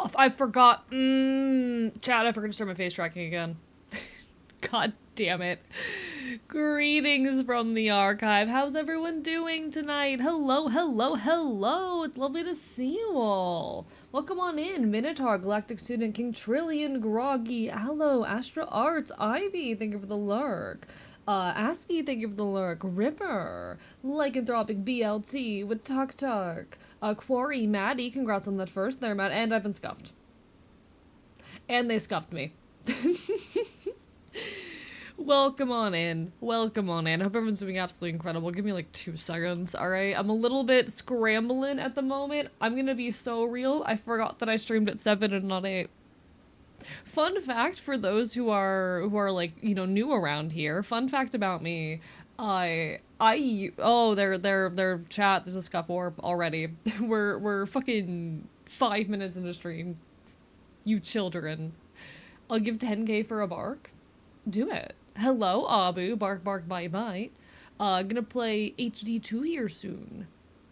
Oh, I forgot. Chat, I forgot to start my face tracking again. God damn it. Greetings from the archive. How's everyone doing tonight? Hello, hello, hello. It's lovely to see you all. Welcome on in. Minotaur, Galactic Student, King Trillion, Groggy, Hello, Astra Arts, Ivy, thank you for the lurk. ASCII, thank you for the lurk. Ripper, Lycanthropic BLT with Tuk Tuk. Quarry, Maddie, congrats on that first there, Matt. And I've been scuffed. And they scuffed me. Welcome on in. Welcome on in. I hope everyone's doing absolutely incredible. Give me like 2 seconds, alright? I'm a little bit scrambling at the moment. I'm gonna be so real. I forgot that I streamed at 7 and not 8. Fun fact for those who are like, you know, new around here. Fun fact about me. Their chat, there's a scuff orb already. we're fucking 5 minutes into stream. You children. I'll give 10k for a bark. Do it. Hello, Abu. Bark, bark, bite, bite. Gonna play HD2 here soon.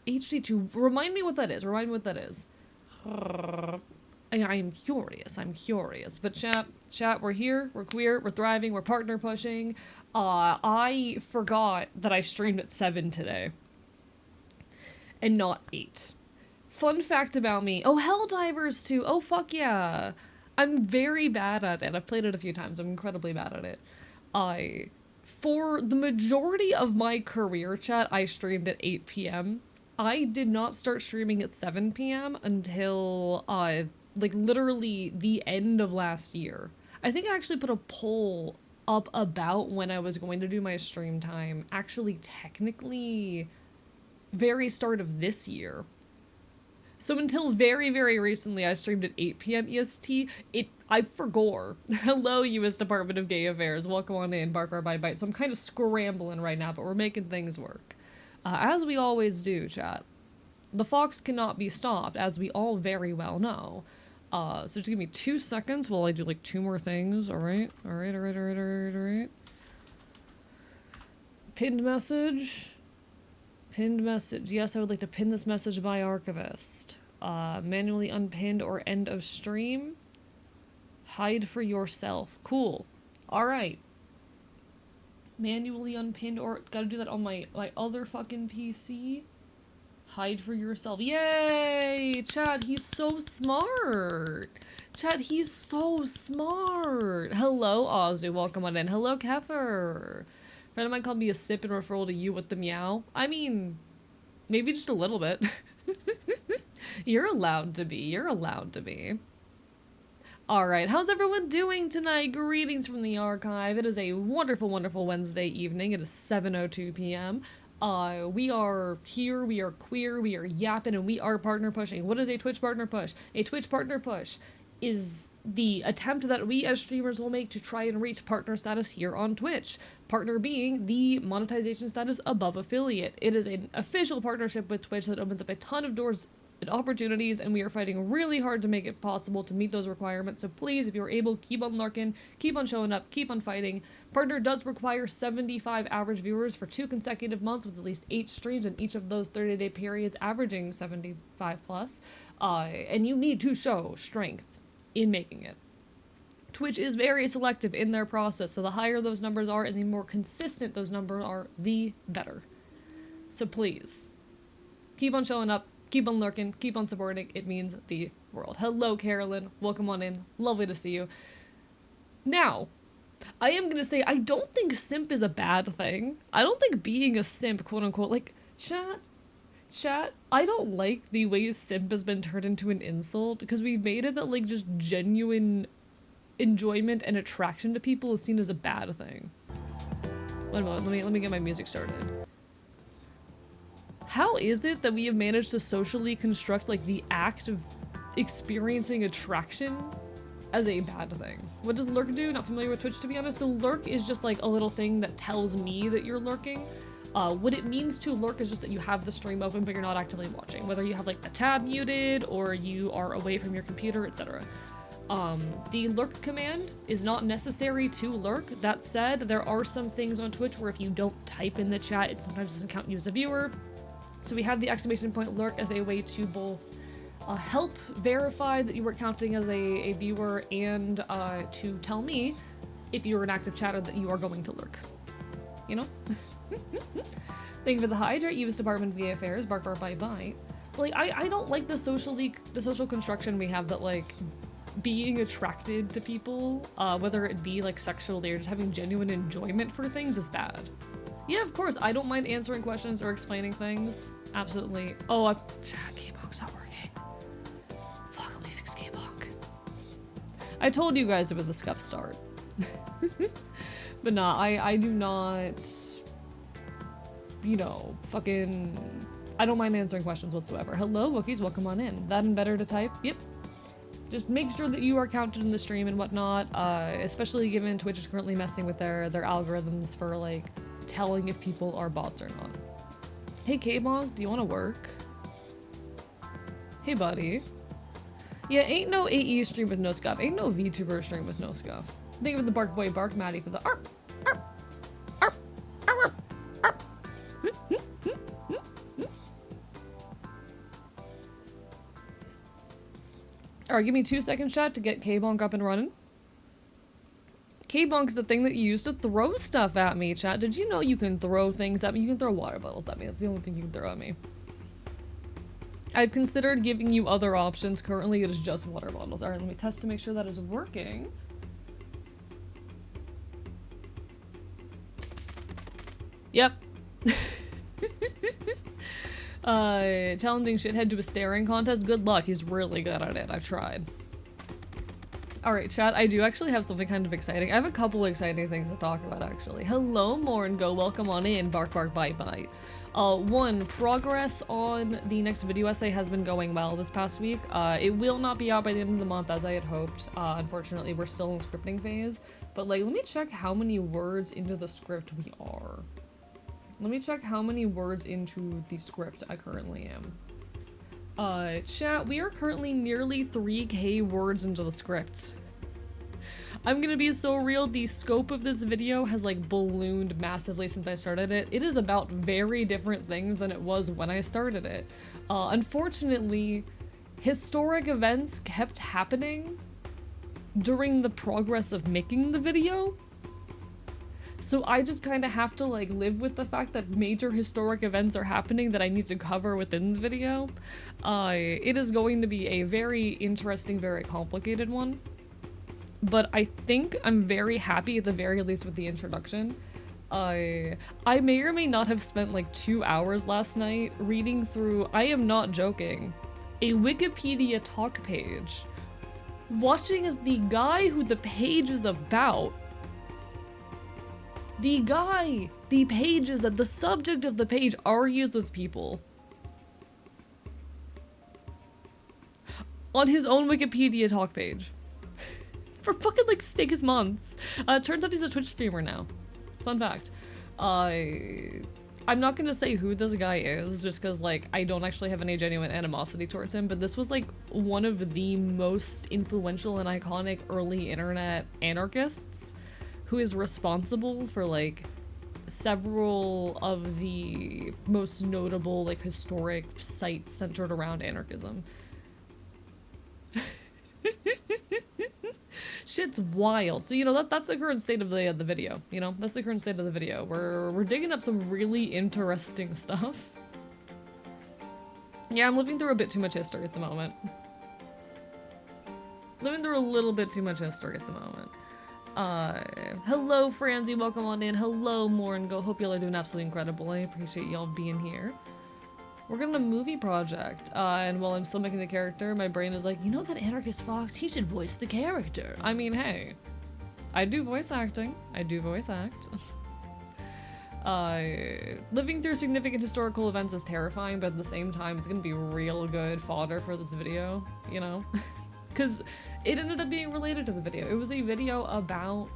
HD2. Remind me what that is. Remind me what that is. I'm curious. I'm curious. But chat, we're here. We're queer. We're thriving. We're partner pushing. I forgot that I streamed at 7 today. And not 8. Fun fact about me. Oh, Helldivers too. Oh, fuck yeah. I'm very bad at it. I've played it a few times. I'm incredibly bad at it. For the majority of my career, chat, I streamed at 8 p.m. I did not start streaming at 7 p.m. until, like, literally the end of last year. I think I actually put a poll up about when I was going to do my stream time. Actually, technically, very start of this year. So until very, very recently, I streamed at 8 p.m. EST. I forgot. Hello, U.S. Department of Gay Affairs. Welcome on in, bark, bark, bite, bite. So I'm kind of scrambling right now, but we're making things work. As we always do, chat. The fox cannot be stopped, as we all very well know. So just give me 2 seconds while I do like 2 more things. Alright. Pinned message. Pinned message. Yes, I would like to pin this message by archivist. Manually unpinned or end of stream. Hide for yourself. Cool. Alright. Manually unpinned or... Gotta do that on my other fucking PC. Hide for yourself. Yay! Chat, he's so smart. Chat, he's so smart. Hello, Ozu. Welcome on in. Hello, Kefir. Friend of mine called me a sip in referral to you with the meow. I mean, maybe just a little bit. You're allowed to be. You're allowed to be. Alright, how's everyone doing tonight? Greetings from the archive. It is a wonderful, wonderful Wednesday evening. It is 7:02 p.m. We are here, we are queer, we are yapping, and we are partner pushing. What is a Twitch partner push? A Twitch partner push is the attempt that we as streamers will make to try and reach partner status here on Twitch. Partner being the monetization status above affiliate. It is an official partnership with Twitch that opens up a ton of doors and opportunities, and we are fighting really hard to make it possible to meet those requirements. So please, if you're able, keep on lurking, keep on showing up, keep on fighting. Partner does require 75 average viewers for 2 consecutive months with at least 8 streams in each of those 30-day periods, averaging 75 plus. And you need to show strength in making it. Twitch is very selective in their process, so the higher those numbers are and the more consistent those numbers are, the better. So please, keep on showing up, keep on lurking, keep on supporting. It means the world. Hello, Carolyn. Welcome on in. Lovely to see you. Now, I am gonna say, I don't think simp is a bad thing. I don't think being a simp, quote unquote, like, Chat, I don't like the way simp has been turned into an insult, because we've made it that, like, just genuine enjoyment and attraction to people is seen as a bad thing. One moment, let me get my music started. How is it that we have managed to socially construct, like, the act of experiencing attraction as a bad thing? What does lurk do? Not familiar with Twitch, to be honest. So lurk is just, like, a little thing that tells me that you're lurking. What it means to lurk is just that you have the stream open, but you're not actively watching. Whether you have, like, the tab muted, or you are away from your computer, etc. The lurk command is not necessary to lurk. That said, there are some things on Twitch where if you don't type in the chat, it sometimes doesn't count you as a viewer. So we have the exclamation point lurk as a way to both help verify that you were counting as a viewer, and to tell me if you're an active chatter that you are going to lurk. You know? Thank you for the hydrate, U.S. Department of VA Affairs, bark bark bye bye. Like, I don't like the social construction we have that, like, being attracted to people, whether it be, like, sexually or just having genuine enjoyment for things is bad. Yeah, of course, I don't mind answering questions or explaining things. Absolutely. Oh, K-Bonk's not working. Fuck, let me fix K-Bonk. I told you guys it was a scuff start. But nah, I do not, you know, fucking, I don't mind answering questions whatsoever. Hello, Wookiees, welcome on in. That and better to type? Yep. Just make sure that you are counted in the stream and whatnot, especially given Twitch is currently messing with their algorithms for, like, telling if people are bots or not. Hey, K-Bonk, do you want to work? Hey, buddy. Yeah, ain't no AE stream with no scuff. Ain't no VTuber stream with no scuff. Think of the bark boy bark Maddie for the arp, arp, arp, arp, arp. Alright, give me 2 seconds, chat, to get K-Bonk up and running. K-Bonk's the thing that you use to throw stuff at me, chat. Did you know you can throw things at me? You can throw water bottles at me. That's the only thing you can throw at me. I've considered giving you other options. Currently, it is just water bottles. Alright, let me test to make sure that is working. Yep. Challenging shithead to a staring contest. Good luck. He's really good at it. I've tried. Alright, chat. I do actually have something kind of exciting. I have a couple exciting things to talk about, actually. Hello, Morngo. Welcome on in. Bark, bark, bite, bite. One, progress on the next video essay has been going well this past week. It will not be out by the end of the month as I had hoped. Unfortunately, we're still in scripting phase. But, like, let me check how many words into the script we are. Let me check how many words into the script I currently am. Chat, we are currently nearly 3K words into the script. I'm gonna be so real, the scope of this video has, like, ballooned massively since I started it. It is about very different things than it was when I started it. Unfortunately, historic events kept happening during the progress of making the video. So I just kind of have to, like, live with the fact that major historic events are happening that I need to cover within the video. It is going to be a very interesting, very complicated one. But I think I'm very happy at the very least with the introduction. I may or may not have spent like 2 hours last night reading through, I am not joking, a Wikipedia talk page. Watching as the guy who the page is about, the page is that the subject of the page argues with people on his own Wikipedia talk page for fucking like 6 months. Turns out he's a Twitch streamer now. Fun fact. I'm not gonna say who this guy is just because, like, I don't actually have any genuine animosity towards him, but this was like one of the most influential and iconic early internet anarchists who is responsible for, like, several of the most notable, like, historic sites centered around anarchism. Shit's wild. So, you know, that's the current state of the video, you know? That's the current state of the video. We're digging up some really interesting stuff. Yeah, I'm living through a bit too much history at the moment. Living through a little bit too much history at the moment. Hello, Franzi, welcome on in. Hello, Morngo. Hope y'all are doing absolutely incredible. I appreciate y'all being here. We're getting a movie project, and while I'm still making the character, my brain is like, you know that anarchist Fox? He should voice the character. I mean, hey, I do voice acting. I do voice act. Living through significant historical events is terrifying, but at the same time, it's gonna be real good fodder for this video, you know? Because it ended up being related to the video. It was a video about...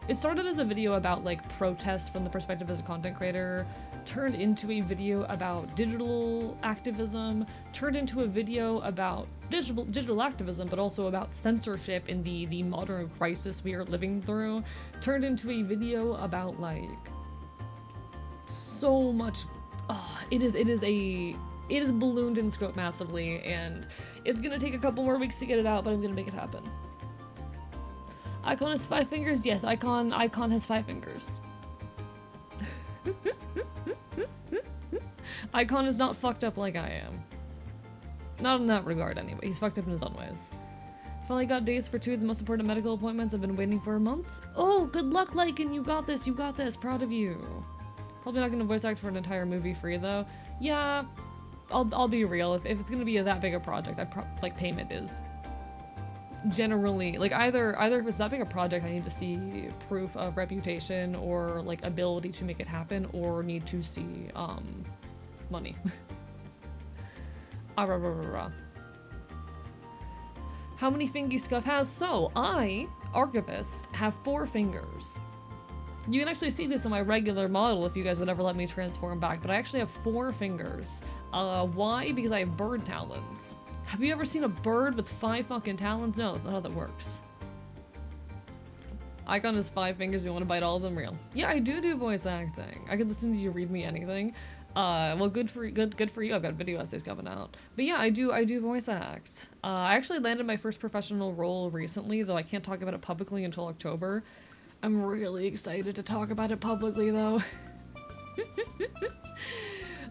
It started as a video about, like, protests from the perspective as a content creator, turned into a video about digital activism, turned into a video about digital activism, but also about censorship in the modern crisis we are living through, turned into a video about, like, so much... it is a it is ballooned in scope massively, and it's gonna take a couple more weeks to get it out, but I'm gonna make it happen. Icon has 5 fingers? Yes, Icon has 5 fingers. Icon is not fucked up like I am. Not in that regard, anyway. He's fucked up in his own ways. Finally got dates for 2 of the most important medical appointments I've been waiting for months. Oh, good luck, Lycan! You got this, you got this! Proud of you. Probably not gonna voice act for an entire movie free, though. Yeah, I'll be real. If it's gonna be that big a project, like, payment is generally, like, either if it's that big a project, I need to see proof of reputation or, like, ability to make it happen, or need to see, money. Ah, rah, rah, rah, rah. How many fingy Scuff has? So, I, Archivist, have 4 fingers. You can actually see this on my regular model if you guys would ever let me transform back, but I actually have 4 fingers. Why? Because I have bird talons. Have you ever seen a bird with 5 fucking talons? No, that's not how that works. Icon has 5 fingers, you want to bite all of them? Real. Yeah, I do voice acting. I could listen to you read me anything. Well, good for you. I've got video essays coming out. But yeah, I do voice act. I actually landed my first professional role recently, though I can't talk about it publicly until October. I'm really excited to talk about it publicly, though.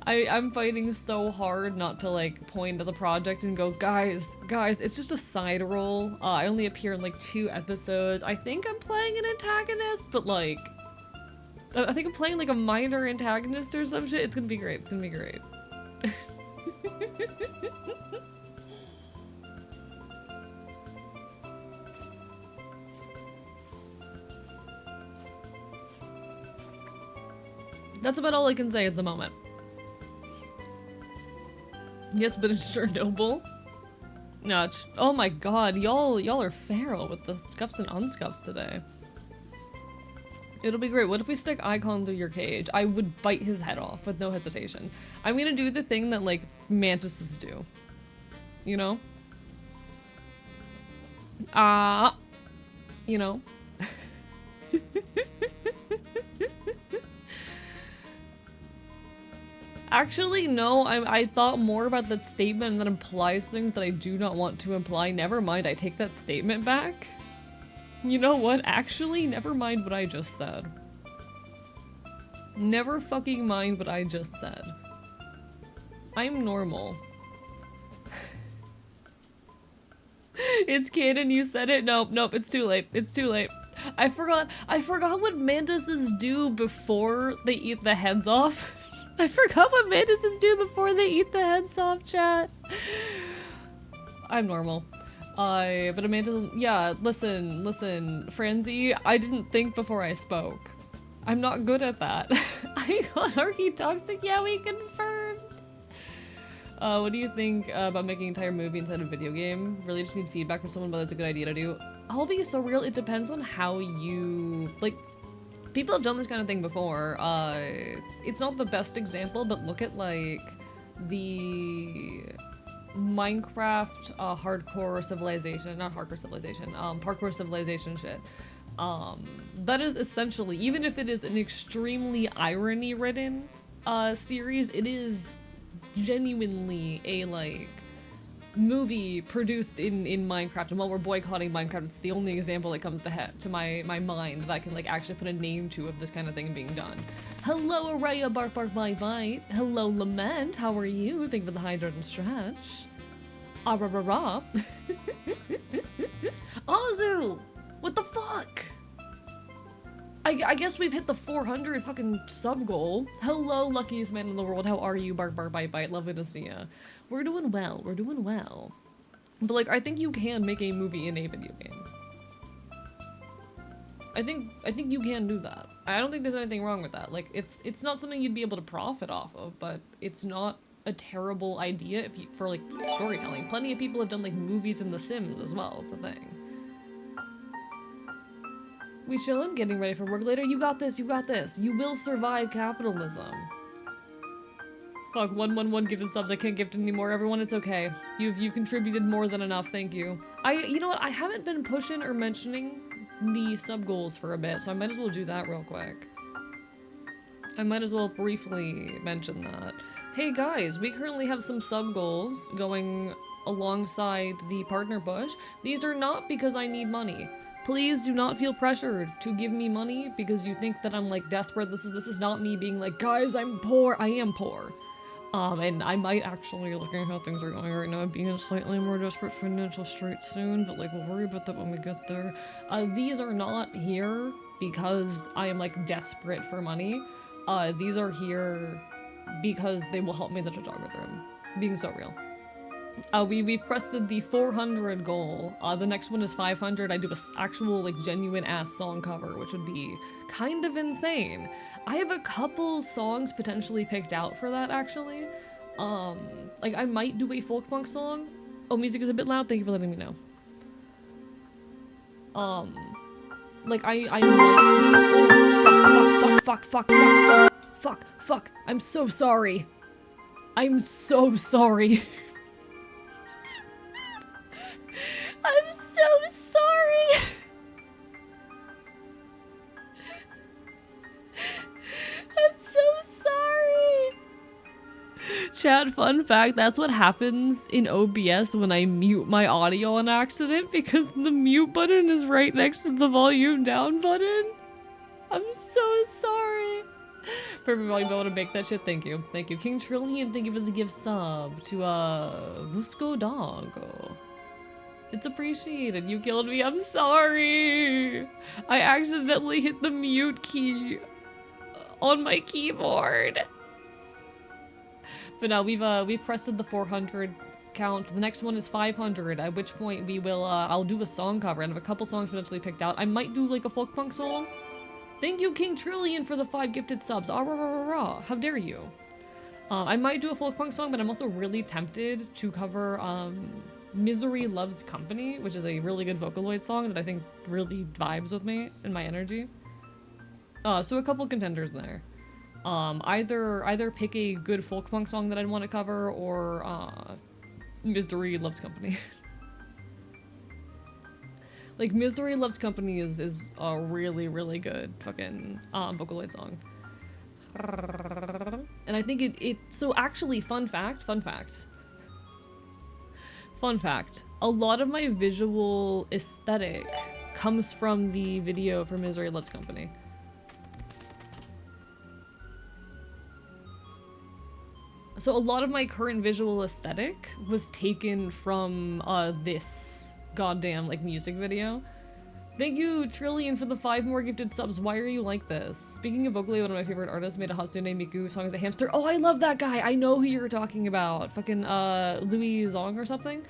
I'm fighting so hard not to, like, point to the project and go, guys, it's just a side role. I only appear in, like, 2 episodes. I think I'm playing an antagonist, but, like, I think I'm playing, like, a minor antagonist or some shit. It's gonna be great. It's gonna be great. That's about all I can say at the moment. Yes, but it's Chernobyl. No, oh my god, y'all are feral with the scuffs and unscuffs today. It'll be great. What if we stick Icon through your cage? I would bite his head off with no hesitation. I'm gonna do the thing that, like, mantises do. You know? You know? Actually, no, I thought more about that statement and that implies things that I do not want to imply. Never mind, I take that statement back. You know what? Actually, never mind what I just said. Never fucking mind what I just said. I'm normal. It's canon, you said it? Nope, it's too late. It's too late. I forgot what mantises do before they eat the heads off. I forgot what mantises do before they eat the heads off, chat. I'm normal. But a mantis, yeah, listen, Franzi, I didn't think before I spoke. I'm not good at that. I got architoxic, yeah, we confirmed. What do you think about making an entire movie instead of a video game? Really just need feedback from someone whether it's a good idea to do. I'll be so real, it depends on how you, like, people have done this kind of thing before. It's not the best example, but look at, like, the Minecraft hardcore civilization, not hardcore civilization, parkour civilization shit. That is essentially, even if it is an extremely irony-ridden series, it is genuinely a, like, movie produced in Minecraft, and while we're boycotting Minecraft, it's the only example that comes to my mind that I can, like, actually put a name to of this kind of thing being done. Hello, Araya, bark, bite, bite. Hello, Lament, how are you? Thank you for the hydrate and stretch. Ah, rah, rah, rah. Azu! What the fuck? I guess we've hit the 400 fucking sub goal. Hello, luckiest man in the world. How are you? Bark, bite. Lovely to see ya. We're doing well. We're doing well. But, like, I think you can make a movie in a video game. I think you can do that. I don't think there's anything wrong with that. Like, it's not something you'd be able to profit off of, but it's not a terrible idea if you, for, like, storytelling. Plenty of people have done, like, movies in The Sims as well. It's a thing. We chillin'? Getting ready for work later? You got this, you got this. You will survive capitalism. Fuck, 111 gifted subs. I can't gift anymore. Everyone, it's okay. You've contributed more than enough. Thank you. You know what? I haven't been pushing or mentioning the sub goals for a bit, so I might as well do that real quick. I might as well briefly mention that. Hey guys, we currently have some sub goals going alongside the partner push. These are not because I need money. Please do not feel pressured to give me money because you think that I'm like desperate. This is not me being like, guys, I'm poor. I am poor. And I might actually, looking at how things are going right now, be in a slightly more desperate financial strait soon, but like we'll worry about that when we get there. These are not here because I am like desperate for money. These are here because they will help me in the Twitch algorithm. Being so real. We've crested the 400 goal. The next one is 500. I do a actual like genuine ass song cover, which would be kind of insane. I have a couple songs potentially picked out for that actually. Like I might do a folk punk song. Oh, music is a bit loud. Thank you for letting me know. Like I might. Oh, fuck. I'm so sorry. I'm so sorry. I'm so sorry. I'm so sorry. Chat, fun fact, that's what happens in OBS when I mute my audio on accident because the mute button is right next to the volume down button. I'm so sorry. Perfect volume, I want to make that shit. Thank you. Thank you. King Trillion, thank you for the gift sub to Busco Dongo. It's appreciated. You killed me. I'm sorry. I accidentally hit the mute key on my keyboard. But no, we've pressed the 400 count. The next one is 500, at which point we will I'll do a song cover and have a couple songs potentially picked out. I might do like a folk punk song. Thank you, King Trillion, for the 5 gifted subs. Ah, rah, rah, rah, rah. How dare you? I might do a folk punk song, but I'm also really tempted to cover Misery Loves Company, which is a really good Vocaloid song that I think really vibes with me and my energy. So a couple contenders there. Either pick a good folk punk song that I'd want to cover, or Misery Loves Company. Like, Misery Loves Company is a really, really good fucking Vocaloid song. And I think it so actually, fun fact, a lot of my visual aesthetic comes from the video for Misery Loves Company. So a lot of my current visual aesthetic was taken from this goddamn like music video. Thank you, Trillion, for the 5 more gifted subs. Why are you like this? Speaking of Vocally, one of my favorite artists made a Hatsune Miku song as a hamster. Oh, I love that guy. I know who you're talking about. Fucking Louis Zong or something.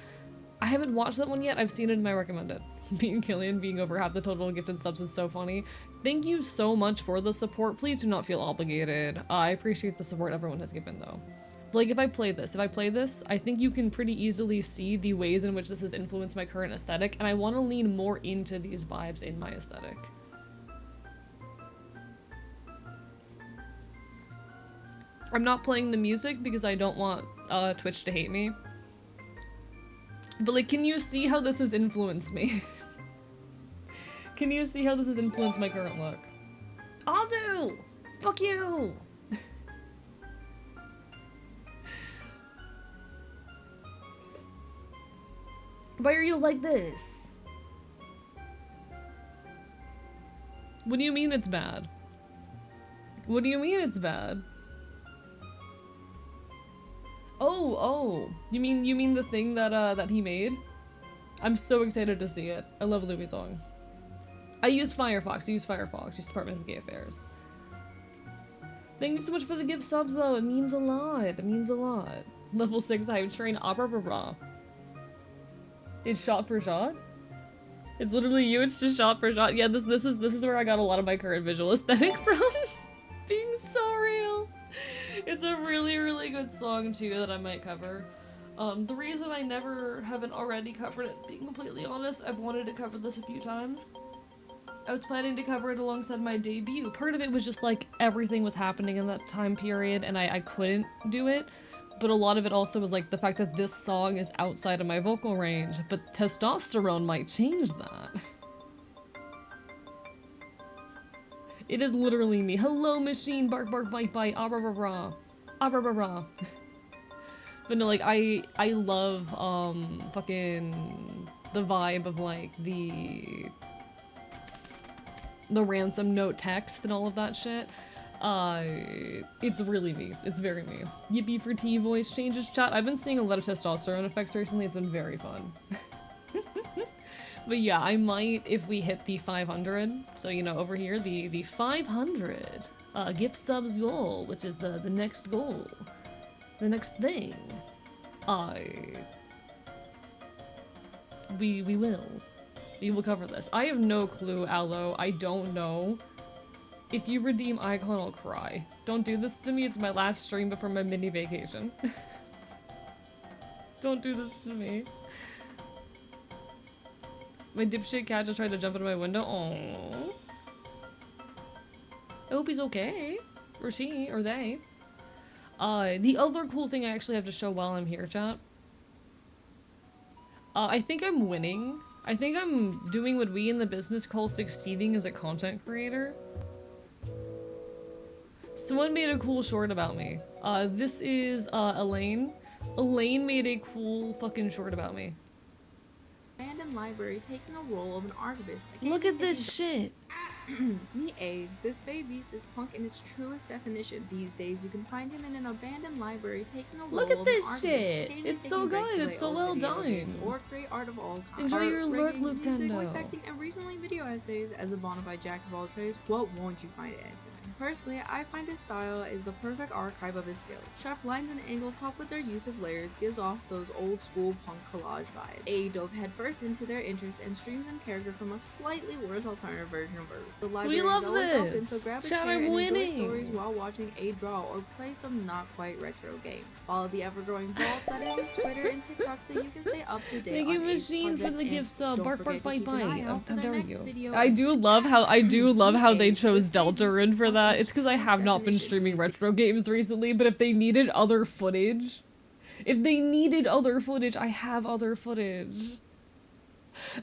I haven't watched that one yet. I've seen it in my recommended. Me and Killian being over half the total gifted subs is so funny. Thank you so much for the support. Please do not feel obligated. I appreciate the support everyone has given though. Like if I play this, I think you can pretty easily see the ways in which this has influenced my current aesthetic, and I want to lean more into these vibes in my aesthetic. I'm not playing the music because I don't want Twitch to hate me. But like, can you see how this has influenced me? Can you see how this has influenced my current look? Azu! Fuck you! Why are you like this? What do you mean it's bad? What do you mean it's bad? Oh, you mean the thing that that he made? I'm so excited to see it. I love Louis Zong. I use Firefox. Use Department of Gay Affairs. Thank you so much for the gift subs though. It means a lot. It means a lot. Level 6 hype train. It's shot for shot? It's literally you, it's just shot for shot. Yeah, this is where I got a lot of my current visual aesthetic from. Being so real. It's a really, really good song too that I might cover. The reason I never haven't already covered it, being completely honest, I've wanted to cover this a few times. I was planning to cover it alongside my debut. Part of it was just like everything was happening in that time period and I couldn't do it. But a lot of it also was like the fact that this song is outside of my vocal range, but testosterone might change that. It is literally me. Hello, machine, bark, bark, bite, bite, ah, rah, rah, rah. Ah, rah, rah, rah. But no, like, I love, fucking the vibe of, like, the ransom note text and all of that shit. It's really me. It's very me. Yippee for T voice changes chat. I've been seeing a lot of testosterone effects recently. It's been very fun. But yeah, I might, if we hit the 500, so you know, over here, the 500 gift subs goal, which is the next goal, the next thing, we will cover this. I have no clue, Aloe. I don't know. If you redeem Icon, I'll cry. Don't do this to me. It's my last stream before my mini vacation. Don't do this to me. My dipshit cat just tried to jump into my window. Aww. I hope he's okay. Or she, or they. The other cool thing I actually have to show while I'm here, chat. I think I'm winning. I think I'm doing what we in the business call succeeding as a content creator. Someone made a cool short about me. This is, Elaine. Elaine made a cool fucking short about me. Abandoned library taking a role of an archivist. Look at this shit. Me A, this Fae beast is punk in its truest definition. These days you can find him in an abandoned library taking a role Look at of an this archivist. shit. It's so good. It's so well done. Or create art of all kinds. Enjoy your lurk, Music, Lutendo. voice acting, and recently video essays. As a bona fide jack of all trades, what won't you find it? Personally, I find his style is the perfect archive of his skill. Sharp lines and angles topped with their use of layers gives off those old school punk collage vibes. A dove headfirst into their interests and streams in character from a slightly worse alternative version of Earth. The library is always open, so grab a chair and enjoy stories while watching A draw or play some not quite retro games. Follow the ever-growing vault that is his Twitter and TikTok so you can stay up to date Thank on you, A's Machine, for the gift sub. Bark, bark, bite, bite. How dare you? I do love how they chose Deltarune for that. It's because I have not been streaming retro games recently, but if they needed other footage, I have other footage.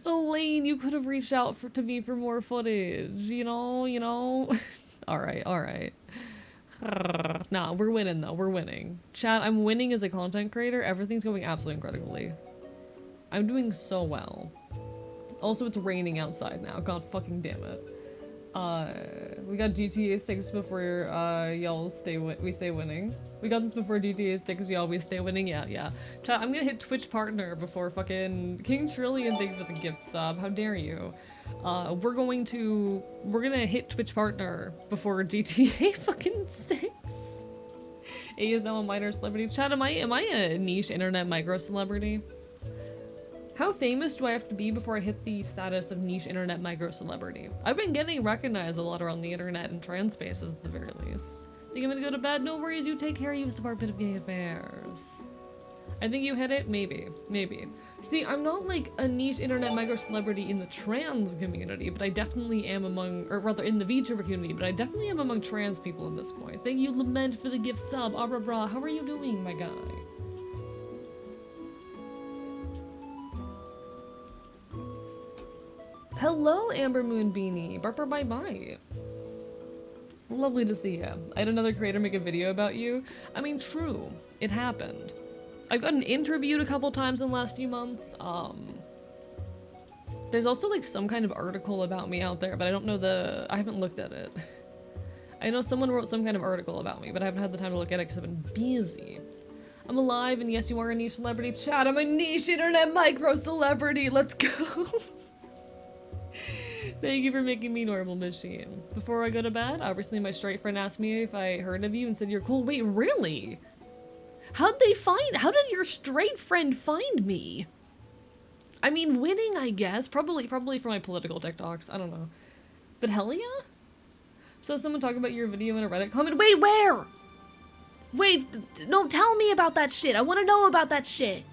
Elaine, you could have reached out to me for more footage, you know? Alright. Nah, we're winning though, we're winning. Chat, I'm winning as a content creator. Everything's going absolutely incredibly. I'm doing so well. Also, it's raining outside now. God fucking damn it. We got GTA 6 before, y'all we stay winning. We got this before GTA 6, y'all, we stay winning, yeah. Chat, I'm gonna hit Twitch partner before fucking King Trillion, thank you for the gift sub, how dare you. We're gonna hit Twitch partner before GTA fucking 6. A is now a minor celebrity. Chat, am I a niche internet micro celebrity? How famous do I have to be before I hit the status of niche internet micro-celebrity? I've been getting recognized a lot around the internet and trans spaces at the very least. Think I'm gonna go to bed? No worries, you take care, U.S. Department of Gay Affairs. I think you hit it? Maybe. See, I'm not like a niche internet micro-celebrity in the trans community, but I definitely am among, or rather in the VTuber community, but I definitely am among trans people at this point. Thank you, Lament, for the gift sub. Abra bra, how are you doing, my guy? Hello, Amber Moon Beanie. Barper bye bye. Lovely to see you. I had another creator make a video about you. I mean, true. It happened. I've gotten interviewed a couple times in the last few months. There's also like some kind of article about me out there, but I don't know I haven't looked at it. I know someone wrote some kind of article about me, but I haven't had the time to look at it because I've been busy. I'm alive, and yes, you are a niche celebrity. Chat, I'm a niche internet micro celebrity. Let's go. Thank you for making me normal, Machine. Before I go to bed, recently my straight friend asked me if I heard of you and said you're cool. Wait, really? How did your straight friend find me? I mean, winning, I guess. Probably for my political TikToks. I don't know. But hell yeah? So someone talk about your video in a Reddit comment. Wait, where? Wait, no, tell me about that shit. I want to know about that shit.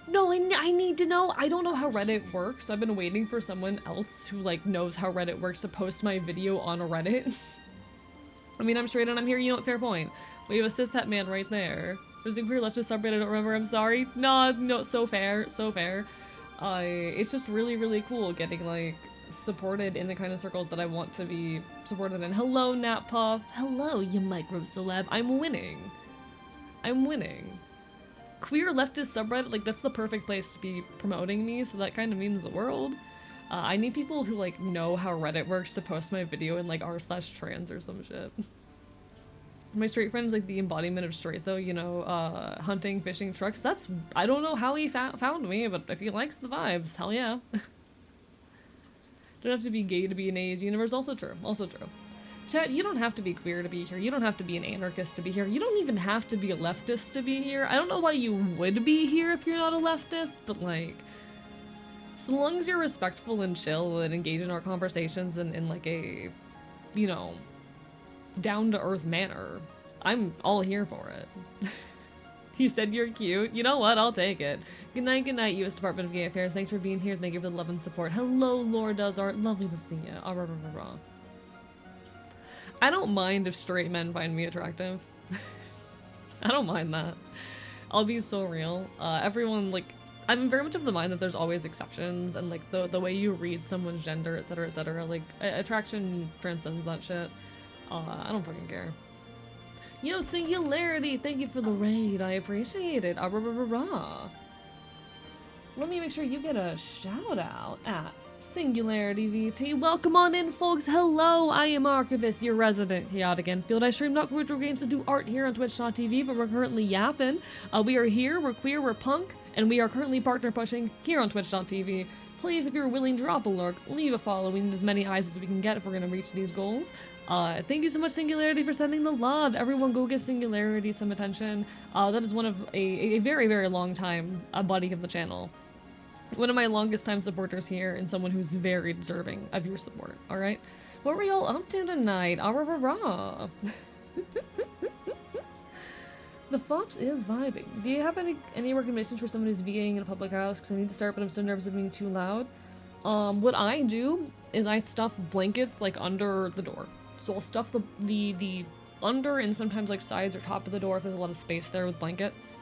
No, I need to know. I don't know how Reddit works. I've been waiting for someone else who, like, knows how Reddit works to post my video on Reddit. I mean, I'm straight and I'm here, you know what, fair point. We have a cishet man right there. There's a queer leftist subreddit, I don't remember, I'm sorry. No, so fair, so fair. It's just really, really cool getting, like, supported in the kind of circles that I want to be supported in. Hello, Nat Puff. Hello, you micro celeb. I'm winning. I'm winning. Queer leftist subreddit, like, that's the perfect place to be promoting me, so that kind of means the world. I need people who, like, know how Reddit works to post my video in, like, r/trans or some shit. My straight friend's, like, the embodiment of straight, though, you know, hunting, fishing, trucks. That's, I don't know how he found me, but if he likes the vibes, hell yeah. Don't have to be gay to be in A's universe, also true, also true. Chat, you don't have to be queer to be here. You don't have to be an anarchist to be here. You don't even have to be a leftist to be here. I don't know why you would be here if you're not a leftist, but like, so long as you're respectful and chill and engage in our conversations in like a, you know, down-to-earth manner, I'm all here for it. He said you're cute. You know what? I'll take it. Good night, U.S. Department of Gay Affairs. Thanks for being here. Thank you for the love and support. Hello, Lord Does Art. Lovely to see you. I don't mind if straight men find me attractive. I don't mind that. I'll be so real. Everyone, like, I'm very much of the mind that there's always exceptions, and like the way you read someone's gender, etc., like attraction transcends that shit. I don't fucking care. Yo, Singularity, thank you for the raid. I appreciate it. Let me make sure you get a shout out at Singularity VT. Welcome on in, folks. Hello, I am Archivist, your resident chaotic Enfield. I stream not virtual games to do art here on twitch.tv, but we're currently yapping. We are here, we're queer, we're punk, and we are currently partner pushing here on twitch.tv. Please, if you're willing, drop a lurk, leave a follow. We need as many eyes as we can get if we're going to reach these goals. Thank you so much, Singularity, for sending the love. Everyone go give Singularity some attention. That is one of a very, very long time a buddy of the channel. One of my longest time supporters here, and someone who's very deserving of your support, alright? What were y'all up to tonight? The Fops is vibing. Do you have any recommendations for someone who's VAing in a public house? Because I need to start, but I'm so nervous of being too loud. What I do is I stuff blankets, like, under the door. So I'll stuff the under and sometimes, like, sides or top of the door if there's a lot of space there with blankets.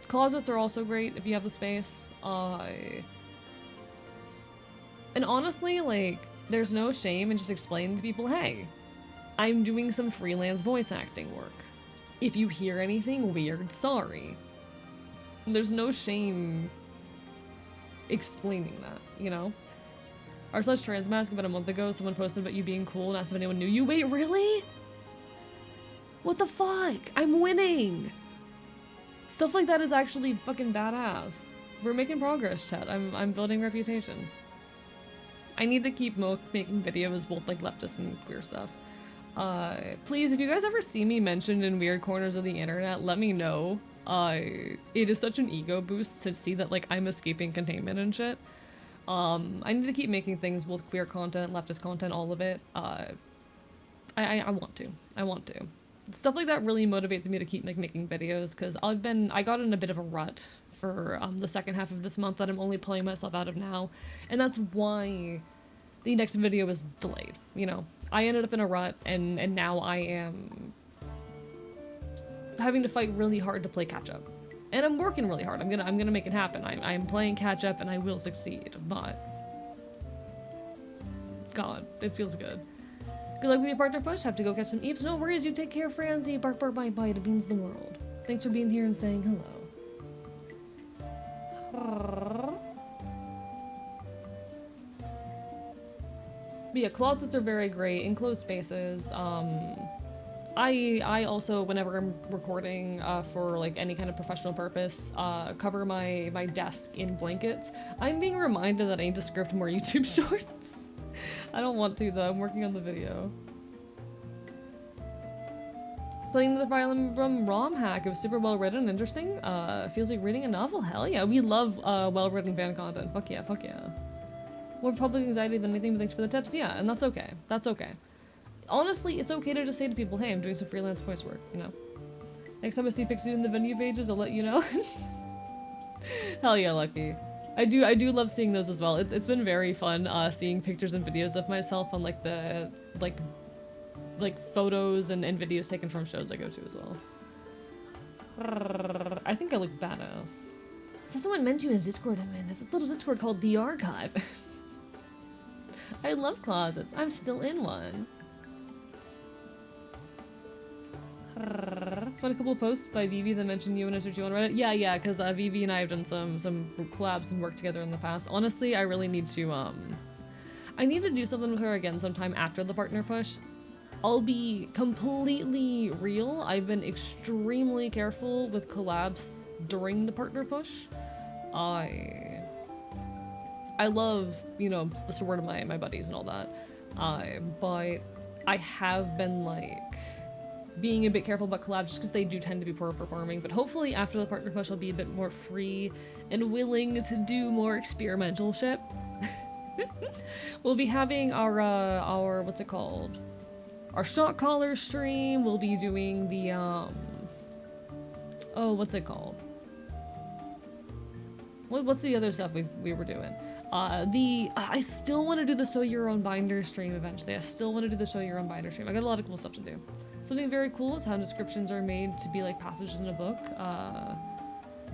Closets are also great if you have the space. And honestly, like, there's no shame in just explaining to people, hey, I'm doing some freelance voice acting work. If you hear anything weird, sorry. There's no shame explaining that, you know? r/trans mask about a month ago, someone posted about you being cool and asked if anyone knew you. Wait, really? What the fuck? I'm winning! Stuff like that is actually fucking badass. We're making progress, chat. I'm building reputation. I need to keep making videos, both like leftist and queer stuff. Please, if you guys ever see me mentioned in weird corners of the internet, let me know. It is such an ego boost to see that, like, I'm escaping containment and shit. I need to keep making things, both queer content, leftist content, all of it. I want to. I want to. Stuff like that really motivates me to keep, like, making videos, because I got in a bit of a rut for the second half of this month that I'm only pulling myself out of now, and that's why the next video was delayed, you know? I ended up in a rut, and now I am having to fight really hard to play catch up. And I'm working really hard. I'm gonna make it happen. I'm playing catch up and I will succeed, but God, it feels good. Good luck with your partner push. Have to go catch some eeps. No worries, you take care, Francie. Bark, bark, bite, bite. It means the world. Thanks for being here and saying hello. But yeah, closets are very great. Enclosed spaces. I also, whenever I'm recording for like any kind of professional purpose, cover my desk in blankets. I'm being reminded that I need to script more YouTube shorts. I don't want to though, I'm working on the video. Playing the Fire Emblem ROM hack. It was super well written and interesting. Feels like reading a novel. Hell yeah, we love well written fan content. Fuck yeah, fuck yeah. More public anxiety than anything, but thanks for the tips. Yeah, and that's okay. That's okay. Honestly, it's okay to just say to people, hey, I'm doing some freelance voice work, you know? Next time I see pictures in the venue pages, I'll let you know. Hell yeah, Lucky. I do love seeing those as well. It's been very fun seeing pictures and videos of myself on like the like photos and videos taken from shows I go to as well. I think I look badass. So someone mentioned you in Discord I'm in. There's this little Discord called The Archive. I love closets. I'm still in one. Found a couple of posts by Vivi that mentioned you and I searched you on Reddit. Yeah, because Vivi and I have done some collabs and work together in the past. Honestly, I really need to I need to do something with her again sometime after the partner push. I'll be completely real. I've been extremely careful with collabs during the partner push. I love, you know, the support of my buddies and all that. But I have been like being a bit careful about collabs just because they do tend to be poor performing. But hopefully after the partner push, I'll be a bit more free and willing to do more experimental shit. We'll be having our what's it called? Our shot collar stream. We'll be doing the oh, what's it called? What's the other stuff we were doing? I still want to do the sew your own binder stream eventually. I still want to do the sew your own binder stream. I got a lot of cool stuff to do. Something very cool is how descriptions are made to be like passages in a book.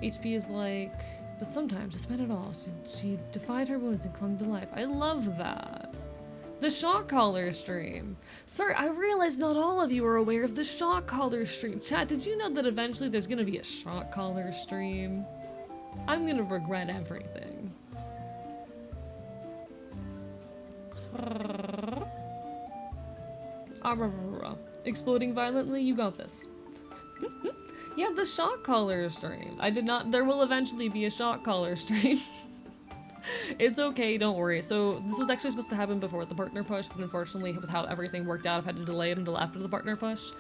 HP is like, but sometimes, despite it all, she defied her wounds and clung to life. I love that. The shock collar stream. Sorry, I realized not all of you are aware of the shock collar stream. Chat, did you know that eventually there's gonna be a shock collar stream? I'm gonna regret everything. Exploding violently, you got this. Yeah, the shock collar stream. I did not. There will eventually be a shock collar stream. It's okay, don't worry. So this was actually supposed to happen before the partner push, but unfortunately with how everything worked out, I've had to delay it until after the partner push.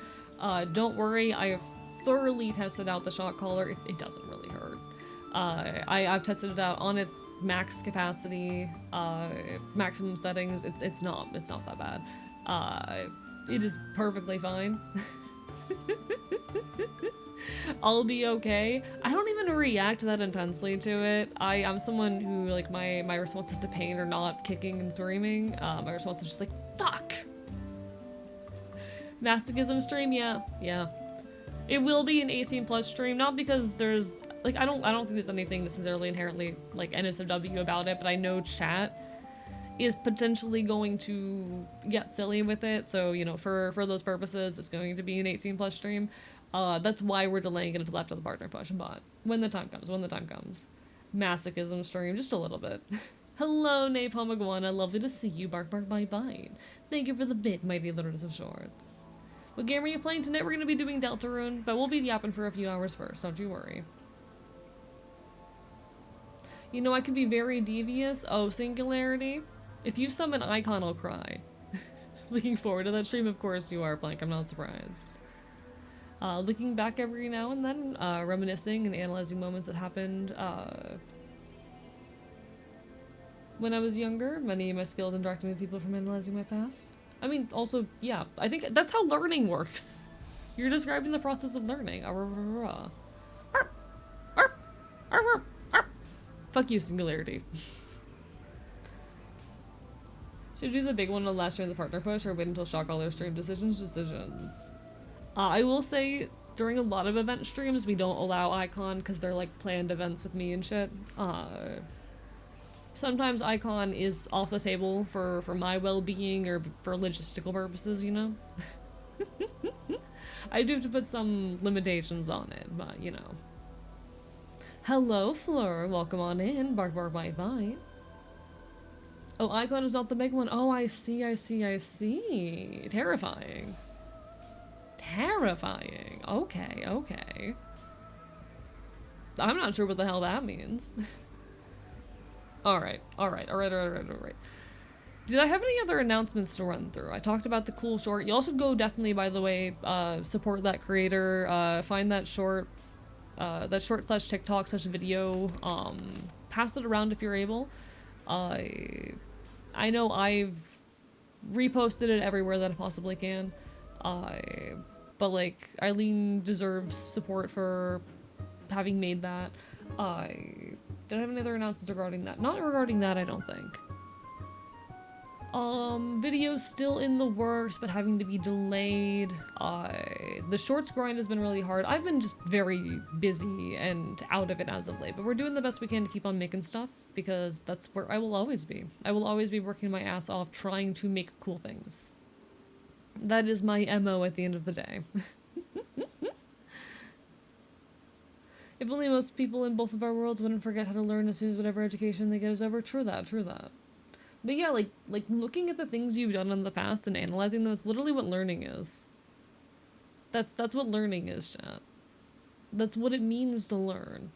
Don't worry, I have thoroughly tested out the shock collar. It doesn't really hurt. I've tested it out on its max capacity, maximum settings. It's not that bad. It is perfectly fine. I'll be okay. I don't even react that intensely to it. I'm someone who, like, my responses to pain are not kicking and screaming. My response is just like, fuck! Masochism stream? Yeah. It will be an 18+ stream, not because there's, like, I don't think there's anything necessarily inherently, like, NSFW about it, but I know chat is potentially going to get silly with it, so, you know, for those purposes, it's going to be an 18+ stream. That's why we're delaying it until after the partner push, but when the time comes. Masochism stream, just a little bit. Hello, Napalm Iguana, lovely to see you, bark bark bite bite. Thank you for the bit, mighty learners of shorts. What game are you playing tonight? We're gonna be doing Deltarune, but we'll be yapping for a few hours first, don't you worry. You know, I could be very devious. Oh, Singularity. If you summon Icon, I'll cry. Looking forward to that stream, of course you are, Blank, I'm not surprised. Looking back every now and then, reminiscing and analyzing moments that happened when I was younger, many of my skills interacting with people from analyzing my past. I mean, also, yeah, I think that's how learning works. You're describing the process of learning. Fuck you, Singularity. Should we do the big one on the last during the partner push, or wait until shock all their stream decisions? I will say, during a lot of event streams, we don't allow Icon because they're like planned events with me and shit. Sometimes Icon is off the table for my well-being or for logistical purposes, you know? I do have to put some limitations on it, but you know. Hello, Fleur. Welcome on in. Bark, bark, bite, bite. Oh, Icon is not the big one. Oh, I see. Terrifying. Okay. I'm not sure what the hell that means. Alright. Did I have any other announcements to run through? I talked about the cool short. You also go definitely, by the way, support that creator, find that short slash TikTok slash video, pass it around if you're able. I know I've reposted it everywhere that I possibly can. But like, Eileen deserves support for having made that. Did I have any other announcements regarding that? Not regarding that, I don't think. Video's still in the works, but having to be delayed. The shorts grind has been really hard. I've been just very busy and out of it as of late, but we're doing the best we can to keep on making stuff. because that's where I will always be. I will always be working my ass off trying to make cool things. That is my MO at the end of the day. If only most people in both of our worlds wouldn't forget how to learn as soon as whatever education they get is over. True that, true that. But yeah, like looking at the things you've done in the past and analyzing them, that's literally what learning is. That's what learning is, chat. That's what it means to learn.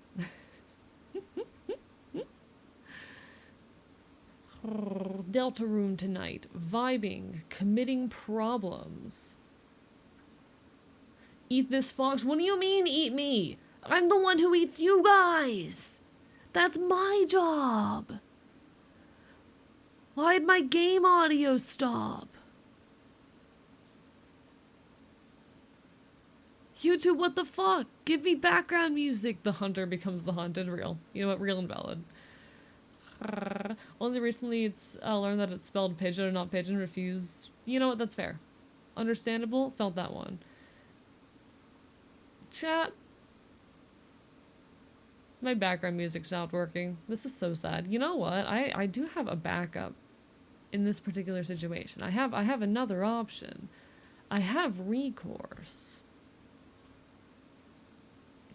Deltarune tonight. Vibing. Committing problems. Eat this fox. What do you mean, eat me? I'm the one who eats you guys! That's my job! Why'd my game audio stop? YouTube, what the fuck? Give me background music. The hunter becomes the hunted. Real. You know what? Real and valid. Only recently it's learned that it's spelled pigeon and not pigeon. Refused. You know what? That's fair. Understandable. Felt that one. Chat. My background music's not working. This is so sad. You know what? I do have a backup in this particular situation. I have another option. I have recourse.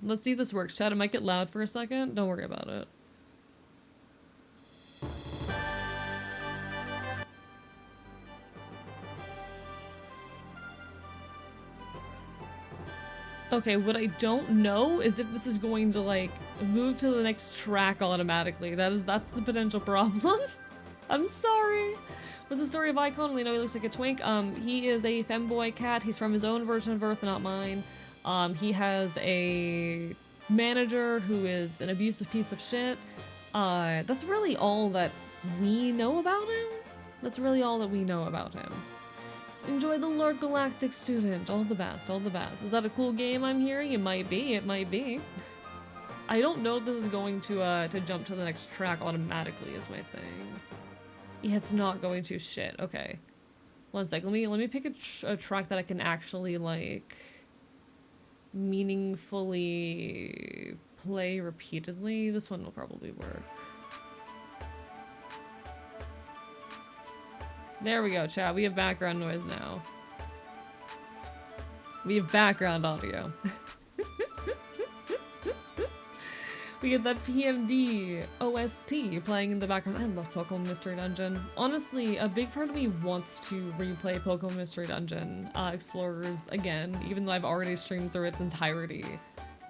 Let's see if this works. Chat, it might get loud for a second. Don't worry about it. Okay, what I don't know is if this is going to, like, move to the next track automatically. That's the potential problem. I'm sorry. What's the story of Icon? We know he looks like a twink. He is a femboy cat. He's from his own version of Earth, not mine. He has a manager who is an abusive piece of shit. That's really all that we know about him. That's really all that we know about him. Enjoy the Lord Galactic Student. All the best, all the best. Is that a cool game I'm hearing? It might be, it might be. I don't know if this is going to jump to the next track automatically is my thing. Yeah, it's not going to. Shit, okay. One sec, let me pick a track that I can actually, like, meaningfully play repeatedly. This one will probably work. There we go, chat. We have background noise now. We have background audio. We get that PMD OST playing in the background. I love Pokemon Mystery Dungeon. Honestly, a big part of me wants to replay Pokemon Mystery Dungeon Explorers again, even though I've already streamed through its entirety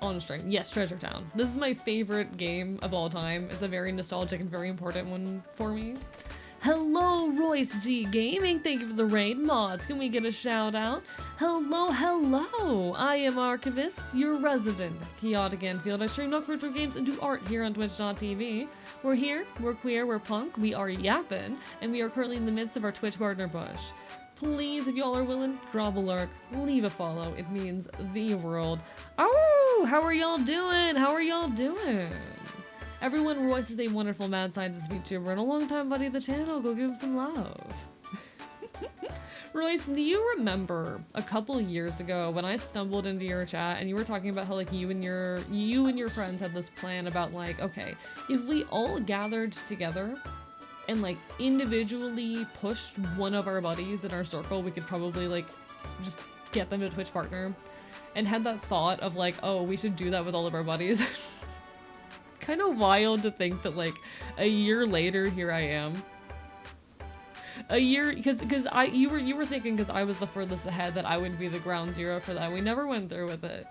on stream. Yes, Treasure Town. This is my favorite game of all time. It's a very nostalgic and very important one for me. Hello, Royce G Gaming. Thank you for the raid mods. Can we get a shout out? Hello, hello. I am Archivist, your resident chaotic Anfield. I stream not virtual games and do art here on Twitch.tv. We're here, we're queer, we're punk, we are yappin', and we are currently in the midst of our Twitch partner push. Please, if y'all are willing, drop a lurk, leave a follow. It means the world. Oh, how are y'all doing? How are y'all doing? Everyone, Royce is a wonderful mad scientist VTuber and a long-time buddy of the channel. Go give him some love. Royce, do you remember a couple years ago when I stumbled into your chat and you were talking about how, like, you and your friends had this plan about, like, okay, if we all gathered together and, like, individually pushed one of our buddies in our circle, we could probably, like, just get them to Twitch partner, and had that thought of, like, oh, we should do that with all of our buddies. Kind of wild to think that, like, a year later here I am. A year, because you were thinking because I was the furthest ahead that I would be the ground zero for that. We never went through with it.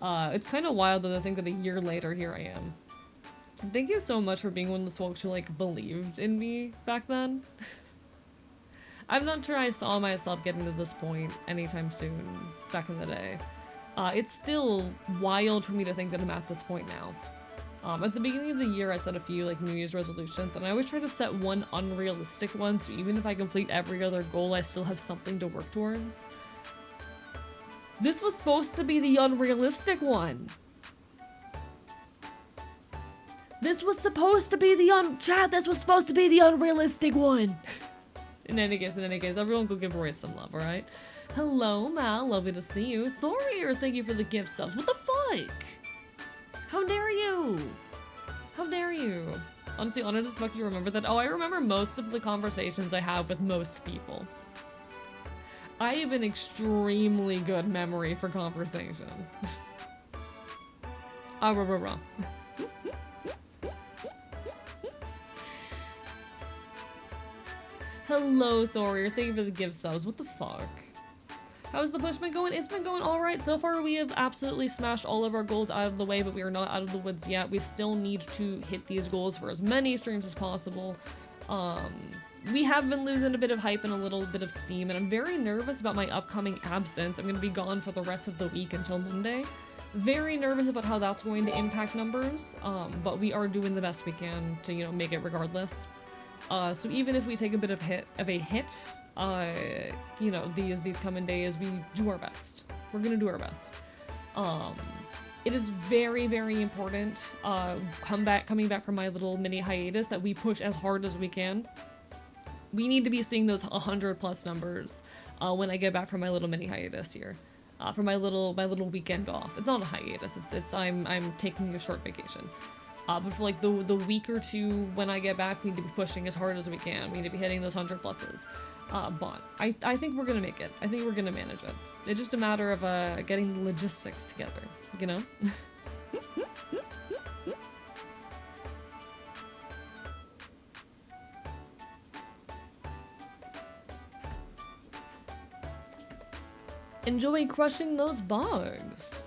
It's kind of wild to think that a year later here I am. Thank you so much for being one of the folks who, like, believed in me back then. I'm not sure I saw myself getting to this point anytime soon back in the day. It's still wild for me to think that I'm at this point now. At the beginning of the year, I set a few, like, New Year's resolutions, and I always try to set one unrealistic one, so even if I complete every other goal, I still have something to work towards. This was supposed to be the unrealistic one. This was supposed to be the chat, this was supposed to be the unrealistic one. In any case, everyone go give Roy some love, alright? Hello, Mal, lovely to see you. Thorier, thank you for the gift subs. What the fuck? How dare you? How dare you? Honestly, honored as fuck you remember that. Oh, I remember most of the conversations I have with most people. I have an extremely good memory for conversation. Ah, rah, rah, rah. Hello, Thorier. Thank you for the gift subs. What the fuck? How's the push been going? It's been going alright. So far, we have absolutely smashed all of our goals out of the way, but we are not out of the woods yet. We still need to hit these goals for as many streams as possible. We have been losing a bit of hype and a little bit of steam, and I'm very nervous about my upcoming absence. I'm going to be gone for the rest of the week until Monday. Very nervous about how that's going to impact numbers, but we are doing the best we can to, you know, make it regardless. So even if we take a bit of a hit, you know, these coming days, we do our best. We're gonna do our best. It is very, very important, coming back from my little mini hiatus, that we push as hard as we can. We need to be seeing those 100+ numbers, when I get back from my little mini hiatus here. For my little weekend off. It's not a hiatus, I'm taking a short vacation. But for like the week or two when I get back, we need to be pushing as hard as we can. We need to be hitting those 100+. But I think we're gonna make it. I think we're gonna manage it. It's just a matter of getting the logistics together, you know? Enjoy crushing those bugs.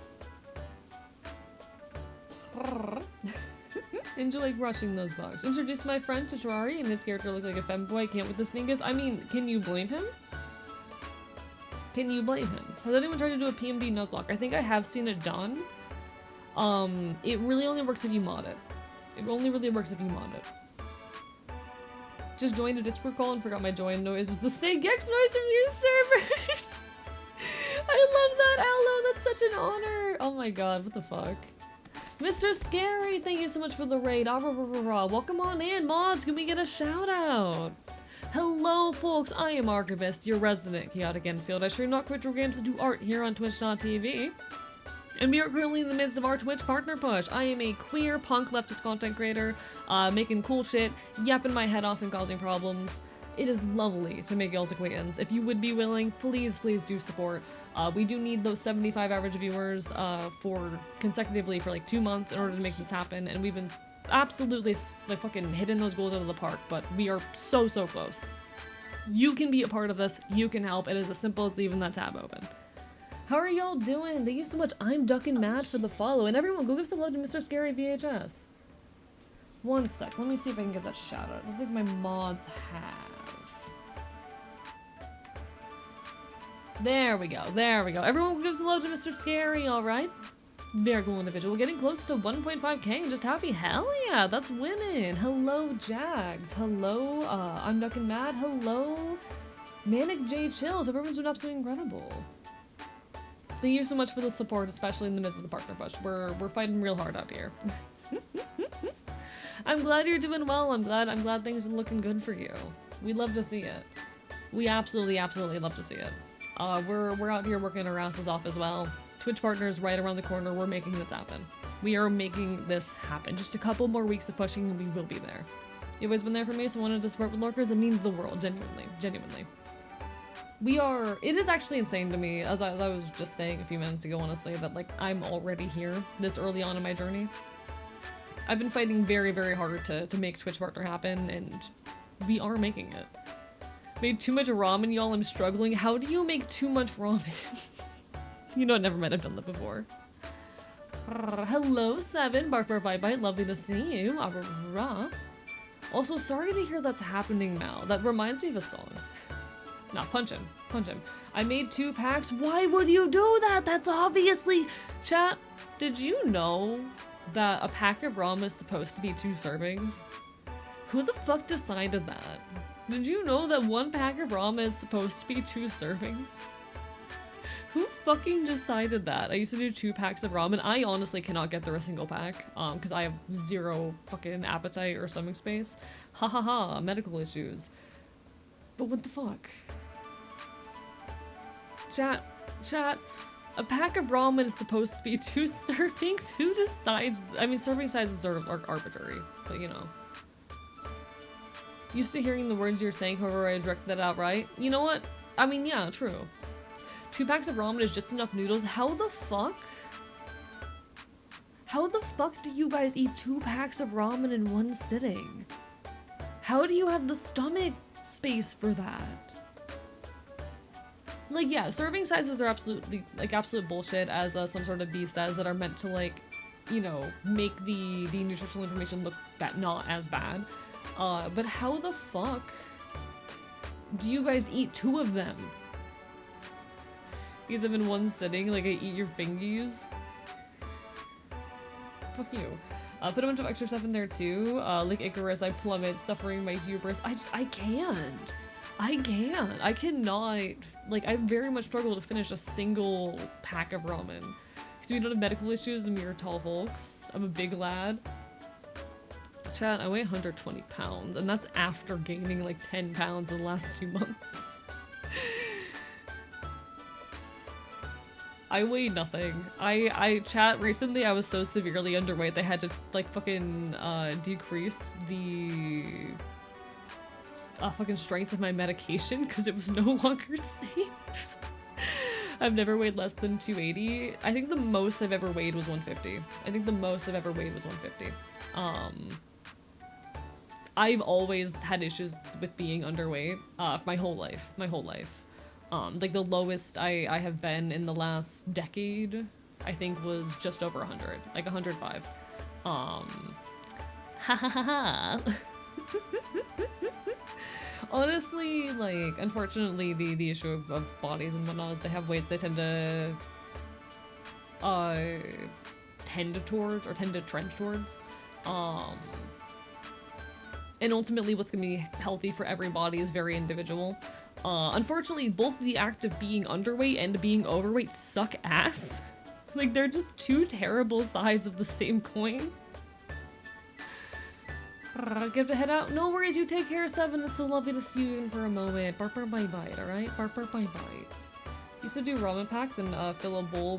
Enjoy crushing those bugs. Introduce my friend to Terraria and his character looked like a femboy. Can't with the sneakers. I mean, can you blame him? Can you blame him? Has anyone tried to do a PMD Nuzlocke? I think I have seen it done. It really only works if you mod it. It only really works if you mod it. Just joined a Discord call and forgot my join noise was the SIG X noise from your server. I love that, Aloe. That's such an honor. Oh my god, what the fuck? Mr. Scary, thank you so much for the raid. Ah, rah, rah, rah, rah. Welcome on in, mods. Can we get a shout out? Hello, folks. I am Archivist, your resident chaotic Enfield. I stream not virtual games to do art here on Twitch.tv. And we are currently in the midst of our Twitch partner push. I am a queer punk leftist content creator, making cool shit, yapping my head off and causing problems. It is lovely to make y'all's acquaintance. If you would be willing, please, please do support. We do need those 75 average viewers consecutively for like 2 months in order to make this happen, and we've been absolutely like fucking hitting those goals out of the park, but we are so close. You can be a part of this, you can help. It is as simple as leaving that tab open. How are y'all doing? Thank you so much. I'm ducking mad for the follow, and everyone go give some love to Mr. Scary VHS. One sec, let me see if I can get that shout out. I don't think my mods have. There we go, there we go. Everyone give some love to Mr. Scary, alright? Very cool individual. Getting close to 1.5k and just happy. Hell yeah, that's winning. Hello, Jags. Hello, I'm Duckin' Mad. Hello, Manic J Chills. Everyone's doing absolutely incredible. Thank you so much for the support, especially in the midst of the partner push. We're fighting real hard out here. I'm glad you're doing well. I'm glad things are looking good for you. We love to see it. We absolutely love to see it. We're out here working our asses off as well. Twitch partners right around the corner. We're making this happen. We are making this happen. Just a couple more weeks of pushing and we will be there. You've always been there for me, so wanted to support with lurkers. It means the world, genuinely. It is actually insane to me, as I was just saying a few minutes ago, honestly, that like I'm already here this early on in my journey. I've been fighting very, very hard to make Twitch partner happen, and we are making it. Made too much ramen, y'all. I'm struggling. How do you make too much ramen? You know, never mind. I've done that before. Hello, Seven. Bark, bark, bite, bite. Lovely to see you. Also, sorry to hear that's happening now. That reminds me of a song. Nah, punch him. Punch him. I made 2 packs. Why would you do that? That's obviously... Chat, did you know that a pack of ramen is supposed to be 2 servings? Who the fuck decided that? Did you know that 1 pack of ramen is supposed to be 2 servings? Who fucking decided that? I used to do 2 packs of ramen. I honestly cannot get through a single pack, because I have 0 fucking appetite or stomach space. Ha ha ha, medical issues. But what the fuck? Chat, a pack of ramen is supposed to be 2 servings? Who decides? I mean, serving sizes are arbitrary, but you know. Used to hearing the words you're saying, however I direct that out right. You know what? I mean, yeah, true. 2 packs of ramen is just enough noodles. How the fuck? How the fuck do you guys eat 2 packs of ramen in one sitting? How do you have the stomach space for that? Like, yeah, serving sizes are absolutely, like, absolute bullshit, as some sort of B says, that are meant to, like, you know, make the nutritional information look not as bad. But how the fuck do you guys eat 2 of them? Eat them in one sitting, like I eat your fingies? Fuck you. Put a bunch of extra stuff in there too. Like Icarus, I plummet, suffering my hubris. I can't. I cannot. Like, I very much struggle to finish a single pack of ramen. Because we don't have medical issues and we are tall folks. I'm a big lad. Chat, I weigh 120 pounds, and that's after gaining like 10 pounds in the last 2 months. I weigh nothing. Chat, recently I was so severely underweight they had to like fucking decrease the fucking strength of my medication because it was no longer safe. I've never weighed less than 280. I think the most I've ever weighed was 150. I think the most I've ever weighed was 150. I've always had issues with being underweight, my whole life. Like the lowest I have been in the last decade, I think was just over 100, like 105. Ha ha ha ha. Honestly, like, unfortunately, the issue of bodies and whatnot is they have weights they tend to trend towards. And ultimately what's gonna be healthy for every body is very individual. Unfortunately, both the act of being underweight and being overweight suck ass. Like, they're just 2 terrible sides of the same coin. Get to head out. No worries, you take care, Seven. It's so lovely to see you in for a moment. Bark bark bite bite, alright? Bark bark bite bite. Used to do ramen pack, then fill a bowl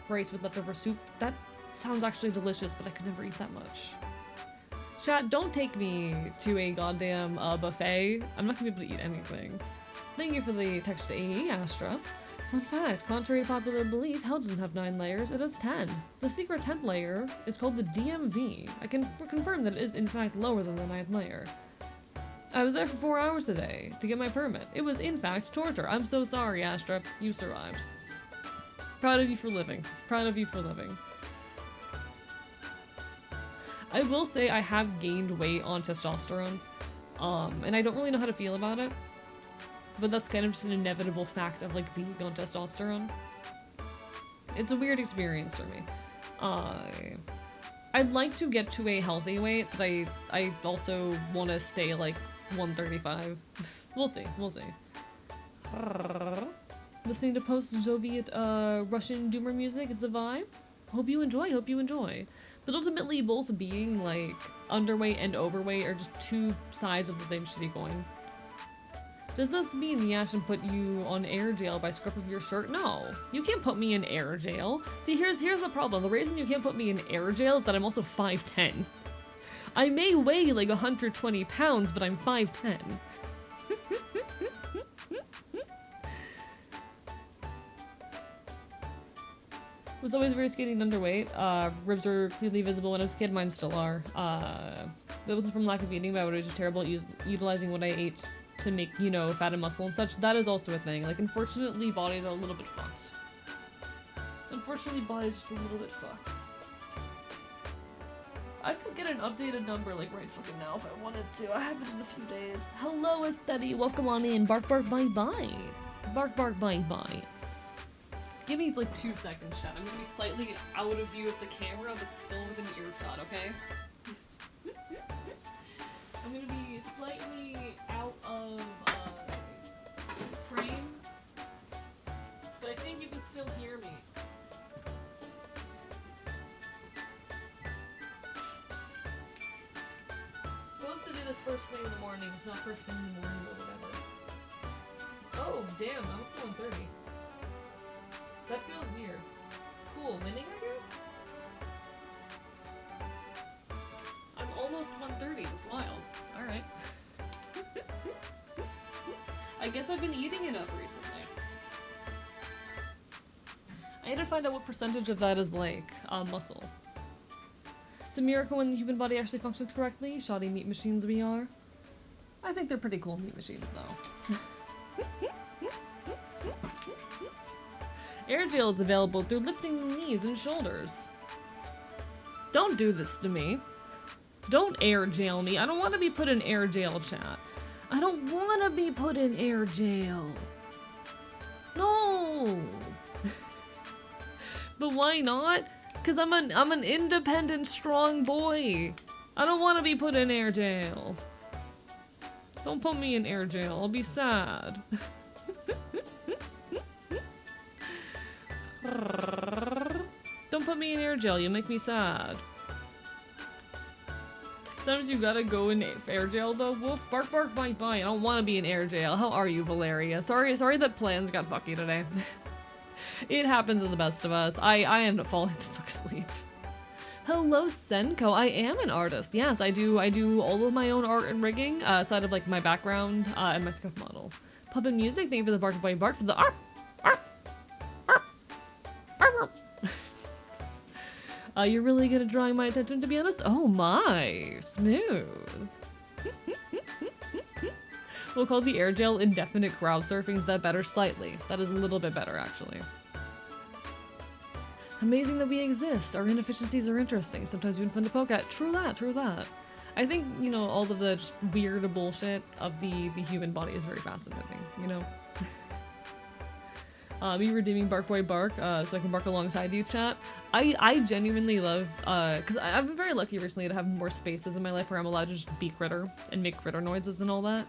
rice with leftover soup. That sounds actually delicious, but I could never eat that much. Chat, don't take me to a goddamn buffet. I'm not gonna be able to eat anything. Thank you for the text to AE, Astra. Fun fact, contrary to popular belief, hell doesn't have 9 layers, it has 10. The secret 10th layer is called the DMV. I can confirm that it is in fact lower than the 9th layer. I was there for 4 hours today to get my permit. It was in fact torture. I'm so sorry, Astra. You survived. Proud of you for living. Proud of you for living. I will say I have gained weight on testosterone, and I don't really know how to feel about it. But that's kind of just an inevitable fact of, like, being on testosterone. It's a weird experience for me. I'd like to get to a healthy weight, but I also want to stay, like, 135. We'll see, we'll see. Listening to post-Soviet, Russian doomer music, it's a vibe. Hope you enjoy, hope you enjoy. But ultimately, both being, like, underweight and overweight are just 2 sides of the same shitty coin. Does this mean the Ashen put you on air jail by scruff of your shirt? No, you can't put me in air jail. See, here's the problem. The reason you can't put me in air jail is that I'm also 5'10". I may weigh like 120 pounds, but I'm 5'10". Was always very skinny and underweight. Ribs were clearly visible when I was a kid. Mine still are. That wasn't from lack of eating, but I was just terrible at utilizing what I ate to make, you know, fat and muscle and such. That is also a thing. Like, unfortunately, bodies are a little bit fucked. Unfortunately, bodies are a little bit fucked. I could get an updated number, like, right fucking now if I wanted to. I haven't in a few days. Hello, Aestheti. Welcome on in. Bark, bark, bye, bye. Bark, bark, bye, bye. Give me, like, 2 seconds, chat. I'm gonna be slightly out of view of the camera, but still within earshot, okay? I'm gonna be slightly out of frame, but I think you can still hear me. Supposed to do this first thing in the morning. It's not first thing in the morning or whatever. Oh, damn, I'm up to 130. That feels weird. Cool, winning, I guess? I'm almost 130. 1:30. That's wild. Alright. I guess I've been eating enough recently. I need to find out what percentage of that is, like, muscle. It's a miracle when the human body actually functions correctly. Shoddy meat machines we are. I think they're pretty cool meat machines, though. Air jail is available through lifting the knees and shoulders. Don't do this to me. Don't air jail me. I don't want to be put in air jail, chat. I don't want to be put in air jail. No. But why not? Because I'm an independent, strong boy. I don't want to be put in air jail. Don't put me in air jail. I'll be sad. Don't put me in air jail. You make me sad. Sometimes you gotta go in air jail though. Wolf, bark, bark, bite, bite. I don't want to be in air jail. How are you, Valeria? Sorry that plans got fucky today. It happens to the best of us. I end up falling the fuck asleep. Hello, Senko. I am an artist. Yes, I do all of my own art and rigging, aside of like my background and my scuff model. Puppet music. Thank you for the bark, bite, bark for the arp, arp, arp, arp. You're really good at drawing my attention, to be honest. Oh my, smooth. We'll call the air jail indefinite crowd surfing. Is that better? Slightly. That is a little bit better, actually. Amazing that we exist. Our inefficiencies are interesting. Sometimes even fun to poke at. True that, true that. I think, you know, all of the just weird bullshit of the human body is very fascinating, you know? Me redeeming Bark Boy Bark, so I can bark alongside you, chat. I genuinely love, because I've been very lucky recently to have more spaces in my life where I'm allowed to just be critter and make critter noises and all that.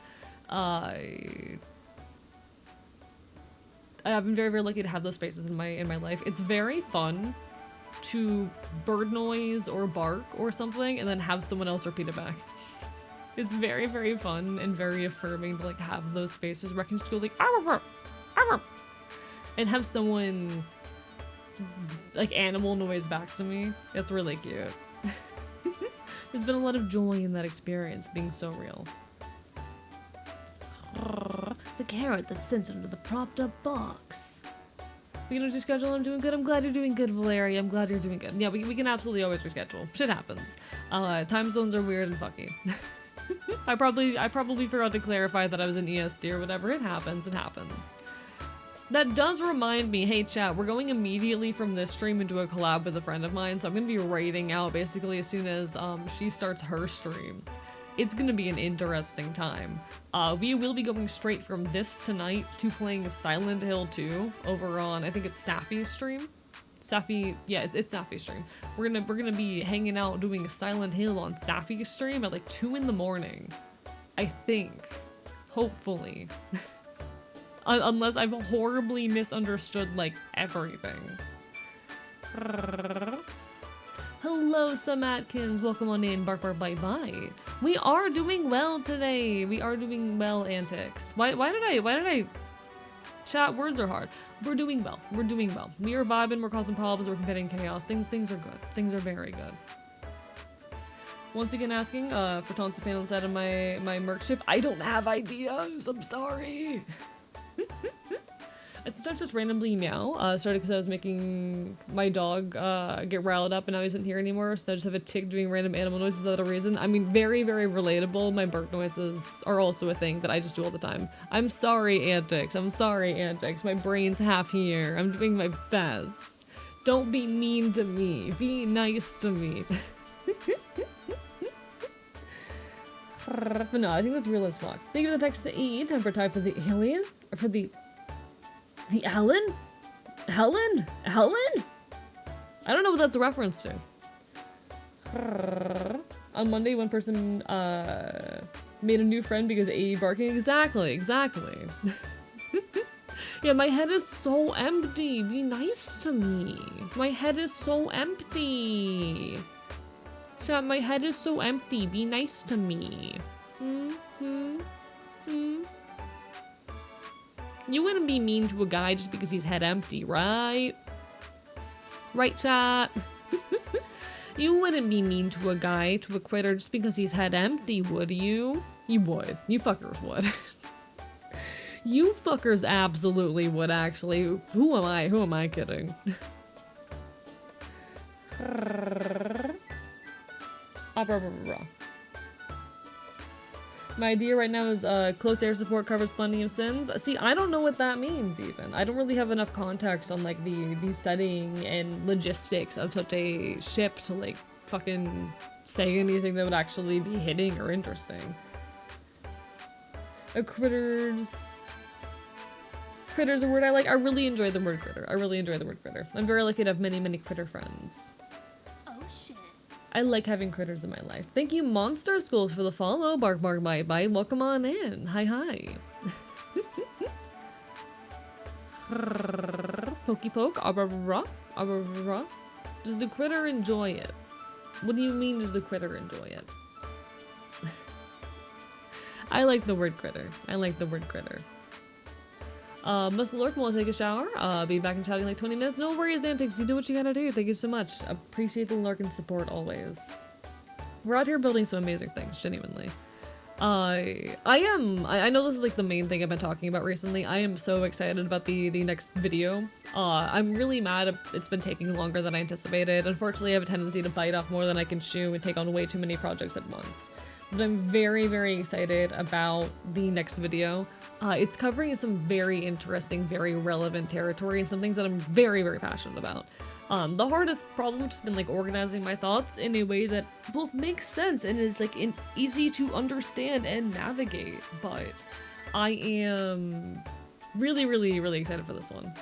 I've been very, very lucky to have those spaces in my life. It's very fun to bird noise or bark or something and then have someone else repeat it back. It's very, very fun and very affirming to like have those spaces where I can just go like arr, arr, and have someone like animal noise back to me. It's really cute. There's been a lot of joy in that experience being so real. The carrot that's sent into the propped up box. We can just reschedule. I'm doing good. I'm glad you're doing good, Valeria. I'm glad you're doing good. Yeah, we can absolutely always reschedule. Shit happens. Time zones are weird and fucky. I probably forgot to clarify that I was in EST or whatever. It happens. It happens. That does remind me, hey chat, we're going immediately from this stream into a collab with a friend of mine, so I'm gonna be raiding out basically as soon as she starts her stream. It's gonna be an interesting time. We will be going straight from this tonight to playing Silent Hill 2 over on, I think it's Safi's stream. Safi, yeah, it's Safi's stream. We're gonna be hanging out doing Silent Hill on Safi's stream at like 2 in the morning. I think. Hopefully. Unless I've horribly misunderstood like everything. Hello, Sam Atkins. Welcome on in. Bark, bark, bite, bite. We are doing well today. We are doing well, Antics. Why did I... Chat, words are hard. We're doing well. We're doing well. We are vibing. We're causing problems. We're committing chaos. Things are good. Things are very good. Once again, asking for taunts to panel inside of my merc ship. I don't have ideas. I'm sorry. I sometimes just randomly meow, started because I was making my dog get riled up and now he isn't here anymore, so I just have a tick doing random animal noises without a reason. I mean, very, very relatable. My bark noises are also a thing that I just do all the time. I'm sorry, Antics. I'm sorry, Antics. My brain's half here. I'm doing my best. Don't be mean to me. Be nice to me. But no, I think that's real as fuck. Thank you for the text to E. Time for time for the alien? Or for the Ellen? Helen? Helen? I don't know what that's a reference to. On Monday, one person made a new friend because of AE barking. Exactly. Yeah, my head is so empty. Be nice to me. My head is so empty. Chat, my head is so empty. Be nice to me. You wouldn't be mean to a guy just because he's head empty, right? Right, chat? You wouldn't be mean to a guy, to a critter, just because he's head empty, would you? You would. You fuckers would. You fuckers absolutely would, actually. Who am I? Who am I kidding? My idea right now is close air support covers plenty of sins. See, I don't know what that means even. I don't really have enough context on like the setting and logistics of such a ship to like fucking say anything that would actually be hitting or interesting. Critters a word I like. I really enjoy the word critter. I really enjoy the word critter. I'm very lucky to have many, many critter friends. I like having critters in my life. Thank you, Monster Schools, for the follow. Bark, bark, bite, bite. Welcome on in. Hi, hi. Pokey poke. Does the critter enjoy it? What do you mean, does the critter enjoy it? I like the word critter. I like the word critter. Must lurk while I take a shower. Be back in chatting in like 20 minutes. No worries, Antics. You do what you gotta do. Thank you so much. Appreciate the lurk and support always. We're out here building some amazing things, genuinely. I know this is like the main thing I've been talking about recently. I am so excited about the next video. I'm really mad it's been taking longer than I anticipated. Unfortunately, I have a tendency to bite off more than I can chew and take on way too many projects at once. But I'm very, very excited about the next video. It's covering some very interesting, very relevant territory and some things that I'm very, very passionate about. The hardest problem has just been like organizing my thoughts in a way that both makes sense and is like easy to understand and navigate. But I am really, really, really excited for this one.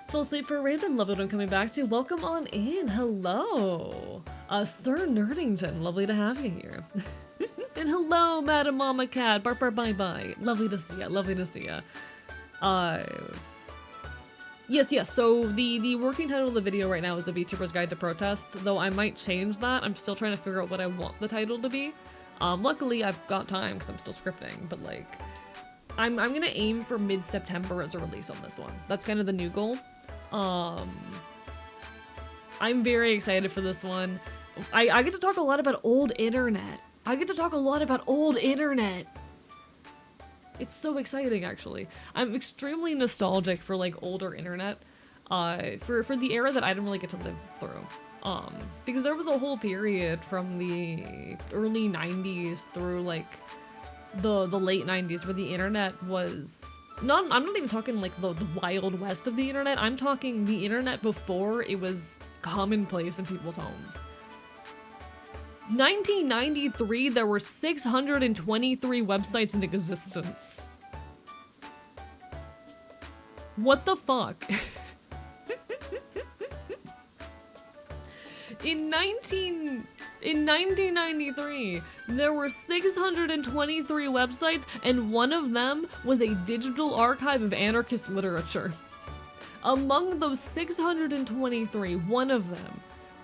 Fell asleep for a random, love it I'm coming back to. Welcome on in, hello. Sir Nerdington, lovely to have you here. And hello, Madam Mama Cat, bark bark bye bye. Lovely to see ya, lovely to see ya. Yes, so the working title of the video right now is A VTuber's Guide to Protest, though I might change that. I'm still trying to figure out what I want the title to be. Luckily I've got time because I'm still scripting, but like, I'm gonna aim for mid-September as a release on this one. That's kind of the new goal. I'm very excited for this one. I get to talk a lot about old internet. It's so exciting, actually. I'm extremely nostalgic for like older internet, for the era that I didn't really get to live through. Because there was a whole period from the early 90s through like the late 90s where the internet was I'm not even talking like the wild west of the internet. I'm talking the internet before it was commonplace in people's homes. 1993, there were 623 websites in existence. What the fuck? In 1993, there were 623 websites, and one of them was a digital archive of anarchist literature. Among those 623, one of them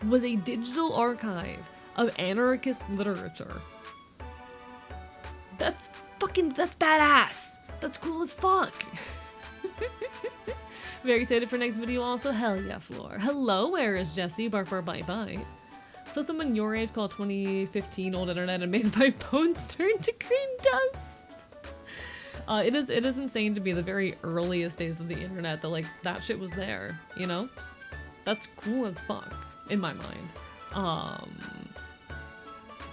was a digital archive of anarchist literature. That's badass. That's cool as fuck. Very excited for next video also. Hell yeah, Floor. Hello, where is Jesse? Bark bark bite bite. So someone your age called 2015 old internet and made my bones turn to green dust. It is insane to be the very earliest days of the internet that like that shit was there, you know? That's cool as fuck in my mind.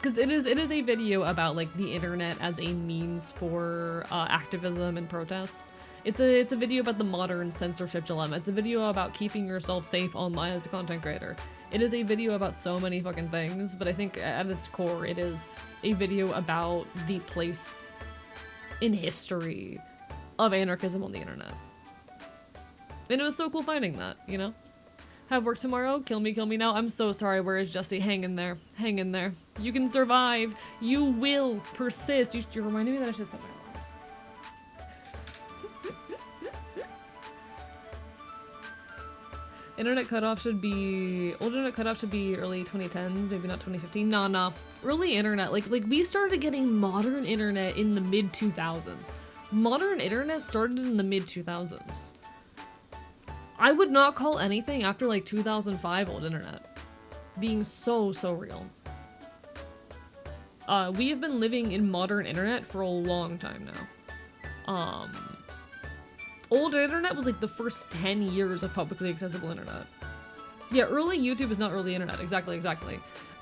Because it is a video about like the internet as a means for activism and protest. It's a video about the modern censorship dilemma. It's a video about keeping yourself safe online as a content creator. It is a video about so many fucking things, but I think at its core, it is a video about the place in history of anarchism on the internet. And it was so cool finding that, you know? Have work tomorrow? Kill me now. I'm so sorry. Where is Jesse? Hang in there. Hang in there. You can survive. You will persist. You're reminding me that I should set my alarms. Old internet cutoff should be early 2010s, maybe not 2015. Nah. Early internet. Like we started getting modern internet in the mid 2000s. Modern internet started in the mid 2000s. I would not call anything after like 2005 old internet. being so real. We have been living in modern internet for a long time now. Old internet was like the first 10 years of publicly accessible internet. Yeah, early YouTube is not early internet. Exactly.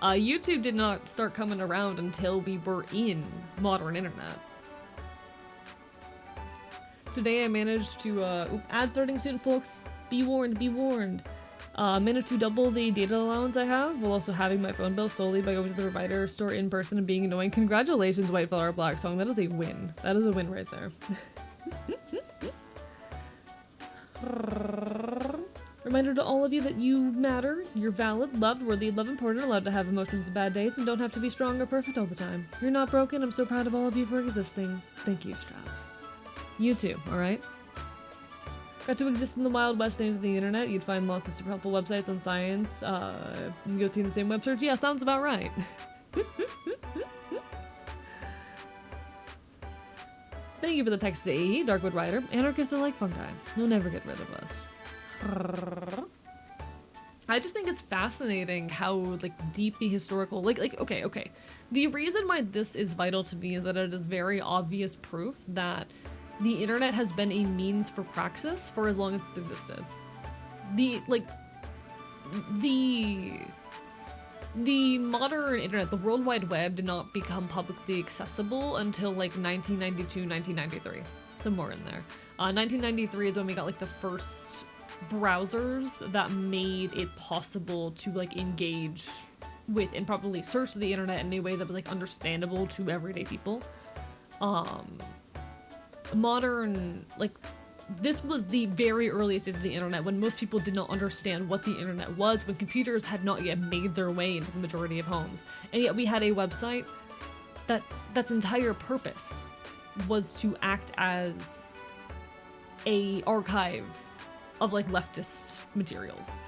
YouTube did not start coming around until we were in modern internet. Today I managed to, ad starting soon, folks. Be warned, be warned. Managed to double the data allowance I have, while also having my phone bill solely by going to the provider store in person and being annoying. Congratulations, White Flower Black Song. That is a win. That is a win right there. Reminder to all of you that you matter, you're valid, loved, worthy, love important, allowed to have emotions and bad days, and don't have to be strong or perfect all the time. You're not broken. I'm so proud of all of you for existing. Thank you, Strap. You too, alright? Got to exist in the Wild West days of the internet. You'd find lots of super helpful websites on science. You go see the same web search. Yeah, sounds about right. Thank you for the text to AE, Darkwood Rider. Anarchists are like fungi. You'll never get rid of us. I just think it's fascinating how, like, deep the historical... Okay. The reason why this is vital to me is that it is very obvious proof that the internet has been a means for praxis for as long as it's existed. The modern internet, the World Wide Web, did not become publicly accessible until, like, 1992, 1993. Somewhere in there. 1993 is when we got, like, the first browsers that made it possible to, like, engage with and probably search the internet in a way that was, like, understandable to everyday people. Modern, like, this was the very earliest days of the internet when most people did not understand what the internet was, when computers had not yet made their way into the majority of homes. And yet we had a website that's entire purpose was to act as a archive of, like, leftist materials.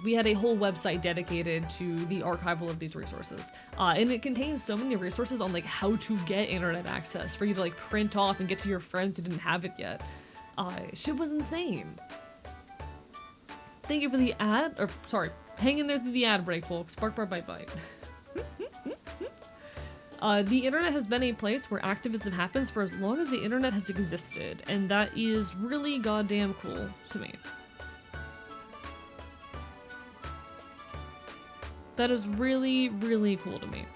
We had a whole website dedicated to the archival of these resources. And it contains so many resources on, like, how to get internet access for you to, like, print off and get to your friends who didn't have it yet. Shit was insane. Thank you for the ad, or sorry, hang in there through the ad break, folks. Bark, bark, bite, bite. The internet has been a place where activism happens for as long as the internet has existed, and that is really goddamn cool to me. That is really, really cool to me.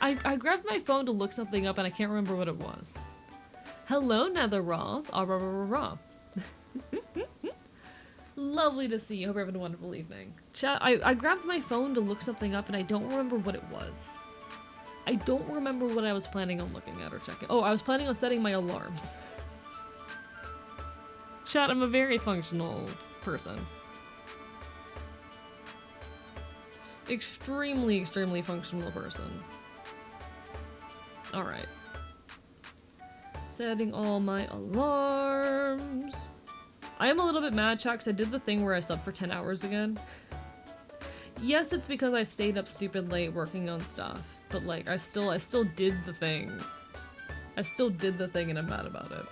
I grabbed my phone to look something up and I can't remember what it was. Hello, Netherroth. Lovely to see you. Hope you're having a wonderful evening. Chat, I grabbed my phone to look something up and I don't remember what it was. I don't remember what I was planning on looking at or checking. Oh, I was planning on setting my alarms. Chat, I'm a very functional person. Extremely, extremely functional person. Alright. Setting all my alarms. I am a little bit mad, chat, because I did the thing where I slept for 10 hours again. Yes, it's because I stayed up stupid late working on stuff, but, like, I still did the thing. I still did the thing and I'm mad about it.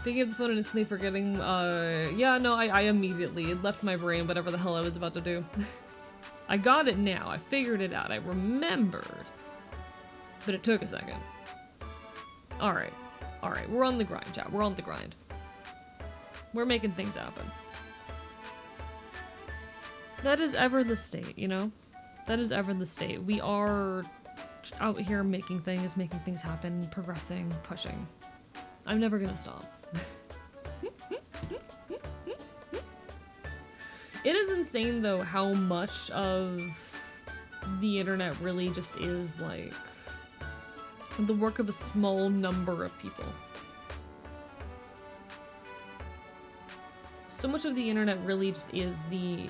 Picking up the phone and instantly forgetting, yeah, no, I immediately, it left my brain whatever the hell I was about to do. I got it now, I figured it out, I remembered. But it took a second. Alright, we're on the grind, chat, we're on the grind. We're making things happen. That is ever the state, you know? That is ever the state. We are out here making things happen, progressing, pushing. I'm never gonna stop. It is insane, though, how much of the internet really just is, like, the work of a small number of people. So much of the internet really just is the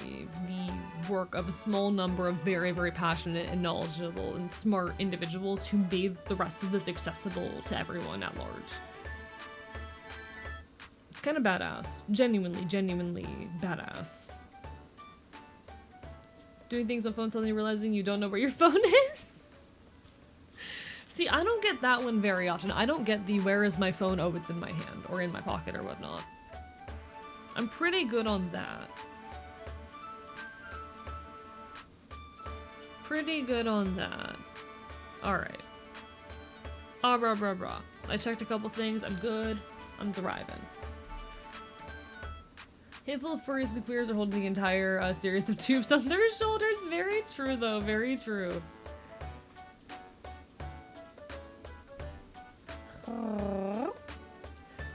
work of a small number of very, very passionate and knowledgeable and smart individuals who made the rest of this accessible to everyone at large. It's kind of badass. Genuinely, genuinely badass. Doing things on phone, suddenly realizing you don't know where your phone is? See, I don't get that one very often. I don't get the where is my phone? Oh, it's in my hand or in my pocket or whatnot. I'm pretty good on that. Pretty good on that. Alright. Ah, brah, brah, brah. I checked a couple things. I'm good. I'm thriving. Handful of furries and queers are holding the entire series of tubes on their shoulders. Very true, though. Very true.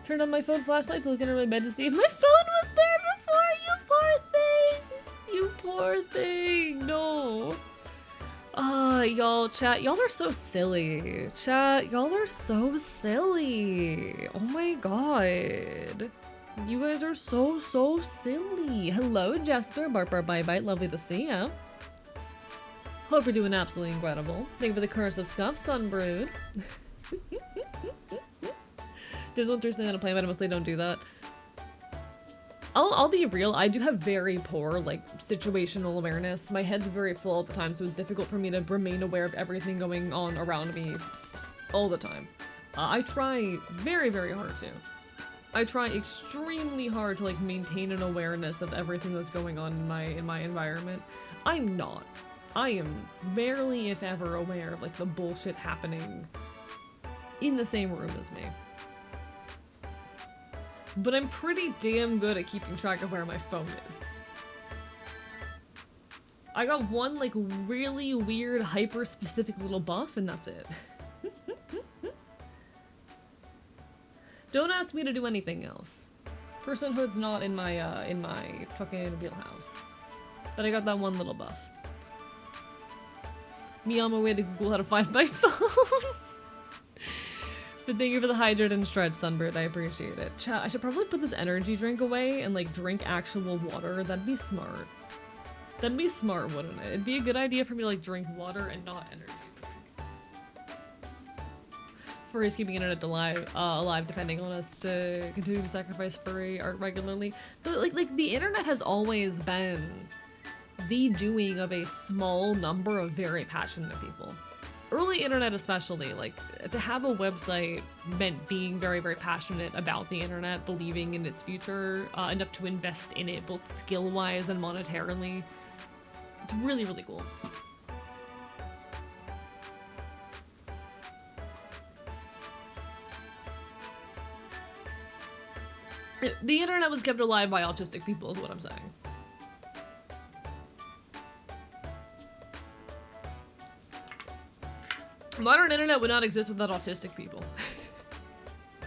Turned on my phone flashlight to look under my bed to see if my phone was there before. You poor thing! You poor thing! No! Y'all, chat, y'all are so silly. Chat, y'all are so silly. Oh my god. You guys are so silly. Hello, Jester. Bark, bye bye. Lovely to see ya. Hope you're doing absolutely incredible. Thank you for the curse of scuff, Sunbrood. Didn't understand how to play, but I mostly don't do that. I'll be real, I do have very poor, like, situational awareness. My head's very full all the time, so it's difficult for me to remain aware of everything going on around me all the time. I try very, very hard to. I try extremely hard to, like, maintain an awareness of everything that's going on in my environment. I'm not. I am barely, if ever, aware of, like, the bullshit happening in the same room as me. But I'm pretty damn good at keeping track of where my phone is. I got one, like, really weird, hyper-specific little buff, and that's it. Don't ask me to do anything else. Personhood's not in my fucking wheelhouse. But I got that one little buff. Me on my way to Google how to find my phone. But thank you for the hydrate and stretch, Sunbird. I appreciate it. Chat, I should probably put this energy drink away and, like, drink actual water. That'd be smart. That'd be smart, wouldn't it? It'd be a good idea for me to, like, drink water and not energy drink. Furry's keeping internet alive, depending on us to continue to sacrifice furry art regularly. But, like, the internet has always been the doing of a small number of very passionate people. Early internet especially, like, to have a website meant being very, very passionate about the internet, believing in its future, enough to invest in it, both skill-wise and monetarily. It's really, really cool. The internet was kept alive by autistic people, is what I'm saying. Modern internet would not exist without autistic people.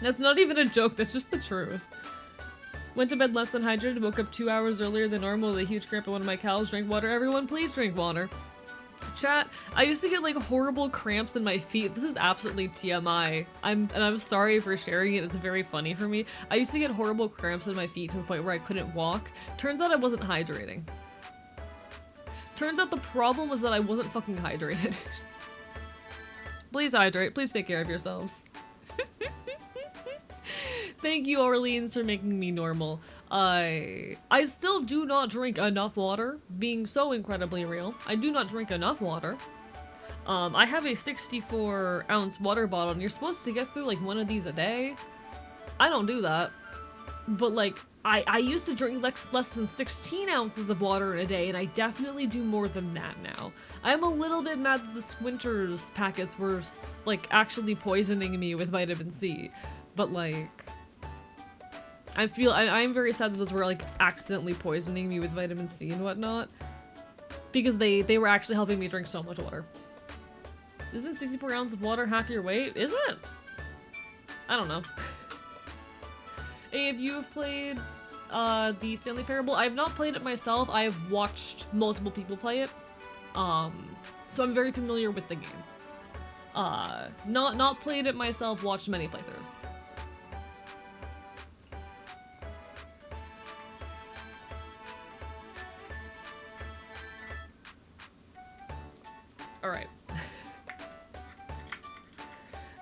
That's not even a joke, that's just the truth. Went to bed less than hydrated, woke up 2 hours earlier than normal with a huge cramp in one of my cows. Drank water. Everyone, please drink water. Chat, I used to get, like, horrible cramps in my feet. This is absolutely TMI. I'm sorry for sharing it, it's very funny for me. I used to get horrible cramps in my feet to the point where I couldn't walk. Turns out I wasn't hydrating. Turns out the problem was that I wasn't fucking hydrated. Please hydrate. Please take care of yourselves. Thank you, Orleans, for making me normal. I still do not drink enough water, being so incredibly real. I do not drink enough water. I have a 64-ounce water bottle, and you're supposed to get through, like, one of these a day. I don't do that. But, like, I used to drink less than 16 ounces of water in a day, and I definitely do more than that now. I'm a little bit mad that the Squinters packets were, like, actually poisoning me with vitamin C. But, like, I'm very sad that those were, like, accidentally poisoning me with vitamin C and whatnot. Because they were actually helping me drink so much water. Isn't 64 ounces of water half your weight? Is it? I don't know. Hey, if you have played the Stanley Parable, I have not played it myself. I have watched multiple people play it. So I'm very familiar with the game. Not played it myself, watched many playthroughs. Alright.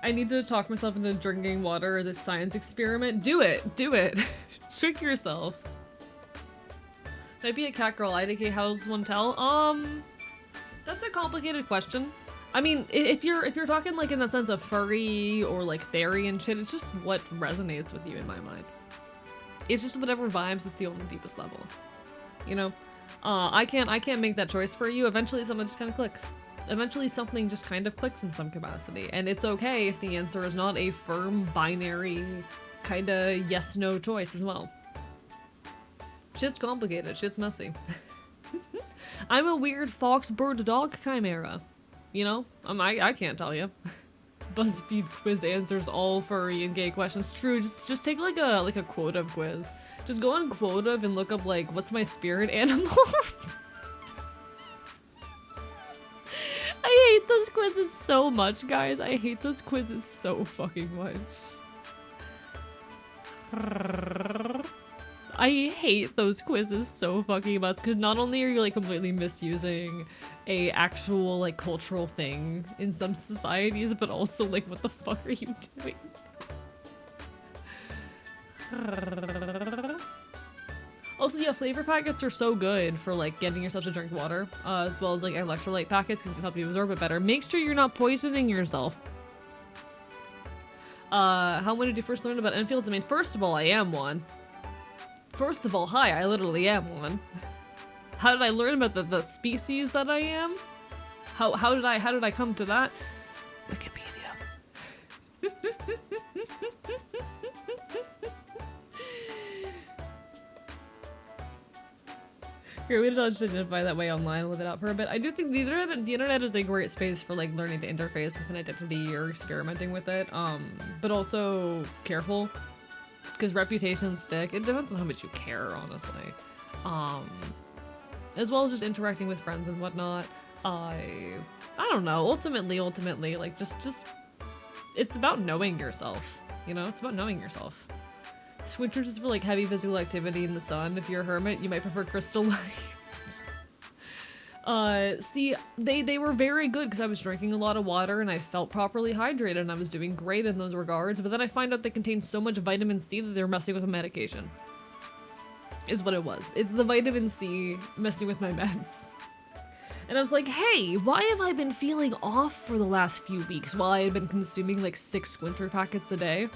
I need to talk myself into drinking water as a science experiment. Do it! Do it! Trick yourself. Might be a cat girl. IDK, how does one tell? That's a complicated question. I mean, if you're talking like in the sense of furry or like fairy and shit, it's just what resonates with you in my mind. It's just whatever vibes with you on the deepest level, you know. I can't make that choice for you. Eventually, something just kind of clicks. Eventually, something just kind of clicks in some capacity, and it's okay if the answer is not a firm binary kind of yes/no choice as well. Shit's complicated. Shit's messy. I'm a weird fox bird dog chimera. You know, I can't tell you. BuzzFeed quiz answers all furry and gay questions. True, just take like a quota quiz. Just go on quota and look up like what's my spirit animal. I hate those quizzes so much, guys. I hate those quizzes so fucking much. I hate those quizzes so fucking much because not only are you like completely misusing a actual like cultural thing in some societies, but also like what the fuck are you doing? Also, yeah, flavor packets are so good for like getting yourself to drink water, as well as like electrolyte packets because it can help you absorb it better. Make sure you're not poisoning yourself. When did you first learn about Enfields? I mean, first of all, I am one. First of all, hi, I literally am one. How did I learn about the species that I am? How did I come to that? Wikipedia. Here, we don't just identify that way online and live it out for a bit. I do think the internet is a great space for like learning to interface with an identity or experimenting with it. But also careful. Because reputations stick. It depends on how much you care, honestly. As well as just interacting with friends and whatnot. I don't know. Ultimately, like just it's about knowing yourself. You know, it's about knowing yourself. Switchers is for like heavy physical activity in the sun. If you're a hermit, you might prefer crystal light. See, they were very good because I was drinking a lot of water and I felt properly hydrated and I was doing great in those regards, but then I find out they contain so much vitamin C that they're messing with a medication. Is what it was. It's the vitamin C messing with my meds. And I was like, hey, why have I been feeling off for the last few weeks while I had been consuming like 6 Squincher packets a day?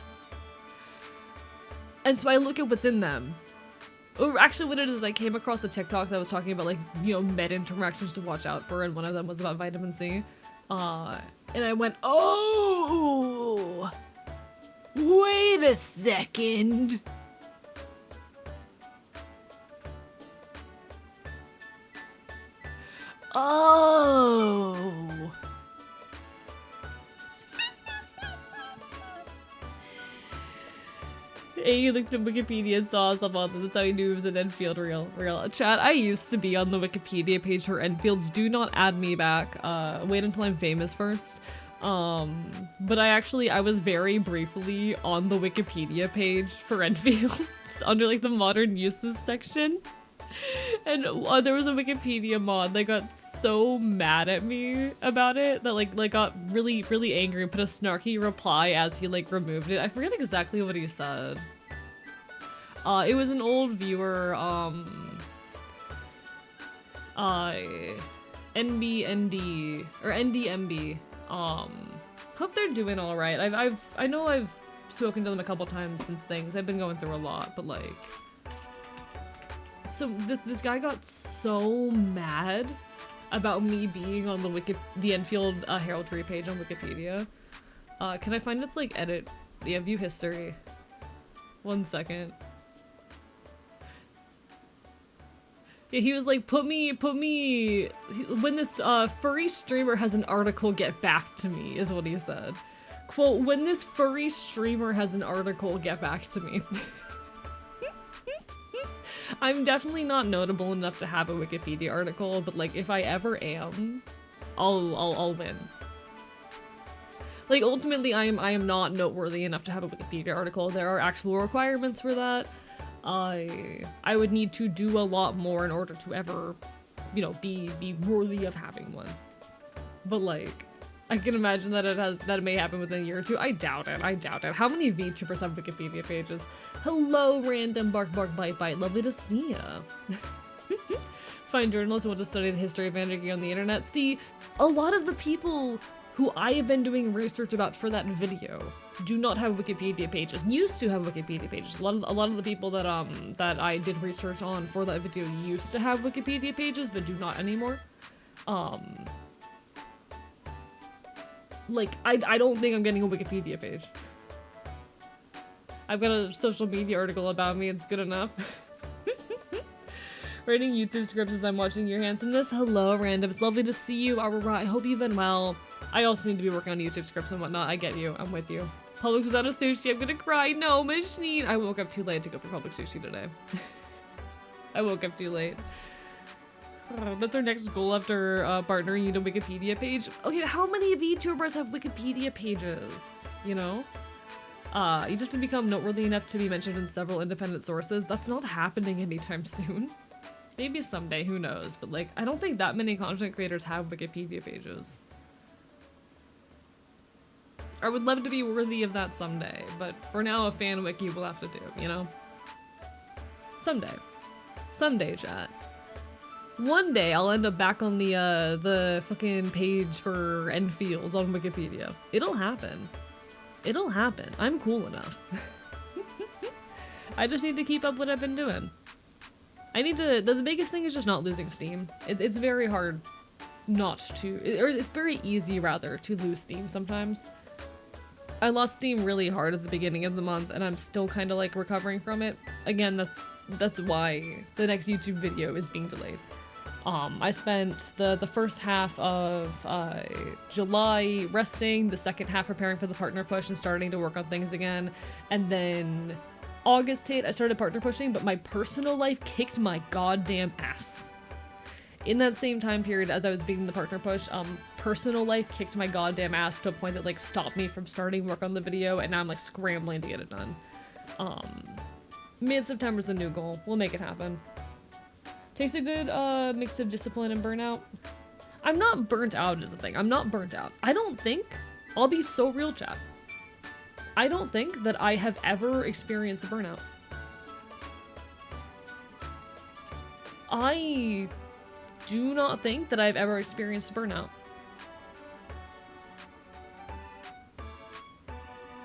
And so I look at what's in them. Or actually what it is, I came across a TikTok that was talking about like, you know, med interactions to watch out for, and one of them was about vitamin C. And I went, oh, wait a second. Oh. Hey, you looked at Wikipedia and saw stuff on them. That's how you knew it was an Enfield real. Chat, I used to be on the Wikipedia page for Enfields. Do not add me back. Wait until I'm famous first. But I was very briefly on the Wikipedia page for Enfields under like the modern uses section. And there was a Wikipedia mod that got so mad at me about it that like got really, really angry and put a snarky reply as he like removed it. I forget exactly what he said. It was an old viewer, NBND or NDMB. Hope they're doing all right. I know I've spoken to them a couple times since things. I've been going through a lot, but like. So this guy got so mad about me being on the Enfield heraldry page on Wikipedia. Can I find its like edit? Yeah, view history. 1 second. Yeah, he was like, put me, when this furry streamer has an article, get back to me, is what he said. Quote, when this furry streamer has an article, get back to me. I'm definitely not notable enough to have a Wikipedia article, but like if I ever am, I'll win. Like ultimately I am not noteworthy enough to have a Wikipedia article. There are actual requirements for that. I would need to do a lot more in order to ever, you know, be worthy of having one. But like I can imagine that it may happen within a year or two. I doubt it. How many VTubers have Wikipedia pages? Hello, random bark bite. Lovely to see ya. Find journalists who want to study the history of anarchy on the internet. See, a lot of the people who I have been doing research about for that video do not have Wikipedia pages. Used to have Wikipedia pages. A lot of the people that that I did research on for that video used to have Wikipedia pages, but do not anymore. Like I don't think I'm getting a Wikipedia page. I've got a social media article about me. It's good enough. Writing YouTube scripts as I'm watching your handsomeness. Hello, random. It's lovely to see you, Aurora. I hope you've been well. I also need to be working on YouTube scripts and whatnot. I get you. I'm with you. Publix was out of sushi. I'm gonna cry. No, machine. I woke up too late to go for Publix sushi today. I woke up too late. That's our next goal after partnering you to Wikipedia page. Okay, how many VTubers have Wikipedia pages? You know? You just have to become noteworthy enough to be mentioned in several independent sources. That's not happening anytime soon. Maybe someday, who knows? But like, I don't think that many content creators have Wikipedia pages. I would love to be worthy of that someday, but for now, a fan wiki will have to do, you know? Someday. Someday, chat. One day, I'll end up back on the fucking page for Enfields on Wikipedia. It'll happen. It'll happen. I'm cool enough. I just need to keep up what I've been doing. I need to, the biggest thing is just not losing steam. It's very hard not to, or it's very easy rather to lose steam sometimes. I lost steam really hard at the beginning of the month and I'm still kind of like recovering from it. Again, that's why the next YouTube video is being delayed. I spent the first half of July resting, the second half preparing for the partner push and starting to work on things again, and then August hit, I started partner pushing, but my personal life kicked my goddamn ass. In that same time period as I was beginning the partner push, personal life kicked my goddamn ass to a point that like stopped me from starting work on the video, and now I'm like scrambling to get it done. Mid-September's the new goal. We'll make it happen. Takes a good mix of discipline and burnout. I'm not burnt out is the thing. I'm not burnt out. I don't think, I'll be so real, chat. I don't think that I have ever experienced burnout. I do not think that I've ever experienced burnout.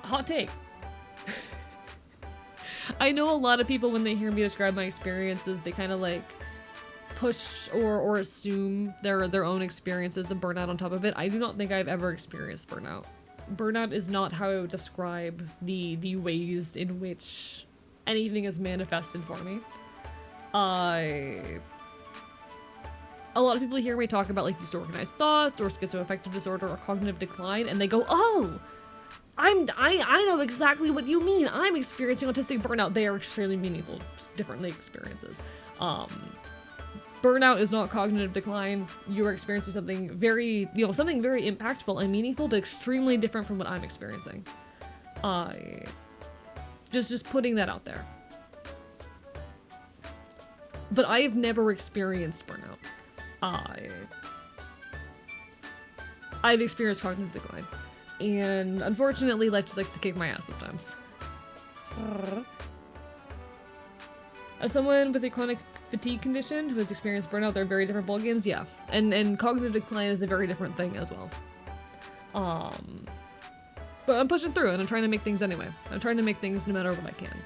Hot take. I know a lot of people, when they hear me describe my experiences, they kind of like push or assume their own experiences and burnout on top of it. I do not think I've ever experienced burnout. Burnout is not how I would describe the ways in which anything is manifested for me. A lot of people hear me talk about like disorganized thoughts or schizoaffective disorder or cognitive decline, and they go, "Oh, I know exactly what you mean. I'm experiencing autistic burnout." They are extremely meaningful, differently experiences. Burnout is not cognitive decline. You are experiencing something very, something very impactful and meaningful, but extremely different from what I'm experiencing. Just putting that out there. But I've never experienced burnout. I've experienced cognitive decline. And unfortunately, life just likes to kick my ass sometimes. As someone with a chronic fatigue condition who has experienced burnout, they're very different ballgames, yeah. And cognitive decline is a very different thing as well. But I'm pushing through and I'm trying to make things anyway. I'm trying to make things no matter what I can.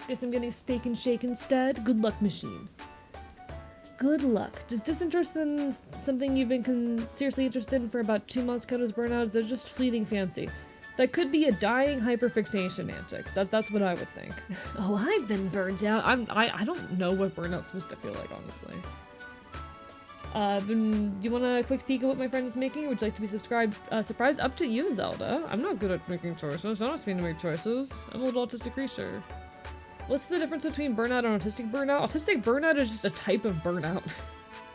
Guess I'm getting steak and shake instead. Good luck, machine. Good luck. Does disinterest in something you've been seriously interested in for about 2 months count as burnout? Is it just fleeting fancy? That could be a dying hyperfixation antics. That's what I would think. Oh, I've been burned out. I don't know what burnout's supposed to feel like, honestly. Do you want a quick peek at what my friend is making? Would you like to be surprised? Up to you, Zelda. I'm not good at making choices. I don't ask me to make choices. I'm a little autistic creature. What's the difference between burnout and autistic burnout? Autistic burnout is just a type of burnout.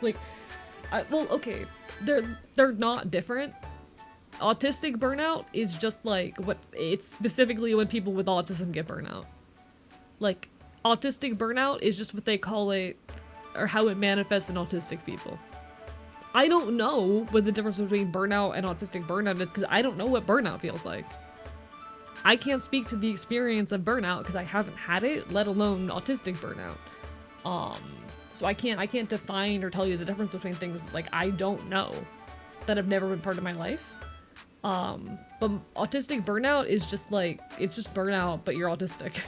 Like, well, okay, they're not different. Autistic burnout is just like it's specifically when people with autism get burnout. Like, autistic burnout is just what they call it, or how it manifests in autistic people. I don't know what the difference between burnout and autistic burnout is because I don't know what burnout feels like. I can't speak to the experience of burnout because I haven't had it, let alone autistic burnout. So I can't define or tell you the difference between things like I don't know that have never been part of my life. But autistic burnout is just like, it's just burnout, but you're autistic.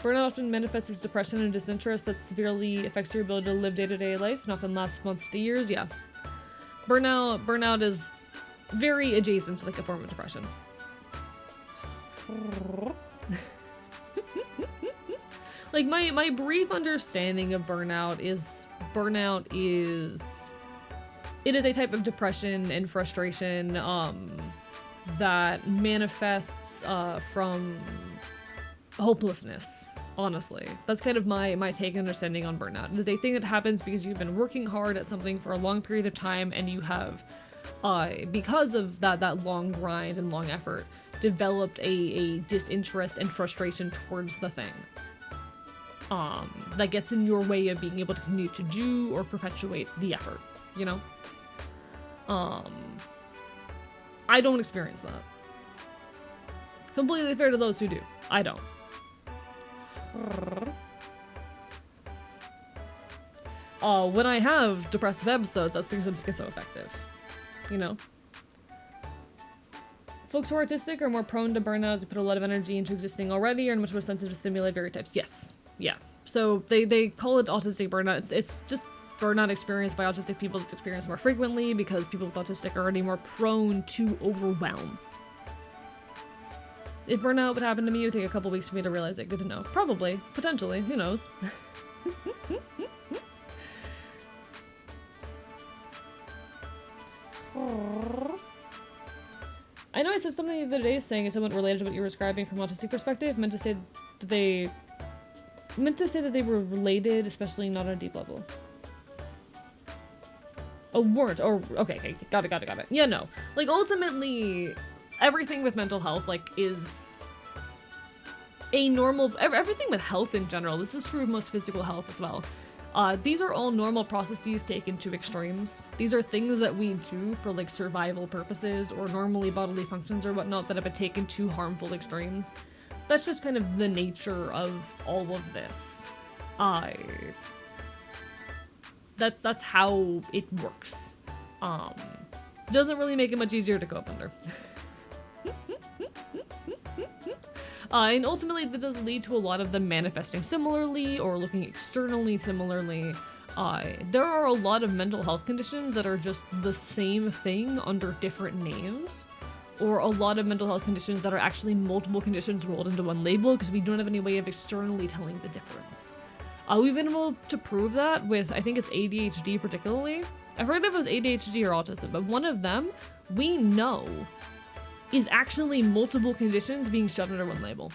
Burnout often manifests as depression and disinterest that severely affects your ability to live day-to-day life and often lasts months to years. Yeah. Burnout is very adjacent to like a form of depression. Like my brief understanding of burnout is it is a type of depression and frustration that manifests from hopelessness. Honestly, that's kind of my take and understanding on burnout. It is a thing that happens because you've been working hard at something for a long period of time and you have because of that long grind and long effort developed a disinterest and frustration towards the thing that gets in your way of being able to continue to do or perpetuate the effort, you know? I don't experience that. Completely fair to those who do. I don't. When I have depressive episodes, that's because I'm schizoaffective, you know? Folks who are artistic are more prone to burnout as they put a lot of energy into existing already, or much more sensitive to stimuli of various types. Yes. Yeah. So they call it autistic burnout. It's just burnout experienced by autistic people that's experienced more frequently because people with autistic are already more prone to overwhelm. If burnout would happen to me, it would take a couple weeks for me to realize it. Good to know. Probably. Potentially. Who knows? I know I said something the other day saying it's somewhat related to what you were describing from autistic perspective. Meant to say that they were related, especially not on a deep level. Oh, weren't. Oh, okay. Got it. Yeah, no. Like, ultimately, everything with mental health, like, is a normal... Everything with health in general, this is true of most physical health as well. These are all normal processes taken to extremes. These are things that we do for, like, survival purposes or normally bodily functions or whatnot that have been taken to harmful extremes. That's just kind of the nature of all of this. That's how it works. Doesn't really make it much easier to cope under. And ultimately, that does lead to a lot of them manifesting similarly or looking externally similarly. There are a lot of mental health conditions that are just the same thing under different names, or a lot of mental health conditions that are actually multiple conditions rolled into one label because we don't have any way of externally telling the difference. We've been able to prove that with, I think it's ADHD particularly. I forget if it was ADHD or autism, but one of them, we know, is actually multiple conditions being shoved under one label.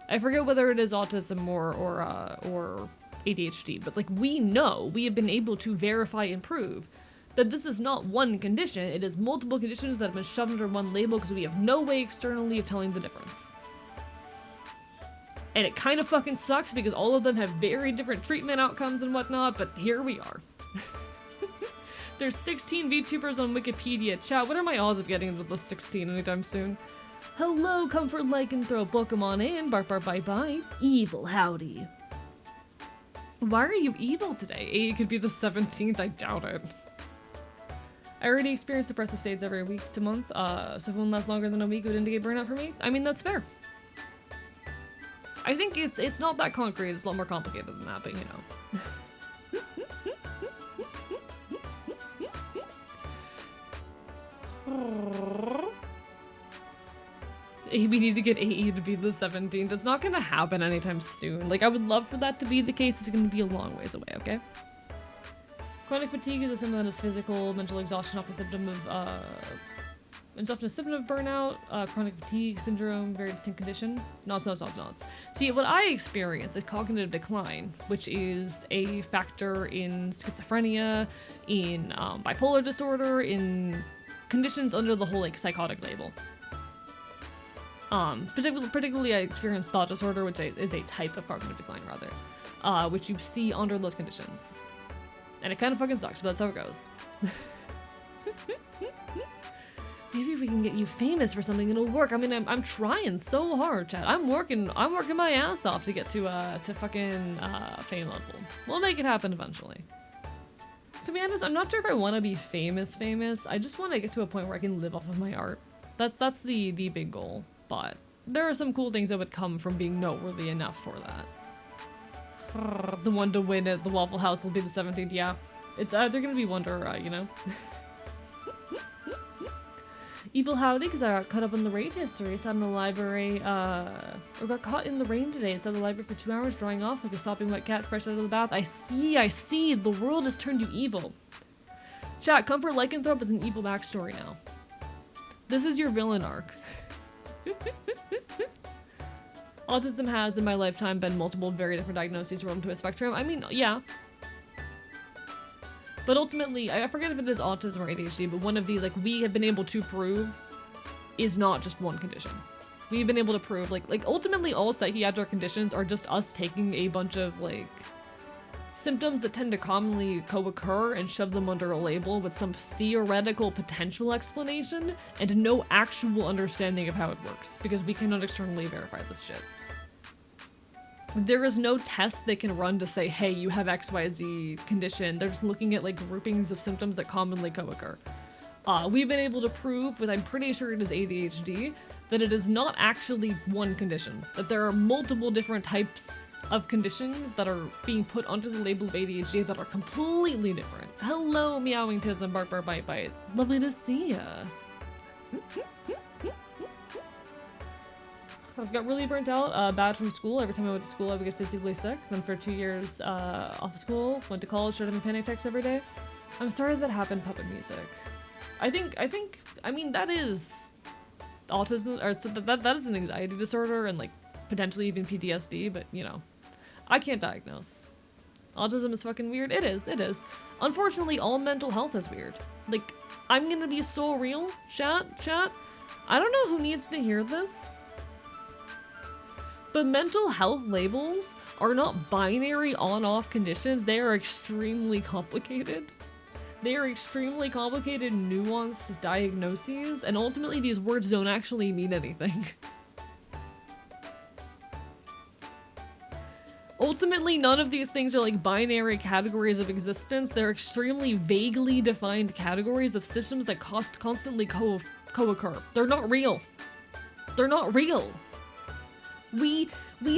I forget whether it is autism or ADHD, but like we know, we have been able to verify and prove that this is not one condition, it is multiple conditions that have been shoved under one label because we have no way externally of telling the difference. And it kind of fucking sucks because all of them have very different treatment outcomes and whatnot, but here we are. There's 16 VTubers on Wikipedia. Chat, what are my odds of getting into the 16 anytime soon? Hello, comfort, like, and throw Pokemon in. Bark, bark, bye, bye. Evil, howdy. Why are you evil today? It could be the 17th, I doubt it. I already experience depressive states every week to month, so if one lasts longer than a week, it would indicate burnout for me. I mean, that's fair. I think it's not that concrete, it's a lot more complicated than that, but you know. We need to get AE to be the 17th. It's not gonna happen anytime soon. Like, I would love for that to be the case. It's gonna be a long ways away, okay? Chronic fatigue is a symptom that is physical. Mental exhaustion often a symptom of, it's often a symptom of burnout. Chronic fatigue syndrome, very distinct condition. Nods. See, what I experience is cognitive decline, which is a factor in schizophrenia, in bipolar disorder, in conditions under the whole, like, psychotic label. Particularly I experienced thought disorder, which is a type of cognitive decline, rather, which you see under those conditions. And it kind of fucking sucks, but that's how it goes. Maybe we can get you famous for something. It'll work. I mean, I'm trying so hard, chat. I'm working my ass off to get to fucking fame level. We'll make it happen eventually. To be honest, I'm not sure if I want to be famous. I just want to get to a point where I can live off of my art. That's the big goal. But there are some cool things that would come from being noteworthy enough for that. The one to win at the Waffle House will be the 17th. Yeah, it's they're gonna be Wonder, you know. Evil howdy, because I got caught up in the raid history. Sat in the library, or got caught in the rain today. Sat in the library for 2 hours, drying off like a sopping wet cat fresh out of the bath. I see. The world has turned you evil. Chat, Comfort Lycanthrope is an evil backstory now. This is your villain arc. Autism has, in my lifetime, been multiple very different diagnoses rolled into a spectrum. I mean, yeah. But ultimately, I forget if it is autism or ADHD, but one of these, like, we have been able to prove is not just one condition. We've been able to prove, like ultimately all psychiatric conditions are just us taking a bunch of, like, symptoms that tend to commonly co-occur and shove them under a label with some theoretical potential explanation and no actual understanding of how it works, because we cannot externally verify this shit. There is no test they can run to say, hey, you have XYZ condition. They're just looking at, like, groupings of symptoms that commonly co-occur. We've been able to prove, with I'm pretty sure it is ADHD, that it is not actually one condition. That there are multiple different types of conditions that are being put onto the label of ADHD that are completely different. Hello, meowing tism, bark, bark, bite, bite. Lovely to see ya. I've got really burnt out, bad from school. Every time I went to school, I would get physically sick. Then for 2 years off of school, went to college, started having panic attacks every day. I'm sorry that happened, puppet music. I mean, that is autism, or that is an anxiety disorder and, like, potentially even PTSD, but, you know, I can't diagnose. Autism is fucking weird. It is. Unfortunately, all mental health is weird. Like, I'm gonna be so real, chat. I don't know who needs to hear this, but mental health labels are not binary on-off conditions. They are extremely complicated. They are extremely complicated, nuanced diagnoses, and ultimately these words don't actually mean anything. Ultimately, none of these things are like binary categories of existence. They're extremely vaguely defined categories of systems that constantly co-occur. They're not real. They're not real. We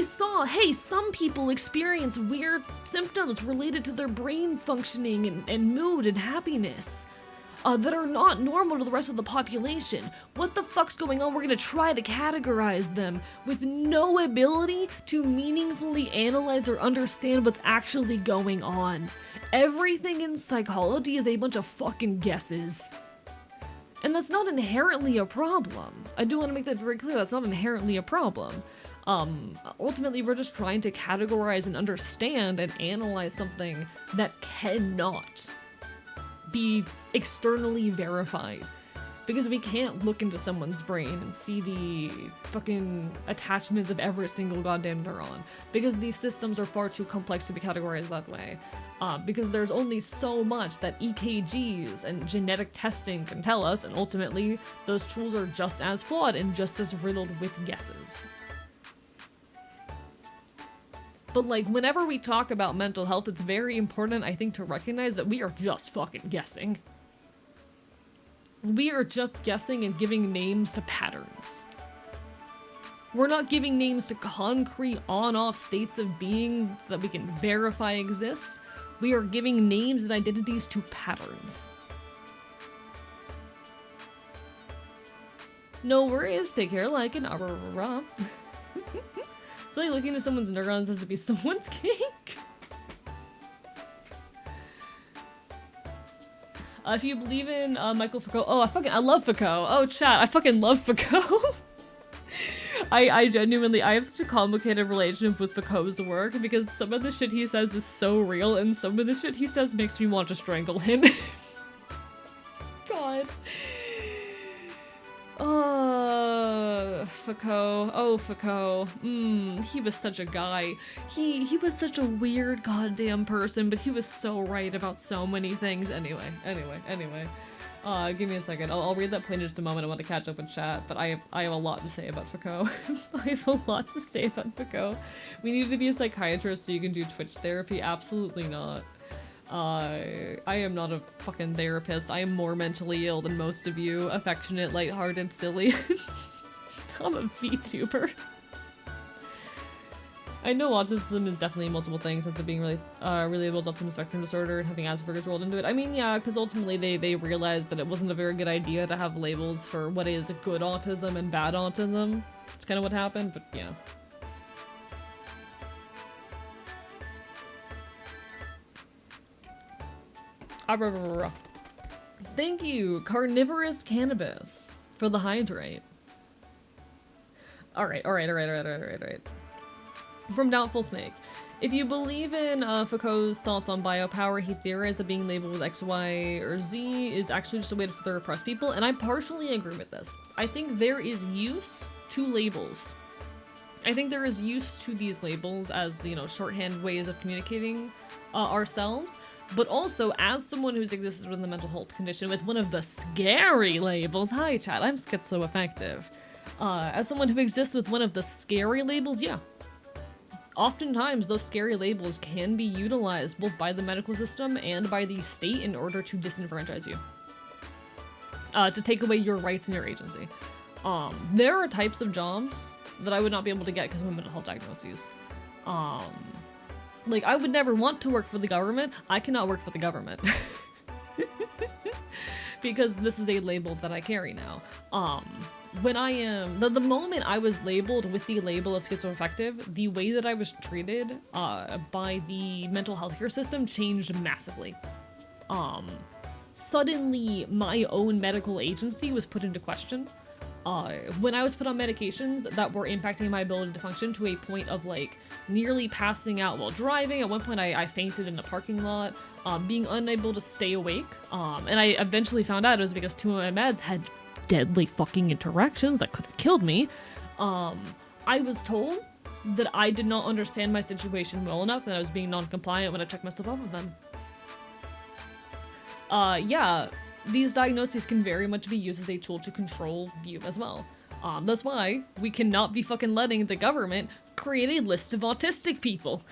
saw, hey, some people experience weird symptoms related to their brain functioning and mood and happiness that are not normal to the rest of the population. What the fuck's going on? We're gonna try to categorize them with no ability to meaningfully analyze or understand what's actually going on. Everything in psychology is a bunch of fucking guesses. And that's not inherently a problem. I do want to make that very clear. That's not inherently a problem. Ultimately, we're just trying to categorize and understand and analyze something that cannot be externally verified. Because we can't look into someone's brain and see the fucking attachments of every single goddamn neuron. Because these systems are far too complex to be categorized that way. Because there's only so much that EKGs and genetic testing can tell us, and ultimately, those tools are just as flawed and just as riddled with guesses. But, like, whenever we talk about mental health, it's very important, I think, to recognize that we are just fucking guessing. We are just guessing and giving names to patterns. We're not giving names to concrete on-off states of being that we can verify exist. We are giving names and identities to patterns. No worries, take care like an aurora. I feel like looking at someone's neurons has to be someone's kink. If you believe in Michael Foucault, I love Foucault. Oh, chat, I fucking love Foucault. I genuinely, I have such a complicated relationship with Foucault's work because some of the shit he says is so real and some of the shit he says makes me want to strangle him. God. Foucault. Oh, Foucault. He was such a guy. He was such a weird goddamn person, but he was so right about so many things. Anyway. Give me a second. I'll read that point in just a moment. I want to catch up with chat, but I have a lot to say about Foucault. I have a lot to say about Foucault. We need to be a psychiatrist so you can do Twitch therapy. Absolutely not. I am not a fucking therapist. I am more mentally ill than most of you. Affectionate, lighthearted, silly. I'm a VTuber. I know autism is definitely multiple things, since it being really labeled as autism spectrum disorder and having Asperger's rolled into it. I mean, yeah, because ultimately they realized that it wasn't a very good idea to have labels for what is good autism and bad autism. It's kind of what happened, but yeah. Thank you, Carnivorous Cannabis, for the hydrate. Alright. From Doubtful Snake. If you believe in Foucault's thoughts on biopower, he theorized that being labeled with X, Y, or Z is actually just a way to further oppress people, and I partially agree with this. I think there is use to labels. I think there is use to these labels as, you know, shorthand ways of communicating ourselves, but also as someone who's existed with a mental health condition with one of the scary labels. Hi chat, I'm schizoaffective. As someone who exists with one of the scary labels, yeah. Oftentimes, those scary labels can be utilized both by the medical system and by the state in order to disenfranchise you. To take away your rights and your agency. There are types of jobs that I would not be able to get because of my mental health diagnoses. Like, I would never want to work for the government. I cannot work for the government. Because this is a label that I carry now. When I am, the moment I was labeled with the label of schizoaffective, the way that I was treated by the mental health care system changed massively. Suddenly, my own medical agency was put into question. When I was put on medications that were impacting my ability to function to a point of, like, nearly passing out while driving. At one point, I fainted in a parking lot, being unable to stay awake. And I eventually found out it was because 2 of my meds had deadly fucking interactions that could have killed me. I was told that I did not understand my situation well enough and I was being non-compliant when I checked myself off of them. Yeah, these diagnoses can very much be used as a tool to control you as well. That's why we cannot be fucking letting the government create a list of autistic people.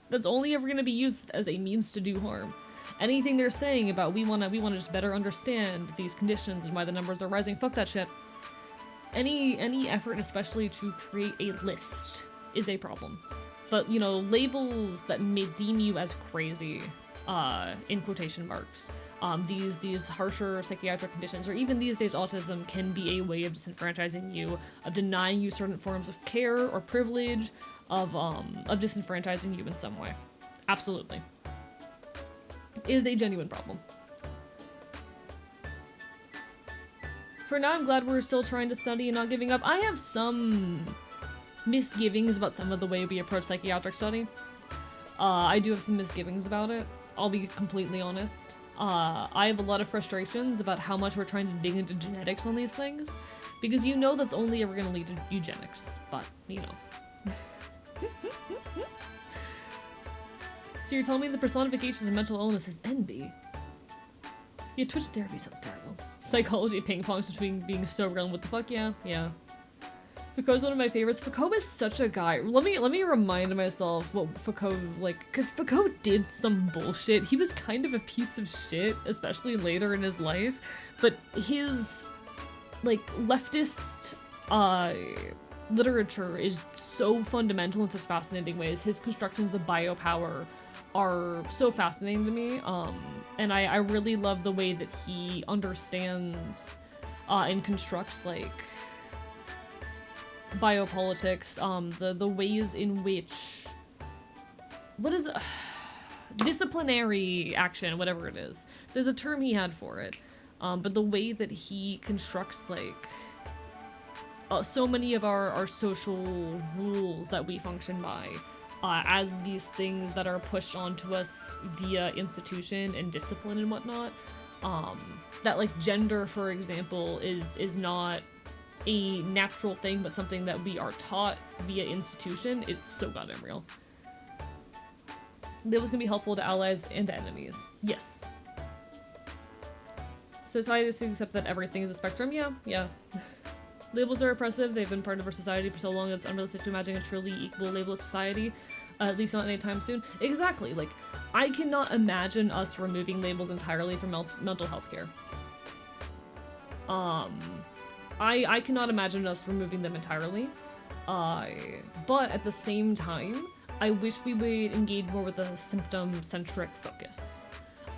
That's only ever gonna be used as a means to do harm. Anything they're saying about we wanna just better understand these conditions and why the numbers are rising, fuck that shit. Any effort, especially to create a list, is a problem. But, you know, labels that may deem you as crazy, in quotation marks, these harsher psychiatric conditions, or even these days autism, can be a way of disenfranchising you, of denying you certain forms of care or privilege, of disenfranchising you in some way. Absolutely. It is a genuine problem. For now, I'm glad we're still trying to study and not giving up. I have some misgivings about some of the way we approach psychiatric study. I do have some misgivings about it. I'll be completely honest. I have a lot of frustrations about how much we're trying to dig into genetics on these things, because you know that's only ever going to lead to eugenics, but, you know. So you're telling me the personification of mental illness is envy? Yeah, Twitch therapy sounds terrible. Psychology ping-pongs between being sober and what the fuck, yeah. Foucault's one of my favorites. Foucault is such a guy. Let me remind myself what Foucault, like, because Foucault did some bullshit. He was kind of a piece of shit, especially later in his life. But his, like, leftist, literature is so fundamental in such fascinating ways. His constructions of biopower are so fascinating to me, and I really love the way that he understands and constructs, like, biopolitics, the ways in which, what is disciplinary action, whatever it is. There's a term he had for it, but the way that he constructs, like, so many of our social rules that we function by, as these things that are pushed onto us via institution and discipline and whatnot. That, like, gender, for example, is not a natural thing, but something that we are taught via institution, it's so goddamn real. Labels can be helpful to allies and to enemies. Yes. Society has to accept that everything is a spectrum. Yeah. Labels are oppressive. They've been part of our society for so long that it's unrealistic to imagine a truly equal labelist society. At least not anytime soon. Exactly. Like, I cannot imagine us removing labels entirely from mental health care. I cannot imagine us removing them entirely. But at the same time, I wish we would engage more with a symptom-centric focus.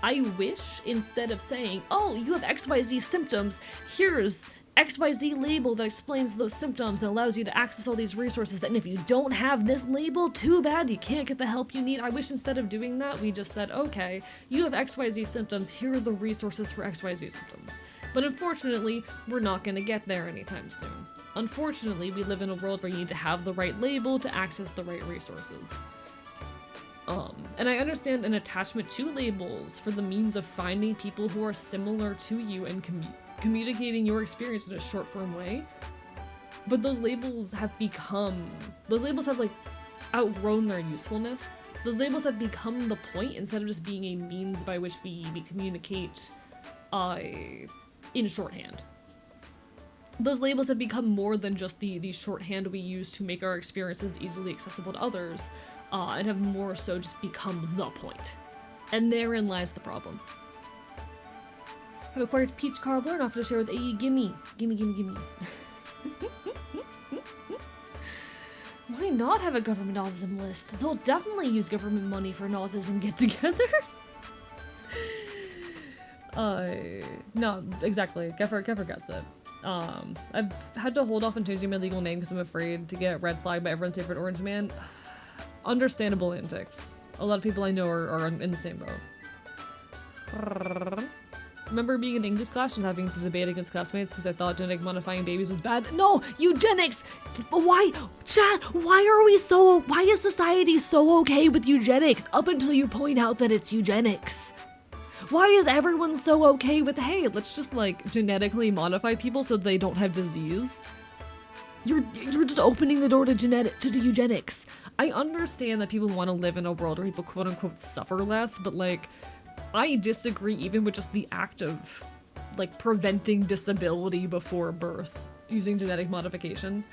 I wish, instead of saying, oh, you have XYZ symptoms, here's XYZ label that explains those symptoms and allows you to access all these resources, and if you don't have this label, too bad, you can't get the help you need. I wish instead of doing that, we just said, okay, you have XYZ symptoms, here are the resources for XYZ symptoms. But unfortunately, we're not going to get there anytime soon. Unfortunately, we live in a world where you need to have the right label to access the right resources. And I understand an attachment to labels for the means of finding people who are similar to you and communicating your experience in a short-form way. But those labels have like outgrown their usefulness. Those labels have become the point instead of just being a means by which we communicate in shorthand. Those labels have become more than just the shorthand we use to make our experiences easily accessible to others, and have more so just become the point. And therein lies the problem. Have acquired peach cobbler and offer to share with AE. Gimme. Why not have a government autism list? They'll definitely use government money for an autism get-together. No, exactly. Kefir gets it. I've had to hold off on changing my legal name because I'm afraid to get red flagged by everyone's favorite orange man. Understandable antics. A lot of people I know are in the same boat. Remember being in English class and having to debate against classmates because I thought genetic modifying babies was bad? No! Eugenics! Why? Chat, why is society so okay with eugenics up until you point out that it's eugenics? Why is everyone so okay with, hey, let's just like genetically modify people so they don't have disease? You're just opening the door to eugenics. I understand that people want to live in a world where people quote unquote suffer less, but like, I disagree even with just the act of like preventing disability before birth using genetic modification.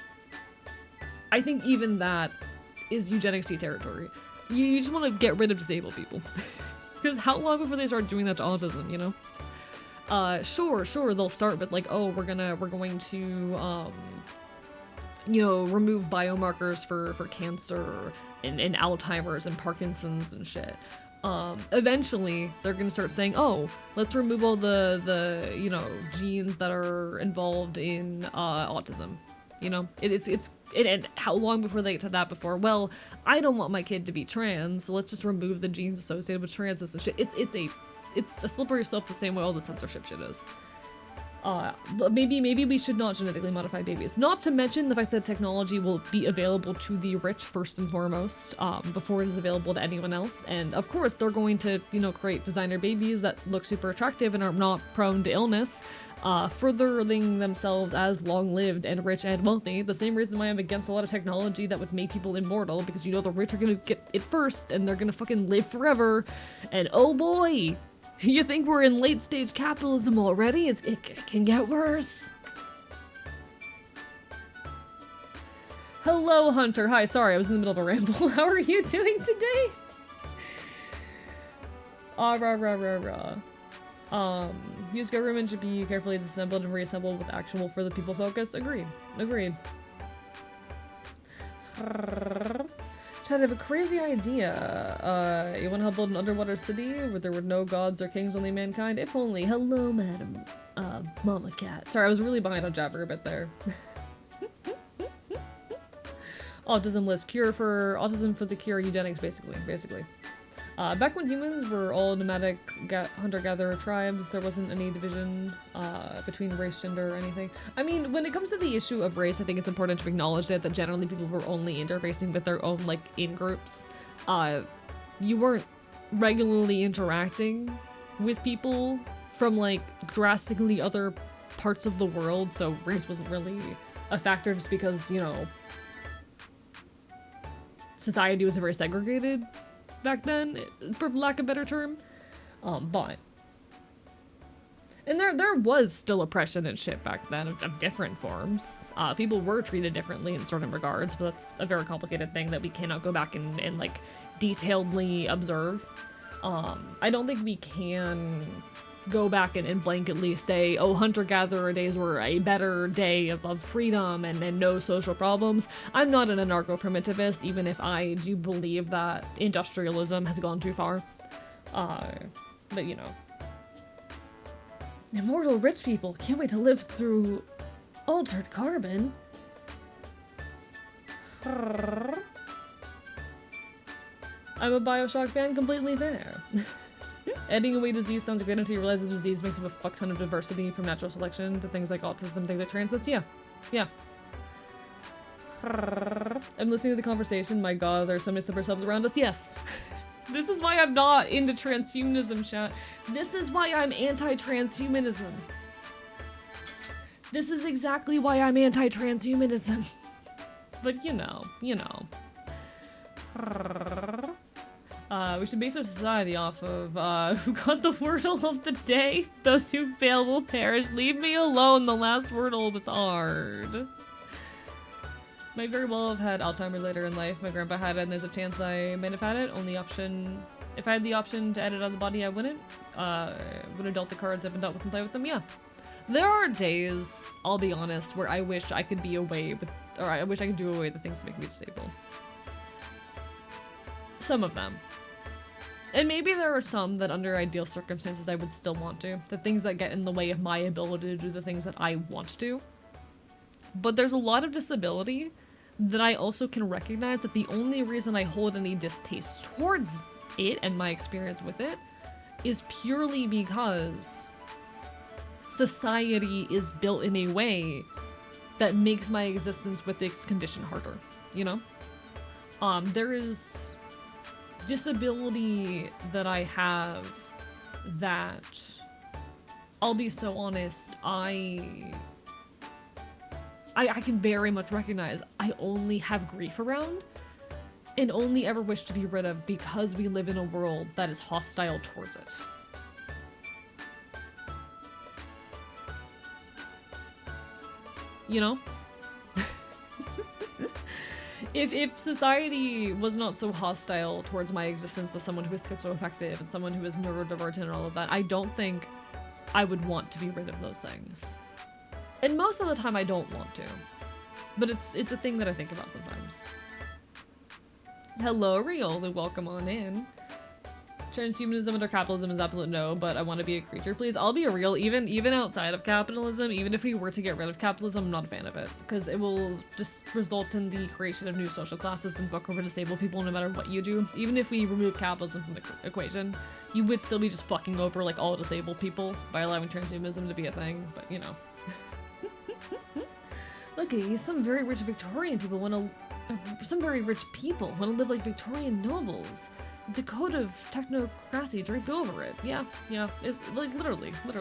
I think even that is eugenics territory. You just want to get rid of disabled people. Because how long before they start doing that to autism, you know? Sure, they'll start with like, oh, we're going to, you know, remove biomarkers for cancer and Alzheimer's and Parkinson's and shit. Eventually they're gonna start saying, oh, let's remove all the you know, genes that are involved in autism. You know, and how long before they get to that before, well, I don't want my kid to be trans, so let's just remove the genes associated with transness and shit. It's a slippery slope the same way all the censorship shit is. Maybe we should not genetically modify babies. Not to mention the fact that technology will be available to the rich first and foremost, before it is available to anyone else. And of course, they're going to, you know, create designer babies that look super attractive and are not prone to illness, furthering themselves as long-lived and rich and wealthy. The same reason why I'm against a lot of technology that would make people immortal, because you know the rich are gonna get it first and they're gonna fucking live forever. And oh boy! You think we're in late-stage capitalism already? It can get worse. Hello, Hunter. Hi, sorry, I was in the middle of a ramble. How are you doing today? Use government should be carefully disassembled and reassembled with actual for the people focus. Agreed. Chad, I have a crazy idea. You want to help build an underwater city where there were no gods or kings, only mankind? If only. Hello, madam. Mama cat. Sorry, I was really behind on Jabber a bit there. Autism list. Autism for the cure, eugenics, basically. Back when humans were all nomadic hunter-gatherer tribes, there wasn't any division between race, gender, or anything. I mean, when it comes to the issue of race, I think it's important to acknowledge that generally people were only interfacing with their own, like, in-groups. You weren't regularly interacting with people from, like, drastically other parts of the world, so race wasn't really a factor just because, you know, society was very segregated back then, for lack of a better term. But and there was still oppression and shit back then of different forms. People were treated differently in certain regards, but that's a very complicated thing that we cannot go back and like detailedly observe. I don't think we can go back and blanketly say, oh, hunter-gatherer days were a better day of freedom and no social problems. I'm not an anarcho-primitivist, even if I do believe that industrialism has gone too far. But you know. Immortal rich people can't wait to live through altered carbon. I'm a Bioshock fan, completely fair. Ending away disease sounds great until you realize this disease makes up a fuck ton of diversity from natural selection to things like autism, things like transness. Yeah. Yeah. I'm listening to the conversation. My god, there's so many slippery slopes around us. Yes. This is why I'm not into transhumanism, chat. This is why I'm anti-transhumanism. This is exactly why I'm anti-transhumanism. But you know. We should base our society off of, who got the wordle of the day? Those who fail will perish. Leave me alone, the last wordle was hard. Might very well have had Alzheimer's later in life. My grandpa had it, and there's a chance I might have had it. Only option, if I had the option to edit out the body, I wouldn't. Would have dealt the cards up and dealt with and play with them, yeah. There are days, I'll be honest, where I wish I could be away with, or I wish I could do away with the things that make me disabled. Some of them. And maybe there are some that under ideal circumstances I would still want to. The things that get in the way of my ability to do the things that I want to. But there's a lot of disability that I also can recognize that the only reason I hold any distaste towards it and my experience with it is purely because society is built in a way that makes my existence with this condition harder, you know? There is disability that I have that, I'll be so honest, I can very much recognize I only have grief around and only ever wish to be rid of because we live in a world that is hostile towards it. You know? If society was not so hostile towards my existence as someone who is schizoaffective and someone who is neurodivergent and all of that, I don't think I would want to be rid of those things. And most of the time I don't want to. But it's a thing that I think about sometimes. Hello, Riolu, welcome on in. Transhumanism under capitalism is absolute no, but I want to be a creature, please. I'll be a real, even outside of capitalism, even if we were to get rid of capitalism, I'm not a fan of it. Because it will just result in the creation of new social classes and fuck over disabled people no matter what you do. Even if we remove capitalism from the equation, you would still be just fucking over like all disabled people by allowing transhumanism to be a thing, but you know. Look, some very rich Victorian people want to, some very rich people want to live like Victorian nobles. The code of technocracy draped over it. Yeah, it's like literally. But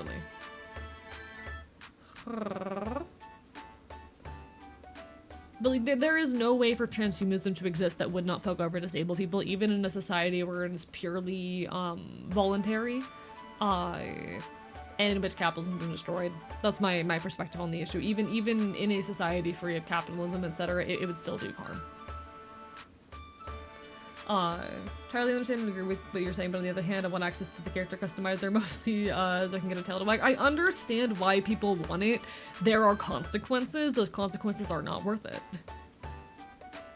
like, there is no way for transhumanism to exist that would not fuck over disabled people, even in a society where it is purely voluntary, and in which capitalism has been destroyed. That's my perspective on the issue. Even in a society free of capitalism, etc., it would still do harm. Entirely understand and agree with what you're saying, but on the other hand, I want access to the character customizer mostly, so I can get a tail to wag. I understand why people want it. There are consequences. Those consequences are not worth it.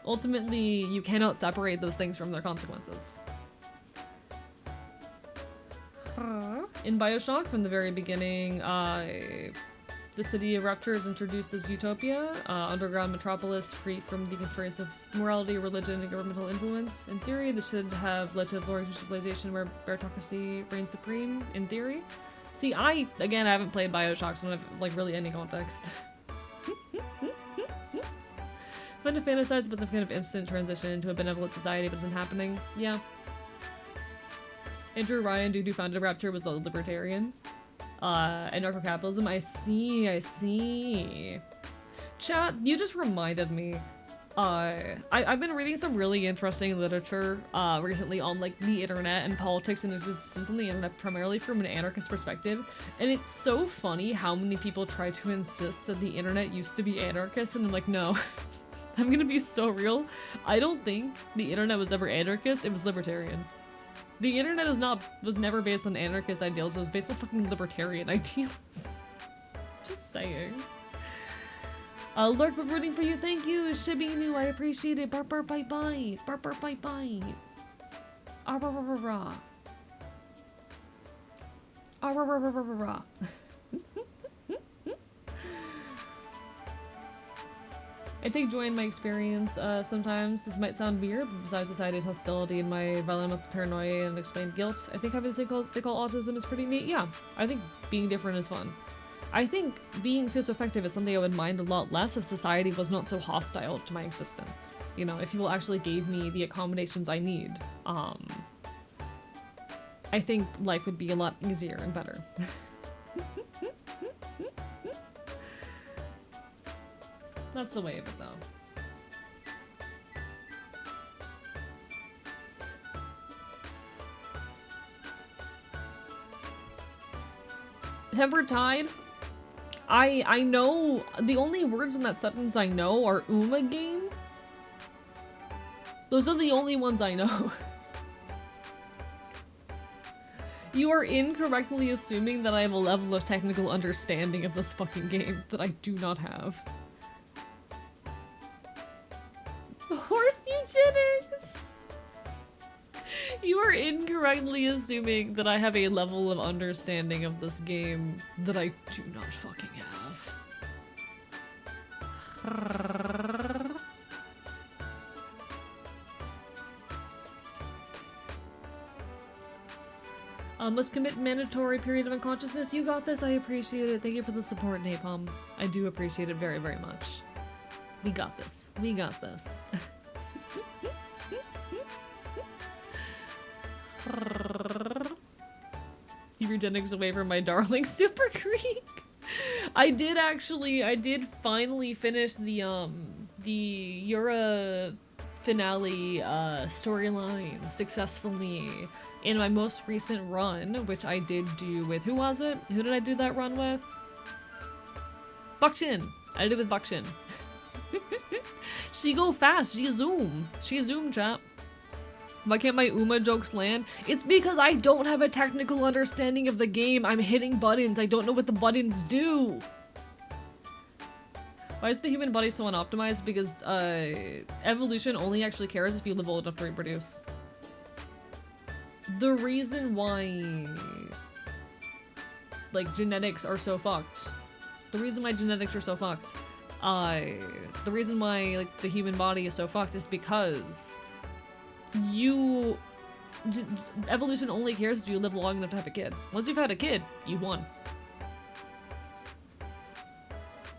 Ultimately, you cannot separate those things from their consequences. In Bioshock, from the very beginning, the city of Rapture is introduced as Utopia, underground metropolis free from the constraints of morality, religion, and governmental influence. In theory, this should have led to a flourishing civilization where meritocracy reigns supreme, in theory. See, I haven't played Bioshock, so I don't have, like, really any context. Fun to fantasize about some kind of instant transition into a benevolent society, but isn't happening. Yeah. Andrew Ryan, dude who founded Rapture, was a libertarian. Anarcho-capitalism, I see. Chat, you just reminded me. I've been reading some really interesting literature recently on like the internet and politics and existence on the internet, primarily from an anarchist perspective. And it's so funny how many people try to insist that the internet used to be anarchist, and I'm like, no. I'm gonna be so real. I don't think the internet was ever anarchist, it was libertarian. The internet was never based on anarchist ideals, it was based on fucking libertarian ideals. Just saying. Lurk, but rooting for you, thank you, Shibinu, I appreciate it. Bark, bark, bite, bite. Bark, bark, bite, bite. Ah, rah, rah, rah, rah. Ah, rah, rah, rah, rah, rah, rah. I take joy in my experience sometimes. This might sound weird, but besides society's hostility and my violent amounts of paranoia and explained guilt, I think having this thing they call autism is pretty neat. Yeah, I think being different is fun. I think being schizoaffective is something I would mind a lot less if society was not so hostile to my existence. You know, if people actually gave me the accommodations I need, I think life would be a lot easier and better. That's the way of it, though. Tempered Tide? I know the only words in that sentence I know are Uma game. Those are the only ones I know. You are incorrectly assuming that I have a level of technical understanding of this fucking game that I do not have. Horse eugenics! You are incorrectly assuming that I have a level of understanding of this game that I do not fucking have. Must commit mandatory period of unconsciousness. You got this, I appreciate it. Thank you for the support, Napalm. I do appreciate it very, very much. We got this. We got this. Eugenics away from my darling Super Creek. I did finally finish the Yura finale storyline successfully in my most recent run, which I did do with, who was it? Who did I do that run with? Buckshin. I did it with Buckshin. She go fast, she zoom. She zoom, chap. Why can't my Uma jokes land? It's because I don't have a technical understanding of the game. I'm hitting buttons. I don't know what the buttons do. Why is the human body so unoptimized? Because evolution only actually cares if you live old enough to reproduce. The reason why like genetics are so fucked. The reason why genetics are so fucked. The reason why like the human body is so fucked is because evolution only cares if you live long enough to have a kid. Once you've had a kid, you won.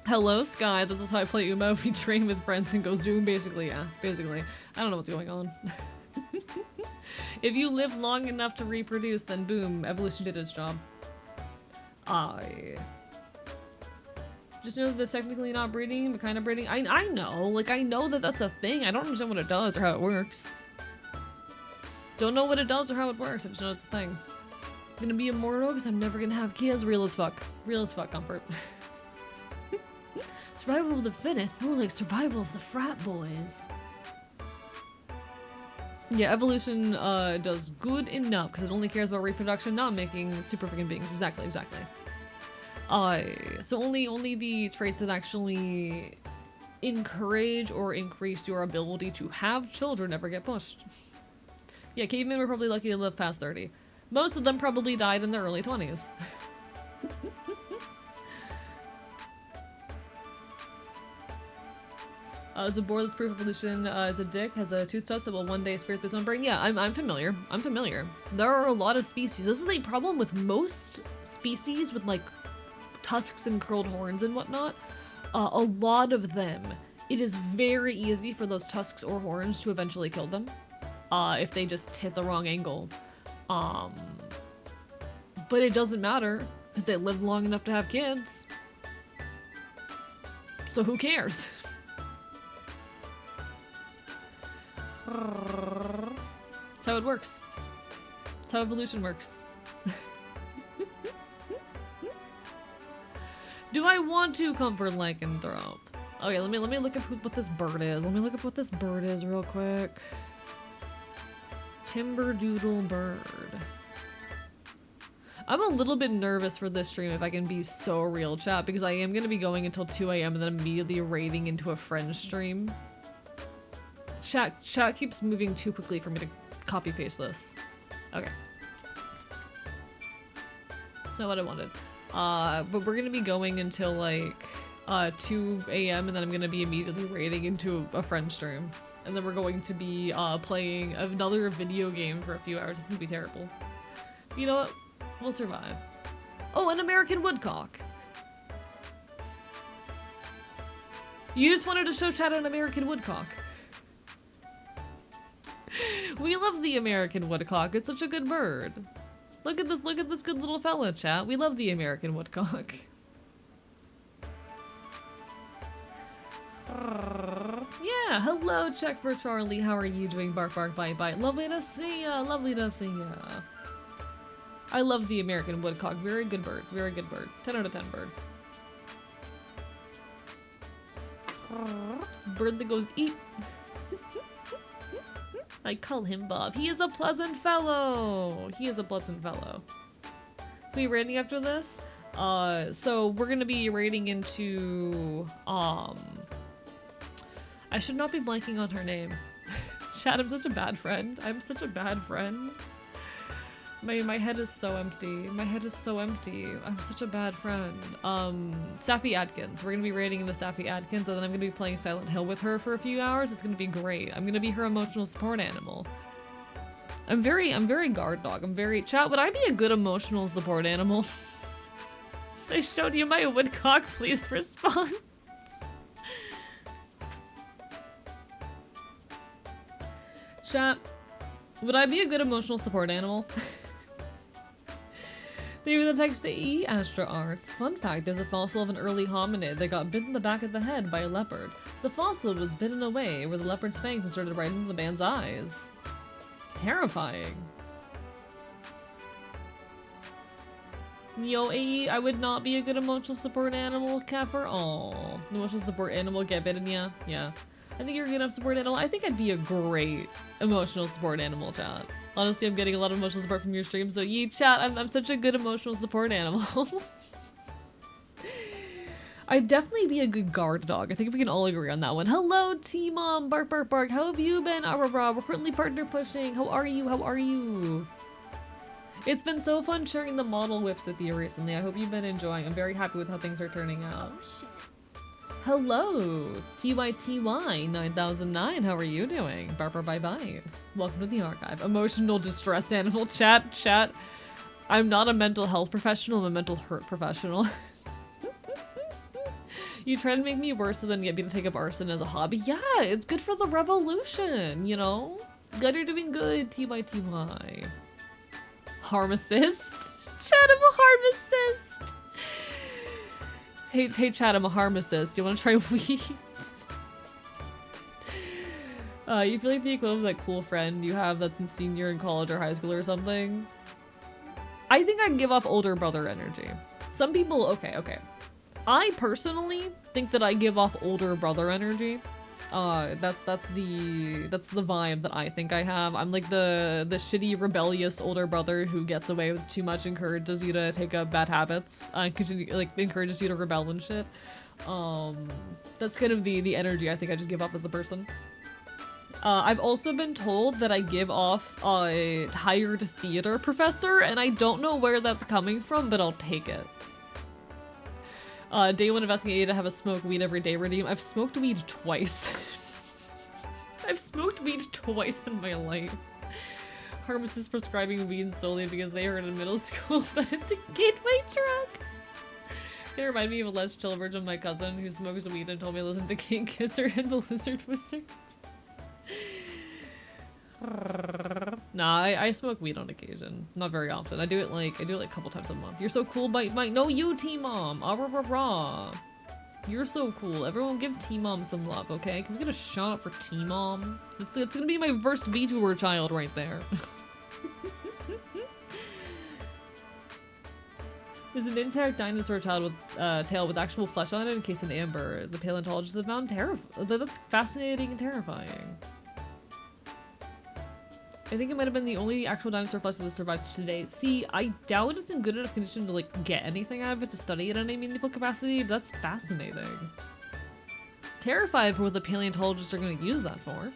Hello, Sky. This is how I play Uma. We train with friends and go zoom, basically. Yeah, basically. I don't know what's going on. If you live long enough to reproduce, then boom, evolution did its job. Just know that there's technically not breeding, but kind of breeding. I know. Like, I know that that's a thing. I don't understand what it does or how it works. Don't know what it does or how it works. I just know it's a thing. I'm gonna be immortal because I'm never gonna have kids. Real as fuck. Real as fuck comfort. Survival of the fittest. More like survival of the frat boys. Yeah, evolution does good enough because it only cares about reproduction, not making super freaking beings. Exactly, exactly. So only the traits that actually encourage or increase your ability to have children ever get pushed. Yeah, cavemen were probably lucky to live past 30. Most of them probably died in their early 20s. Is a boar with proof evolution is a dick, has a tooth tusk that will one day spirit its own brain. Yeah, I'm familiar. I'm familiar. There are a lot of species. This is a problem with most species with like tusks and curled horns and whatnot. A lot of them, it is very easy for those tusks or horns to eventually kill them. If they just hit the wrong angle. But it doesn't matter, because they live long enough to have kids. So who cares? That's how it works. That's how evolution works. Do I want to comfort lycanthrope? Okay, let me look up what this bird is. Let me look up what this bird is real quick. Timberdoodle bird. I'm a little bit nervous for this stream if I can be so real, chat, because I am going to be going until 2 a.m. and then immediately raiding into a friend's stream. Chat keeps moving too quickly for me to copy paste this. Okay. That's not what I wanted. But we're going to be going until like 2 a.m. and then I'm going to be immediately raiding into a friend's stream. And then we're going to be playing another video game for a few hours. It's going to be terrible. You know what? We'll survive. Oh, an American woodcock. You just wanted to show chat an American woodcock. We love the American woodcock. It's such a good bird. Look at this good little fella, chat. We love the American woodcock. Yeah, hello, check for Charlie. How are you doing? Bark, bark, bite, bite. Lovely to see ya. Lovely to see ya. I love the American woodcock. Very good bird. Very good bird. 10 out of 10 bird. Bird that goes eat. I call him Bob. He is a pleasant fellow. He is a pleasant fellow. We raiding after this? So we're gonna be raiding into, I should not be blanking on her name. Chad, I'm such a bad friend. I'm such a bad friend. My head is so empty. My head is so empty. I'm such a bad friend. Safi Atkins. We're gonna be raiding into Safi Atkins, and then I'm gonna be playing Silent Hill with her for a few hours. It's gonna be great. I'm gonna be her emotional support animal. I'm very guard dog. Chat, would I be a good emotional support animal? I showed you my woodcock. Please respond. Chat, would I be a good emotional support animal? Leave the text to E, Astra Arts. Fun fact, there's a fossil of an early hominid that got bitten in the back of the head by a leopard. The fossil was bitten away where the leopard's fangs inserted right into the man's eyes. Terrifying. Yo, AE, I would not be a good emotional support animal, Kefir. Aww. Emotional support animal get bitten, yeah? Yeah. I think you're a good enough support animal. I think I'd be a great emotional support animal, chat. Honestly, I'm getting a lot of emotional support from your stream, so yee, chat, I'm such a good emotional support animal. I'd definitely be a good guard dog. I think we can all agree on that one. Hello, T-Mom, bark, bark, bark. How have you been? We're currently partner pushing. How are you? How are you? It's been so fun sharing the model whips with you recently. I hope you've been enjoying. I'm very happy with how things are turning out. Oh, shit. Hello, TYTY9009. How are you doing? Barber bye bye. Welcome to the archive. Emotional distress animal. Chat. I'm not a mental health professional. I'm a mental hurt professional. You try to make me worse and then get me to take up arson as a hobby. Yeah, it's good for the revolution, you know? Glad you're doing good, TYTY. Harm assist? Chat, I'm a harm assist. Hey, chat, I'm a harm assist. You wanna try weeds? You feel like the equivalent of that cool friend you have that's in senior in college or high school or something? I think I'd give off older brother energy. Some people, okay. I personally think that I give off older brother energy. That's the vibe that I think I have. I'm like the shitty, rebellious older brother who gets away with too much, encourages you to take up bad habits, encourages you to rebel and shit. That's kind of the energy I think I just give off as a person. I've also been told that I give off a tired theater professor, and I don't know where that's coming from, but I'll take it. Day one investigated to have a smoke weed every day redeem. I've smoked weed twice. I've smoked weed twice in my life. Harmus is prescribing weed solely because they heard in middle school that it's a gateway drug. They remind me of a less chill version of my cousin who smokes weed and told me to listen to King Kisser and the Lizard Wizard. Nah, I smoke weed on occasion. Not very often. I do it like a couple times a month. You're so cool, bite. No, you, T-Mom. Ah, rah, rah, rah. You're so cool. Everyone give T-Mom some love, okay? Can we get a shout out for T-Mom? It's gonna be my first VTuber child right there. There's an intact dinosaur child with tail with actual flesh on it encased in amber. The paleontologists have found that's fascinating and terrifying. I think it might have been the only actual dinosaur flesh that has survived to date. See, I doubt it's in good enough condition to like get anything out of it to study it in any meaningful capacity, but that's fascinating. Terrified for what the paleontologists are going to use that for.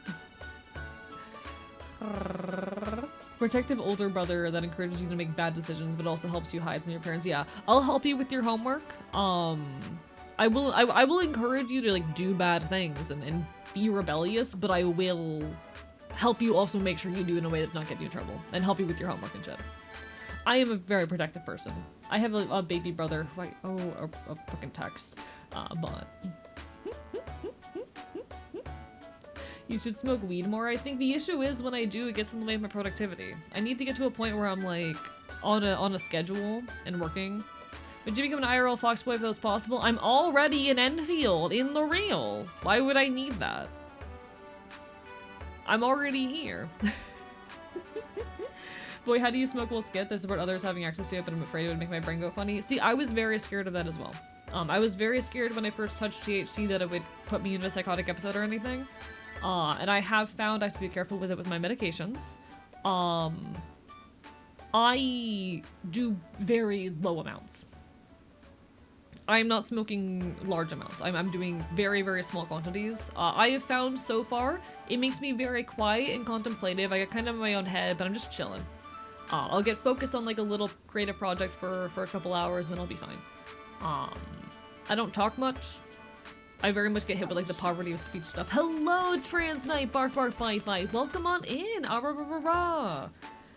Protective older brother that encourages you to make bad decisions but also helps you hide from your parents. Yeah, I'll help you with your homework. I will encourage you to like do bad things and be rebellious, but I will help you also make sure you do it in a way that's not getting you in trouble and help you with your homework and shit. I am a very protective person. I have a baby brother who a fucking text, but you should smoke weed more. I think the issue is when I do, it gets in the way of my productivity. I need to get to a point where I'm like on a schedule and working. Would you become an IRL Fox boy if that was possible? I'm already in Enfield in the real. Why would I need that? I'm already here. Boy, how do you smoke while skits? I support others having access to it, but I'm afraid it would make my brain go funny. See, I was very scared of that as well. I was very scared when I first touched THC that it would put me into a psychotic episode or anything. And I have found I have to be careful with it with my medications. I do very low amounts. I'm not smoking large amounts. I'm doing very, very small quantities. I have found so far, it makes me very quiet and contemplative. I get kind of in my own head, but I'm just chilling. I'll get focused on like a little creative project for a couple hours and then I'll be fine. I don't talk much. I very much get hit with like the poverty of speech stuff. Hello, Trans Knight, bark bark bite bite. Welcome on in. Ah, rah, rah, rah, rah.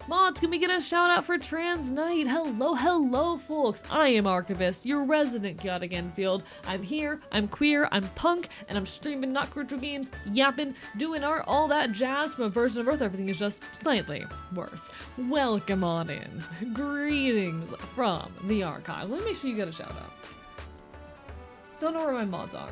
Mods, can we get a shout out for Trans Knight? Hello, hello, folks. I am Archivist, your resident chaotic Enfield. I'm here, I'm queer, I'm punk, and I'm streaming not crucial games, yapping, doing art, all that jazz from a version of Earth. Everything is just slightly worse. Welcome on in. Greetings from the archive. Let me make sure you get a shout out. Don't know where my mods are.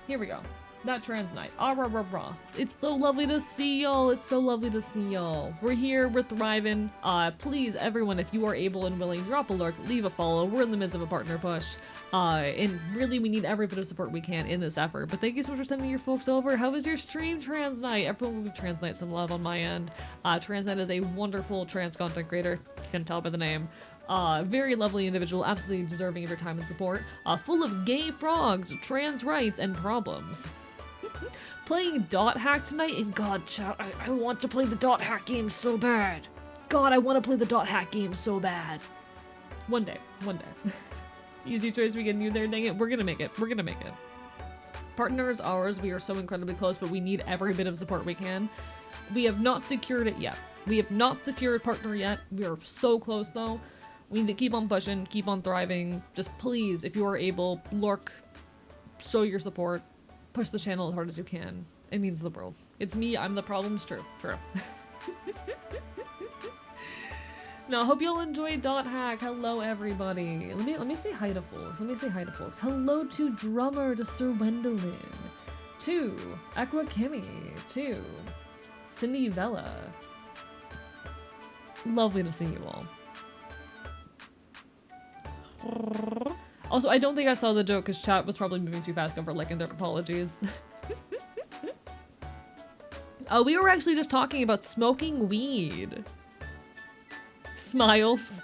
Here we go. That Trans Knight. Ah, rah, rah, rah. It's so lovely to see y'all. It's so lovely to see y'all. We're here. We're thriving. Please, everyone, if you are able and willing, drop a lurk, leave a follow. We're in the midst of a partner push. And really, we need every bit of support we can in this effort. But thank you so much for sending your folks over. How was your stream, Trans Knight? Everyone will give Trans Knight some love on my end. Trans Knight is a wonderful trans content creator. You can tell by the name. Very lovely individual, absolutely deserving of your time and support. Full of gay frogs, trans rights, and problems. Playing Dot Hack tonight, and God, chat, I want to play the Dot Hack game so bad. God, I want to play the Dot Hack game so bad. One day. Easy choice, we get you there, dang it. We're gonna make it. We're gonna make it. Partners ours, we are so incredibly close, but we need every bit of support we can. We have not secured it yet. We have not secured partner yet. We are so close though. We need to keep on pushing, keep on thriving. Just please, if you are able, lurk, show your support. Push the channel as hard as you can. It means the world. It's me, I'm the problem. It's true. No, I hope you'll enjoy Dot Hack. Hello, everybody. Let me say hi to folks. Hello to Drummer, to Sir Wendelin, to Aqua Kimmy, to Cindy Vella. Lovely to see you all. Also, I don't think I saw the joke because chat was probably moving too fast over like in their apologies. We were actually just talking about smoking weed. Smiles.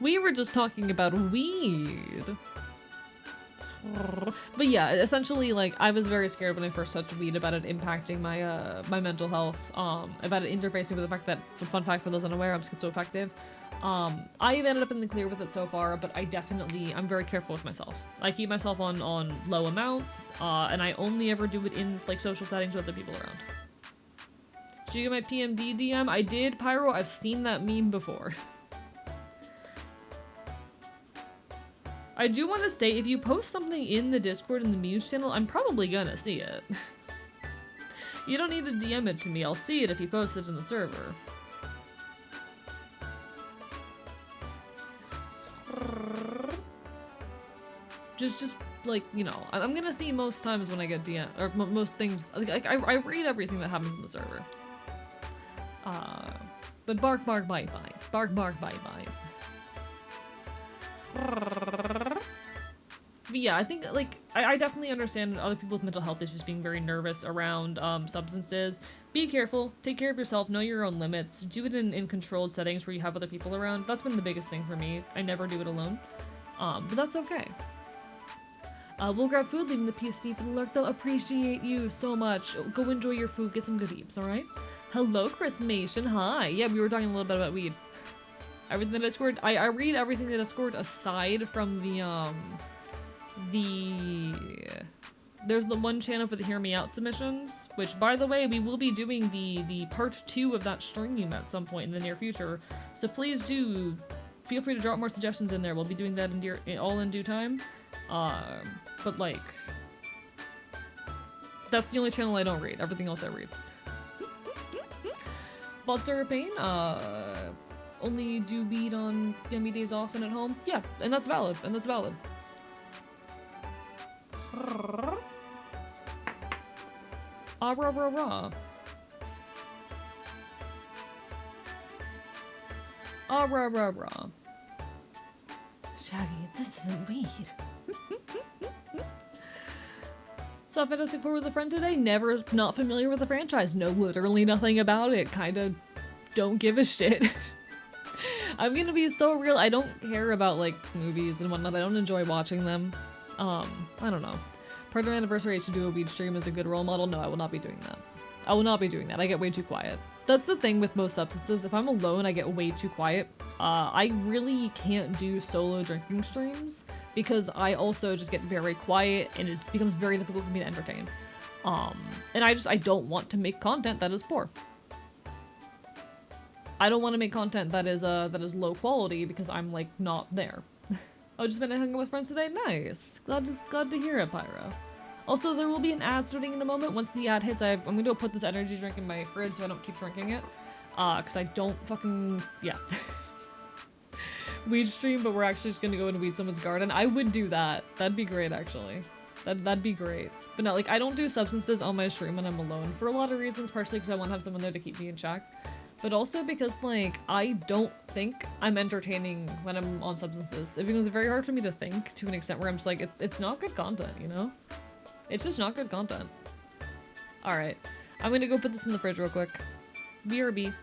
We were just talking about weed. But yeah, essentially, like, I was very scared when I first touched weed about it impacting my my mental health, about it interfacing with the fact that, fun fact for those unaware, I'm schizoaffective. I've ended up in the clear with it so far, but I'm very careful with myself. I keep myself on low amounts, and I only ever do it in, like, social settings with other people around. Did you get my PMD DM? I did, Pyro. I've seen that meme before. I do want to say, if you post something in the Discord and the Muse channel, I'm probably gonna see it. You don't need to DM it to me. I'll see it if you post it in the server. Just like, you know, I'm gonna see most times when I get DM, or most things, like I read everything that happens in the server. But bark, bark, bite, bite. Bark, bark, bite, bite. But yeah, I think, like, I definitely understand other people with mental health issues being very nervous around substances. Be careful, take care of yourself, know your own limits, do it in controlled settings where you have other people around. That's been the biggest thing for me. I never do it alone. But that's okay. We'll grab food, leaving the PC for the lurk, though. Appreciate you so much. Go enjoy your food, get some good eats, alright? Hello, Chris Mation, hi. Yeah, we were talking a little bit about weed. Everything that I scored, I read everything that I scored aside from there's the one channel for the Hear Me Out submissions, which, by the way, we will be doing the part 2 of that stream at some point in the near future, so please do feel free to drop more suggestions in there. We'll be doing that all in due time. But like, that's the only channel I don't read. Everything else I read. Thoughts are a pain. Only do weed on yummy days off and at home. Yeah, and that's valid. And that's valid. Ah, rah, rah, rah. Ah, rah, rah, rah. Shaggy, this isn't weed. Saw Fantastic Four with a friend today? Never, not familiar with the franchise. Know literally nothing about it. Kinda don't give a shit. I'm gonna be so real. I don't care about, like, movies and whatnot. I don't enjoy watching them. I don't know. Partner anniversary, I should do a weed stream as a good role model. No, I will not be doing that. I will not be doing that. I get way too quiet. That's the thing with most substances. If I'm alone, I get way too quiet. I really can't do solo drinking streams because I also just get very quiet and it becomes very difficult for me to entertain. And I don't want to make content that is poor. I don't want to make content that is low quality because I'm, like, not there. Oh, just been hanging out with friends today? Nice. Glad to hear it, Pyro. Also, there will be an ad starting in a moment. Once the ad hits, I'm going to put this energy drink in my fridge so I don't keep drinking it. Because I don't fucking... yeah. Weed stream, but we're actually just going to go and weed someone's garden. I would do that. That'd be great, actually. That'd be great. But no, like, I don't do substances on my stream when I'm alone for a lot of reasons, partially because I want to have someone there to keep me in check. But also because, like, I don't think I'm entertaining when I'm on substances. It becomes very hard for me to think to an extent where I'm just like, it's not good content, you know? It's just not good content. Alright. I'm gonna go put this in the fridge real quick. BRB.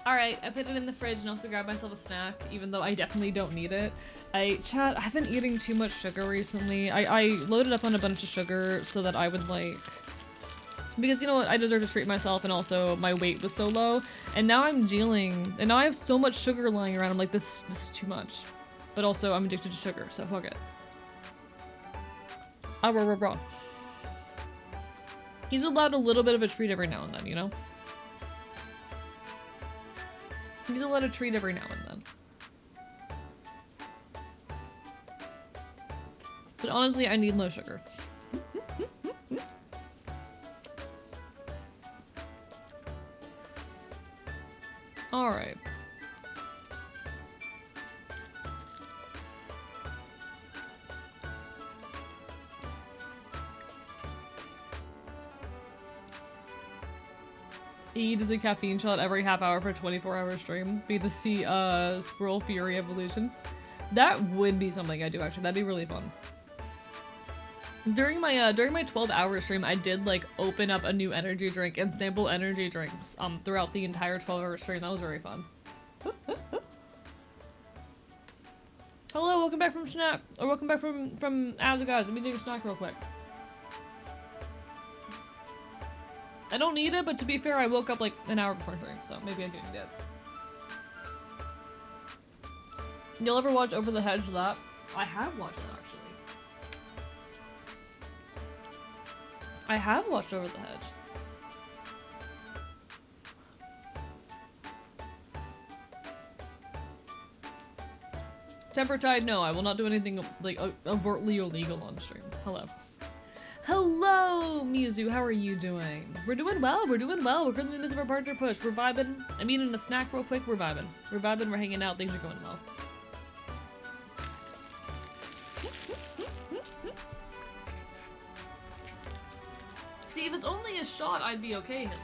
Alright, I put it in the fridge and also grabbed myself a snack, even though I definitely don't need it. Chat, I've been eating too much sugar recently. I loaded up on a bunch of sugar so that I would, like... because, you know what, I deserve to treat myself, and also my weight was so low. And now I'm dealing... and now I have so much sugar lying around, I'm like, this is too much. But also, I'm addicted to sugar, so fuck it. Ah, raw, raw, raw. He's allowed a little bit of a treat every now and then, you know? He's allowed a treat every now and then. But honestly, I need low sugar. Alright. E does a caffeine shot every half hour for a 24-hour stream. Be to see Squirrel Fury Evolution. That would be something I do actually. That'd be really fun. During my 12-hour stream, I did like open up a new energy drink and sample energy drinks throughout the entire 12-hour stream. That was very fun. Hello, welcome back from snack, or welcome back from Azure guys. Let me take a snack real quick. I don't need it, but to be fair, I woke up like an hour before stream, so maybe I do need it. You'll ever watch Over the Hedge Lap? I have watched it actually. I have watched Over the Hedge. Temper Tide, no, I will not do anything like overtly illegal on stream. Hello. Hello, Mizu, how are you doing? We're doing well, we're doing well. We're currently in the midst of our partner push. We're vibing. I'm eating a snack real quick, we're vibing. We're vibing, we're hanging out, things are going well. See, if it's only a shot, I'd be okay, Hilly.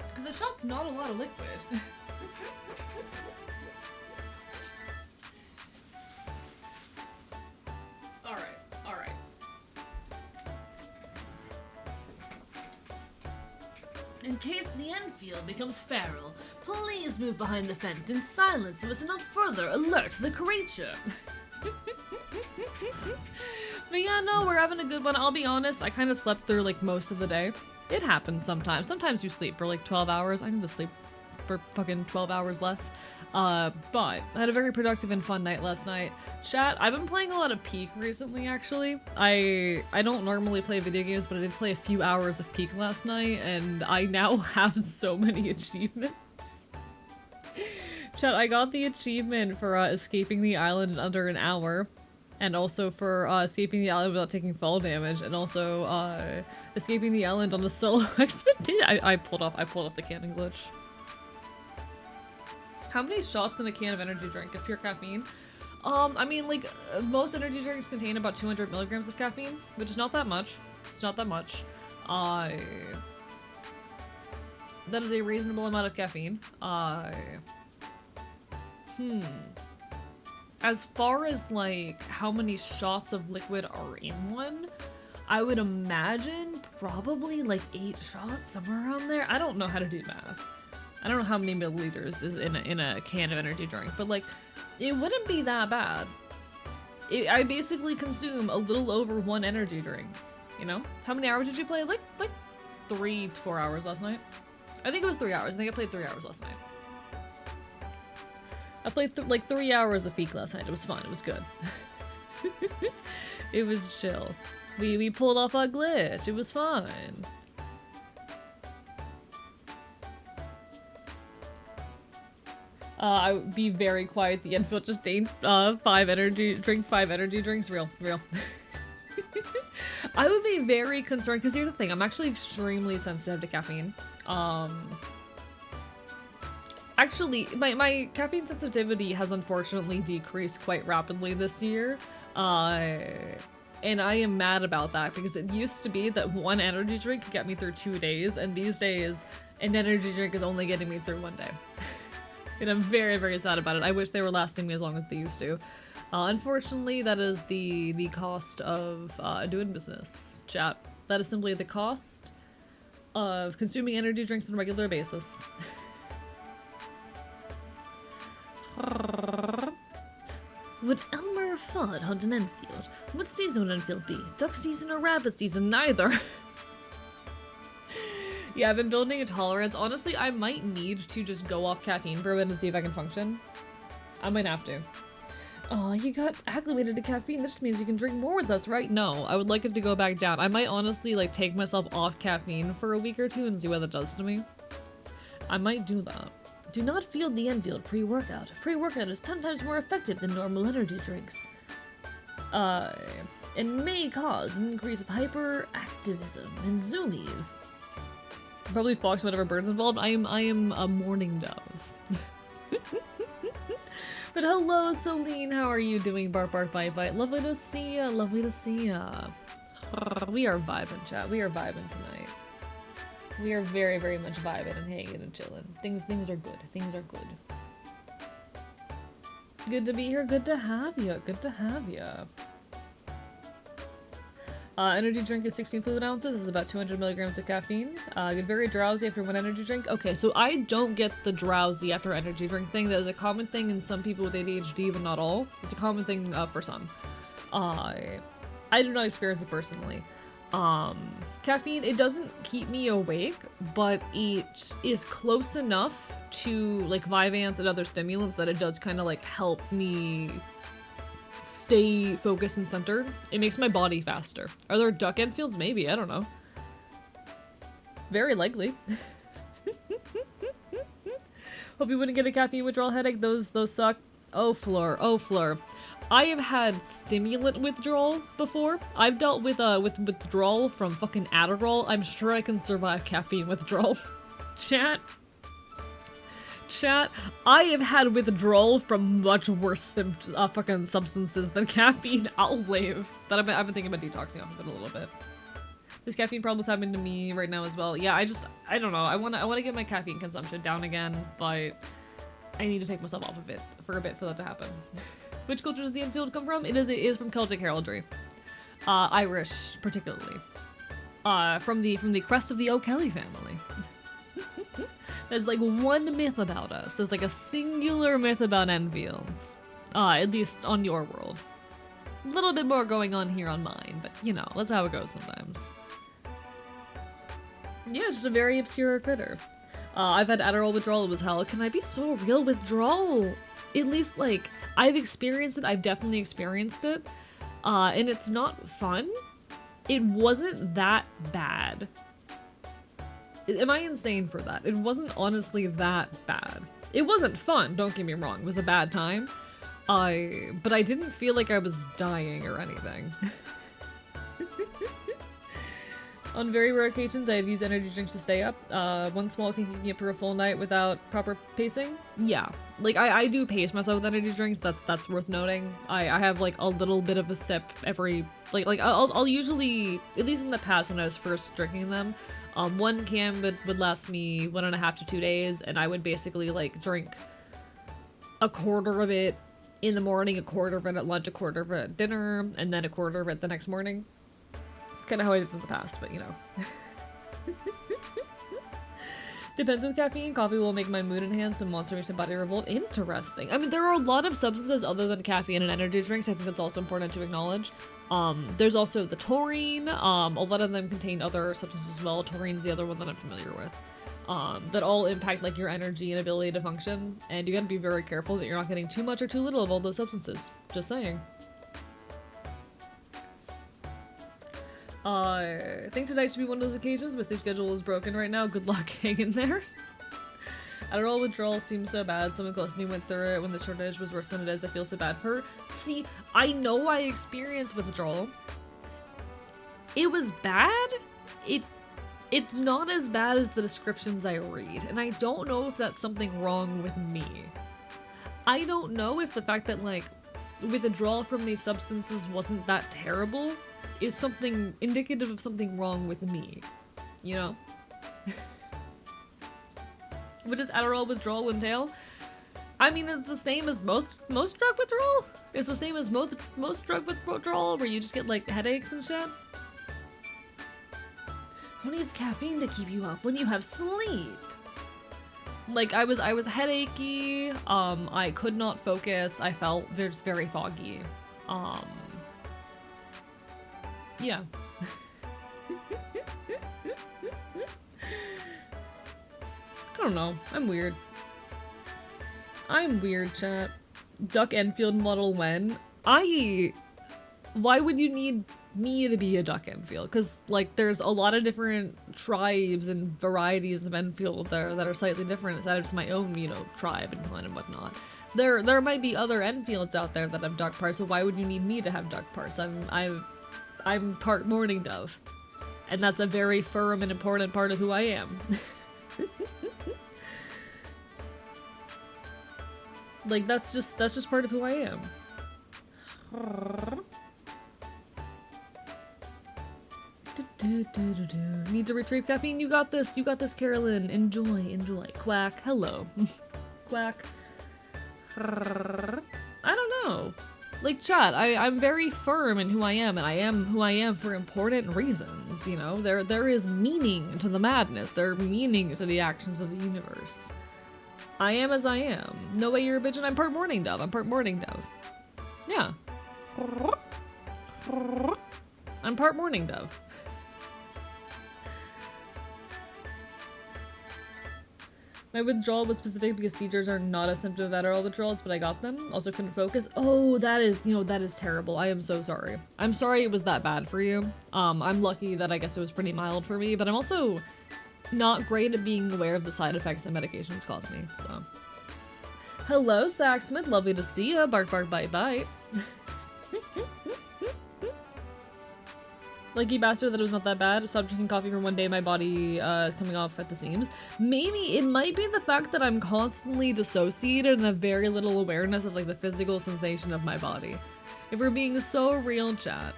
Because a shot's not a lot of liquid. Alright. In case the Enfield becomes feral, please move behind the fence in silence so as to not further alert the creature. But yeah, no, we're having a good one. I'll be honest, I kind of slept through like most of the day. It happens sometimes. Sometimes you sleep for like 12 hours. I can just sleep for fucking 12 hours less. But I had a very productive and fun night last night. Chat, I've been playing a lot of Peak recently, actually. I don't normally play video games, but I did play a few hours of Peak last night, and I now have so many achievements. Chat, I got the achievement for escaping the island in under an hour. And also for escaping the island without taking fall damage, and also escaping the island on a solo expedition. I pulled off the cannon glitch. How many shots in a can of energy drink of pure caffeine? I mean, like, most energy drinks contain about 200 milligrams of caffeine, which is not that much. It's not that much. That is a reasonable amount of caffeine. As far as, like, how many shots of liquid are in one, I would imagine probably, like, 8 shots, somewhere around there. I don't know how to do math. I don't know how many milliliters is in a can of energy drink, but, like, it wouldn't be that bad. I basically consume a little over 1 energy drink, you know? How many hours did you play? Like 3 to 4 hours last night? I think it was 3 hours. I think I played 3 hours last night. I played like 3 hours of Peak last night. It was fun. It was good. It was chill. We pulled off a glitch. It was fun. I would be very quiet. The Enfield just ate 5 energy drinks. Real. I would be very concerned because here's the thing. I'm actually extremely sensitive to caffeine. Actually, my caffeine sensitivity has unfortunately decreased quite rapidly this year, and I am mad about that because it used to be that 1 energy drink could get me through 2 days, and these days, an energy drink is only getting me through 1 day. And I'm very, very sad about it. I wish they were lasting me as long as they used to. Unfortunately, that is the cost of doing business, chat. That is simply the cost of consuming energy drinks on a regular basis. Would Elmer Fudd hunt an Enfield? What season would Enfield be? Duck season or rabbit season? Neither. Yeah, I've been building a tolerance. Honestly, I might need to just go off caffeine for a bit and see if I can function. I might have to. Oh, you got acclimated to caffeine. This just means you can drink more with us, right? No, I would like it to go back down. I might honestly like take myself off caffeine for a week or two and see what that does to me. I might do that. Do not field the Enfield pre-workout. Pre-workout is 10 times more effective than normal energy drinks. And may cause an increase of hyperactivism and zoomies. Probably fox whatever bird's involved. I am a morning dove. But hello, Celine. How are you doing? Bark, bark, bite, bite. Lovely to see ya. Lovely to see ya. We are vibing, chat. We are vibing tonight. We are very, very much vibing and hanging and chilling. Things are good. Things are good. Good to be here. Good to have you. Good to have you. Energy drink is 16 fluid ounces. This is about 200 milligrams of caffeine. Get very drowsy after one energy drink. Okay, so I don't get the drowsy after energy drink thing. That is a common thing in some people with ADHD, but not all. It's a common thing for some. I do not experience it personally. Caffeine, it doesn't keep me awake, but it is close enough to like Vyvanse and other stimulants that it does kind of like help me stay focused and centered. It makes my body faster. Are there duck Enfields? Maybe, I don't know. Very likely. Hope you wouldn't get a caffeine withdrawal headache. Those suck. Oh, Fleur. Oh, Fleur. I have had stimulant withdrawal before. I've dealt with withdrawal from fucking Adderall. I'm sure I can survive caffeine withdrawal. Chat, I have had withdrawal from much worse fucking substances than caffeine. I'll live. But I've been thinking about detoxing off of it a little bit. This caffeine problem's happening to me right now as well. Yeah, I don't know. I wanna get my caffeine consumption down again, but I need to take myself off of it for a bit for that to happen. Which culture does the Enfield come from? It is from Celtic heraldry. Irish, particularly. From the crest of the O'Kelly family. There's like one myth about us. There's like a singular myth about Enfields. At least on your world. A little bit more going on here on mine, but you know, that's how it goes sometimes. Yeah, just a very obscure critter. I've had Adderall withdrawal, it was hell. Can I be so real? Withdrawal? At least, like, I've experienced it, I've definitely experienced it. And it's not fun. It wasn't that bad. Am I insane for that? It wasn't honestly that bad. It wasn't fun, don't get me wrong. It was a bad time. But I didn't feel like I was dying or anything. On very rare occasions, I have used energy drinks to stay up. One small can keep me up for a full night without proper pacing. Yeah, like I do pace myself with energy drinks. That's worth noting. I have like a little bit of a sip every like I'll usually, at least in the past when I was first drinking them, one can would last me 1.5 to 2 days, and I would basically like drink a quarter of it in the morning, a quarter of it at lunch, a quarter of it at dinner, and then a quarter of it the next morning. Kind of how I did in the past, but you know. Depends with caffeine. Coffee will make my mood enhanced and monster makes my body revolt. Interesting. I mean, there are a lot of substances other than caffeine and energy drinks. I think that's also important to acknowledge. There's also the taurine. A lot of them contain other substances as well. Taurine's the other one that I'm familiar with. That all impact like your energy and ability to function. And you gotta be very careful that you're not getting too much or too little of all those substances. Just saying. I think tonight should be one of those occasions. My sleep schedule is broken right now. Good luck hanging there. Adderall withdrawal seems so bad. Someone close to me went through it when the shortage was worse than it is. I feel so bad for her. See, I know I experienced withdrawal. It was bad. It's not as bad as the descriptions I read. And I don't know if that's something wrong with me. I don't know if the fact that like withdrawal from these substances wasn't that terrible is something indicative of something wrong with me, you know? What does Adderall withdrawal entail? I mean, it's the same as most drug withdrawal. It's the same as most drug withdrawal, where you just get like headaches and shit. Who needs caffeine to keep you up when you have sleep? Like I was headachy. I could not focus. I felt just very foggy. Yeah. I don't know. I'm weird. I'm weird, chat. Duck Enfield model when? Why would you need me to be a Duck Enfield? Because, like, there's a lot of different tribes and varieties of Enfield there that are slightly different aside of just my own, you know, tribe and clan and whatnot. There might be other Enfields out there that have duck parts, but why would you need me to have duck parts? I'm part mourning dove. And that's a very firm and important part of who I am. Like, that's just part of who I am. Need to retrieve caffeine? You got this, Carolyn. Enjoy. Quack, hello. Quack. I don't know. Like, chat, I'm very firm in who I am, and I am who I am for important reasons, you know? There is meaning to the madness. There are meanings to the actions of the universe. I am as I am. No way you're a bitch and I'm part mourning dove. Yeah. I'm part mourning dove. My withdrawal was specific because seizures are not a symptom of Adderall withdrawals, but I got them. Also couldn't focus. Oh, that is terrible. I am so sorry. I'm sorry it was that bad for you. I'm lucky that I guess it was pretty mild for me, but I'm also not great at being aware of the side effects that medications cause me, so. Hello, Sacksmith. Lovely to see ya. Bark, bark, bite, bite. Lucky bastard that it was not that bad. Stopped drinking coffee for one day. My body is coming off at the seams. Maybe it might be the fact that I'm constantly dissociated and have very little awareness of like the physical sensation of my body. If we're being so real, chat,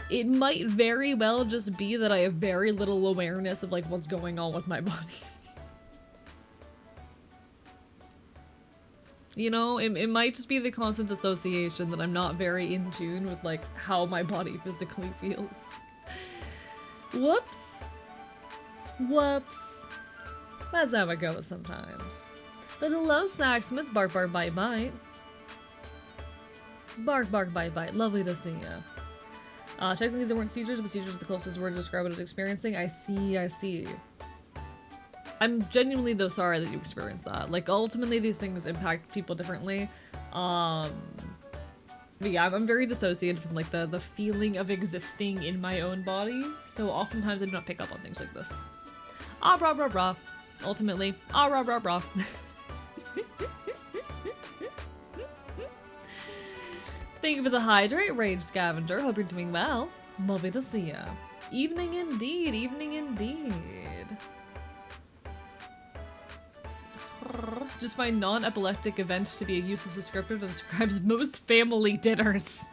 it might very well just be that I have very little awareness of like what's going on with my body. You know, it might just be the constant association that I'm not very in tune with like how my body physically feels. Whoops. That's how it goes sometimes. But hello, Sacksmith. Bark, bark, bite, bite. Bark, bark, bite, bite. Lovely to see ya. Technically there weren't seizures, but seizures are the closest word to describe what I was experiencing. I see. I'm genuinely though sorry that you experienced that. Like, ultimately these things impact people differently. But yeah, I'm very dissociated from like the feeling of existing in my own body, so oftentimes I do not pick up on things like this. Ah, rah, rah, rah. Ultimately, ah, rah, rah, rah. Thank you for the hydrate, Rage Scavenger. Hope you're doing well. Lovely to see ya. Evening indeed, evening indeed. Just find non-epileptic event to be a useless descriptor that describes most family dinners.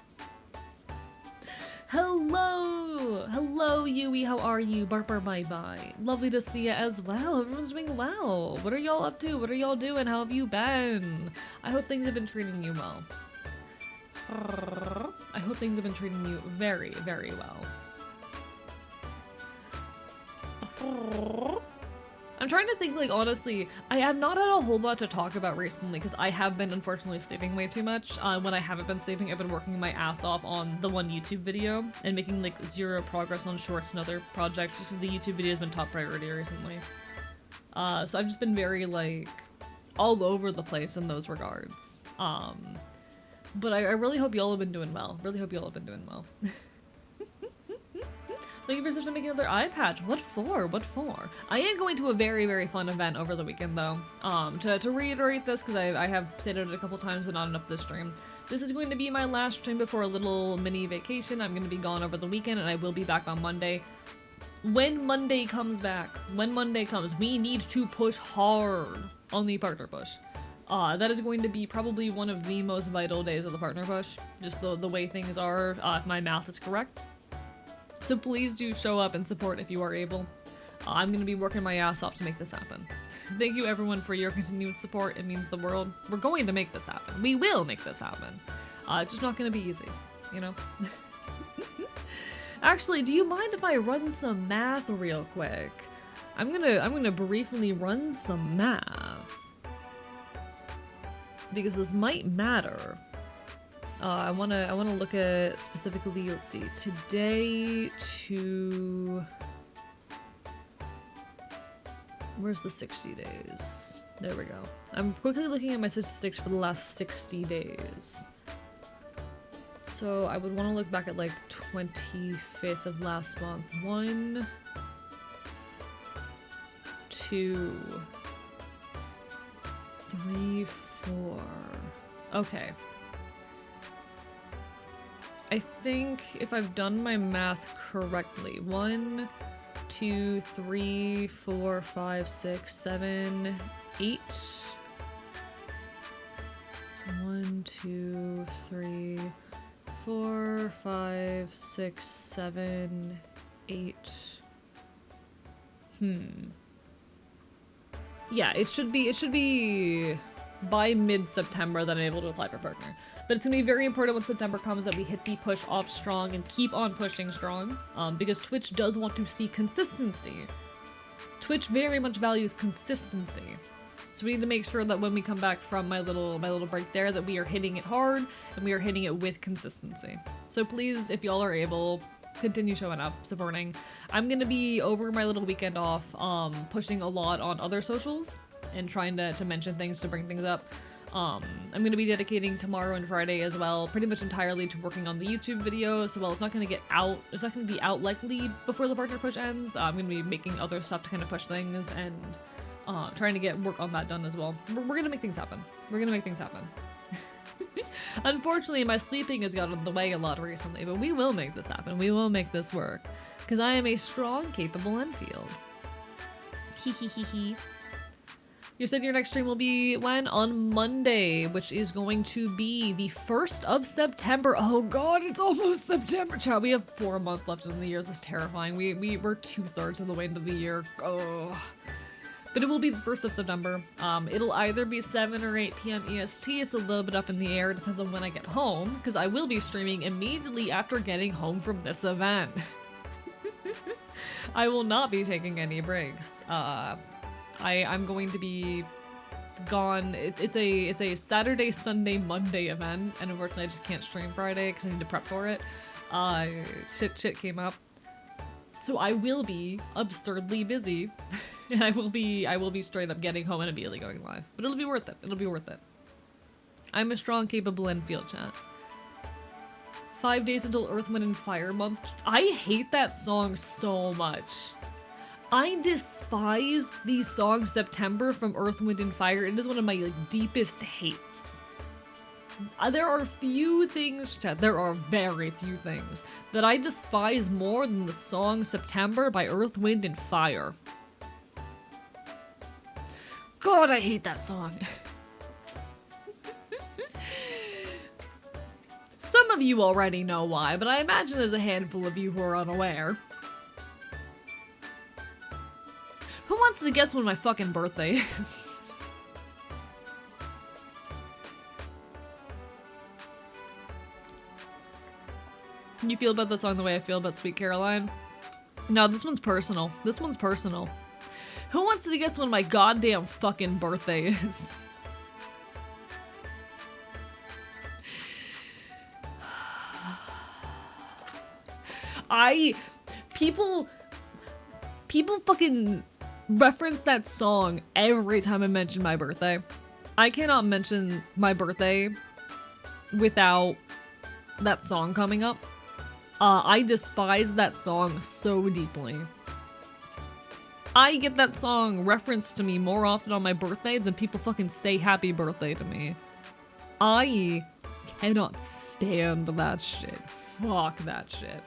Hello, Yui. How are you? Bark, bark, bye, bye. Lovely to see you as well. Everyone's doing well. What are y'all up to? What are y'all doing? How have you been? I hope things have been treating you well. I hope things have been treating you very, very well. I'm trying to think, like, honestly, I have not had a whole lot to talk about recently because I have been, unfortunately, sleeping way too much. When I haven't been sleeping, I've been working my ass off on the one YouTube video and making, like, zero progress on shorts and other projects just because the YouTube video has been top priority recently. So I've just been very, like, all over the place in those regards. But I really hope y'all have been doing well. Thank you for making another eye patch. What for? I am going to a very, very fun event over the weekend, though. To reiterate this, because I have stated it a couple times, but not enough this stream. This is going to be my last stream before a little mini vacation. I'm going to be gone over the weekend, and I will be back on Monday. When Monday comes, we need to push hard on the partner push. That is going to be probably one of the most vital days of the partner push. Just the way things are, if my math is correct. So please do show up and support if you are able. I'm going to be working my ass off to make this happen. Thank you everyone for your continued support. It means the world. We're going to make this happen. We will make this happen. It's just not going to be easy, you know? Actually, do you mind if I run some math real quick? I'm gonna briefly run some math. Because this might matter. I wanna look at specifically, let's see, today to... Where's the 60 days? There we go. I'm quickly looking at my statistics for the last 60 days. So I would want to look back at like 25th of last month. 1, 2, 3, 4. Okay. I think if I've done my math correctly, 1, 2, 3, 4, 5, 6, 7, 8. So 1, 2, 3, 4, 5, 6, 7, 8. Yeah, it should be by mid-September that I'm able to apply for partner. But it's gonna be very important when September comes that we hit the push off strong and keep on pushing strong, because Twitch does want to see consistency. Twitch very much values consistency. So we need to make sure that when we come back from my little break there, that we are hitting it hard and we are hitting it with consistency. So please, if y'all are able, continue showing up, supporting. I'm gonna be over my little weekend off, pushing a lot on other socials and trying to mention things, to bring things up. I'm gonna be dedicating tomorrow and Friday as well, pretty much entirely to working on the YouTube video. So while it's not gonna be out likely before the partner push ends, I'm gonna be making other stuff to kind of push things and trying to get work on that done as well. We're gonna make things happen. We're gonna make things happen. Unfortunately, my sleeping has gotten in the way a lot recently, but we will make this happen. We will make this work. Because I am a strong, capable Enfield. Hee hee hee hee. You said your next stream will be when? On Monday, which is going to be the 1st of September. Oh god, it's almost September. Chat, we have 4 months left in the year. This is terrifying. We're 2/3 of the way into the year. Oh. But it will be the 1st of September. It'll either be 7 or 8 p.m. EST. It's a little bit up in the air. It depends on when I get home, because I will be streaming immediately after getting home from this event. I will not be taking any breaks. I'm going to be gone. It's a Saturday, Sunday, Monday event, and unfortunately I just can't stream Friday because I need to prep for it. Shit came up. So I will be absurdly busy. And I will be straight up getting home and immediately going live. But it'll be worth it. It'll be worth it. I'm a strong, capable Enfield, chat. 5 days until Earth, Wind, and Fire month. I hate that song so much. I despise the song September from Earth, Wind, and Fire. It is one of my deepest hates. There are few things, chat, there are very few things that I despise more than the song September by Earth, Wind, and Fire. God, I hate that song. Some of you already know why, but I imagine there's a handful of you who are unaware. Who wants to guess when my fucking birthday is? You feel about the song the way I feel about Sweet Caroline? No, this one's personal. This one's personal. Who wants to guess when my goddamn fucking birthday is? People fucking reference that song every time I mention my birthday. I cannot mention my birthday without that song coming up. I despise that song so deeply. I get that song referenced to me more often on my birthday than people fucking say happy birthday to me. I cannot stand that shit. Fuck that shit.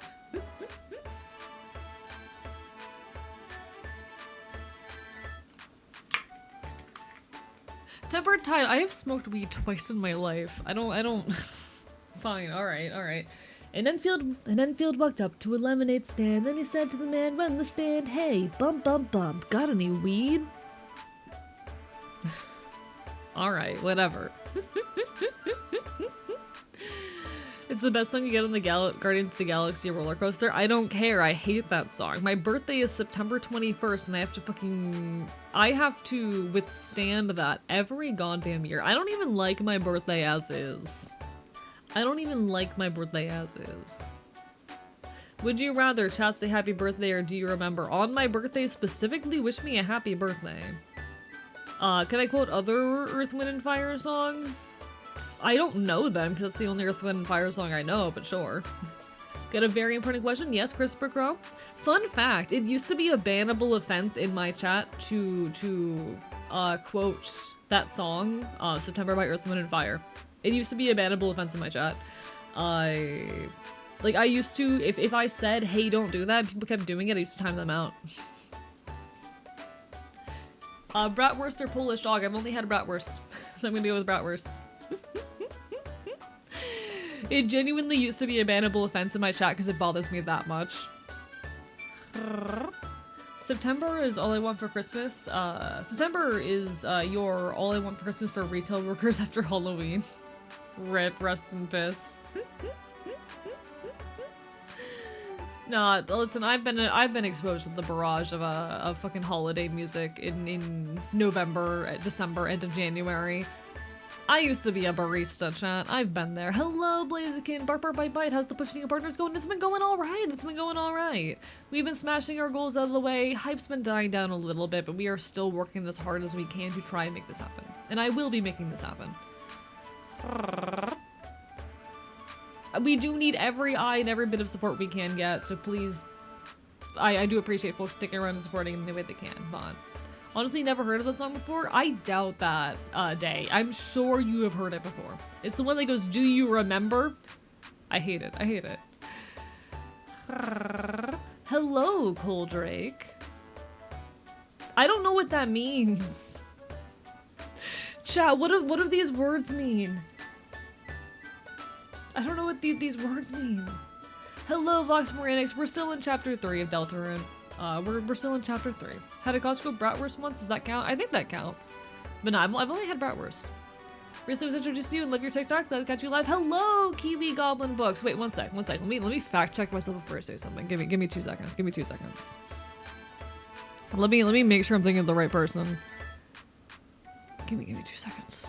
Tempered Tide, I have smoked weed twice in my life. I don't... Fine, alright. An Enfield walked up to a lemonade stand, then he said to the man running the stand, "Hey, bump, got any weed?" Alright, whatever. It's the best song you get on the Guardians of the Galaxy roller coaster. I don't care, I hate that song. My birthday is September 21st and I have to withstand that every goddamn year. I don't even like my birthday as is. Would you rather chat say happy birthday or do you remember? On my birthday specifically, wish me a happy birthday. Can I quote other Earth, Wind, and Fire songs? I don't know them because that's the only Earth, Wind, and Fire song I know, but sure. Got a very important question. Yes, Christopher Crow. Fun fact, it used to be a bannable offense in my chat to quote that song, September by Earth, Wind, and Fire. It used to be a bannable offense in my chat. I used to, if I said, hey, don't do that, people kept doing it, I used to time them out. Bratwurst or Polish dog? I've only had bratwurst, so I'm gonna go with bratwurst. It genuinely used to be a bannable offense in my chat because it bothers me that much. September is all I want for Christmas. September is your all I want for Christmas for retail workers after Halloween. Rip, rest in piss. Nah, listen, I've been exposed to the barrage of fucking holiday music in November, December, end of January. I used to be a barista, chat. I've been there. Hello, Blaziken, Bark Bark Bite Bite. How's the pushing partners going? It's been going alright. It's been going alright. We've been smashing our goals out of the way. Hype's been dying down a little bit, but we are still working as hard as we can to try and make this happen. And I will be making this happen. We do need every eye and every bit of support we can get, so please, I do appreciate folks sticking around and supporting in the way they can, but honestly, never heard of that song before? I doubt that, Day. I'm sure you have heard it before. It's the one that goes, do you remember? I hate it. I hate it. Hello, Coldrake. I don't know what that means. Chat, what do these words mean? I don't know what these words mean. Hello, Vox Moranix. We're still in chapter 3 of Deltarune. We're still in chapter 3. Had a Costco bratwurst once, does that count? I think that counts. But no, I've only had bratwurst. Recently was introduced to you and love your TikTok, glad to catch you live. Hello, Kiwi Goblin Books. Wait, one sec. Let me fact check myself before I say something. Give me 2 seconds. Give me 2 seconds. Let me make sure I'm thinking of the right person. Give me 2 seconds.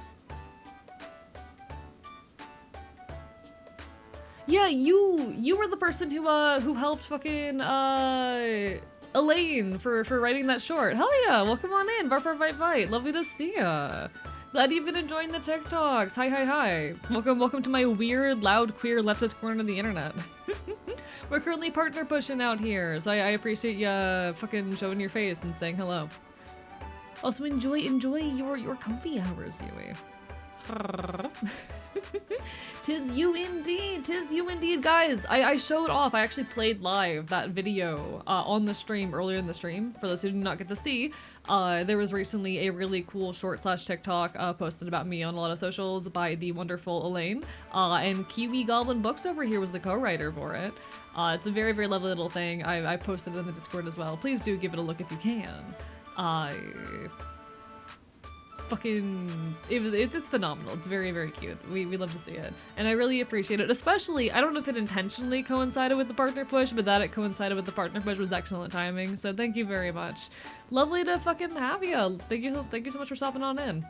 Yeah, you were the person who helped fucking Elaine for writing that short. Hell yeah, welcome on in, Bark Bark Bite Bite. Lovely to see ya. Glad you've been enjoying the TikToks. Hi. Welcome to my weird, loud, queer leftist corner of the internet. We're currently partner pushing out here, so I appreciate ya fucking showing your face and saying hello. Also enjoy your comfy hours, Yui. Tis you indeed, guys. I showed off. I actually played live that video on the stream earlier in the stream. For those who did not get to see, there was recently a really cool short / TikTok posted about me on a lot of socials by the wonderful Elaine. And Kiwi Goblin Books over here was the co-writer for it. It's a very, very lovely little thing. I posted it in the Discord as well. Please do give it a look if you can. It's phenomenal. It's very, very cute. We love to see it. And I really appreciate it. Especially, I don't know if it intentionally coincided with the partner push, but that it coincided with the partner push was excellent timing. So thank you very much. Lovely to fucking have you. Thank you so much for stopping on in.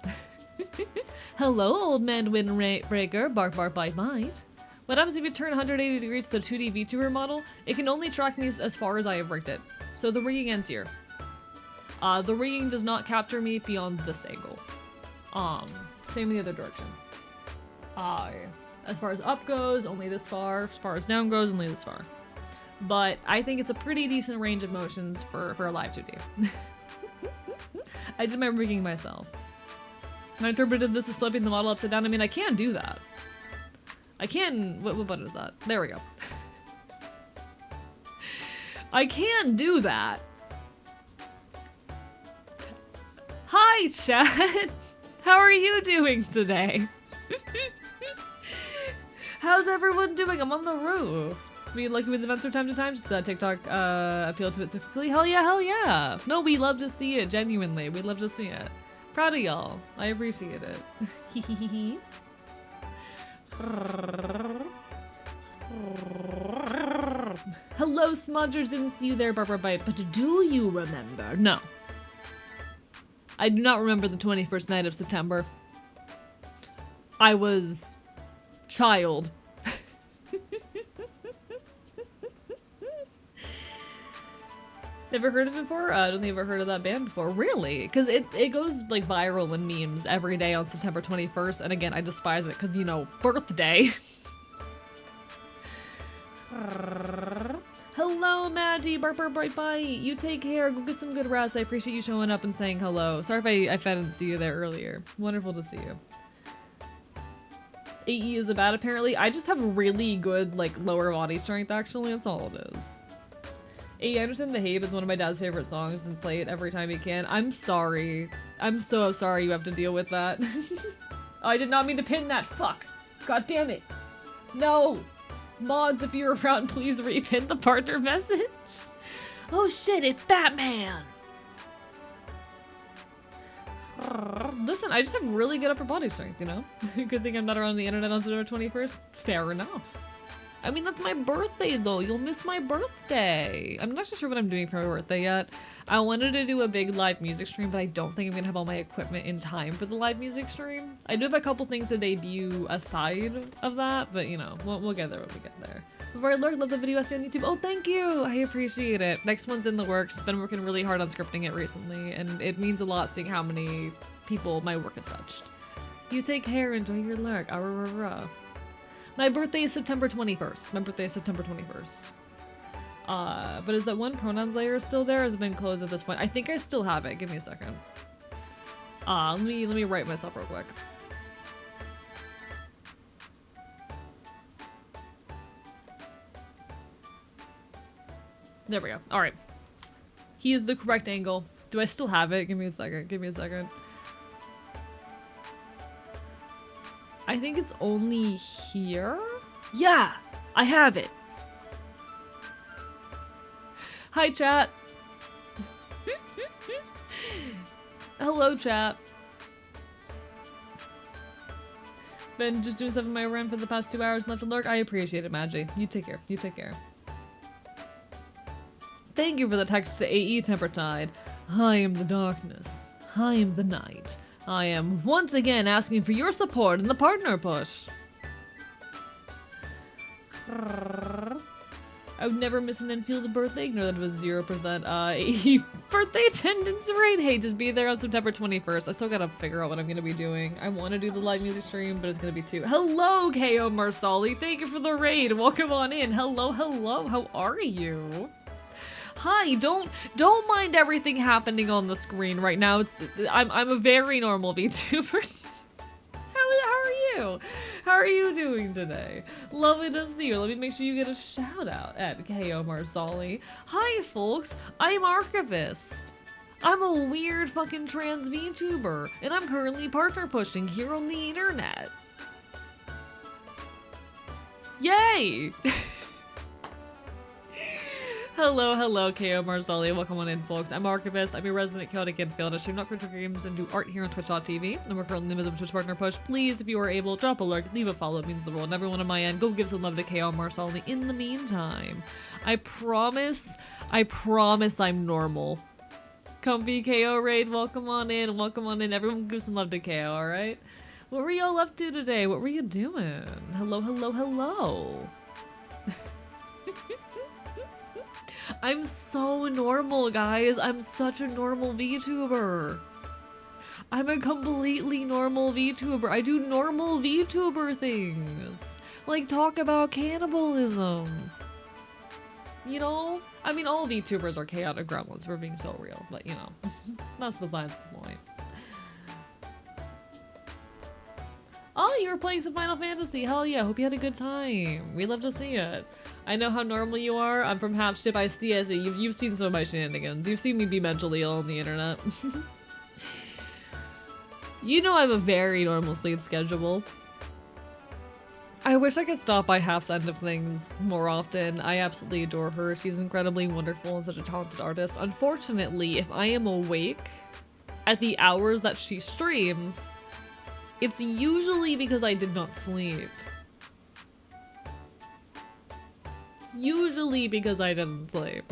Hello, old man windbreaker. Bark Bark Bite Bite. What happens if you turn 180 degrees to the 2D VTuber model? It can only track me as far as I have rigged it. So the rigging ends here. The rigging does not capture me beyond this angle. Same in the other direction. As far as up goes, only this far. As far as down goes, only this far. But I think it's a pretty decent range of motions for a live 2D. I did my rigging myself. I interpreted this as flipping the model upside down. I mean, I can do that. I can... What button is that? There we go. I can do that. Hi, chat! How are you doing today? How's everyone doing? I'm on the roof. Being lucky with events from time to time. Just glad TikTok appealed to it so quickly. Hell yeah. No, we love to see it. Genuinely, we love to see it. Proud of y'all. I appreciate it. Hello, Smudgers. Didn't see you there, Barbara Bite. But do you remember? No. I do not remember the 21st night of September. I was... child. Never heard of it before? I don't think I've ever heard of that band before. Really? Because it goes like viral in memes every day on September 21st. And again, I despise it because, you know, birthday. Hello, Maddie. Barber Bright Bite. You take care. Go get some good rest. I appreciate you showing up and saying hello. Sorry if I didn't see you there earlier. Wonderful to see you. AE is bad apparently. I just have really good like lower body strength actually. That's all it is. AE, I understand The Habe is one of my dad's favorite songs and play it every time he can. I'm sorry. I'm so sorry you have to deal with that. I did not mean to pin that. Fuck. God damn it. No. Mods, if you're around, please repin the partner message. Oh shit, it's Batman! Listen, I just have really good upper body strength, you know? Good thing I'm not around the internet on September 21st. Fair enough. I mean, that's my birthday, though. You'll miss my birthday. I'm not sure what I'm doing for my birthday yet. I wanted to do a big live music stream, but I don't think I'm gonna have all my equipment in time for the live music stream. I do have a couple things to debut aside of that, but you know, we'll get there when we get there. Before I lurk, love the video I see on YouTube. Oh, thank you! I appreciate it. Next one's in the works. Been working really hard on scripting it recently, and it means a lot seeing how many people my work has touched. You take care, enjoy your lurk. My birthday is September 21st. My birthday is September 21st. But is that one pronouns layer still there? Or has it been closed at this point? I think I still have it. Give me a second. Let me write myself real quick. There we go. All right. He is the correct angle. Do I still have it? Give me a second. Give me a second. I think it's only here. Yeah, I have it. Hi, chat. Hello, chat. Been just doing stuff in my run for the past 2 hours. Left to lurk. I appreciate it, Maggie. You take care. You take care. Thank you for the text to AE Tempertide. I am the darkness. I am the night. I am once again asking for your support in the partner push. I would never miss an Enfield's birthday. Ignore that it was 0% birthday attendance rate. Hey, just be there on September 21st. I still gotta figure out what I'm gonna be doing. I want to do the live music stream, but it's gonna be too. Hello, KO Marsali. Thank you for the raid. Welcome on in. Hello, hello. How are you? Hi, don't mind everything happening on the screen right now. I'm a very normal VTuber. How are you? How are you doing today? Lovely to see you. Let me make sure you get a shout out at KO Marsali. Hi folks, I'm Archivist. I'm a weird fucking trans VTuber, and I'm currently partner pushing here on the internet. Yay! Hello, KO Marzali. Welcome on in, folks. I'm Archivist. I'm your resident chaotic infield. I stream not critical games and do art here on Twitch.tv. And we're currently in the middle of Twitch partner push. Please, if you are able, drop a lurk, leave a follow. It means the world. And everyone on my end, go give some love to KO Marzali. In the meantime, I promise I'm normal. Comfy KO raid, welcome on in. Welcome on in. Everyone give some love to KO, alright? What were y'all up to today? What were you doing? Hello, hello, hello. I'm so normal, guys. I'm such a normal VTuber. I'm a completely normal VTuber. I do normal VTuber things. Like talk about cannibalism. You know? I mean, all VTubers are chaotic gremlins for being so real, but you know, that's besides the point. Oh, you were playing some Final Fantasy. Hell yeah, hope you had a good time. We love to see it. I know how normal you are. I'm from Half-Ship. I see as you've seen some of my shenanigans. You've seen me be mentally ill on the internet. You know I have a very normal sleep schedule. I wish I could stop by Half's end of things more often. I absolutely adore her. She's incredibly wonderful and such a talented artist. Unfortunately, if I am awake at the hours that she streams, it's usually because I did not sleep. It's usually because I didn't sleep.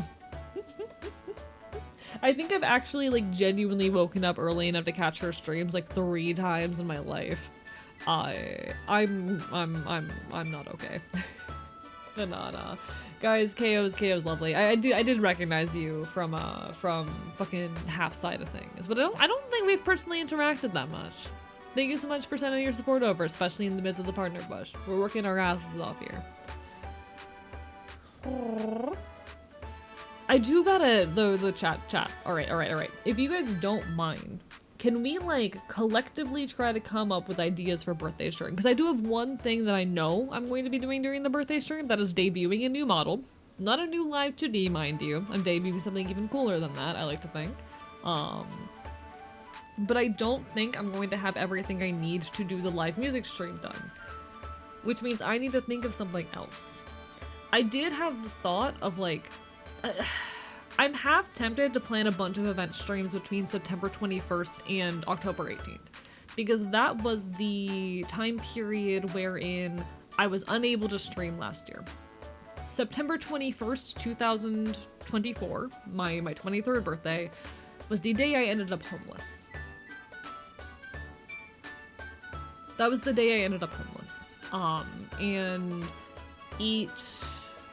I think I've actually like genuinely woken up early enough to catch her streams like 3 times in my life. I'm not okay. But nah. Guys, KO's lovely. I did recognize you from fucking half side of things, but I don't think we've personally interacted that much. Thank you so much for sending your support over, especially in the midst of the partner bush. We're working our asses off here. I do gotta the chat. All right. If you guys don't mind, can we like collectively try to come up with ideas for birthday stream? Because I do have one thing that I know I'm going to be doing during the birthday stream, that is debuting a new model. Not a new live 2D, mind you. I'm debuting something even cooler than that, I like to think. But I don't think I'm going to have everything I need to do the live music stream done. Which means I need to think of something else. I did have the thought of like... I'm half tempted to plan a bunch of event streams between September 21st and October 18th. Because that was the time period wherein I was unable to stream last year. September 21st, 2024, my 23rd birthday, was the day I ended up homeless. That was the day I ended up homeless. And it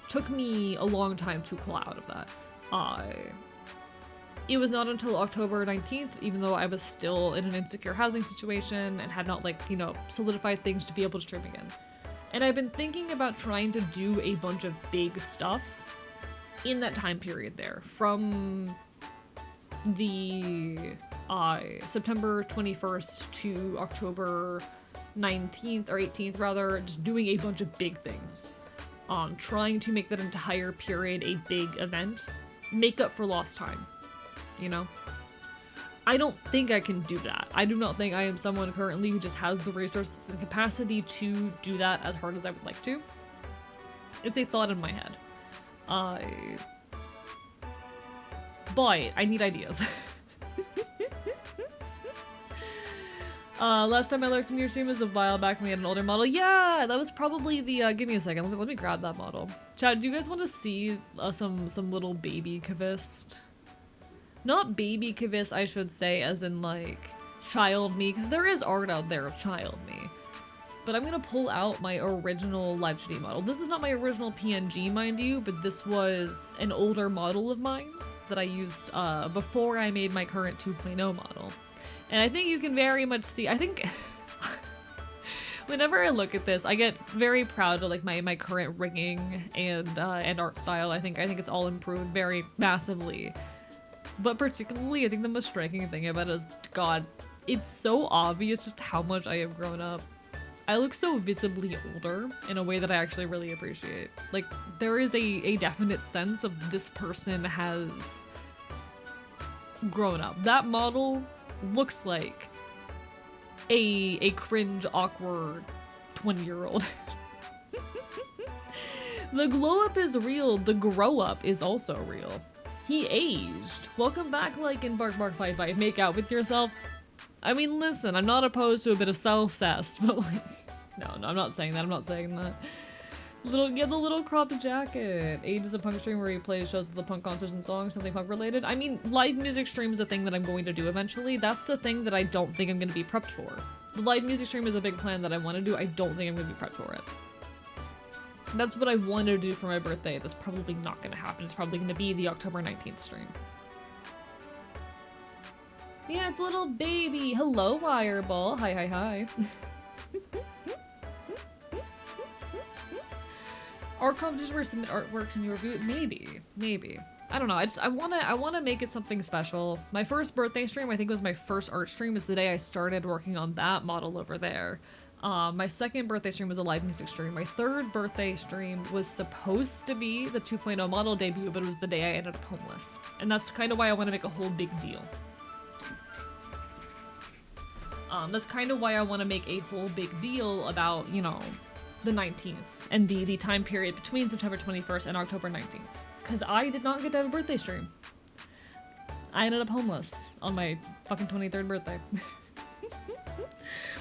took me a long time to claw out of that. It was not until October 19th, even though I was still in an insecure housing situation and had not, like, you know, solidified things to be able to stream again. And I've been thinking about trying to do a bunch of big stuff in that time period there. From the September 21st to October 19th, or 18th rather, just doing a bunch of big things. Trying to make that entire period a big event. Make up for lost time. You know? I don't think I can do that. I do not think I am someone currently who just has the resources and capacity to do that as hard as I would like to. It's a thought in my head. But I need ideas. Last time I lurked in your stream was a while back when we had an older model. Yeah, that was probably the, give me a second, let me grab that model. Chat, do you guys want to see some little baby Kavist? Not baby Kavist, I should say, as in like child me, because there is art out there of child me. But I'm gonna pull out my original Live 2D model. This is not my original PNG, mind you, but this was an older model of mine that I used before I made my current 2.0 model. And I think you can very much see, I think, whenever I look at this, I get very proud of like my current rigging and art style. I think it's all improved very massively. But particularly, I think the most striking thing about it is, God, it's so obvious just how much I have grown up. I look so visibly older in a way that I actually really appreciate. Like, there is a definite sense of this person has grown up. That model looks like a cringe, awkward 20-year-old. The glow up is real, the grow up is also real. He aged. Welcome back, like in Bark Bark Bite Bite. Make out with yourself. I mean, listen, I'm not opposed to a bit of self-cess, but like, no, I'm not saying that. I'm not saying that. Get the little cropped jacket. Age is a punk stream where he plays shows at the punk concerts and songs, something punk related. I mean, live music stream is a thing that I'm going to do eventually. That's the thing that I don't think I'm going to be prepped for. The live music stream is a big plan that I want to do. I don't think I'm going to be prepped for it. That's what I wanted to do for my birthday. That's probably not going to happen. It's probably going to be the October 19th stream. Yeah, it's a little baby. Hello, Wireball. Hi. Art competition where submit artworks and you review it? Maybe. I don't know. I wanna make it something special. My first birthday stream, I think it was my first art stream, is the day I started working on that model over there. My second birthday stream was a live music stream. My third birthday stream was supposed to be the 2.0 model debut, but it was the day I ended up homeless. And that's kind of why I want to make a whole big deal. That's kind of why I want to make a whole big deal about, you know, the 19th and the time period between September 21st and October 19th. Because I did not get to have a birthday stream. I ended up homeless on my fucking 23rd birthday.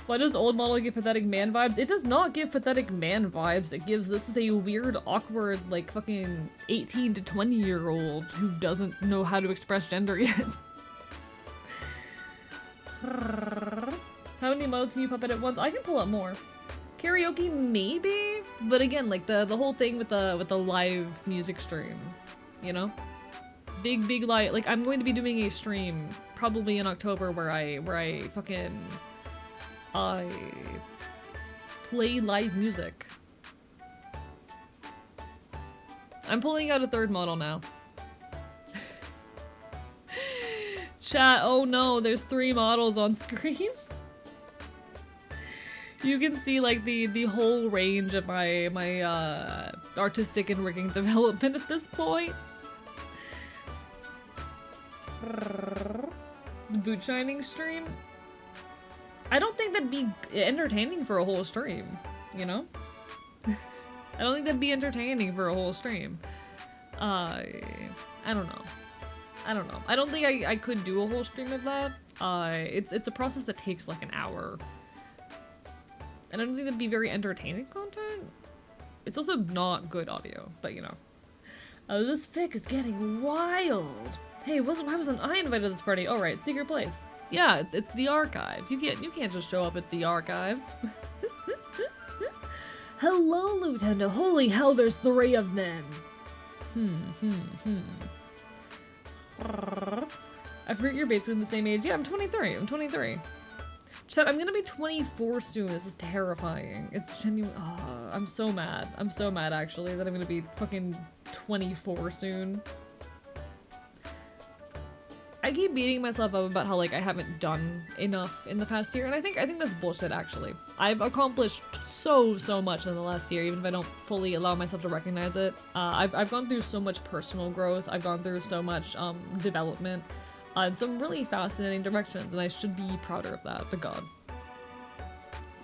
Why does old model give pathetic man vibes? It does not give pathetic man vibes. It gives, this is a weird, awkward, like fucking 18 to 20-year-old who doesn't know how to express gender yet. How many modes can you puppet at once? I can pull up more. Karaoke, maybe? But again, like the whole thing with the live music stream, you know? Big light. Like I'm going to be doing a stream probably in October where I fucking I play live music. I'm pulling out a third model now. Chat, oh no, there's 3 models on screen. You can see like the whole range of my artistic and rigging development at this point. The boot shining stream? I don't think that'd be entertaining for a whole stream, you know? I don't think that'd be entertaining for a whole stream. I don't know. I don't know. I don't think I could do a whole stream of that. It's a process that takes like an hour. And I don't think that'd be very entertaining content. It's also not good audio, but you know. Oh, this fic is getting wild. Hey, why wasn't I invited to this party? Oh right, secret place. Yeah, it's the archive. You can't just show up at the archive. Hello, Lieutenant. Holy hell, there's 3 of them. I forget you're basically the same age. Yeah, I'm 23. I'm 23. Chat, I'm gonna be 24 soon. This is terrifying. It's genuine. Oh, I'm so mad. I'm so mad, actually, that I'm gonna be fucking 24 soon. I keep beating myself up about how, like, I haven't done enough in the past year, and I think that's bullshit, actually. I've accomplished so much in the last year, even if I don't fully allow myself to recognize it. I've gone through so much personal growth. I've gone through so much, development. In some really fascinating directions, and I should be prouder of that, but god.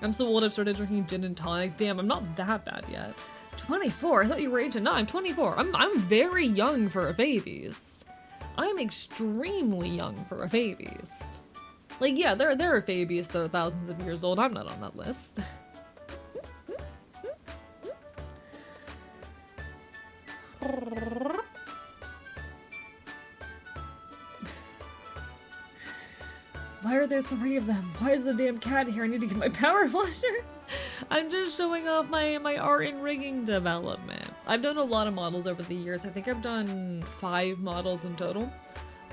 I'm so old I've started drinking gin and tonic. Damn, I'm not that bad yet. 24? I thought you were ancient. No, I'm 24. I'm very young for a babyist. I'm extremely young for a babyist. Like, yeah, there are babies that are thousands of years old. I'm not on that list. Why are there 3 of them? Why is the damn cat here? I need to get my power washer. I'm just showing off my art and rigging development. I've done a lot of models over the years. I think I've done 5 models in total.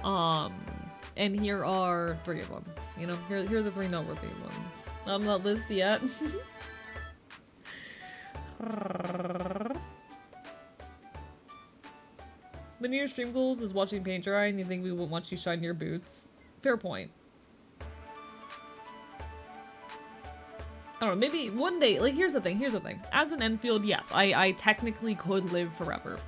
And here are 3 of them. You know, here are the 3 noteworthy ones. Not on that list yet. One of your stream goals is watching paint dry and you think we won't watch you shine your boots. Fair point. I don't know, maybe one day, like, here's the thing. As an Enfield, yes, I technically could live forever.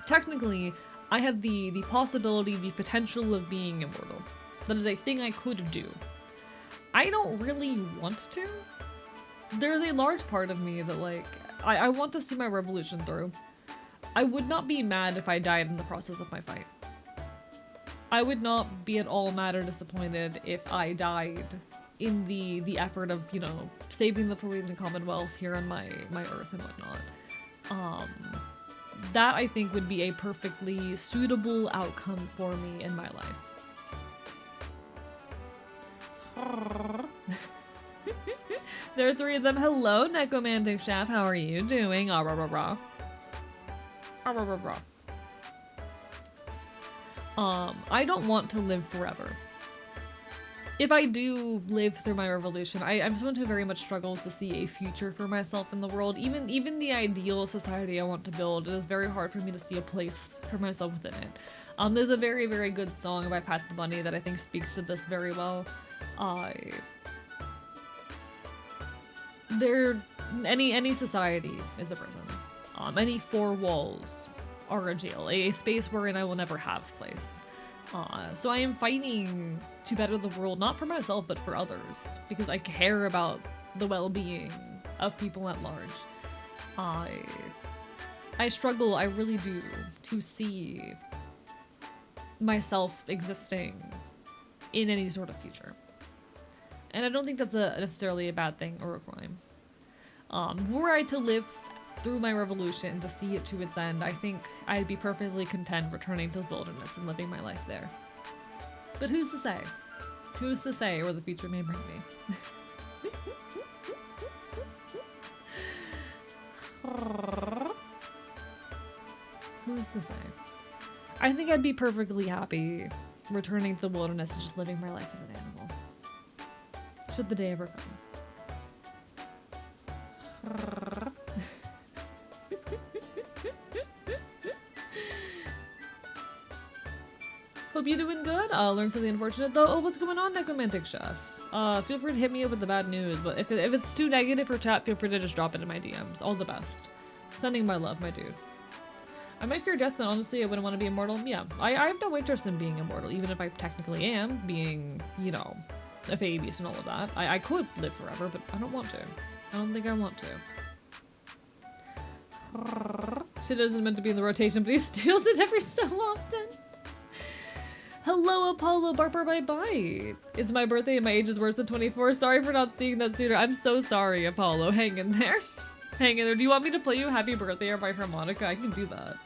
Technically, I have the possibility, the potential of being immortal. That is a thing I could do. I don't really want to. There's a large part of me that, like, I want to see my revolution through. I would not be mad if I died in the process of my fight. I would not be at all mad or disappointed if I died in the effort of, you know, saving the Floridian Commonwealth here on my Earth and whatnot. That I think would be a perfectly suitable outcome for me in my life. There are 3 of them. Hello, Necromantic Chef. How are you doing? Ah, rah, rah, rah. Ah, rah, rah, rah. I don't want to live forever. If I do live through my revolution, I'm someone who very much struggles to see a future for myself in the world. Even the ideal society I want to build, it is very hard for me to see a place for myself within it. There's a very, very good song by Pat the Bunny that I think speaks to this very well. Any society is a prison. Any 4 walls are a jail, a space wherein I will never have place. So I am fighting to better the world, not for myself, but for others, because I care about the well-being of people at large. I struggle, I really do, to see myself existing in any sort of future. And I don't think that's necessarily a bad thing or a crime. Were I to live through my revolution to see it to its end, I think I'd be perfectly content returning to the wilderness and living my life there. But who's to say? Who's to say where the future may bring me? Who's to say? I think I'd be perfectly happy returning to the wilderness and just living my life as an animal. Should the day ever come. Hope you're doing good. Learn something unfortunate though. Oh, what's going on, Necromantic Chef? Feel free to hit me up with the bad news, but if it's too negative for chat, feel free to just drop it in my DMs. All the best. Sending my love, my dude. I might fear death, but honestly, I wouldn't want to be immortal. Yeah, I have no interest in being immortal, even if I technically am, being, you know, a fairy beast and all of that. I could live forever, but I don't want to. I don't think I want to. Shit isn't meant to be in the rotation, but he steals it every so often. Hello, Apollo Barper by Bite. It's my birthday and my age is worse than 24. Sorry for not seeing that sooner. I'm so sorry, Apollo. Hang in there. Hang in there. Do you want me to play you Happy Birthday or by harmonica? I can do that.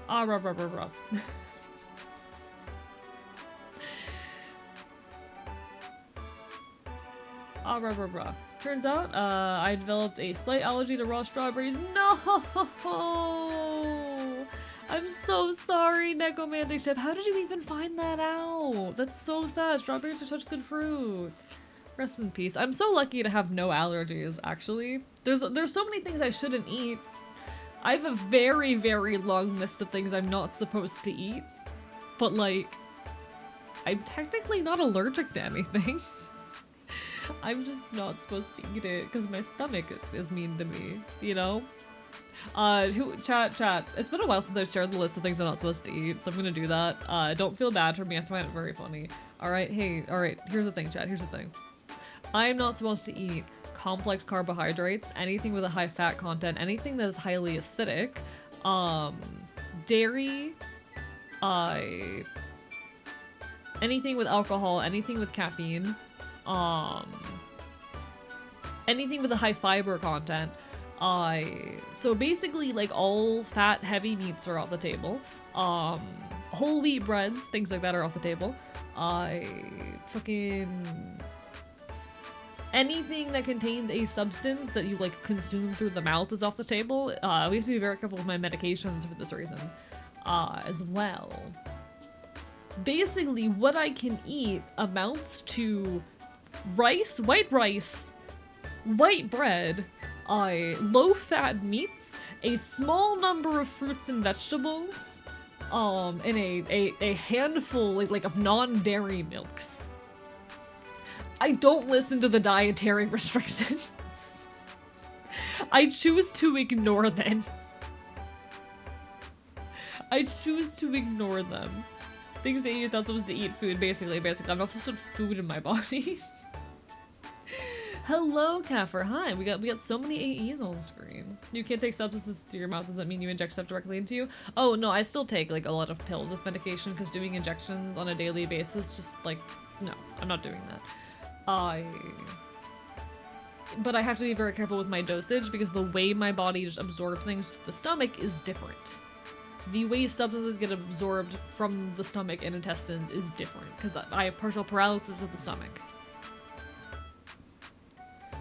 Ah, rah, rah, rah, rah. Ah, rah, rah, rah. Turns out, I developed a slight allergy to raw strawberries. No! I'm so sorry, Necromantic Chef. How did you even find that out? That's so sad. Strawberries are such good fruit. Rest in peace. I'm so lucky to have no allergies, actually. There's so many things I shouldn't eat. I have a very, very long list of things I'm not supposed to eat. But, like, I'm technically not allergic to anything. I'm just not supposed to eat it because my stomach is mean to me, you know? Chat. It's been a while since I've shared the list of things I'm not supposed to eat, so I'm gonna do that. Don't feel bad for me, I find it very funny. Alright, here's the thing, chat, here's the thing. I am not supposed to eat complex carbohydrates, anything with a high fat content, anything that is highly acidic, dairy, anything with alcohol, anything with caffeine, anything with a high fiber content. So basically, like, all fat heavy meats are off the table. Whole wheat breads, things like that are off the table. Anything that contains a substance that you, like, consume through the mouth is off the table. We have to be very careful with my medications for this reason, as well. Basically, what I can eat amounts to rice, white bread, low-fat meats, a small number of fruits and vegetables, and a handful, like of non-dairy milks. I don't listen to the dietary restrictions. I choose to ignore them. I choose to ignore them. Things that you're not supposed to eat food, basically. I'm not supposed to put food in my body. Hello, Kaffer. Hi. We got so many AEs on screen. You can't take substances through your mouth. Does that mean you inject stuff directly into you? Oh, no, I still take, like, a lot of pills as medication, because doing injections on a daily basis, just, like, no, I'm not doing that. But I have to be very careful with my dosage, because the way my body just absorbs things to the stomach is different. The way substances get absorbed from the stomach and intestines is different, because I have partial paralysis of the stomach.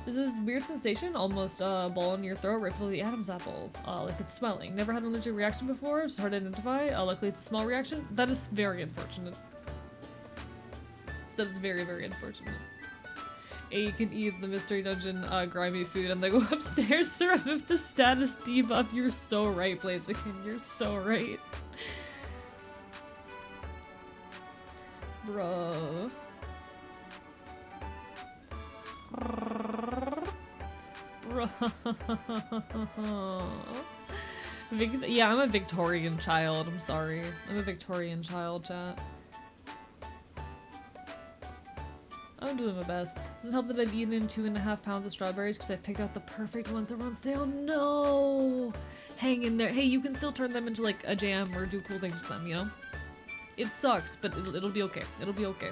There's this weird sensation, almost a ball in your throat, right below the Adam's apple, like it's swelling. Never had an allergic reaction before, it's hard to identify. Luckily it's a small reaction. That is very unfortunate. That is very, very unfortunate. You can eat the Mystery Dungeon grimy food and then go upstairs to remove the status debuff. You're so right, Blaziken. You're so right. Bruh. Yeah, I'm a Victorian child. I'm sorry. I'm a Victorian child, chat. I'm doing my best. Does it help that I've eaten 2.5 pounds of strawberries because I picked out the perfect ones that were on sale? No! Hang in there. Hey, you can still turn them into, like, a jam or do cool things with them, you know? It sucks, but it'll be okay. It'll be okay.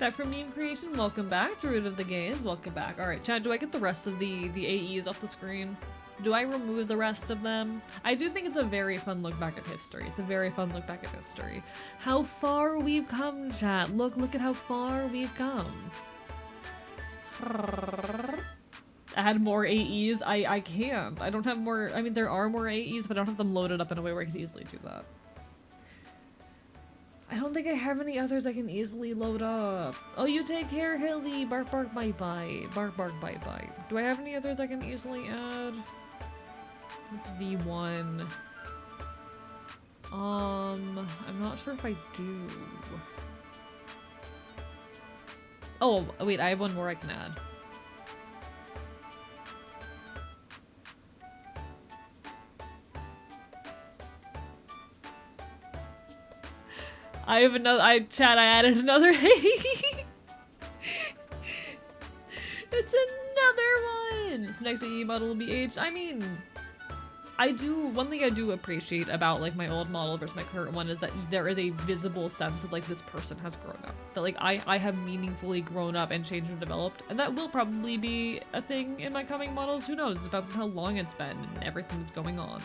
Back from meme creation, welcome back. Druid of the Gaze, welcome back. Alright, Chad, do I get the rest of the AEs off the screen? Do I remove the rest of them? I do think it's a very fun look back at history. It's a very fun look back at history. How far we've come, chat. Look at how far we've come. Add more AEs? I can't. I don't have more. I mean, there are more AEs, but I don't have them loaded up in a way where I can easily do that. I don't think I have any others I can easily load up. Oh, you take care, Hilly. Bark, bark, bite, bite. Bark, bark, bite, bite. Do I have any others I can easily add? That's V1. I'm not sure if I do. Oh, wait, I have one more I can add. I have another, I added another It's another one! So next AE model will be aged. I mean, one thing I do appreciate about like my old model versus my current one is that there is a visible sense of like this person has grown up. That like I have meaningfully grown up and changed and developed, and that will probably be a thing in my coming models. Who knows? It depends on how long it's been and everything that's going on.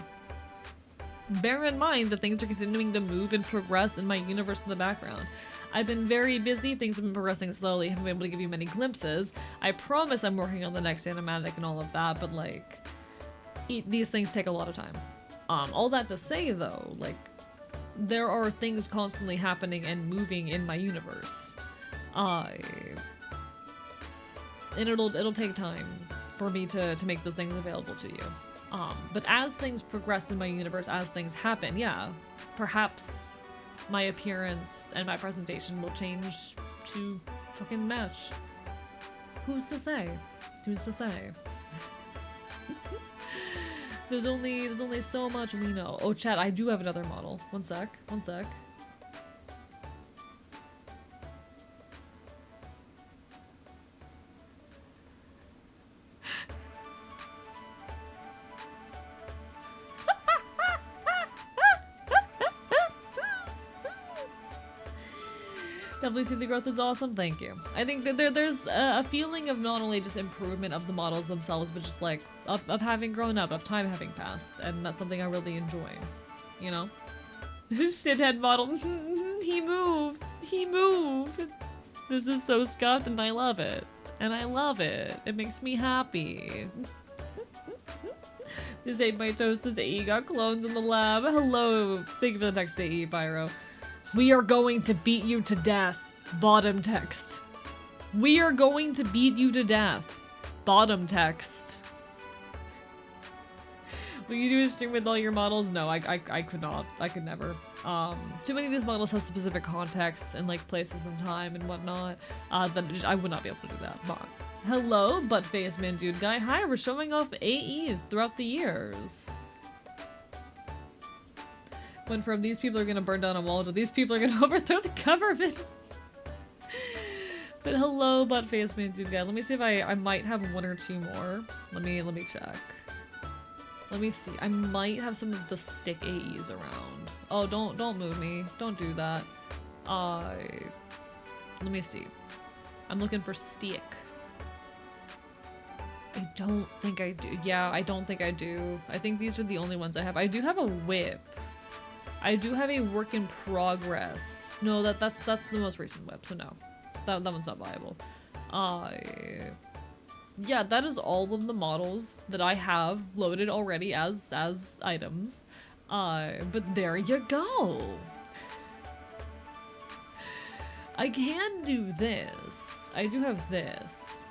Bear in mind that things are continuing to move and progress in my universe in the background. I've been very busy, things have been progressing slowly, haven't been able to give you many glimpses. I promise I'm working on the next animatic and all of that, but like, these things take a lot of time. All that to say though, like, there are things constantly happening and moving in my universe. And it'll take time for me to make those things available to you. But as things progress in my universe, as things happen, yeah, perhaps my appearance and my presentation will change to fucking match. Who's to say? Who's to say? There's only so much we know. Oh, chat, I do have another model. One sec. Definitely see the growth is awesome. Thank you. I think that there's a feeling of not only just improvement of the models themselves, but just like of having grown up, of time having passed, and that's something I really enjoy. You know? Shithead model. He moved. He moved. This is so scuffed and I love it. And I love it. It makes me happy. This ate my toast as AE got clones in the lab. Hello. Thank you for the text, AE Pyro. We are going to beat you to death. Bottom text. We are going to beat you to death. Bottom text. Will you do a stream with all your models? No, I could not. I could never. Too many of these models have specific contexts and like places and time and whatnot. That I would not be able to do that. But hello, butt face man dude guy. Hi, we're showing off AEs throughout the years. Went from these people are gonna burn down a wall to these people are gonna overthrow the government. But hello, butt face man dude guy. Let me see if I might have one or two more. Let me check. Let me see. I might have some of the stick AEs around. Oh, don't move me. Don't do that. Let me see. I'm looking for stick. I don't think I do. Yeah, I don't think I do. I think these are the only ones I have. I do have a whip. I do have a work in progress. No, that's the most recent whip, so no. That one's not viable. Yeah, that is all of the models that I have loaded already as items. But there you go. I can do this. I do have this.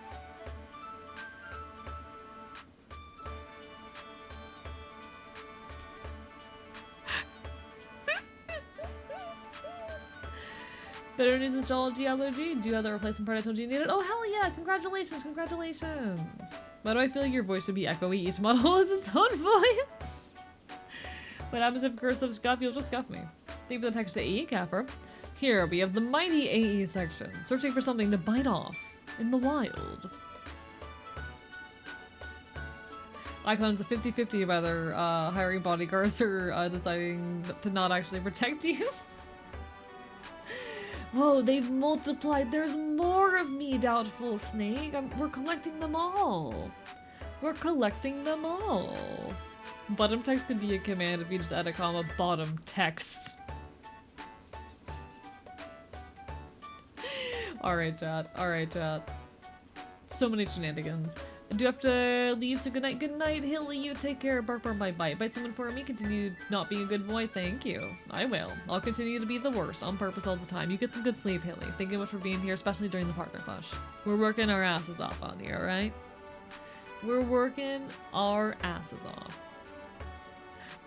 Better news astrology allergy? Do you have the replacement part I told you needed? Oh hell yeah! Congratulations, congratulations! Why do I feel like your voice would be echoey? Each model has its own voice! What happens if cursive scuff? You'll just scuff me. Thank you for the text to AE Capper. Here we have the mighty AE section. Searching for something to bite off in the wild. Icon's the 50-50 whether hiring bodyguards or deciding to not actually protect you. Whoa, they've multiplied. There's more of me, Doubtful Snake. We're collecting them all. We're collecting them all. Bottom text could be a command if you just add a comma bottom text. Alright, chat. Alright, chat. So many shenanigans. I do have to leave, so good night. Good night, Hilly. You take care. Bark, bark, bite, bite. Bite someone for me. Continue not being a good boy. Thank you. I will. I'll continue to be the worst on purpose all the time. You get some good sleep, Hilly. Thank you much for being here, especially during the partner push. We're working our asses off on here, alright? We're working our asses off.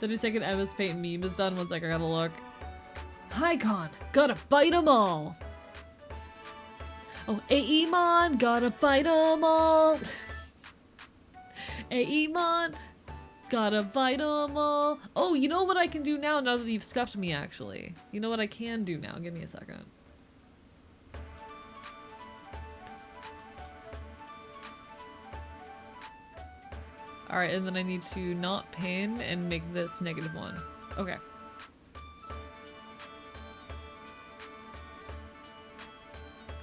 30-second Emma's Paint meme is done. One sec, I gotta look. Hi, Con. Gotta bite 'em all. Oh, Aemon, gotta bite 'em all. Aemon, gotta bite 'em all. Oh, you know what I can do now that you've scuffed me, actually? You know what I can do now? Give me a second. Alright, and then I need to not pin and make this -1. Okay.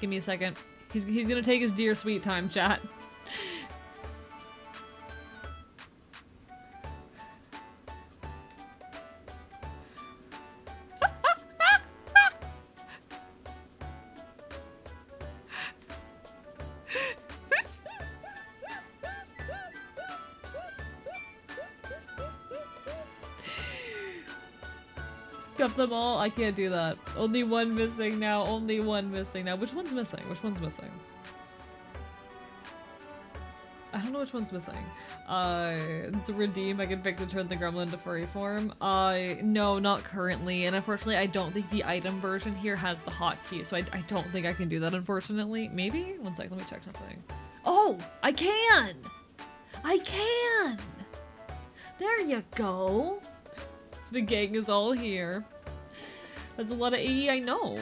Give me a second. He's gonna take his dear sweet time, chat. Scuff them all? I can't do that. Only one missing now. Only one missing now. Which one's missing? Which one's missing? I don't know which one's missing. To redeem, I can pick to turn the gremlin to furry form. No, not currently. And unfortunately, I don't think the item version here has the hotkey, so I don't think I can do that, unfortunately. Maybe? One sec, let me check something. Oh! I can! I can! There you go! The gang is all here. That's a lot of AE, I know.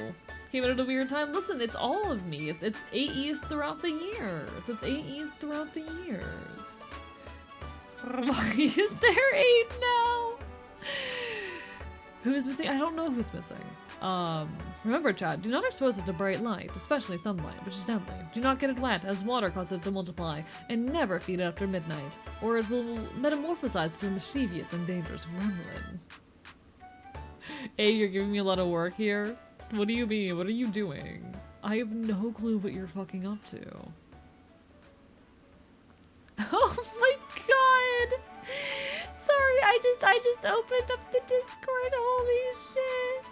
Came out at a weird time. Listen, it's all of me. It's AEs throughout the years. It's AEs throughout the years. Why is there 8 now? Who is missing? I don't know who's missing. Remember, chat, do not expose it to bright light, especially sunlight, which is deadly. Do not get it wet, as water causes it to multiply, and never feed it after midnight, or it will metamorphosize to a mischievous and dangerous gremlin. Hey, you're giving me a lot of work here? What do you mean? What are you doing? I have no clue what you're fucking up to. Oh my god! Sorry, I just opened up the Discord, holy shit.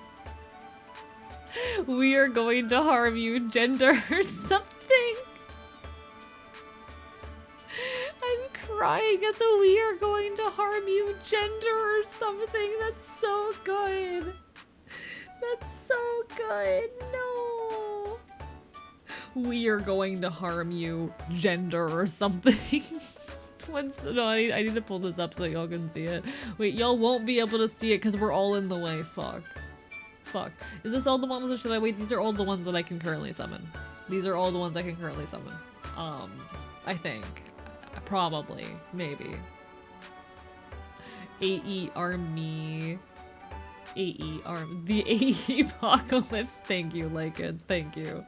We are going to harm you, gender or something. I'm crying at the "we are going to harm you" gender or something. That's so good. That's so good. No. We are going to harm you gender or something. No, I need to pull this up so y'all can see it. Wait, y'all won't be able to see it because we're all in the way. Fuck. Fuck. Is this all the models or should I wait? These are all the ones that I can currently summon. These are all the ones I can currently summon. I think. Probably. Maybe. AE Army. AE Arm. The AE Apocalypse. Thank you, Lycan. Thank you.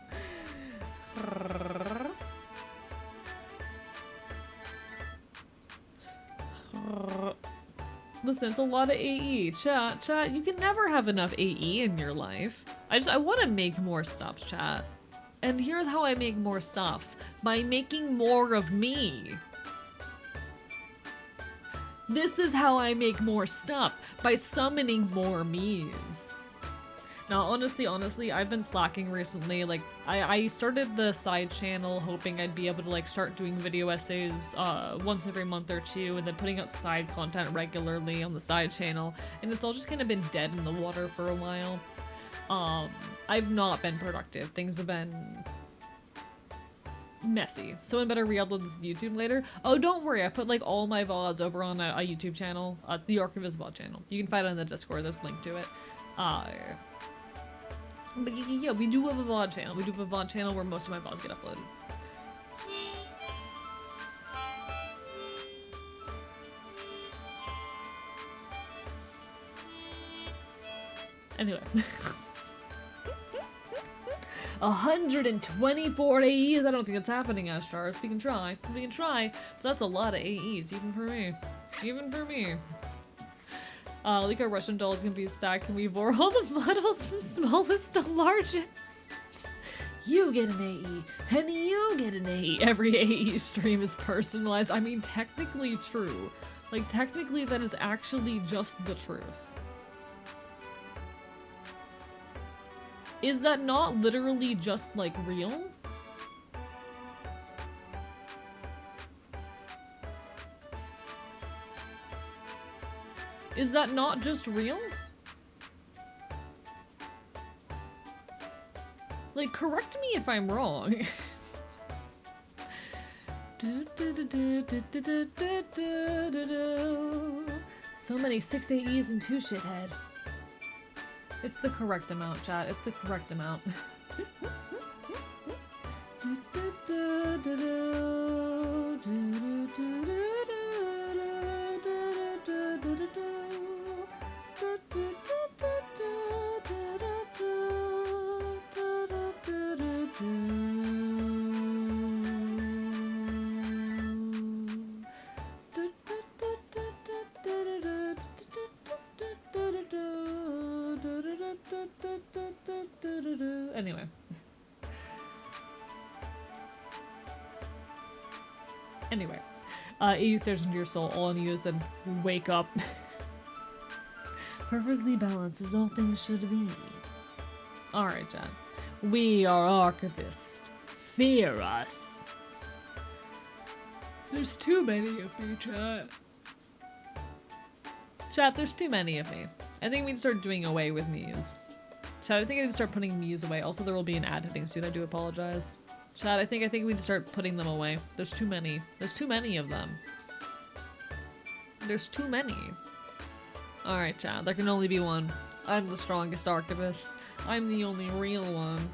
Listen, it's a lot of AE. Chat, you can never have enough AE in your life. I want to make more stuff, chat. And here's how I make more stuff. By making more of me. This is how I make more stuff. By summoning more me's. Now, honestly, I've been slacking recently. Like, I started the side channel hoping I'd be able to, like, start doing video essays once every month or two, and then putting out side content regularly on the side channel, and it's all just kind of been dead in the water for a while. I've not been productive. Things have been messy. Someone better re-upload this to YouTube later. Oh, don't worry. I put, like, all my VODs over on a YouTube channel. It's the Archivist VOD channel. You can find it in the Discord. There's a link to it. But yeah, we do have a VOD channel. We do have a VOD channel where most of my VODs get uploaded. Anyway. 124 AEs. I don't think it's happening, Ashtars. We can try. We can try. But that's a lot of AEs, even for me. Even for me. Like our Russian doll is gonna be a stack. Can we borrow all the models from smallest to largest? You get an AE, and you get an AE. Every AE stream is personalized. I mean, technically true. Like, technically that is actually just the truth. Is that not literally just, like, real? Is that not just real? Like, correct me if I'm wrong. So many 6 AEs and 2 shithead. It's the correct amount, chat. It's the correct amount. Anyway. EU stares into your soul. All on you is then wake up. Perfectly balanced as all things should be. Alright, chat. We are archivists. Fear us. There's too many of me, chat. Chat, there's too many of me. I think we need to start doing away with Muse. Chat, I think I need to start putting Muse away. Also, there will be an ad hitting soon. I do apologize. Chat, I think we need to start putting them away. There's too many. There's too many of them. There's too many. Alright, chat. There can only be one. I'm the strongest archivist. I'm the only real one.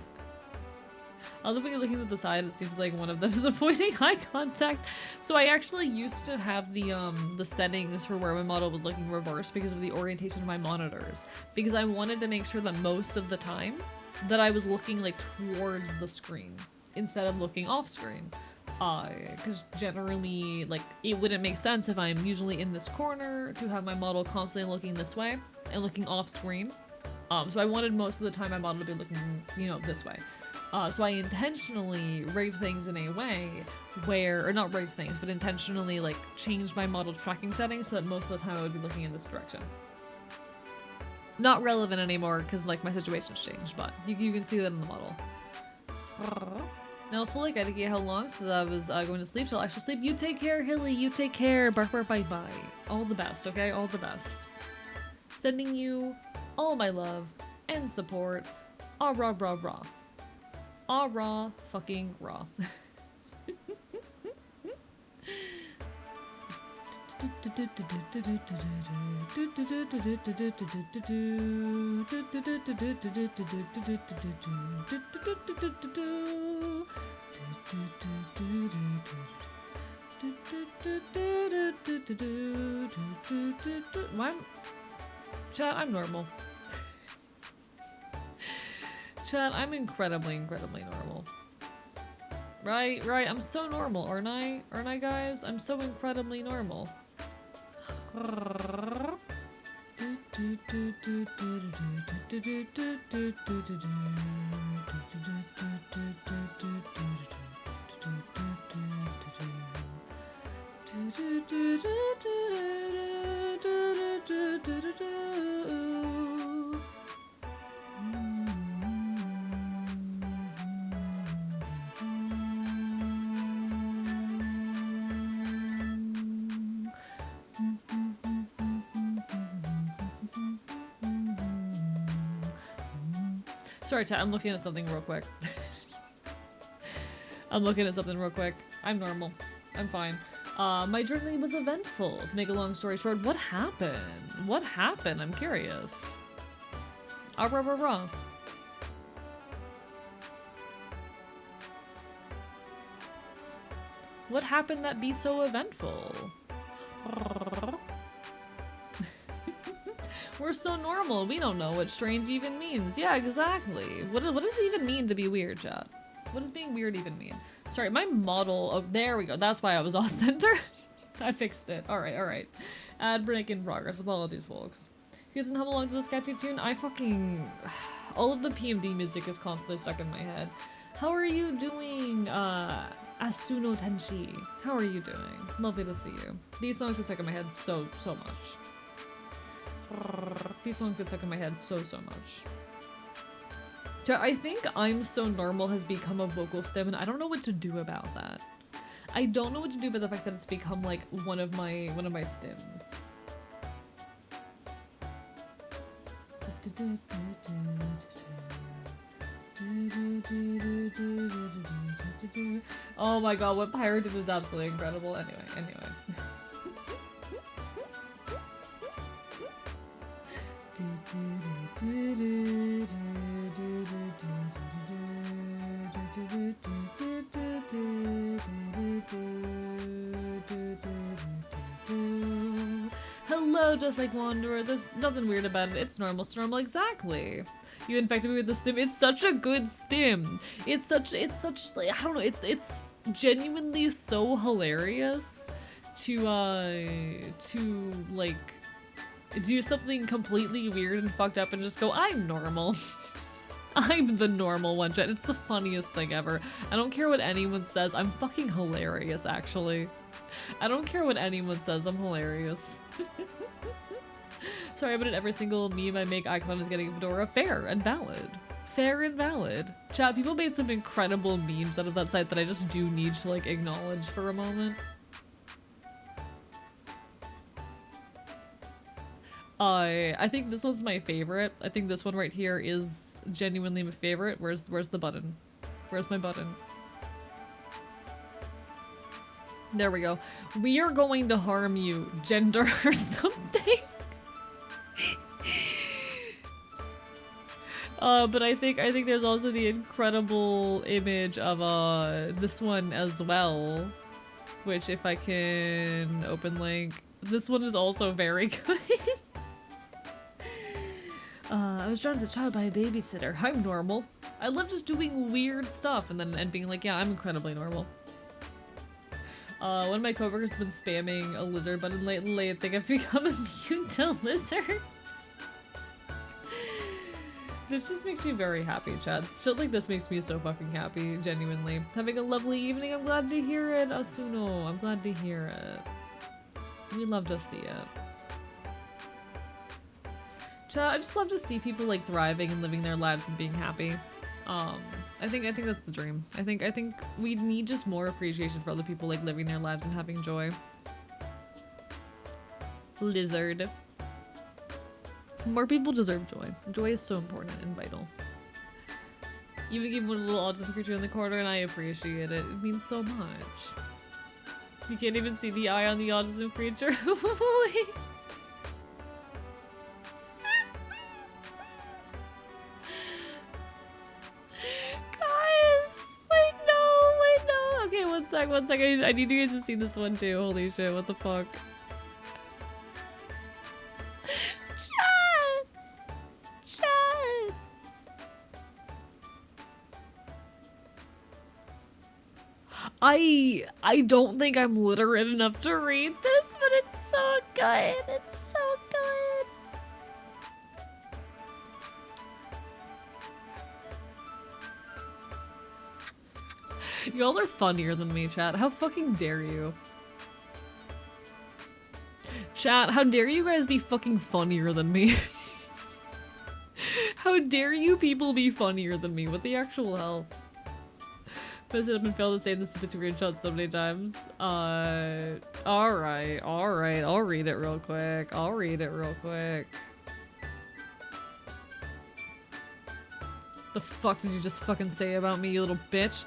Although when you're looking at the side, it seems like one of them is avoiding eye contact. So I actually used to have the settings for where my model was looking reversed because of the orientation of my monitors. Because I wanted to make sure that most of the time that I was looking like towards the screen instead of looking off screen. Because generally, like, it wouldn't make sense if I'm usually in this corner to have my model constantly looking this way and looking off screen. So I wanted most of the time my model to be looking, you know, this way. So I intentionally rigged things in a way where, or not rigged things, but intentionally like changed my model tracking settings so that most of the time I would be looking in this direction. Not relevant anymore because like my situation's changed, but you can see that in the model. Now fully gotta get how long since I was going to sleep till I actually sleep. You take care, Hilly. You take care. Bark, bark, bye, bye. All the best, okay? All the best. Sending you all my love and support. Ah rah rah rah. Ah rah fucking rah. Why? Chat, I'm normal. Chat, I'm incredibly normal. Right, I'm so normal, aren't I? Aren't I, guys? I'm so incredibly normal. Sorry, chat, I'm looking at something real quick. I'm normal. I'm fine. My journey was eventful. To make a long story short, what happened? What happened? I'm curious. Ah, rah, rah, rah. What happened that be so eventful? We're so normal. We don't know what strange even means. Yeah, exactly. What does it even mean to be weird, chat? What does being weird even mean? Sorry, my model of there we go. That's why I was off center. I fixed it. All right. Ad break in progress. Apologies, folks. You guys can hum along to this catchy tune. I fucking all of the PMD music is constantly stuck in my head. How are you doing, Asuno Tenshi? How are you doing? Lovely to see you. These songs get stuck in my head so much. These songs get stuck in my head so much. I think I'm So Normal has become a vocal stem, and I don't know what to do about that. I don't know what to do about the fact that it's become like one of my stems. Oh my god, what Pyro did was absolutely incredible. Anyway. Hello, Just Like Wanderer. There's nothing weird about it. It's normal. It's normal. Exactly. You infected me with the stim. It's such a good stim. It's such like, I don't know. It's genuinely so hilarious to like do something completely weird and fucked up and just go, I'm normal. I'm the normal one, Jet. It's the funniest thing ever. I don't care what anyone says. I'm fucking hilarious, actually. I don't care what anyone says. I'm hilarious. Sorry, but in every single meme I make, Icon is getting Fedora. Fair and valid. Fair and valid. Chat, people made some incredible memes out of that site that I just do need to, like, acknowledge for a moment. I think this one's my favorite. I think this one right here is genuinely my favorite. Where's the button? Where's my button? There we go. We are going to harm you, gender or something. But I think there's also the incredible image of this one as well, which if I can open link, this one is also very good. I was drawn to the child by a babysitter. I'm normal. I love just doing weird stuff and being like, yeah, I'm incredibly normal. One of my coworkers has been spamming a lizard button lately. I think I've become immune to lizards. This just makes me very happy, Chad. Shit like this makes me so fucking happy, genuinely. Having a lovely evening. I'm glad to hear it, Asuno. I'm glad to hear it. We love to see it. Chat, I just love to see people like thriving and living their lives and being happy. I think that's the dream. I think we need just more appreciation for other people like living their lives and having joy. Lizard. More people deserve joy. Joy is so important and vital. Even give one little autism creature in the corner and I appreciate it. It means so much. You can't even see the eye on the autism creature. One sec. I need you guys to see this one too. Holy shit, what the fuck? Chat! I don't think I'm literate enough to read this, but it's so good. It's so good. Y'all are funnier than me, chat. How fucking dare you? Chat, how dare you guys be fucking funnier than me? How dare you people be funnier than me? What the actual hell? Messed up and failed to say the stupid screenshot so many times. Alright. I'll read it real quick. The fuck did you just fucking say about me, you little bitch?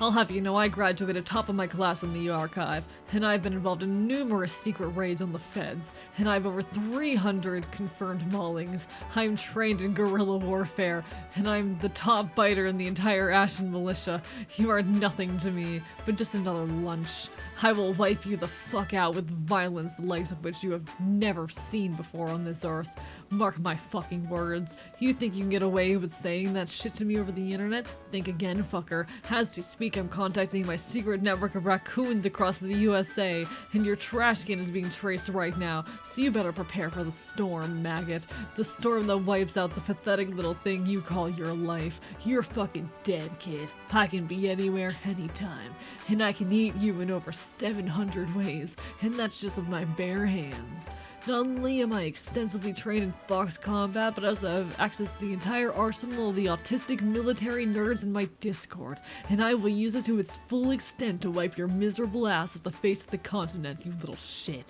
I'll have you know I graduated top of my class in the archive, and I've been involved in numerous secret raids on the feds, and I've over 300 confirmed maulings. I'm trained in guerrilla warfare, and I'm the top biter in the entire Ashen militia. You are nothing to me, but just another lunch. I will wipe you the fuck out with violence the likes of which you have never seen before on this earth. Mark my fucking words. You think you can get away with saying that shit to me over the internet? Think again, fucker. As we speak, I'm contacting my secret network of raccoons across the USA, and your trash can is being traced right now, so you better prepare for the storm, maggot. The storm that wipes out the pathetic little thing you call your life. You're fucking dead, kid. I can be anywhere, anytime, and I can eat you in over 700 ways, and that's just with my bare hands. Not only am I extensively trained in fox combat, but I also have access to the entire arsenal of the autistic military nerds in my Discord, and I will use it to its full extent to wipe your miserable ass off the face of the continent, you little shit.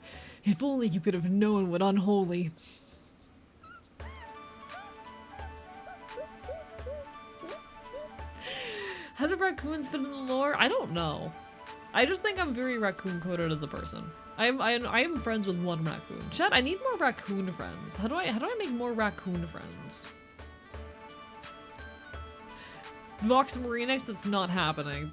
If only you could have known what unholy... How do raccoons fit in the lore? I don't know. I just think I'm very raccoon-coded as a person. I am friends with one raccoon. Chat, I need more raccoon friends. How do I make more raccoon friends? Vox Marinix, that's not happening.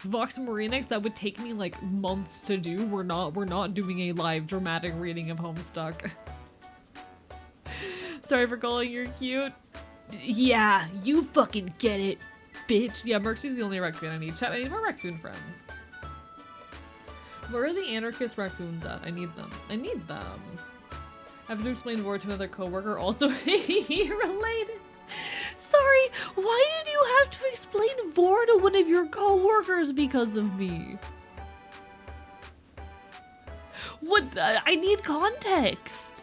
Vox Marinix, that would take me like months to do. We're not doing a live dramatic reading of Homestuck. Sorry for calling you cute. Yeah, you fucking get it, bitch. Yeah, Mercy's the only raccoon I need. Chat, I need more raccoon friends. Where are the anarchist raccoons at? I need them. I need them. I have to explain VOD to another coworker, also related. Sorry, why did you have to explain VOD to one of your coworkers because of me? What? I need context.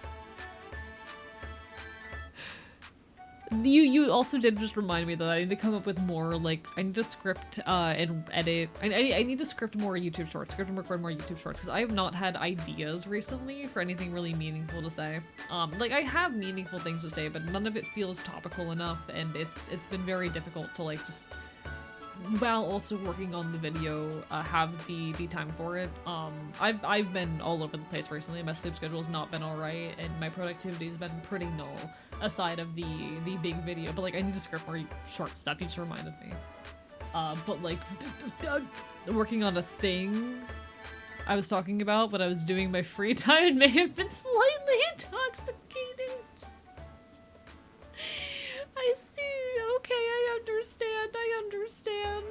You also did just remind me that I need to come up with more, like, I need to script and edit. I need to script more YouTube shorts, script and record more YouTube shorts, because I have not had ideas recently for anything really meaningful to say. Like, I have meaningful things to say, but none of it feels topical enough, and it's been very difficult to, like, just, while also working on the video, have the time for it. I've been all over the place recently. My sleep schedule has not been alright, and my productivity has been pretty null, aside of the big video. But like, I need to script more short stuff. You just reminded me. But like, working on a thing I was talking about when I was doing my free time, it may have been slightly intoxicated. I see. Okay, I understand. I understand.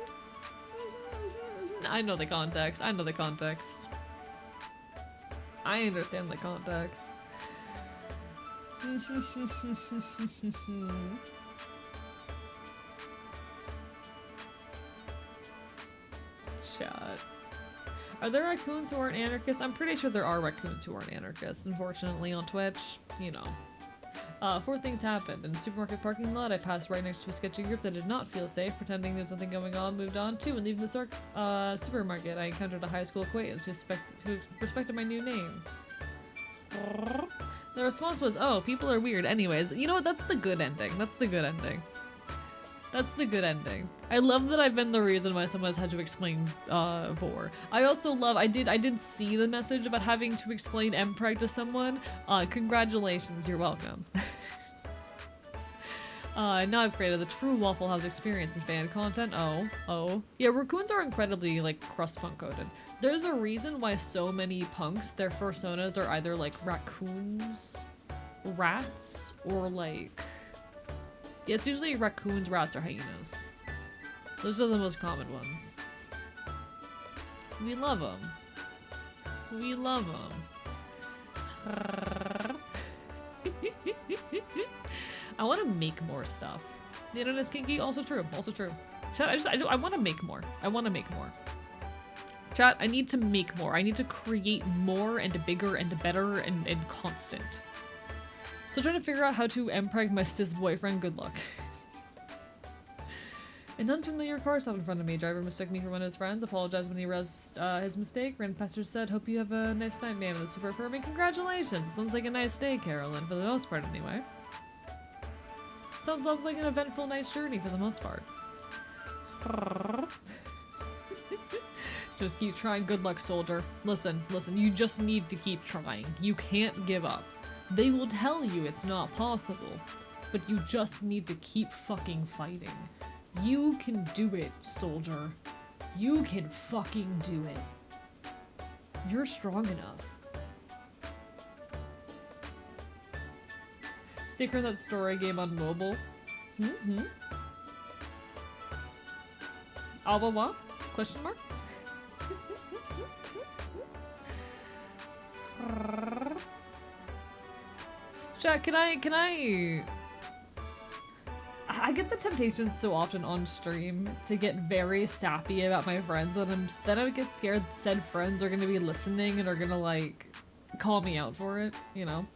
I know the context. I know the context. I understand the context. Chat. Are there raccoons who aren't anarchists? I'm pretty sure there are raccoons who aren't anarchists. Unfortunately, on Twitch, you know. 4 things happened. In the supermarket parking lot, I passed right next to a sketchy group that did not feel safe, pretending there's something going on, moved on. 2, and leaving the supermarket, I encountered a high school acquaintance who respected my new name. The response was, oh, people are weird. Anyways, you know what? That's the good ending. That's the good ending. That's the good ending. I love that I've been the reason why someone has had to explain Vor. I also love, I did see the message about having to explain MPreg to someone. Congratulations, you're welcome. Now I've created the true Waffle House experience in fan content. Oh. Yeah, raccoons are incredibly, like, crust punk coded. There's a reason why so many punks, their personas are either, like, raccoons, rats, or, like... Yeah, it's usually raccoons, rats, or hyenas. Those are the most common ones. We love them. We love them. I want to make more stuff. The internet's kinky. Also true. Also true. Chat, I want to make more. I want to make more. Chat, I need to make more. I need to create more and bigger and better and constant. So trying to figure out how to MPreg my cis boyfriend, good luck. An unfamiliar car stopped in front of me. Driver mistook me for one of his friends. Apologized when he realized his mistake. Random passenger said, hope you have a nice night, ma'am. That's super affirming. Congratulations. It sounds like a nice day, Carolyn, for the most part anyway. Sounds like an eventful, nice journey for the most part. Just keep trying. Good luck, soldier. Listen, you just need to keep trying. You can't give up. They will tell you it's not possible, but you just need to keep fucking fighting. You can do it, soldier. You can fucking do it. You're strong enough. Sticker that story game on mobile. What? Question mark? Chat, can I get the temptation so often on stream to get very sappy about my friends, and then I would get scared said friends are gonna be listening and are gonna like call me out for it, you know?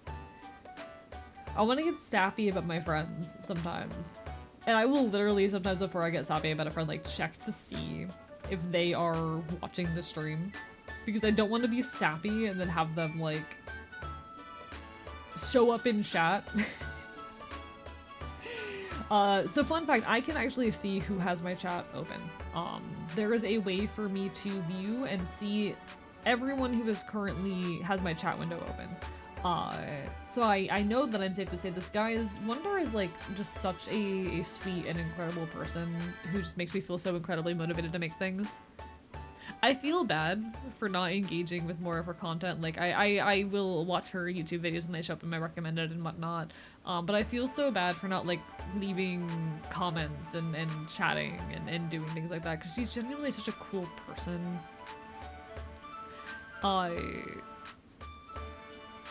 I want to get sappy about my friends sometimes. And I will literally sometimes before I get sappy about a friend like check to see if they are watching the stream. Because I don't want to be sappy and then have them like show up in chat. So fun fact, I can actually see who has my chat open. There is a way for me to view and see everyone who is currently has my chat window open. So I know that I'm safe to say this guy is, Wonder is like just such a sweet and incredible person who just makes me feel so incredibly motivated to make things. I feel bad for not engaging with more of her content. Like I will watch her YouTube videos when they show up in my recommended and whatnot. But I feel so bad for not like leaving comments and chatting and doing things like that because she's genuinely such a cool person.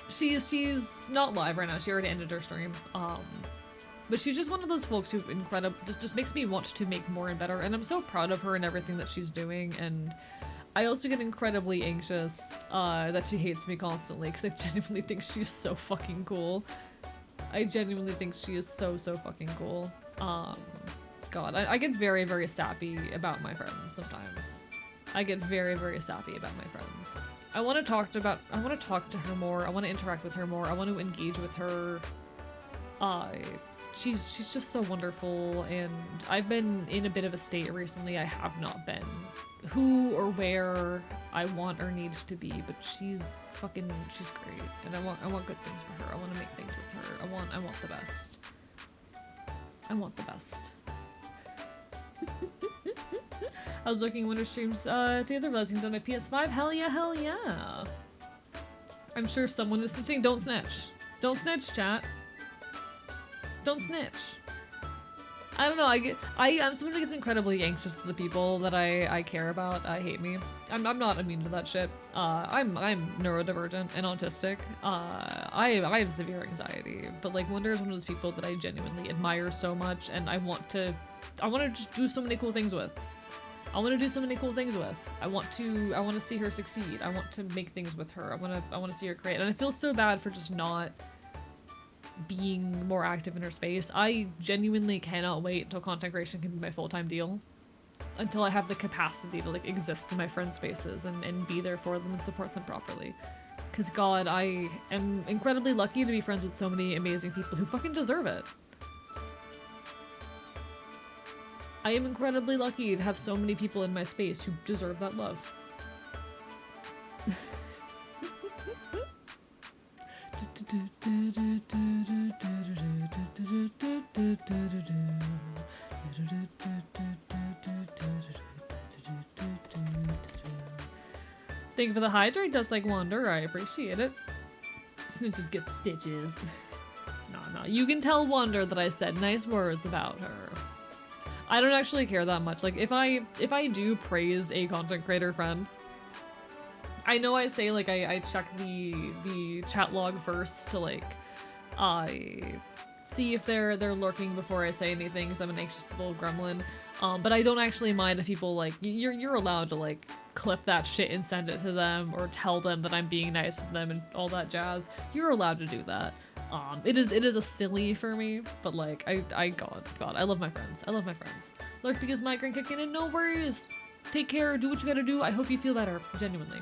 She's not live right now. She already ended her stream. But she's just one of those folks who just makes me want to make more and better. And I'm so proud of her and everything that she's doing. And I also get incredibly anxious that she hates me constantly because I genuinely think she's so fucking cool. I genuinely think she is so fucking cool. God, I get very, very sappy about my friends sometimes. I get very, very sappy about my friends. I want to talk to her more. I want to interact with her more. I want to engage with her. She's just so wonderful, and I've been in a bit of a state recently. I have not been who or where I want or need to be, but she's great, and I want good things for her. I want to make things with her. I want the best. I want the best. I was looking at Winter streams together, blessings on my PS5. Hell yeah. I'm sure someone is snitching. Don't snitch. Don't snitch, chat. Don't snitch. I don't know. I'm someone who gets incredibly anxious to the people that I care about. Hate me. I'm not immune to that shit. I'm neurodivergent and autistic. I have severe anxiety, but like Wonder is one of those people that I genuinely admire so much, and I want to just do so many cool things with. I want to see her succeed. I want to make things with her. I want to see her create. And I feel so bad for just not being more active in her space. I genuinely cannot wait until content creation can be my full-time deal. Until I have the capacity to like exist in my friends' spaces and be there for them and support them properly. Because God, I am incredibly lucky to be friends with so many amazing people who fucking deserve it. I am incredibly lucky to have so many people in my space who deserve that love. Thank you for the hydrate, Dust Like Wander. I appreciate it. Snitches get stitches. No, you can tell Wonder that I said nice words about her. I don't actually care that much. Like, if I do praise a content creator friend, I know I say, like, I check the chat log first to, like, see if they're lurking before I say anything, because I'm an anxious little gremlin. But I don't actually mind if people, like, you're allowed to, like, clip that shit and send it to them, or tell them that I'm being nice to them and all that jazz. You're allowed to do that. It is a silly for me, but like, God, I love my friends. I love my friends. Lurk because migraine kicking in, no worries. Take care, do what you gotta do. I hope you feel better, genuinely.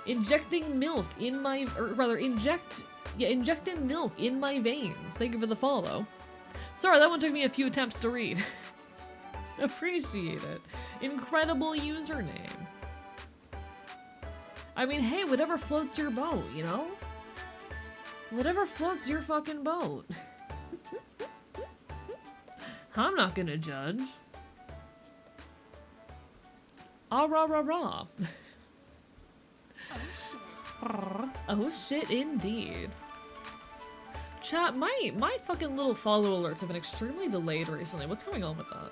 Injecting milk in my, or rather, injecting milk in my veins. Thank you for the follow. Sorry, that one took me a few attempts to read. Appreciate it. Incredible username. I mean, hey, whatever floats your boat, you know? Whatever floats your fucking boat. I'm not gonna judge. Ah rah rah rah. Oh shit indeed. Chat, my fucking little follow alerts have been extremely delayed recently. What's going on with that?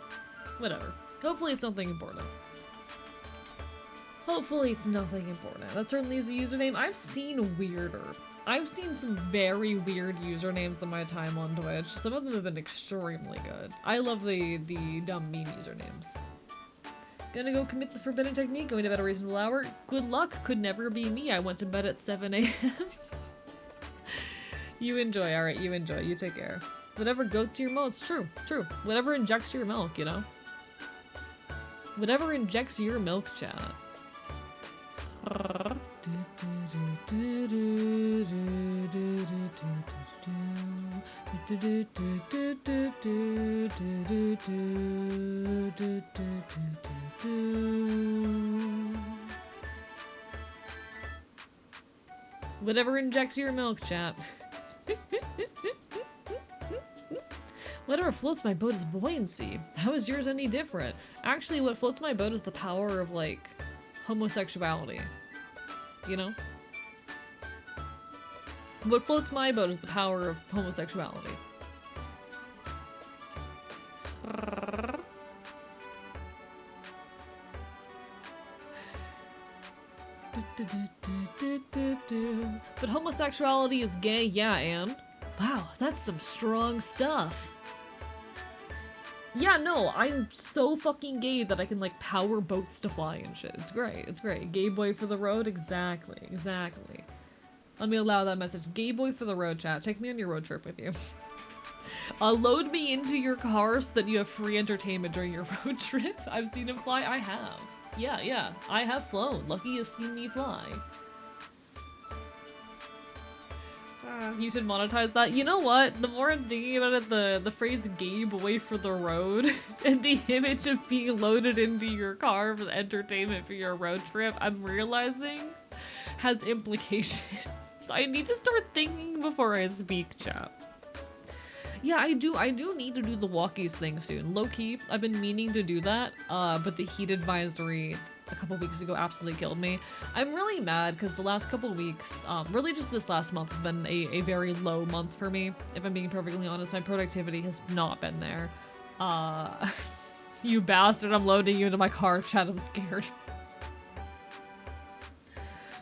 Whatever. Hopefully it's nothing important. Hopefully it's nothing important. That certainly is a username. I've seen weirder. I've seen some very weird usernames in my time on Twitch. Some of them have been extremely good. I love the dumb meme usernames. Gonna go commit the forbidden technique, going to bed a reasonable hour. Good luck, could never be me. I went to bed at 7 a.m. You enjoy, alright, you enjoy. You take care. Whatever goats your milk, it's true, true. Whatever injects your milk, you know? Whatever injects your milk, chat. Whatever injects your milk, chat. Whatever floats my boat is buoyancy. How is yours any different? Actually, what floats my boat is the power of, like, homosexuality. You know? What floats my boat is the power of homosexuality. But homosexuality is gay, yeah, Anne. Wow, that's some strong stuff. Yeah, no, I'm so fucking gay that I can, like, power boats to fly and shit. It's great, it's great. Gay boy for the road? Exactly, exactly. Let me allow that message. Gay boy for the road, chat. Take me on your road trip with you. Load me into your car so that you have free entertainment during your road trip. I've seen him fly. I have. Yeah, yeah. I have flown. Lucky has seen me fly. You should monetize that. You know what? The more I'm thinking about it, the phrase gay boy for the road and the image of being loaded into your car for entertainment for your road trip, I'm realizing has implications. I need to start thinking before I speak, chat. Yeah, I do need to do the walkies thing soon. Low-key, I've been meaning to do that, but the heat advisory a couple weeks ago absolutely killed me. I'm really mad because the last couple weeks, really just this last month has been a very low month for me. If I'm being perfectly honest, my productivity has not been there. You bastard, I'm loading you into my car, chat, I'm scared.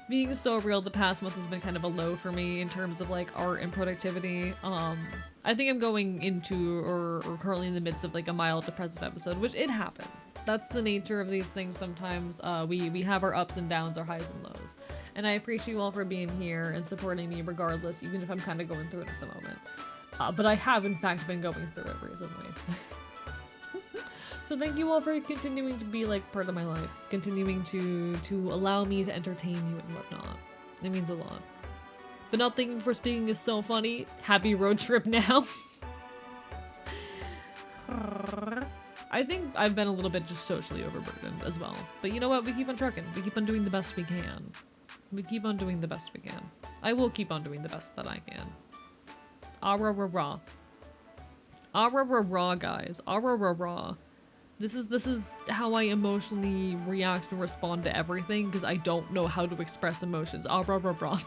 Being so real, the past month has been kind of a low for me in terms of like art and productivity. I think I'm going into or currently in the midst of like a mild depressive episode, which it happens. That's the nature of these things sometimes. We have our ups and downs, our highs and lows. And I appreciate you all for being here and supporting me regardless, even if I'm kind of going through it at the moment. But I have in fact been going through it recently. So thank you all for continuing to be like part of my life, continuing to allow me to entertain you and whatnot. It means a lot. But not thinking for speaking is so funny. Happy road trip now. I think I've been a little bit just socially overburdened as well. But you know what? We keep on trucking. We keep on doing the best we can. We keep on doing the best we can. I will keep on doing the best that I can. Ah-rah-rah-rah. Ah-rah-rah-rah, guys. Ah-rah-rah-rah. This is how I emotionally react and respond to everything because I don't know how to express emotions. Ah, rah, rah, rah.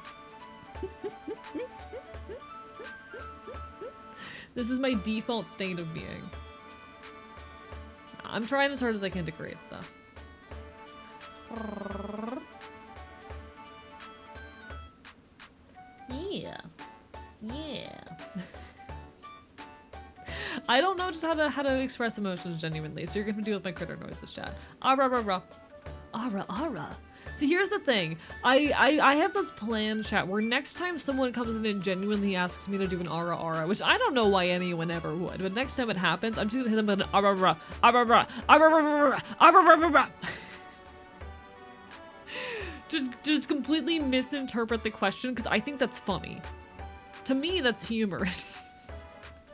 This is my default state of being. I'm trying as hard as I can to create stuff. Yeah. Yeah. I don't know just how to express emotions genuinely, so you're gonna deal with my critter noises, chat. Ara rah rah. Ara ara. See, here's the thing. I have this plan, chat, where next time someone comes in and genuinely asks me to do an ara ara, which I don't know why anyone ever would, but next time it happens, I'm just gonna hit them with an ara rah, ara rah, ara rah, ara rah, ara rah. Just completely misinterpret the question because I think that's funny. To me, that's humorous.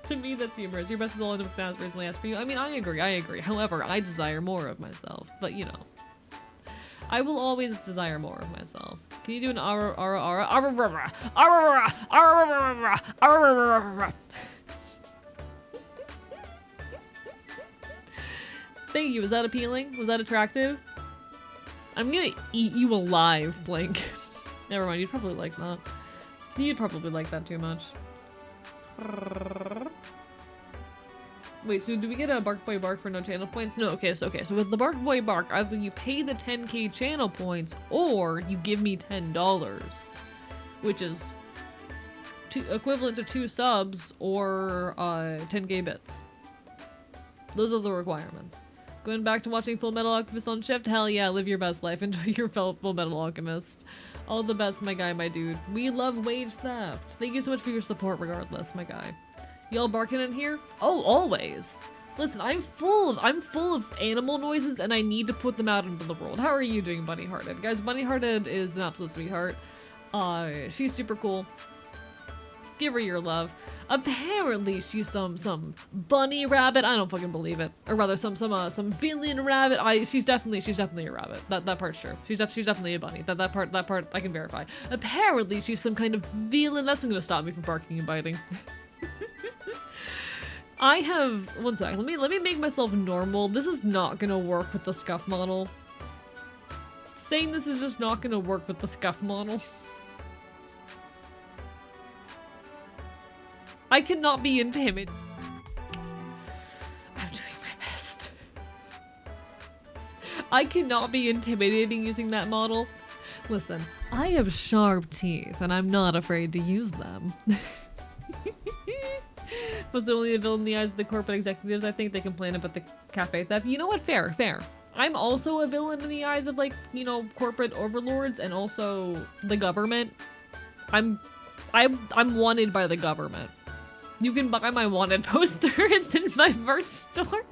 To me, that's humorous. Your best is all I recently asked for you. I mean, I agree. However, I desire more of myself. But, you know. I will always desire more of myself. Can you do an ara ara ara ara ara ara ara ara ara? Thank you. Was that appealing? Was that attractive? I'm gonna eat you alive, Blink. Never mind, you'd probably like that. You'd probably like that too much. Wait, so do we get a Bark Boy Bark for no channel points? No, okay, so with the Bark Boy Bark, either you pay the 10k channel points or you give me $10, which is equivalent to 2 subs or 10k bits. Those are the requirements. Going back to watching Full Metal Alchemist on shift? Hell yeah, live your best life. Enjoy your Full Metal Alchemist. All the best, my guy, my dude. We love wage theft. Thank you so much for your support regardless, my guy. Y'all barking in here? Oh, always. Listen, I'm full of animal noises and I need to put them out into the world. How are you doing, Bunny Hearted? Guys, Bunny Hearted is an absolute sweetheart. She's super cool. Give her your love. Apparently she's some bunny rabbit. I don't fucking believe it. Or rather some villain rabbit. She's definitely a rabbit. That part's true. She's definitely a bunny. That part I can verify. Apparently she's some kind of villain. That's not gonna stop me from barking and biting. I have one sec. Let me make myself normal. This is not gonna work with the scuff model. Saying this is just not gonna work with the scuff model. I cannot be intimidated. I'm doing my best. I cannot be intimidating using that model. Listen, I have sharp teeth and I'm not afraid to use them. Was only a villain in the eyes of the corporate executives. I think they complain about the cafe theft. You know what? Fair. I'm also a villain in the eyes of, like, you know, corporate overlords and also the government. I'm wanted by the government. You can buy my wanted poster. It's in my merch store.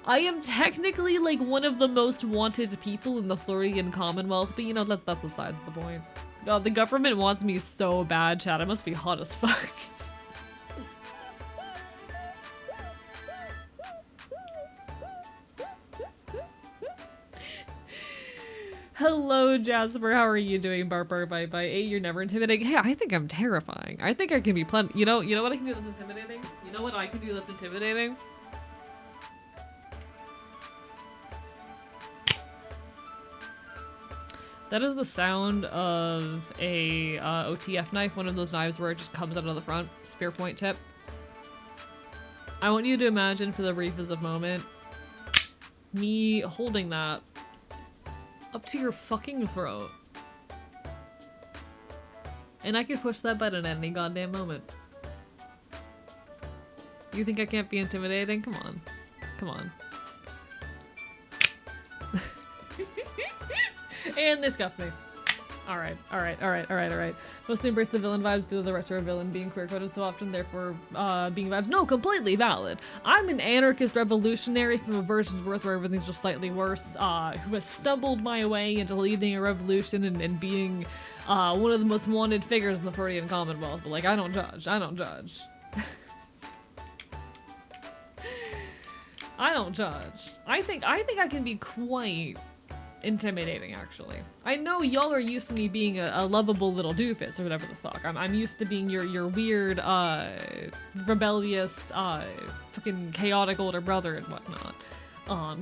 I am technically like one of the most wanted people in the Floridian Commonwealth, but you know, that's besides the point. God, the government wants me so bad, chat. I must be hot as fuck. Hello, Jasper. How are you doing? Bar by 8. You're never intimidating. Hey, I think I'm terrifying. I think I can be plenty. You know what I can do that's intimidating? You know what I can do that's intimidating? That is the sound of a OTF knife, one of those knives where it just comes out of the front, spear point tip. I want you to imagine for the briefest of moment, me holding that up to your fucking throat. And I could push that button at any goddamn moment. You think I can't be intimidating? Come on. Come on. And they scuffed me. Alright. Mostly embrace the villain vibes due to the retro villain being queer-coded so often, therefore being vibes. No, completely valid. I'm an anarchist revolutionary from a version's worth where everything's just slightly worse, who has stumbled my way into leading a revolution and being one of the most wanted figures in the Floridian Commonwealth. But like, I don't judge. I don't judge. I don't judge. I think I can be quite intimidating, actually. I know y'all are used to me being a lovable little doofus or whatever the fuck. I'm used to being your weird, rebellious, fucking chaotic older brother and whatnot.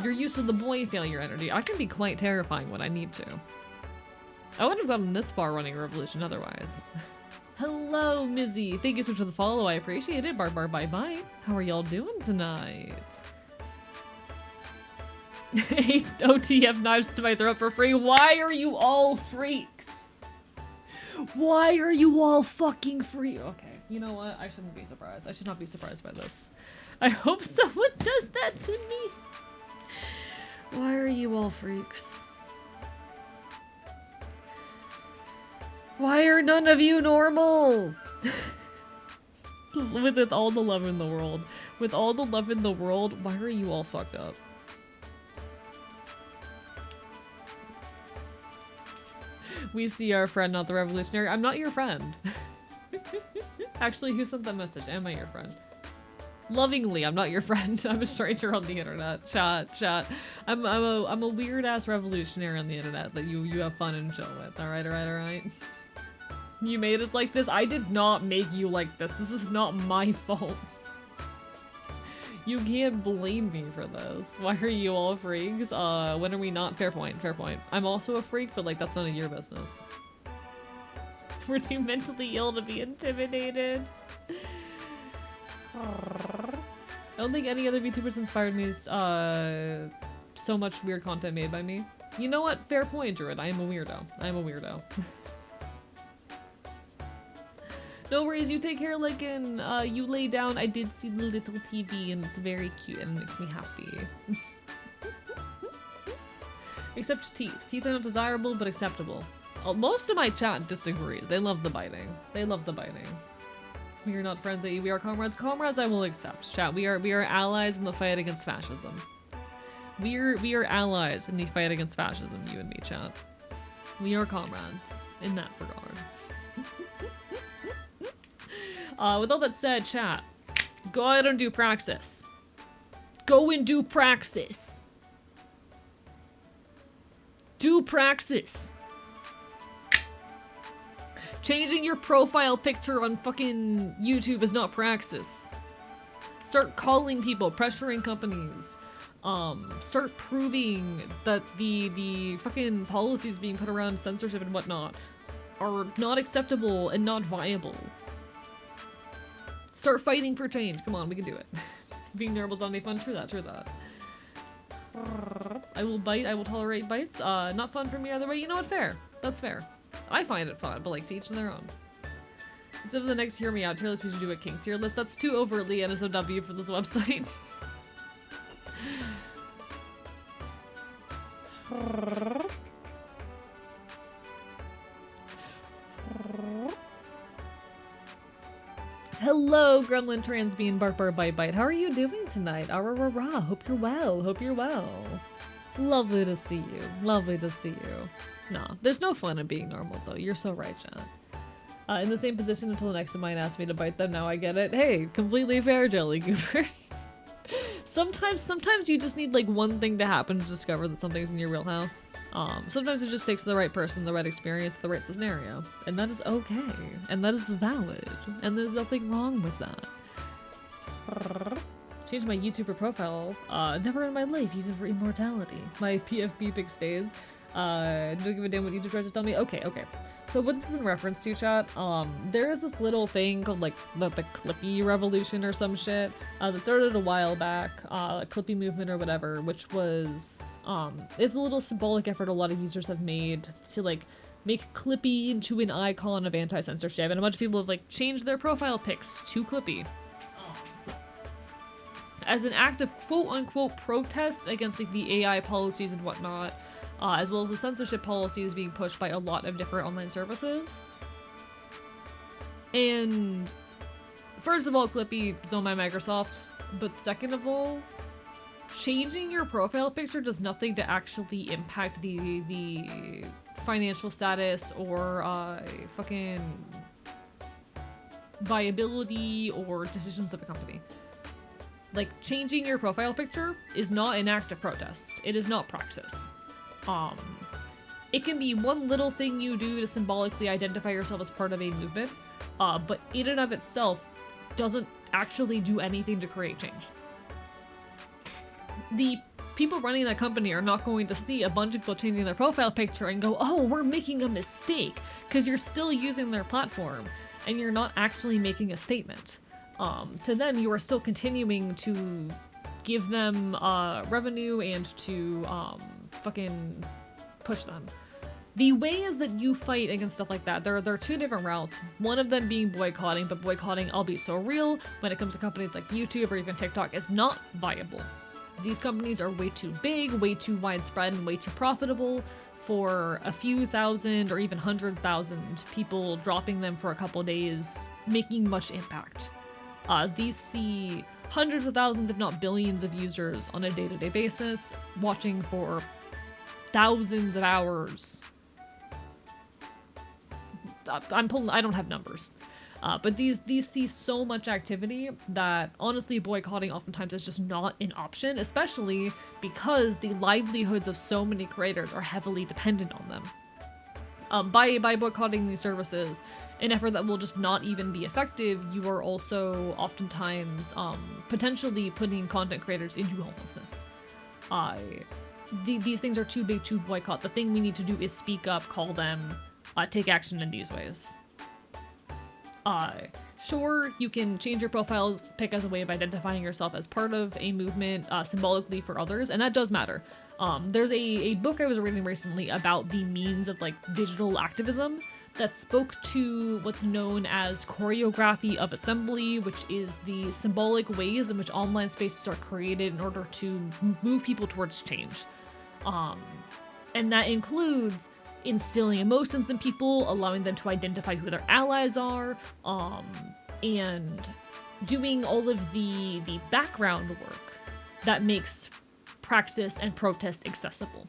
You're used to the boy failure energy. I can be quite terrifying when I need to. I wouldn't have gotten this far running a revolution otherwise. Hello, Mizzy. Thank you so much for the follow. I appreciate it. Bar bye. How are y'all doing tonight? 8 OTF knives to my throat for free. Why are you all freaks? Why are you all fucking free? Okay, you know what? I shouldn't be surprised. I should not be surprised by this. I hope someone does that to me. Why are you all freaks? Why are none of you normal? With all the love in the world. With all the love in the world, why are you all fucked up? We see our friend, not the revolutionary. I'm not your friend. Actually, who sent that message? Am I your friend? Lovingly, I'm not your friend. I'm a stranger on the internet. Chat. I'm a weird ass revolutionary on the internet that you have fun and chill with. Alright. You made us like this. I did not make you like this. This is not my fault. You can't blame me for this. Why are you all freaks? When are we not? Fair point. I'm also a freak, but like that's none of your business. We're too mentally ill to be intimidated. I don't think any other VTubers inspired me so much weird content made by me. You know what? Fair point, Druid. I am a weirdo. I am a weirdo. No worries, you take care, like, and you lay down. I did see the little TV, and it's very cute, and it makes me happy. Except teeth. Teeth are not desirable, but acceptable. Most of my chat disagrees. They love the biting. They love the biting. We are not friends, we are comrades. Comrades I will accept. Chat, we are allies in the fight against fascism. We are allies in the fight against fascism, you and me, chat. We are comrades in that regard. With all that said, chat, go out and do praxis. Go and do praxis. Do praxis. Changing your profile picture on fucking YouTube is not praxis. Start calling people, pressuring companies. Start proving that the fucking policies being put around censorship and whatnot are not acceptable and not viable. Start fighting for change. Come on, we can do it. Being normal's not any fun. True that, true that. I will bite, I will tolerate bites. Not fun for me either way. You know what? Fair. That's fair. I find it fun, but like to each their own. Instead of the next hear me out tier list, we should do a kink tier list. That's too overtly NSOW for this website. Hello, Gremlin Trans Bean Bark Bar Bite Bite. How are you doing tonight? Ah rah rah rah. Hope you're well. Hope you're well. Lovely to see you. Lovely to see you. Nah, there's no fun in being normal though. You're so right, Jen. In the same position until the next of mine asked me to bite them. Now I get it. Hey, completely fair, Jelly Goober. Sometimes you just need like one thing to happen to discover that something's in your wheelhouse. Sometimes it just takes the right person, the right experience, the right scenario. And that is okay. And that is valid. And there's nothing wrong with that. Changed my YouTuber profile. Never in my life, even for immortality. My PFP pic stays. Don't give a damn what YouTube tries to tell me. Okay. So what this is in reference to, chat, there is this little thing called like the Clippy revolution or some shit that started a while back, Clippy movement or whatever, which was it's a little symbolic effort a lot of users have made to like make Clippy into an icon of anti-censorship, and a bunch of people have like changed their profile pics to Clippy as an act of quote-unquote protest against like the AI policies and whatnot. As well as the censorship policies being pushed by a lot of different online services. And first of all, Clippy is owned by Microsoft, but second of all, changing your profile picture does nothing to actually impact the financial status or fucking viability or decisions of a company. Like, changing your profile picture is not an act of protest. It is not praxis. It can be one little thing you do to symbolically identify yourself as part of a movement, but in and of itself doesn't actually do anything to create change. The people running that company are not going to see a bunch of people changing their profile picture and go, oh, we're making a mistake, because you're still using their platform and you're not actually making a statement. To them, you are still continuing to give them revenue and to fucking push them. The way is that you fight against stuff like that. There are two different routes. One of them being boycotting, but boycotting, I'll be so real, when it comes to companies like YouTube or even TikTok, is not viable. These companies are way too big, way too widespread, and way too profitable for a few thousand or even 100,000 people dropping them for a couple days, making much impact. These see hundreds of thousands, if not billions of users on a day-to-day basis, watching for thousands of hours. I don't have numbers. But these see so much activity that honestly boycotting oftentimes is just not an option, especially because the livelihoods of so many creators are heavily dependent on them. By boycotting these services, an effort that will just not even be effective, you are also oftentimes potentially putting content creators into homelessness. These things are too big to boycott. The thing we need to do is speak up, call them, take action in these ways. Sure, you can change your profile pic as a way of identifying yourself as part of a movement symbolically for others, and that does matter. There's a book I was reading recently about the means of like digital activism that spoke to what's known as choreography of assembly, which is the symbolic ways in which online spaces are created in order to move people towards change. And that includes instilling emotions in people, allowing them to identify who their allies are, and doing all of the background work that makes praxis and protest accessible.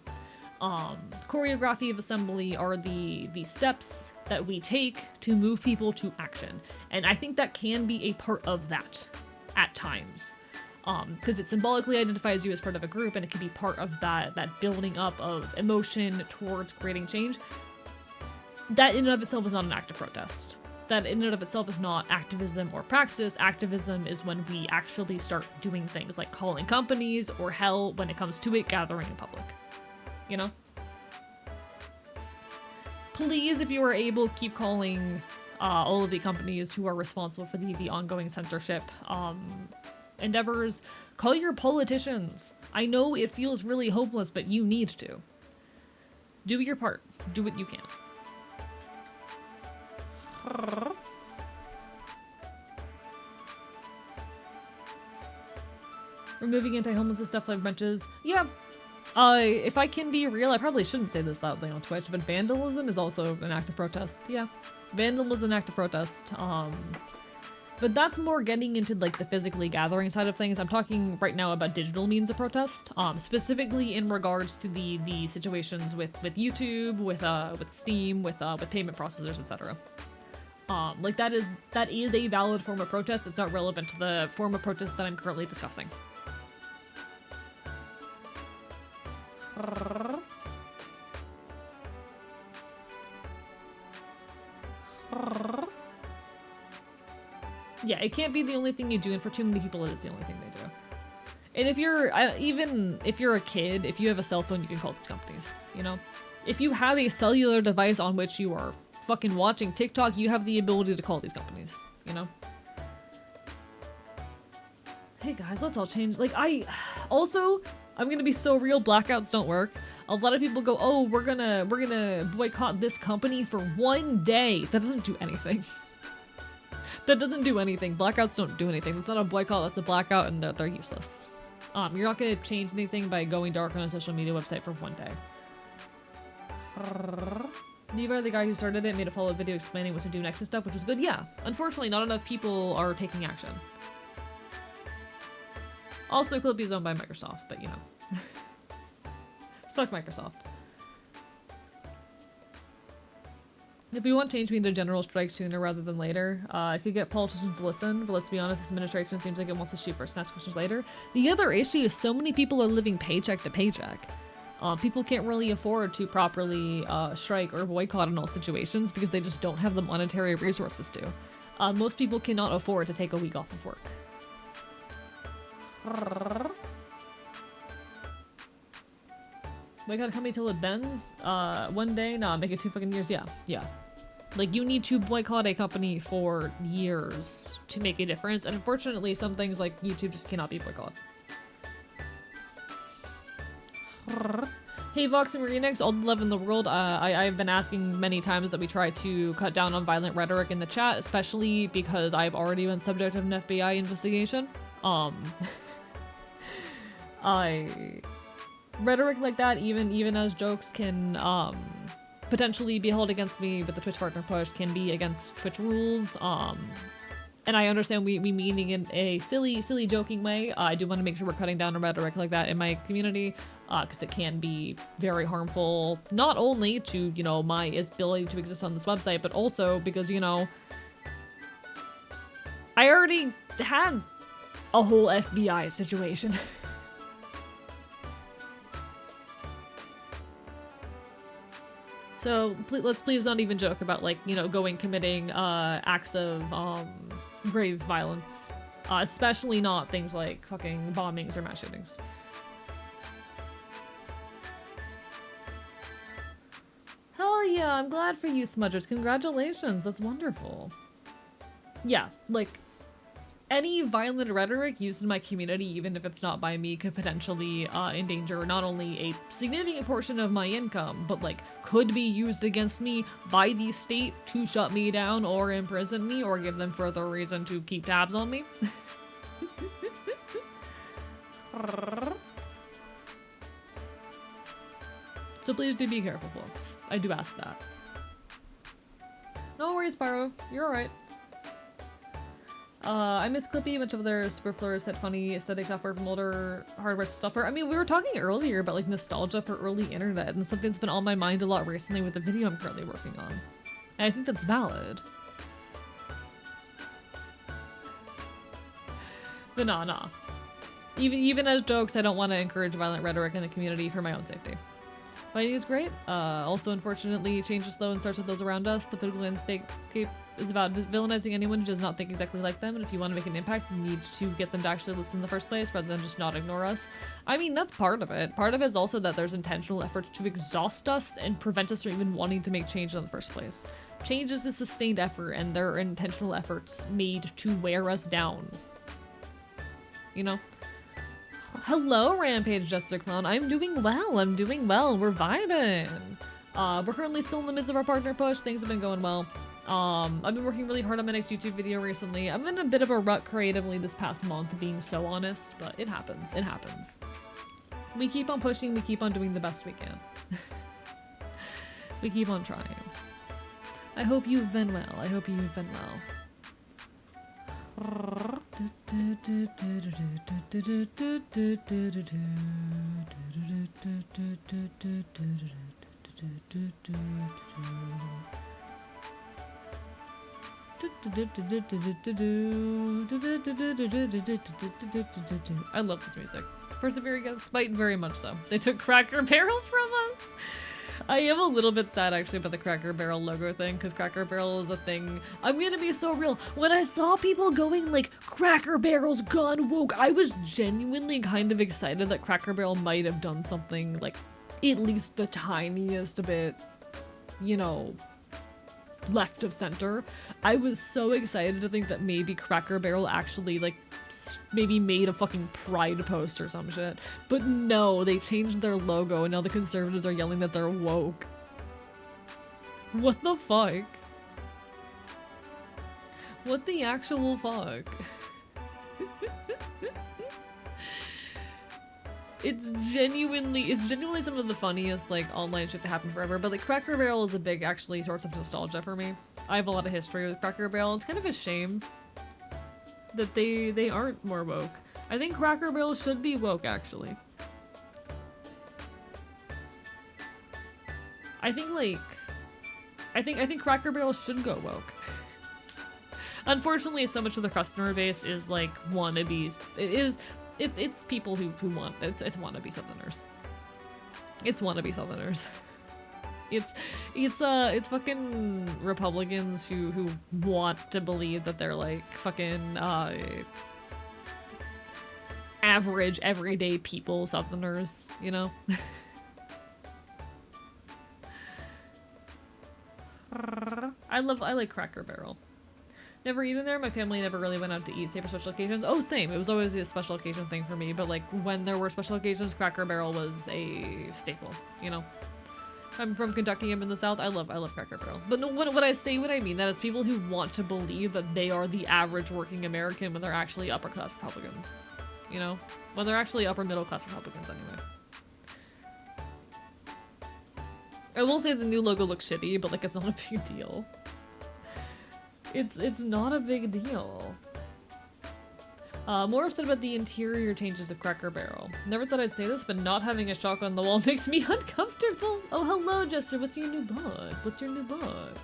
Choreography of assembly are the steps that we take to move people to action, and I think that can be a part of that at times. Because it symbolically identifies you as part of a group, and it can be part of that building up of emotion towards creating change. That in and of itself is not an act of protest. That in and of itself is not activism or praxis. Activism is when we actually start doing things like calling companies, or hell, when it comes to it, gathering in public. You know? Please, if you are able, keep calling all of the companies who are responsible for the ongoing censorship endeavors. Call your politicians. I know it feels really hopeless, but you need to. Do your part. Do what you can. Removing anti-homelessness stuff like benches. Yeah. If I can be real, I probably shouldn't say this loudly on Twitch, but vandalism is also an act of protest. Yeah. Vandalism is an act of protest. But that's more getting into like the physically gathering side of things. I'm talking right now about digital means of protest, specifically in regards to the situations with YouTube, with Steam, with payment processors, etc. Like that is a valid form of protest. It's not relevant to the form of protest that I'm currently discussing. Yeah, it can't be the only thing you do, and for too many people it is the only thing they do. And if you're, even if you're a kid, if you have a cell phone, you can call these companies, you know? If you have a cellular device on which you are fucking watching TikTok, you have the ability to call these companies, you know? Hey guys, let's all change. Like, I'm gonna be so real, blackouts don't work. A lot of people go, oh, we're gonna boycott this company for one day. That doesn't do anything. That doesn't do anything. Blackouts don't do anything. That's not a boycott, that's a blackout, and they're useless. You're not gonna change anything by going dark on a social media website for one day. Levi, the guy who started it, made a follow-up video explaining what to do next and stuff, which was good. Yeah, unfortunately, not enough people are taking action. Also, Clippy's owned by Microsoft, but you know. Fuck Microsoft. If we want change, we need a general strike sooner rather than later. I could get politicians to listen, but let's be honest, this administration seems like it wants to shoot first and ask questions later. The other issue is so many people are living paycheck to paycheck. People can't really afford to properly strike or boycott in all situations because they just don't have the monetary resources to. Most people cannot afford to take a week off of work. Boycott a company till it bends? One day? Nah, make it 2 fucking years. Yeah. Like, you need to boycott a company for years to make a difference, and unfortunately, some things like YouTube just cannot be boycotted. Hey Vox and Renix, all the love in the world. I've been asking many times that we try to cut down on violent rhetoric in the chat, especially because I've already been subject of an FBI investigation. Rhetoric like that, even as jokes, can potentially be held against me with the Twitch partner push, can be against Twitch rules. And I understand we meaning in a silly joking way. I do want to make sure we're cutting down on rhetoric like that in my community, because it can be very harmful, not only to, you know, my ability to exist on this website, but also because, you know, I already had a whole FBI situation. So let's please not even joke about, like, you know, committing acts of grave violence, especially not things like fucking bombings or mass shootings. Hell yeah, I'm glad for you, Smudgers. Congratulations, that's wonderful. yeah, like, any violent rhetoric used in my community, even if it's not by me, could potentially endanger not only a significant portion of my income, but like could be used against me by the state to shut me down or imprison me or give them further reason to keep tabs on me. So please do be careful, folks. I do ask that. No worries, Pyro. You're alright. I miss Clippy, much of their superfluous set funny aesthetic software from older hardware stuffer. I mean, we were talking earlier about like nostalgia for early internet, and something that's been on my mind a lot recently with the video I'm currently working on. And I think that's valid. But nah. Even as jokes, I don't want to encourage violent rhetoric in the community for my own safety. Fighting is great. Also, unfortunately, change is slow and starts with those around us. The political landscape is about villainizing anyone who does not think exactly like them, and if you want to make an impact, you need to get them to actually listen in the first place rather than just not ignore us. I mean, that's part of it. Part of it is also that there's intentional efforts to exhaust us and prevent us from even wanting to make change in the first place. Change is a sustained effort, and there are intentional efforts made to wear us down. You know? Hello, Rampage Jester Clown. I'm doing well. We're vibing. We're currently still in the midst of our partner push. Things have been going well. I've been working really hard on my next YouTube video recently. I'm in a bit of a rut creatively this past month, being so honest, but it happens. It happens. We keep on pushing. We keep on doing the best we can. We keep on trying. I hope you've been well. I hope you've been well. I love this music. Persevering against spite, very much so. They took Cracker Barrel from us. I am a little bit sad actually about the Cracker Barrel logo thing, because Cracker Barrel is a thing. I'm gonna be so real. When I saw people going like, Cracker Barrel's gone woke, I was genuinely kind of excited that Cracker Barrel might have done something like at least the tiniest bit, you know, left of center. I was so excited to think that maybe Cracker Barrel actually like maybe made a fucking pride post or some shit. But no, they changed their logo and now the conservatives are yelling that they're woke. What the fuck? What the actual fuck? It's genuinely some of the funniest like online shit to happen forever, but like Cracker Barrel is a big actually source of nostalgia for me. I have a lot of history with Cracker Barrel. It's kind of a shame that they aren't more woke. I think Cracker Barrel should be woke actually. I think Cracker Barrel should go woke. Unfortunately, so much of the customer base is like wannabes. It's people who want it's wannabe Southerners. It's wannabe Southerners. It's fucking Republicans who want to believe that they're like fucking average everyday people Southerners, you know? I like Cracker Barrel. Never eaten there. My family never really went out to eat, save for special occasions. Oh, same. It was always a special occasion thing for me, but like when there were special occasions, Cracker Barrel was a staple, you know? I'm from Kentucky, I'm in the South. I love Cracker Barrel. But no, when I say what I mean, that it's people who want to believe that they are the average working American when they're actually upper class Republicans, you know? When they're actually upper middle class Republicans anyway. I will say the new logo looks shitty, but like it's not a big deal. It's not a big deal. More upset about the interior changes of Cracker Barrel. Never thought I'd say this, but not having a shock on the wall makes me uncomfortable. Oh, hello, Jester. What's your new book? What's your new book?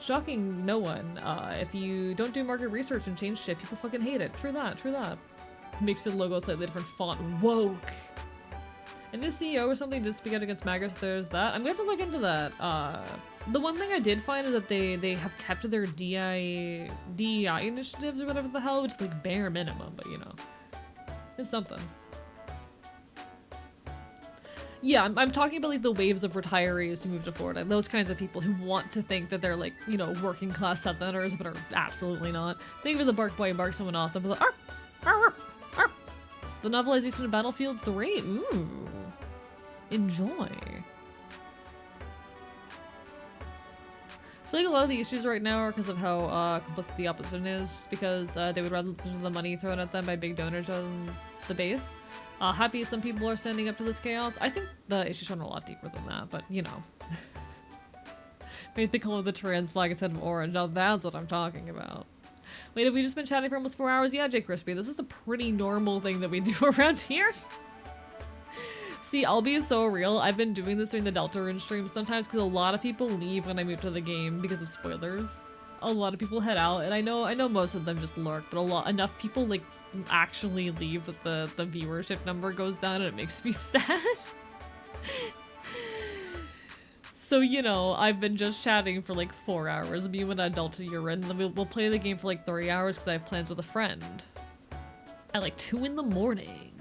Shocking no one. If you don't do market research and change shit, people fucking hate it. True that, true that. Makes the logo slightly different font. Woke. And this CEO or something did speak out against MAGA, so there's that. I'm gonna have to look into that. The one thing I did find is that they have kept their DEI initiatives or whatever the hell, which is like bare minimum, but you know. It's something. Yeah, I'm talking about like the waves of retirees who move to Florida. Those kinds of people who want to think that they're like, you know, working class Southerners, but are absolutely not. Thank you for the bark boy, bark someone awesome for the arp, arp, arp. The novelization of Battlefield 3. Ooh. Enjoy. I feel like a lot of the issues right now are because of how complicit the opposition is, because they would rather listen to the money thrown at them by big donors rather than the base. Happy some people are standing up to this chaos. I think the issues run a lot deeper than that, but you know. Made the color of the trans flag instead of orange. Now that's what I'm talking about. Wait, have we just been chatting for almost 4 hours? Yeah, Jay Crispy, this is a pretty normal thing that we do around here. See, I'll be so real. I've been doing this during the Deltarune stream sometimes because a lot of people leave when I move to the game because of spoilers. A lot of people head out, and I know most of them just lurk, but enough people like actually leave that the viewership number goes down, and it makes me sad. So, you know, I've been just chatting for like 4 hours, me and Delta Urine, and then we'll play the game for like 3 hours because I have plans with a friend. At like 2 in the morning.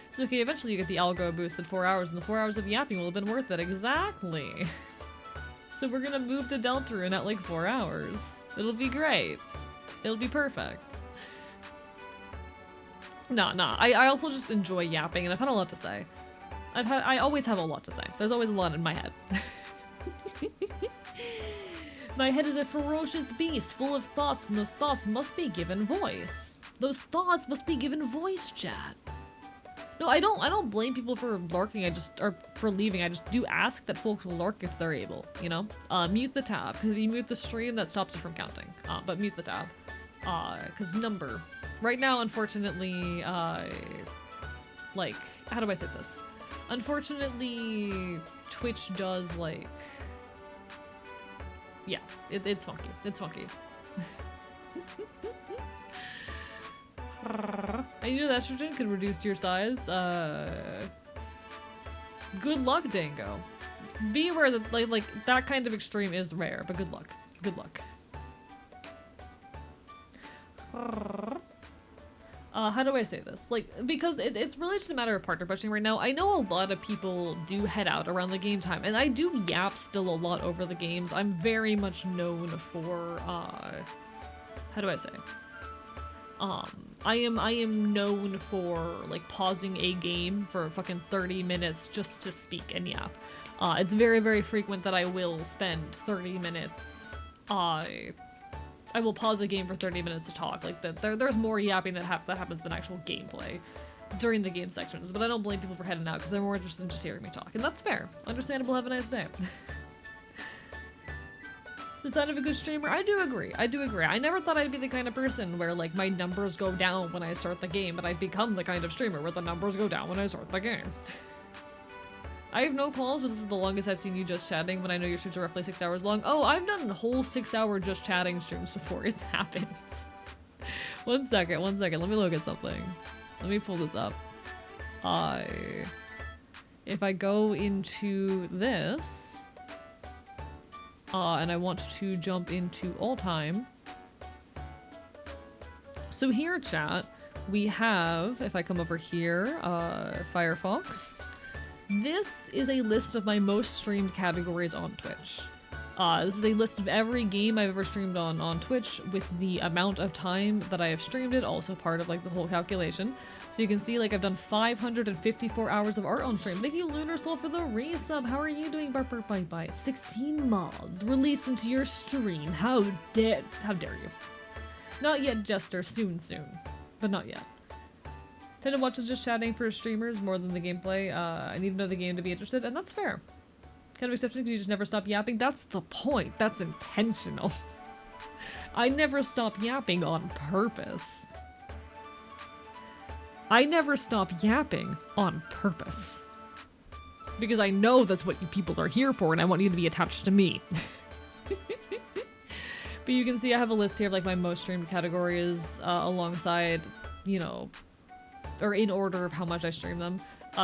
It's okay, eventually you get the algo boost in 4 hours, and the 4 hours of yapping will have been worth it. Exactly. So we're gonna move to Deltarune at like 4 hours. It'll be great. It'll be perfect. Nah. I also just enjoy yapping, and I've had a lot to say. I always have a lot to say. There's always a lot in my head. My head is a ferocious beast full of thoughts, and those thoughts must be given voice. Those thoughts must be given voice, chat. No, I don't blame people for lurking, or for leaving. I just do ask that folks lurk if they're able, you know? Mute the tab, because if you mute the stream, that stops it from counting. But mute the tab. Because number. Right now, unfortunately, like, how do I say this? Unfortunately, Twitch does, like... Yeah, it's funky. It's funky. I knew that estrogen could reduce your size. Good luck, Dango. Be aware that like that kind of extreme is rare, but good luck. Good luck. How do I say this? Like, because it's really just a matter of partner pushing right now. I know a lot of people do head out around the game time, and I do yap still a lot over the games. I'm very much known for, how do I say? I am known for, like, pausing a game for fucking 30 minutes just to speak and yap. It's very, very frequent that I will spend 30 minutes, I will pause a game for 30 minutes to talk. Like, there's more yapping that happens than actual gameplay during the game sections, but I don't blame people for heading out because they're more interested in just hearing me talk, and that's fair. Understandable, have a nice day. The sign of a good streamer? I do agree. I never thought I'd be the kind of person where, like, my numbers go down when I start the game, but I've become the kind of streamer where the numbers go down when I start the game. I have no qualms, but this is the longest I've seen you just chatting when I know your streams are roughly 6 hours long. Oh, I've done whole 6-hour just chatting streams before. It's happened. One second. Let me look at something. Let me pull this up. If I go into this... and I want to jump into all time. So here, chat, we have, if I come over here, Firefox. This is a list of my most streamed categories on Twitch. This is a list of every game I've ever streamed on Twitch with the amount of time that I have streamed it, also part of like the whole calculation. So you can see like I've done 554 hours of art on stream. Thank you, Lunar Soul, for the resub. How are you doing? Bark, bark, bite, bite. 16 mods released into your stream. How dare you? Not yet, Jester. Soon. But not yet. Tend to watch just chatting for streamers more than the gameplay. I need to know the game to be interested, and that's fair. Kind of exception because you just never stop yapping. That's the point. That's intentional. I never stop yapping on purpose. I never stop yapping on purpose. Because I know that's what you people are here for, and I want you to be attached to me. But you can see I have a list here of like my most streamed categories alongside, you know, or in order of how much I stream them.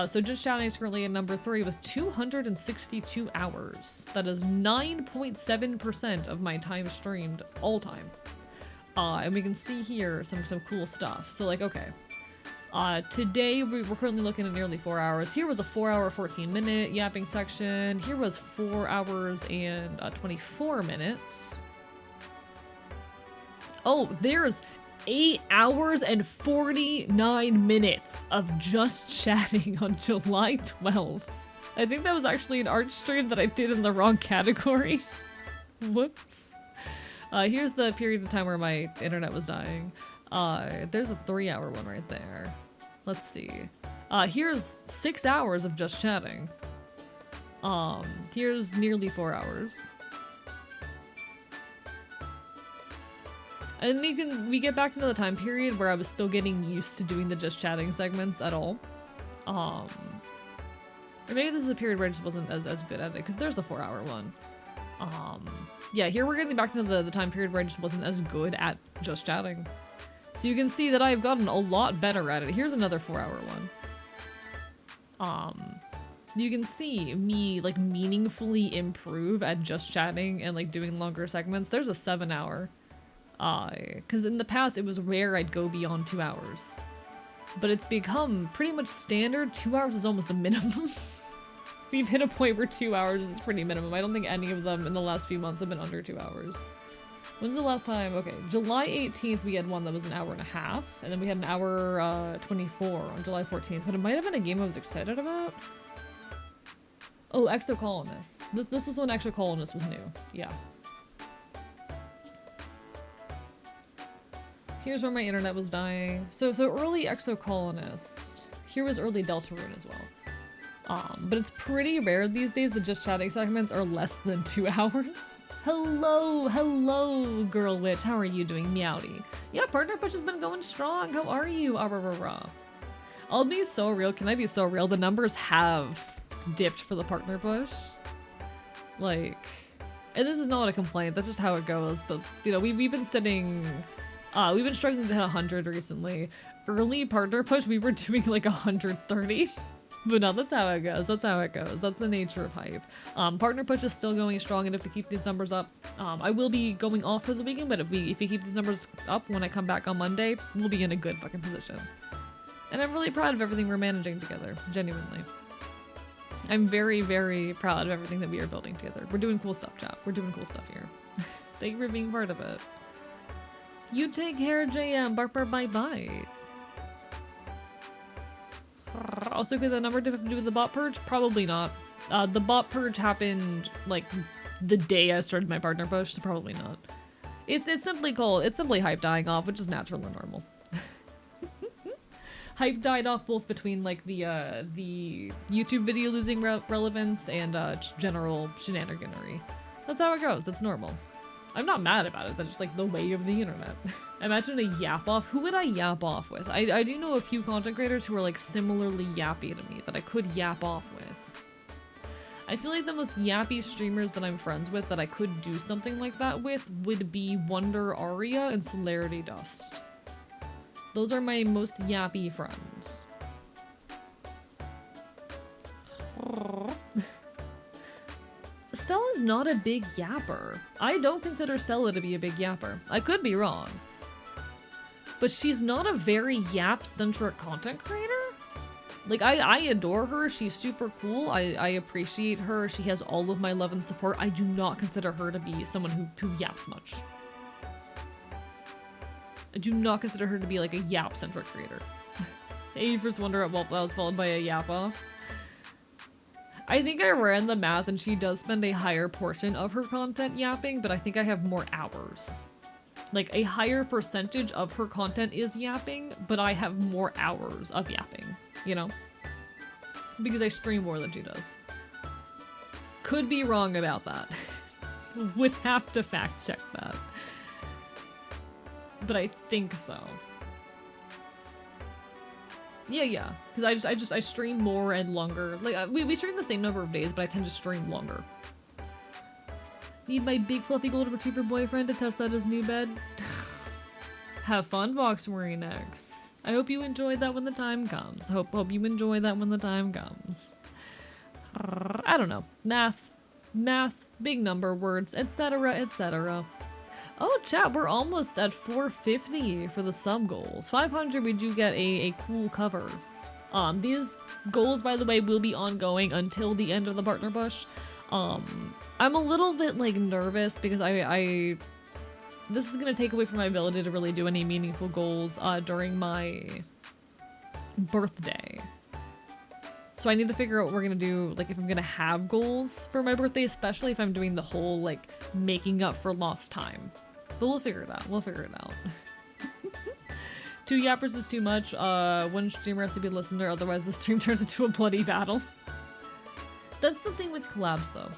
So just chatting is currently at number 3 with 262 hours. That is 9.7% of my time streamed all time. And we can see here some cool stuff. So like, okay. Today we're currently looking at nearly 4 hours. Here was a 4 hour, 14-minute yapping section. Here was 4 hours and 24 minutes. Oh, there's 8 hours and 49 minutes of just chatting on July 12th. I think that was actually an art stream that I did in the wrong category. Whoops. Here's the period of time where my internet was dying. There's a 3-hour one right there. Let's see. Here's 6 hours of just chatting. Here's nearly 4 hours. And we get back into the time period where I was still getting used to doing the just chatting segments at all. Or maybe this is a period where I just wasn't as good at it, because there's a 4-hour one. Yeah, here we're getting back into the time period where I just wasn't as good at just chatting. So you can see that I've gotten a lot better at it. Here's another 4-hour one. You can see me like meaningfully improve at just chatting and like doing longer segments. There's a 7-hour. Because in the past it was rare I'd go beyond 2 hours. But it's become pretty much standard. 2 hours is almost a minimum. We've hit a point where 2 hours is pretty minimum. I don't think any of them in the last few months have been under 2 hours. When's the last time? Okay, July 18th we had one that was an hour and a half. And then we had an hour 24 on July 14th. But it might have been a game I was excited about. Oh, Exocolonist. This was when Exocolonist was new. Yeah. Here's where my internet was dying. So early Exocolonist. Here was early Deltarune as well. But it's pretty rare these days that just chatting segments are less than 2 hours. Hello, girl witch. How are you doing, Meowdy? Yeah, partner push has been going strong. How are you? I'll be so real. Can I be so real? The numbers have dipped for the partner push. Like, and this is not a complaint. That's just how it goes. But you know, we've been sitting. We've been struggling to hit 100 recently. Early partner push, we were doing like 130. But no, that's how it goes. That's how it goes. That's the nature of hype. Partner push is still going strong, and if we keep these numbers up, I will be going off for the weekend, but if we keep these numbers up when I come back on Monday, we'll be in a good fucking position. And I'm really proud of everything we're managing together, genuinely. I'm very, very proud of everything that we are building together. We're doing cool stuff, chat. We're doing cool stuff here. Thank you for being part of it. You take care, JM. Bark, bark, bye, bye. Also, could the number have to do with the bot purge? Probably not. The bot purge happened like the day I started my partner push, so probably not. It's simply hype dying off, which is natural and normal. Hype died off both between like the YouTube video losing relevance and general shenaniganery. That's how it goes. That's normal. I'm not mad about it. That's just like the way of the internet. Imagine a yap off. Who would I yap off with? I do know a few content creators who are like similarly yappy to me that I could yap off with. I feel like the most yappy streamers that I'm friends with that I could do something like that with would be Wonder Aria and Celerity Dust. Those are my most yappy friends. Stella's not a big yapper. I don't consider Stella to be a big yapper. I could be wrong. But she's not a very yap-centric content creator. Like, I adore her. She's super cool. I appreciate her. She has all of my love and support. I do not consider her to be someone who yaps much. I do not consider her to be like a yap-centric creator. Hey, you first wonder well, that was followed by a yap off. I think I ran the math and she does spend a higher portion of her content yapping, but I think I have more hours. Like, a higher percentage of her content is yapping, but I have more hours of yapping, you know? Because I stream more than she does. Could be wrong about that. Would have to fact check that. But I think so. Yeah. Because I stream more and longer. Like, we stream the same number of days, but I tend to stream longer. Need my big fluffy golden retriever boyfriend to test out his new bed. Have fun, Voxworrynex. I hope you enjoy that when the time comes. Hope you enjoy that when the time comes. I don't know. Math, big number words, etc., etc. Oh, chat, we're almost at 450 for the sub goals. 500, we do get a cool cover. These goals, by the way, will be ongoing until the end of the partner push. I'm a little bit, like, nervous because this is gonna take away from my ability to really do any meaningful goals, during my birthday. So I need to figure out what we're gonna do, like, if I'm gonna have goals for my birthday, especially if I'm doing the whole, like, making up for lost time. But we'll figure it out. We'll figure it out. 2 yappers is too much. One streamer has to be a listener, otherwise the stream turns into a bloody battle. That's the thing with collabs, though.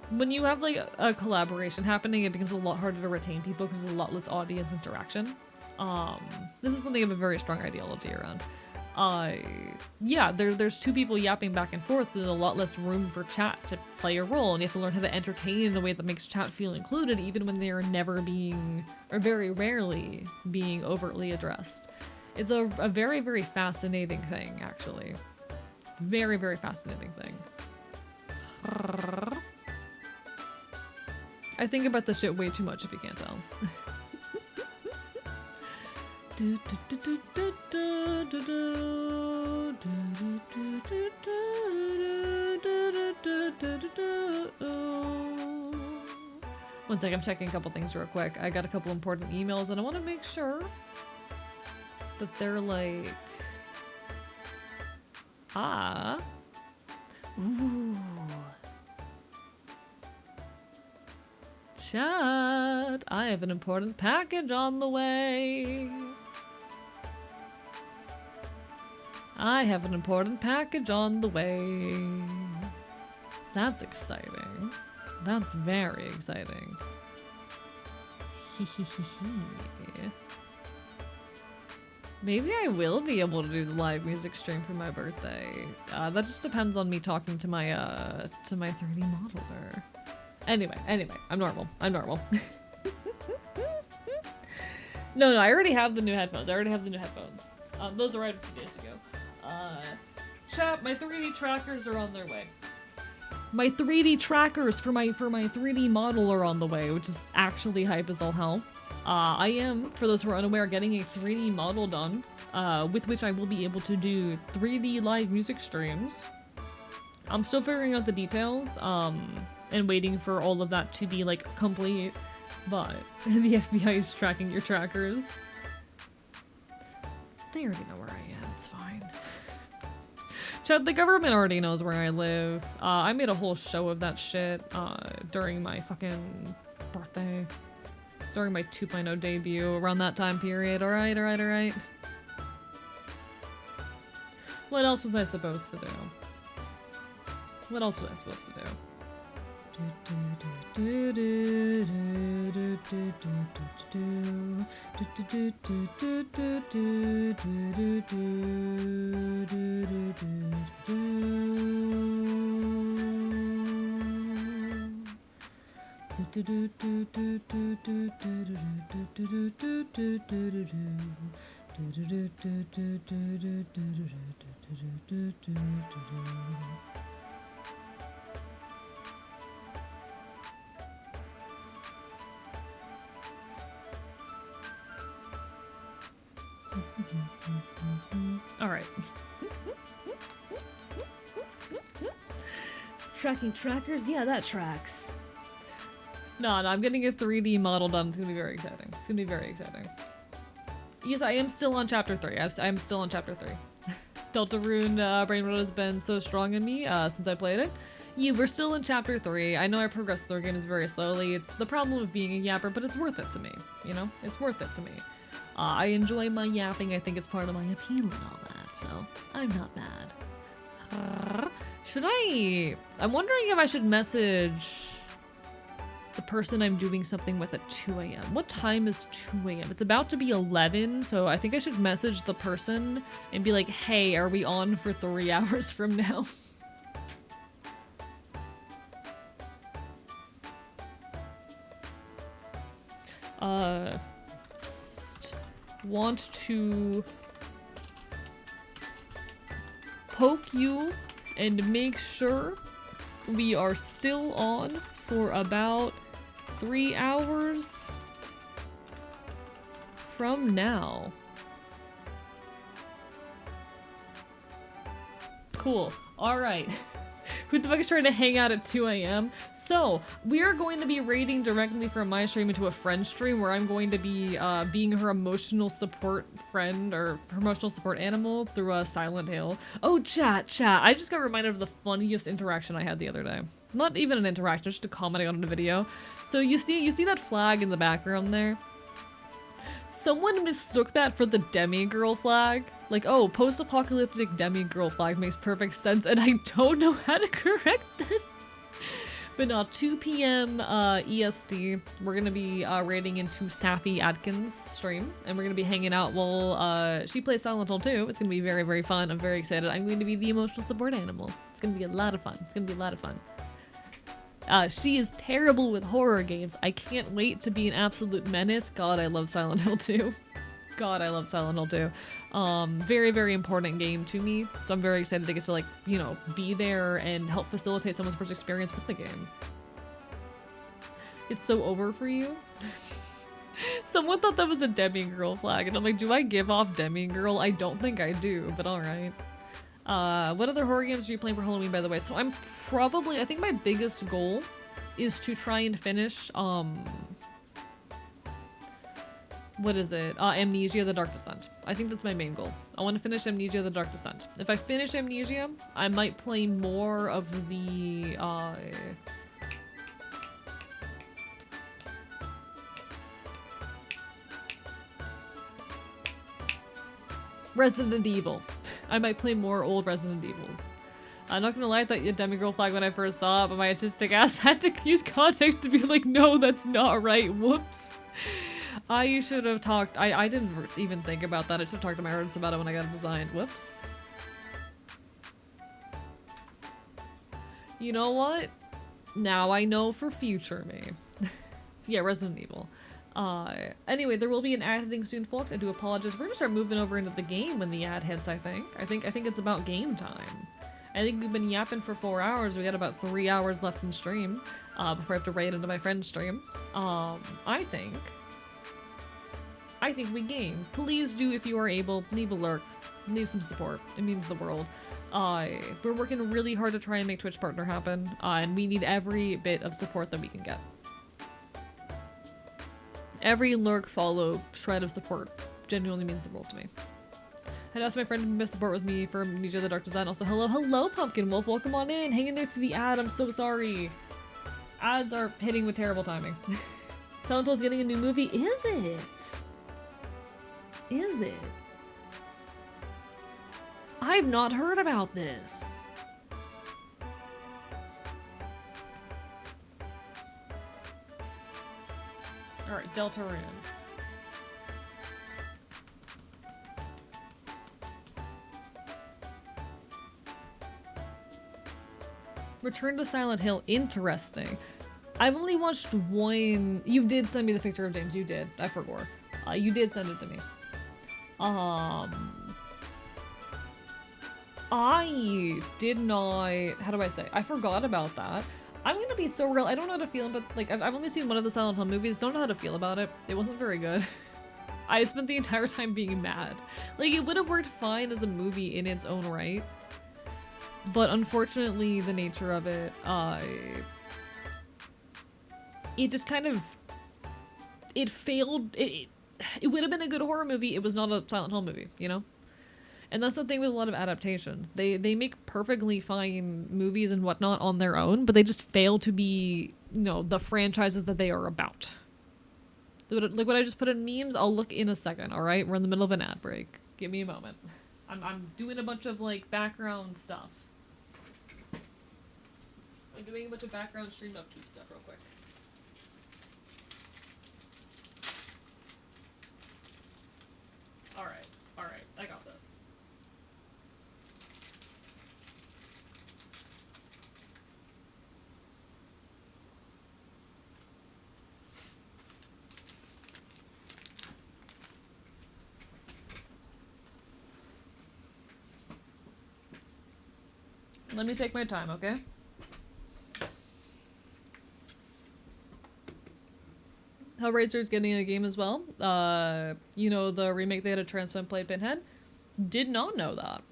When you have, like, a collaboration happening, it becomes a lot harder to retain people because there's a lot less audience interaction. This is something I have a very strong ideology around. Yeah, there's 2 people yapping back and forth, there's a lot less room for chat to play a role, and you have to learn how to entertain in a way that makes chat feel included, even when they are never being, or very rarely, being overtly addressed. It's a very, very fascinating thing, actually. Very, very fascinating thing. I think about this shit way too much, if you can't tell. One sec, I'm checking a couple things real quick. I got a couple important emails and I want to make sure that they're like... Ooh. Chat, I have an important package on the way. I have an important package on the way. That's exciting. That's very exciting. Maybe I will be able to do the live music stream for my birthday. That just depends on me talking to my 3D modeler. Anyway, I'm normal. No, I already have the new headphones. Those arrived a few days ago. Chat, my 3D trackers are on their way. My 3D trackers for my 3D model are on the way, which is actually hype as all hell. I am, for those who are unaware, getting a 3D model done, with which I will be able to do 3D live music streams. I'm still figuring out the details, and waiting for all of that to be, like, complete, but the FBI is tracking your trackers. They already know where I am, it's fine. Chat, the government already knows where I live. I made a whole show of that shit, during my fucking birthday. During my 2.0 debut, around that time period. Alright. What else was I supposed to do? Alright. Tracking trackers? Yeah, that tracks. No, I'm getting a 3D model done. It's gonna be very exciting. Yes, I am still on chapter 3. I'm still on chapter 3. Deltarune brain rot has been so strong in me since I played it. Yeah, we're still in chapter 3. I know I progressed through games very slowly. It's the problem of being a yapper, but it's worth it to me. You know? It's worth it to me. I enjoy my yapping. I think it's part of my appeal and all that, so I'm not mad. I'm wondering if I should message the person I'm doing something with at 2 a.m. What time is 2 a.m.? It's about to be 11, so I think I should message the person and be like, hey, are we on for 3 hours from now? Want to poke you and make sure we are still on for about 3 hours from now. Cool. Alright. Who the fuck is trying to hang out at 2 a.m.? So, we are going to be raiding directly from my stream into a friend stream where I'm going to be being her emotional support friend or her emotional support animal through a Silent Hill. Oh, chat. I just got reminded of the funniest interaction I had the other day. Not even an interaction, just a commenting on a video. So you see that flag in the background there? Someone mistook that for the demigirl flag. Like, oh, post-apocalyptic demigirl flag makes perfect sense, and I don't know how to correct them. But no, 2 p.m. EST, we're gonna be raiding into Safi Adkins' stream, and we're gonna be hanging out while she plays Silent Hill 2. It's gonna be very, very fun. I'm very excited. I'm going to be the emotional support animal. It's gonna be a lot of fun. She is terrible with horror games. I can't wait to be an absolute menace. God, I love Silent Hill 2. God, I love Silent Hill 2. Very, very important game to me. So I'm very excited to get to, like, you know, be there and help facilitate someone's first experience with the game. It's so over for you? Someone thought that was a demigirl flag, and I'm like, do I give off demigirl? I don't think I do, but alright. What other horror games are you playing for Halloween, by the way? So I think my biggest goal is to try and finish, what is it? Amnesia: The Dark Descent. I think that's my main goal. I want to finish Amnesia: The Dark Descent. If I finish Amnesia, I might play more of the, Resident Evil. I might play more old Resident Evils. I'm not gonna lie, I thought you had demigirl flag when I first saw it, but my autistic ass had to use context to be like, no, that's not right. Whoops. I should have talked. I didn't even think about that. I should have talked to my artist about it when I got it designed. Whoops. You know what? Now I know for future me. Yeah, Resident Evil. Anyway, there will be an ad hitting soon, folks. I do apologize. We're gonna start moving over into the game when the ad hits, I think. I think it's about game time. I think we've been yapping for 4 hours. We got about 3 hours left in stream, before I have to raid into my friend's stream. I think we game. Please do, if you are able, leave a lurk. Leave some support. It means the world. We're working really hard to try and make Twitch Partner happen, and we need every bit of support that we can get. Every lurk, follow, shred of support genuinely means the world to me. I'd asked my friend to miss support with me for Amnesia: The Dark Descent. Also, hello, Pumpkin Wolf. Welcome on in. Hang in there through the ad. I'm so sorry. Ads are hitting with terrible timing. Silent Hill's getting a new movie. Is it? Is it? I've not heard about this. Alright, Deltarune. Return to Silent Hill. Interesting. I've only watched one. You did send me the picture of James. You did. I forgot. You did send it to me. I did not. How do I say? I forgot about that. I'm gonna be so real. I don't know how to feel, but like I've only seen one of the Silent Hill movies. Don't know how to feel about it. It wasn't very good. I spent the entire time being mad. Like, it would have worked fine as a movie in its own right, but unfortunately, the nature of it, it just kind of, it failed. It would have been a good horror movie. It was not a Silent Hill movie, you know? And that's the thing with a lot of adaptations. They make perfectly fine movies and whatnot on their own, but they just fail to be, you know, the franchises that they are about. Like what I just put in memes, I'll look in a second, alright? We're in the middle of an ad break. Give me a moment. I'm doing a bunch of, like, background stuff. I'm doing a bunch of background stream upkeep stuff real quick. Alright, I got this. Let me take my time, okay? Hellraiser's getting a game as well. You know, the remake they had a transplant play Pinhead? Did not know that.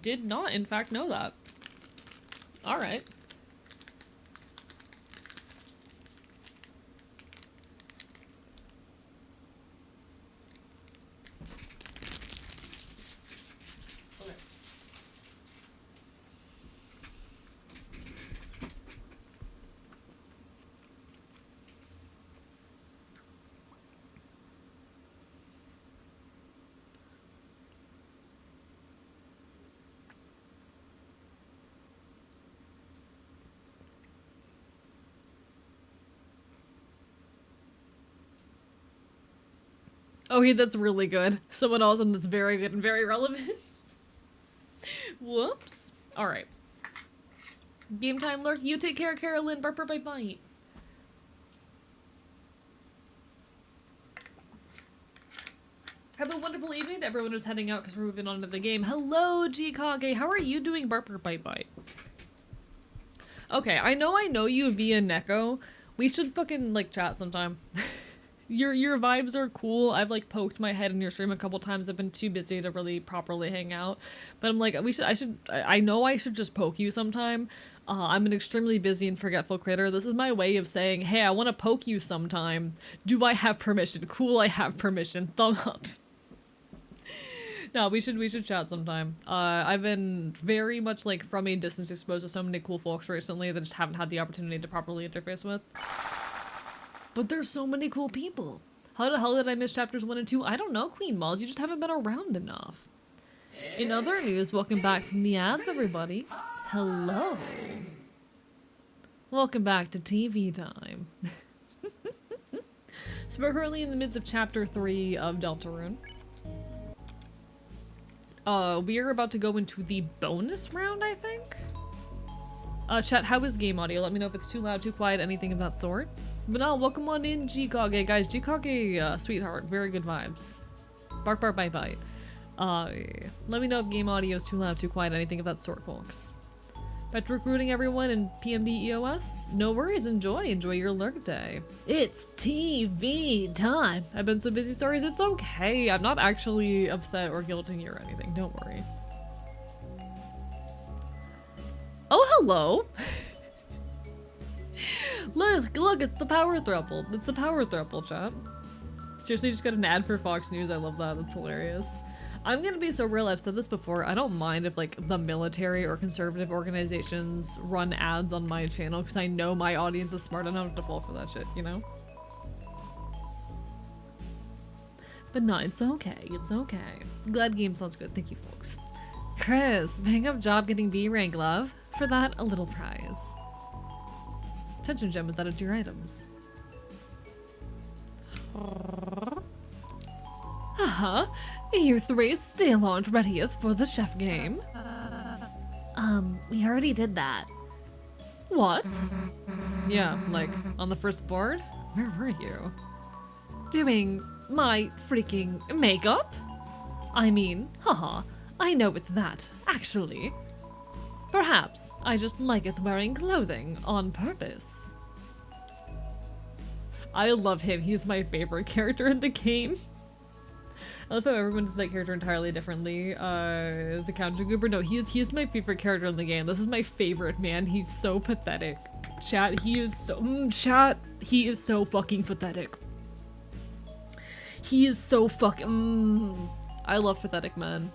Did not, in fact, know that. Alright. Oh, that's really good. Someone else that's very good and very relevant. Whoops. Alright. Game time lurk. You take care, Carolyn. Burp, bite, bite. Have a wonderful evening to everyone who's heading out because we're moving on to the game. Hello, G-Kage. How are you doing, Burp, bite, bite? Okay, I know you via Neko. We should fucking, like, chat sometime. Your vibes are cool. I've like poked my head in your stream a couple times. I've been too busy to really properly hang out. But I'm like, I know I should just poke you sometime. I'm an extremely busy and forgetful critter. This is my way of saying, hey, I want to poke you sometime. Do I have permission? Cool, I have permission. Thumb up. No, we should chat sometime. I've been very much like from a distance exposed to so many cool folks recently that I just haven't had the opportunity to properly interface with. But there's so many cool people. How the hell did I miss chapters 1 and 2? I don't know, Queen Malls. You just haven't been around enough. In other news, welcome back from the ads, everybody. Hello. Welcome back to TV time. So we're currently in the midst of chapter 3 of Deltarune. We are about to go into the bonus round, I think? Chat, how is game audio? Let me know if it's too loud, too quiet, anything of that sort. But now, welcome on in, G-Kage. Guys, G-Kage, sweetheart. Very good vibes. Bark, bark, bite, bite. Let me know if game audio is too loud, too quiet, anything of that sort, folks. Back to recruiting everyone in PMD EOS? No worries, enjoy your lurk day. It's TV time. I've been so busy, stories, it's okay. I'm not actually upset or guilting you or anything, don't worry. Oh, hello! Look, it's the power thruple. It's the power thruple, chat. Seriously, just got an ad for Fox News. I love that. That's hilarious. I'm gonna be so real. I've said this before. I don't mind if like the military or conservative organizations run ads on my channel because I know my audience is smart enough to fall for that shit, you know? But no, it's okay. It's okay. Glad game sounds good. Thank you, folks. Chris, bang up job getting B rank, love. For that, a little prize. Attention gem is added to your items. Haha, you three still aren't ready for the chef game. We already did that. What? Yeah, like, on the first board? Where were you? Doing my freaking makeup? I mean, haha, I know it's that, actually. Perhaps I just liketh wearing clothing on purpose. I love him. He's my favorite character in the game. I love how everyone does that character entirely differently. The Counter Goober. No, he's my favorite character in the game. This is my favorite, man. He's so pathetic. Chat, he is so chat. He is so fucking pathetic. He is so fucking I love pathetic men.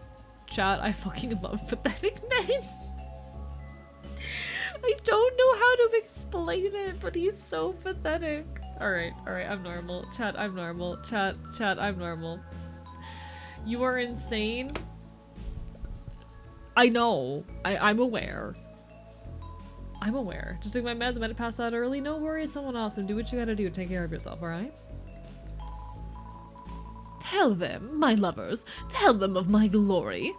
Chat, I fucking love pathetic men. I don't know how to explain it, but he's so pathetic. Alright, I'm normal. Chat, I'm normal. Chat, I'm normal. You are insane. I know. I'm aware. I'm aware. Just took my meds. I might have passed out early. No worries, someone awesome. Do what you gotta do. Take care of yourself, alright? Tell them, my lovers. Tell them of my glory.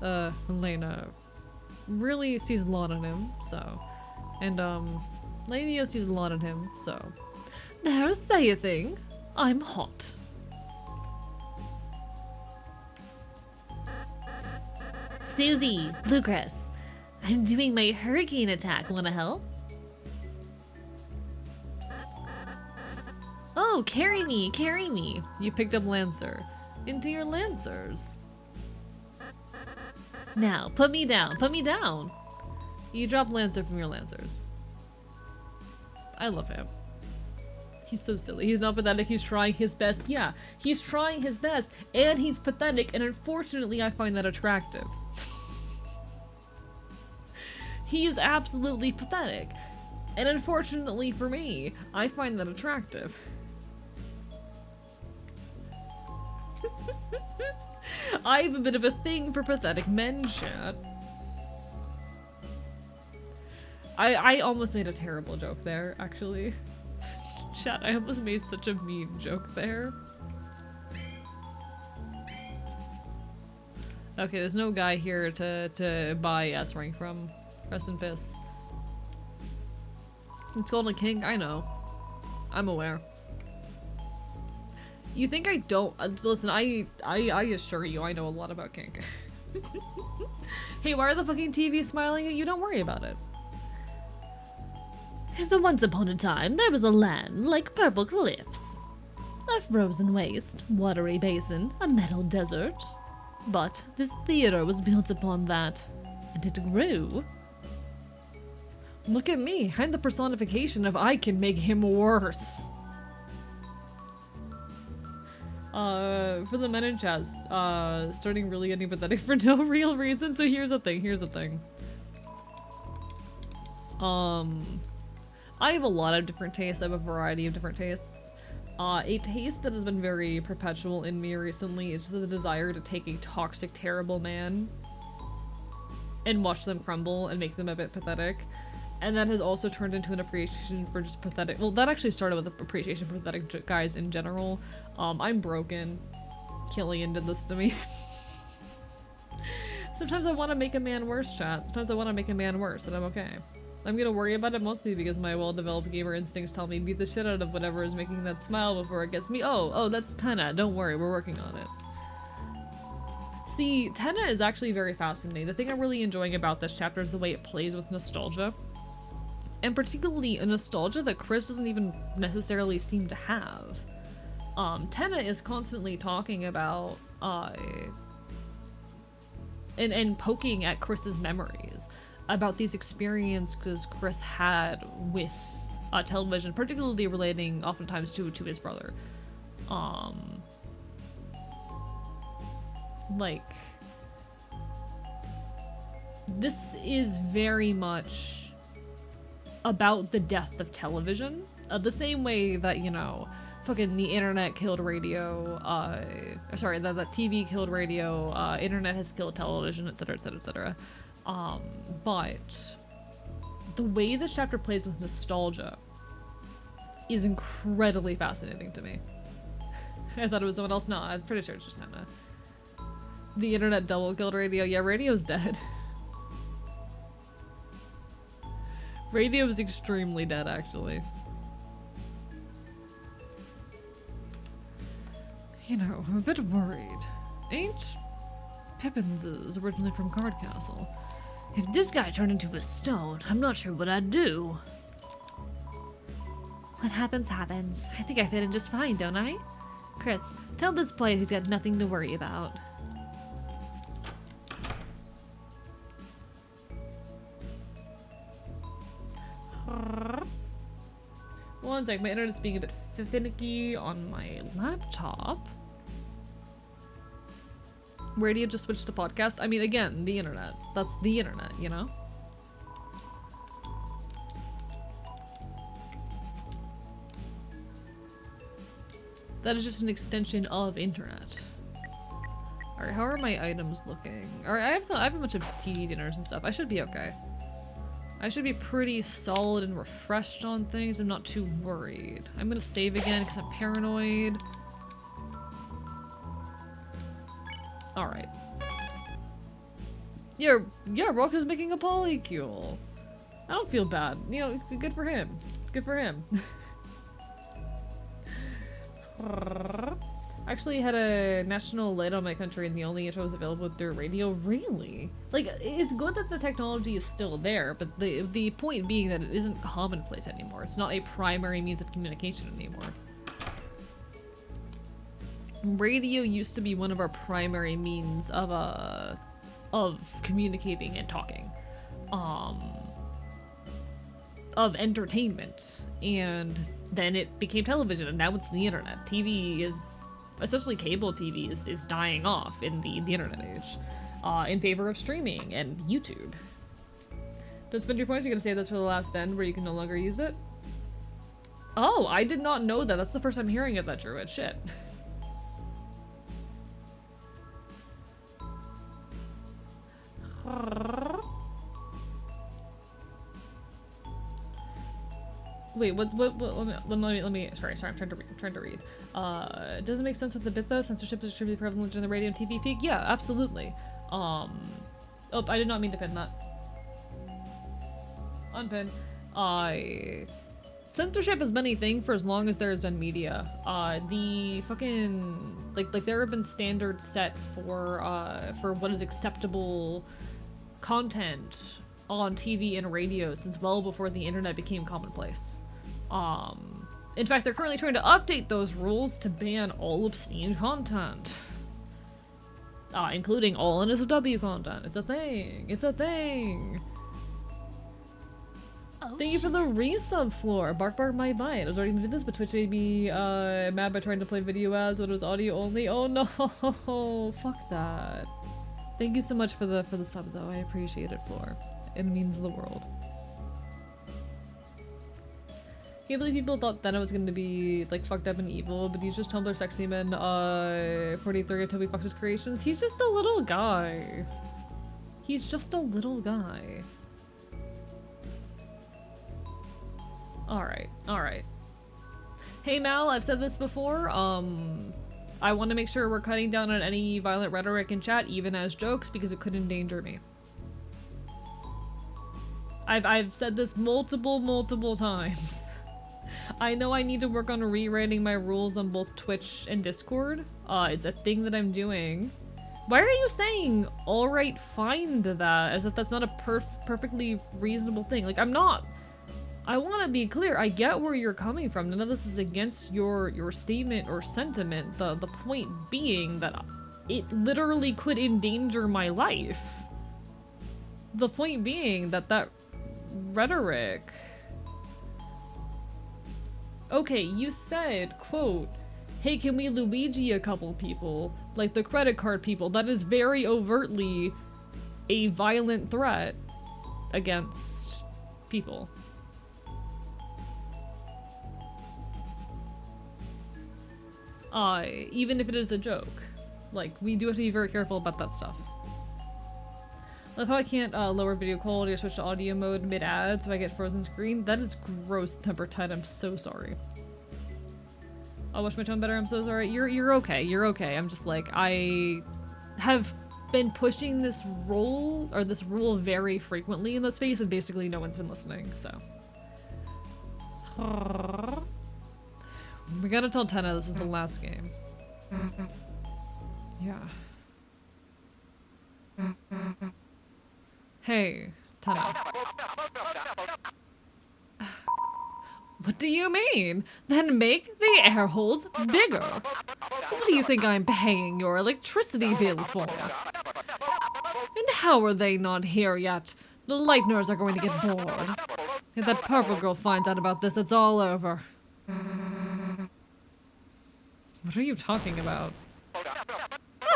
Elena really sees a lot in him, so. And, Lady sees a lot in him, so. There, say a thing. I'm hot. Susie, Lucas, I'm doing my hurricane attack. Wanna help? Oh, carry me, carry me. You picked up Lancer. Into your Lancers. Now, put me down, put me down. You drop Lancer from your Lancers. I love him. He's so silly. He's not pathetic, he's trying his best. Yeah, he's trying his best, and he's pathetic, and unfortunately I find that attractive. He is absolutely pathetic. And unfortunately for me, I find that attractive. I have a bit of a thing for pathetic men, chat. I almost made a terrible joke there, actually. Chat, I almost made such a mean joke there. Okay, there's no guy here to buy S-Rank from. Rest in peace. It's Golden King? I know. I'm aware. You think I don't? Listen, I assure you I know a lot about kink. Hey, why are the fucking TV smiling at you? Don't worry about it. The once upon a time, there was a land like purple cliffs. A frozen waste, watery basin, a metal desert. But this theater was built upon that, and it grew. Look at me, I'm the personification of I can make him worse. For the men in chat, starting really getting pathetic for no real reason. So here's the thing. I have a lot of different tastes. I have a variety of different tastes. A taste that has been very perpetual in me recently is just the desire to take a toxic, terrible man and watch them crumble and make them a bit pathetic. And that has also turned into an appreciation for just pathetic- well, that actually started with an appreciation for pathetic guys in general. I'm broken. Killian did this to me. Sometimes I want to make a man worse, chat. Sometimes I want to make a man worse, and I'm okay. I'm gonna worry about it mostly because my well-developed gamer instincts tell me beat the shit out of whatever is making that smile before it gets me. Oh, that's Tenna. Don't worry, we're working on it. See, Tenna is actually very fascinating. The thing I'm really enjoying about this chapter is the way it plays with nostalgia. And particularly a nostalgia that Chris doesn't even necessarily seem to have. Tenna is constantly talking about, and poking at Chris's memories about these experiences Chris had with television, particularly relating oftentimes to his brother. Like, this is very much about the death of television, the same way that, you know, fucking the internet killed radio, sorry, that TV killed radio, internet has killed television, etc, etc, etc. But the way this chapter plays with nostalgia is incredibly fascinating to me. I thought it was someone else. No, I'm pretty sure it's just Tenna. The internet double killed radio. Yeah, radio's dead. Radio is extremely dead, actually. You know, I'm a bit worried. Ain't Pippins is originally from Cardcastle. If this guy turned into a stone, I'm not sure what I'd do. What happens, happens. I think I fit in just fine, don't I? Chris, tell this boy who's got nothing to worry about. One sec, my internet's being a bit finicky on my laptop. Radio just switched to podcast. I mean, again, the internet. That's the internet, you know? That is just an extension of internet. Alright, how are my items looking? Alright, I have a bunch of TV dinners and stuff. I should be okay. I should be pretty solid and refreshed on things. I'm not too worried. I'm gonna save again because I'm paranoid. Alright. Yeah, Rock is making a polycule. I don't feel bad. You know, good for him. Good for him. Actually had a national light on my country and the only intro was available through radio. Really? Like, it's good that the technology is still there, but the point being that it isn't commonplace anymore. It's not a primary means of communication anymore. radio used to be one of our primary means of communicating and talking, of entertainment, and then it became television, and now it's the internet. TV is, especially cable TV, is dying off in the internet age, in favor of streaming and YouTube. Don't spend your points. You're gonna save this for the last end where you can no longer use it. Oh, I did not know that. That's the first time hearing of that, Druid. Shit. Wait, what, let me, sorry, I'm trying to read. Does it make sense with the bit though? Censorship is extremely prevalent during the radio and TV peak? Yeah, absolutely. Oh, I did not mean to pin that. Unpin. Censorship has been a thing for as long as there has been media. The fucking, like there have been standards set for what is acceptable content on TV and radio since well before the internet became commonplace. In fact, they're currently trying to update those rules to ban all obscene content. Including all NSFW content. It's a thing. It's a thing. Oh, Thank you for the resub, Floor. Bark Bark might bite. I was already gonna do this, but Twitch made me mad by trying to play video ads when it was audio only. Oh no! Fuck that. Thank you so much for the sub though. I appreciate it, Floor. It means the world. Can't believe people thought that it was gonna be like fucked up and evil, but he's just Tumblr sexy man 43 of Toby Fox's creations. He's just a little guy. He's just a little guy. Alright, alright. Hey Mal, I've said this before, I want to make sure we're cutting down on any violent rhetoric in chat, even as jokes, because it could endanger me. I've said this multiple times. I know I need to work on rewriting my rules on both Twitch and Discord. It's a thing that I'm doing. Why are you saying alright fine to that, as if that's not a perfectly reasonable thing? Like, I'm not. I want to be clear, I get where you're coming from. None of this is against your statement or sentiment. The point being that it literally could endanger my life. The point being that rhetoric... Okay, you said, quote, hey, can we Luigi a couple people? Like the credit card people. That is very overtly a violent threat against people. Even if it is a joke. Like, we do have to be very careful about that stuff. I love how I can't lower video quality or switch to audio mode mid-ad so I get frozen screen. That is gross, Temper Tide. I'm so sorry. I'll watch my tone better. I'm so sorry. You're okay. You're okay. I'm just like, I have been pushing this rule very frequently in the space, and basically no one's been listening, so. We gotta tell Tenna this is the last game. Yeah. Hey, Tenna. What do you mean? Then make the air holes bigger. What do you think I'm paying your electricity bill for? And how are they not here yet? The Lighteners are going to get bored. If that purple girl finds out about this, it's all over. What are you talking about?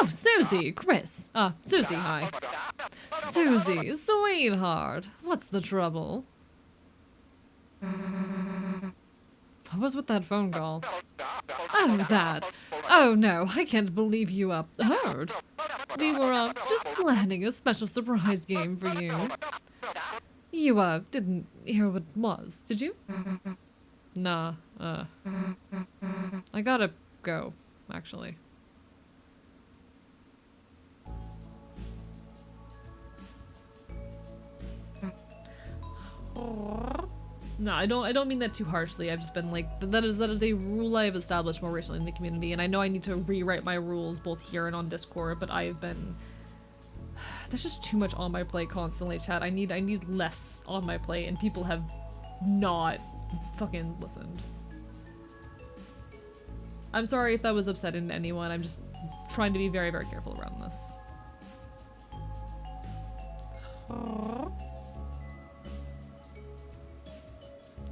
Oh, Susie, Chris. Susie, hi. Susie, sweetheart, what's the trouble? What was with that phone call? Oh, that. Oh no, I can't believe you heard. We were just planning a special surprise game for you. You didn't hear what it was, did you? Nah, I gotta go, actually. No, I don't mean that too harshly. I've just been like, that is a rule I have established more recently in the community, and I know I need to rewrite my rules both here and on Discord, but I've been... There's just too much on my plate constantly, chat. I need less on my plate, and people have not fucking listened. I'm sorry if that was upsetting to anyone. I'm just trying to be very, very careful around this.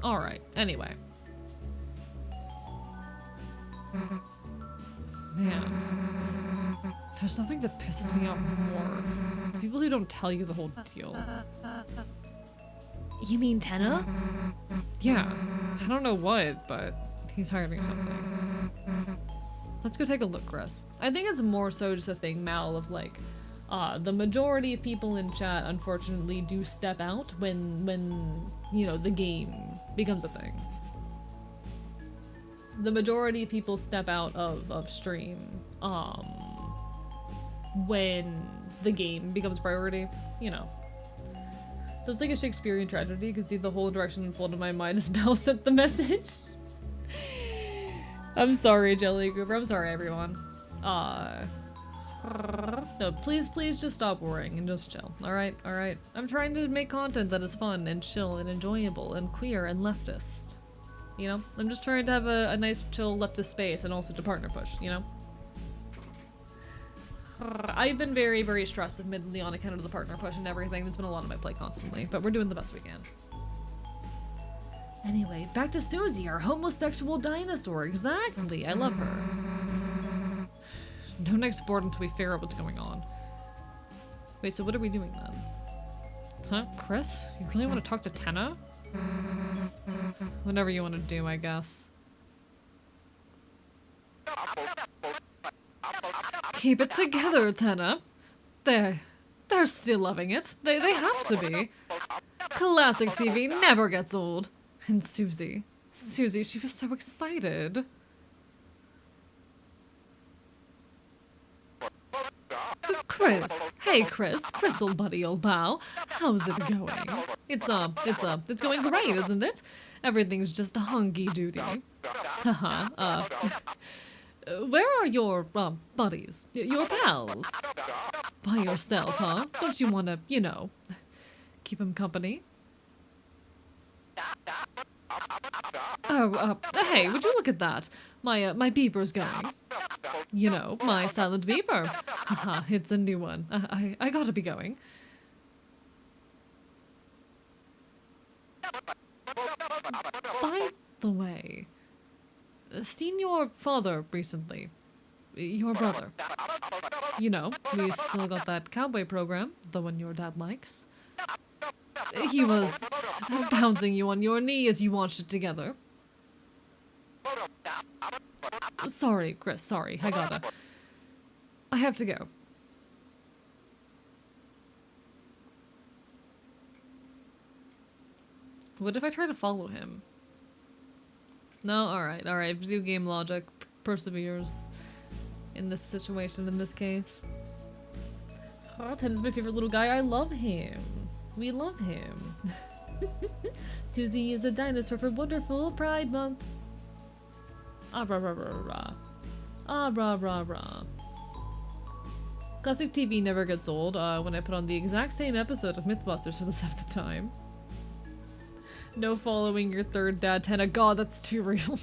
Alright, anyway. Man. There's nothing that pisses me off more. People who don't tell you the whole deal. You mean Tenna? Yeah. I don't know what, but he's hiding something. Let's go take a look, Chris. I think it's more so just a thing, Mal, of like, the majority of people in chat, unfortunately, do step out when you know, the game becomes a thing. The majority of people step out of stream, when the game becomes priority, you know. That's like a Shakespearean tragedy, because see the whole direction unfold in my mind as Mel sent the message. I'm sorry, Jelly Goober. I'm sorry, everyone. No, please just stop worrying and just chill. Alright? Alright? I'm trying to make content that is fun and chill and enjoyable and queer and leftist. You know? I'm just trying to have a nice, chill leftist space and also to partner push, you know? I've been very, very stressed, admittedly, on account of the partner push and everything. There's been a lot on my plate constantly, but we're doing the best we can. Anyway, back to Susie, our homosexual dinosaur. Exactly, I love her. No next board until we figure out what's going on. Wait, so what are we doing then? Huh, Chris? You really want to talk to Tenna? Whatever you want to do, I guess. Keep it together, Tenna. They're still loving it. They have to be. Classic TV never gets old. And Susie, she was so excited. Chris, hey Chris, Crystal buddy old pal, how's it going? It's going great, isn't it? Everything's just hunky-doody. Haha, where are your, buddies? Your pals? By yourself, huh? Don't you wanna, you know, keep 'em company? Oh, hey, would you look at that? My beeper's going. You know, my silent beeper. Haha, it's a new one. I gotta be going. By the way, seen your father recently. Your brother. You know, we still got that cowboy program, the one your dad likes. He was bouncing you on your knee as you watched it together. Sorry, Chris, sorry. I have to go. What if I try to follow him? No? Alright. Video game logic perseveres in this situation, in this case. Oh, Ted is my favorite little guy. I love him. We love him. Susie is a dinosaur for wonderful Pride Month. Ah, rah, rah, rah, rah. Ah, rah, rah, rah. Classic TV never gets old when I put on the exact same episode of Mythbusters for the 7th time. No following your third dad, Tenna. God, that's too real.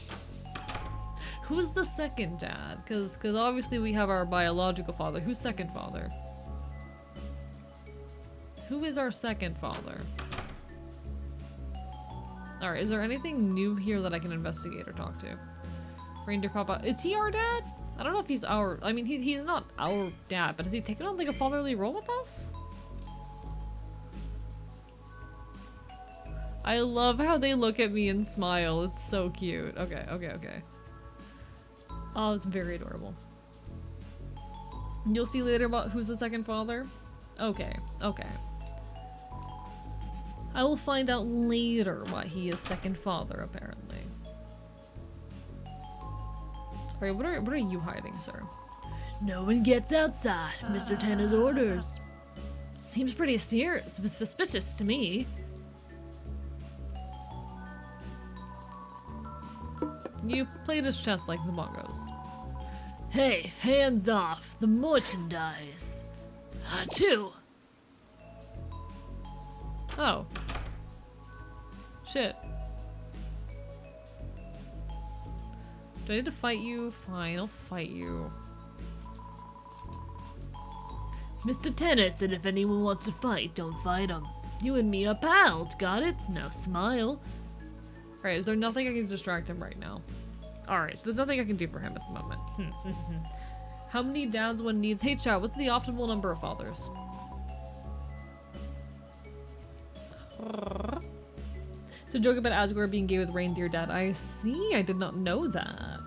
Who's the second dad? Because obviously we have our biological father. Who's second father? Who is our second father? Alright, is there anything new here that I can investigate or talk to? Reindeer Papa. Is he our dad? I don't know if he's our... I mean, he's not our dad, but has he taken on like a fatherly role with us? I love how they look at me and smile. It's so cute. Okay. Oh, it's very adorable. You'll see later about who's the second father? Okay. I will find out later why he is second father, apparently. Sorry, what are you hiding, sir? No one gets outside. Mr. Tenna's orders. Seems pretty suspicious to me. You played his chest like the Mongos. Hey, hands off the merchandise. Achoo! Oh. Shit. Do I need to fight you? Fine, I'll fight you. Mr. Tanner said if anyone wants to fight, don't fight him. You and me are pals, got it? Now smile. Alright, is there nothing I can distract him right now? Alright, so there's nothing I can do for him at the moment. How many dads one needs? Hey chat, what's the optimal number of fathers? So joke about Asgore being gay with reindeer dad. I see, I did not know that.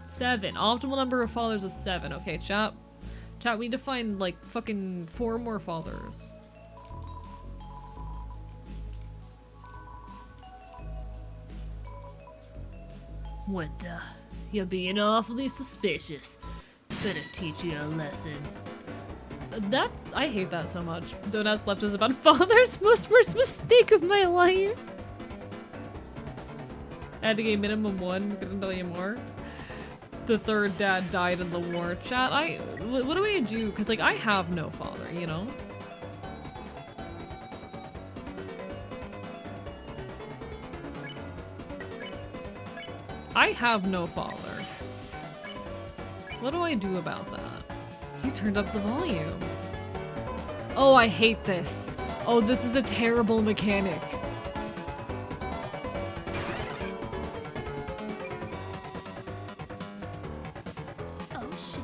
7. Optimal number of fathers is 7. Okay, chat. Chat, we need to find like fucking 4 more fathers. What, you're being awfully suspicious. Better teach you a lesson. That's- I hate that so much. Don't ask left is about fathers. Most worst mistake of my life. I had to get minimum 1, couldn't tell you more. The 3rd dad died in the war. Chat, what do I do? Cause like I have no father, you know? I have no father. What do I do about that? You turned up the volume. Oh, I hate this. Oh, this is a terrible mechanic. Oh shit.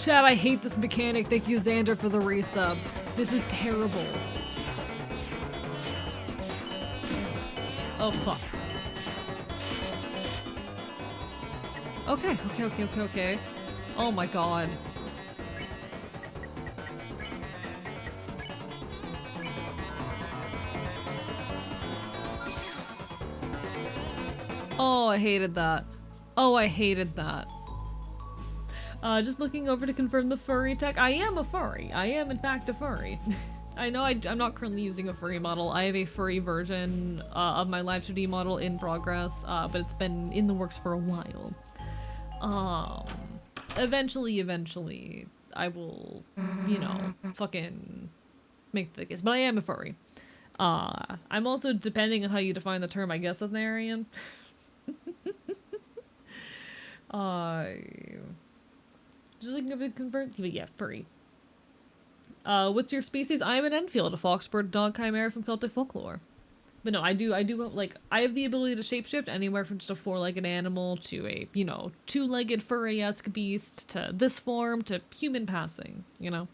Chat, I hate this mechanic. Thank you, Xander, for the resub. This is terrible. Oh, fuck. Okay. Oh my god. Oh, I hated that. Oh, I hated that. Just looking over to confirm the furry tech. I am a furry. I am, in fact, a furry. I know I'm not currently using a furry model. I have a furry version of my Live 2D model in progress, but it's been in the works for a while. Eventually, I will, you know, fucking make the case. But I am a furry. I'm also, depending on how you define the term, I guess, a Therian. Just looking at it convert. Yeah, furry. What's your species? I'm an Enfield, a foxbird dog chimera from Celtic folklore. But no, I do like, I have the ability to shapeshift anywhere from just a 4-legged animal to a, you know, 2-legged furry-esque beast to this form to human passing, you know?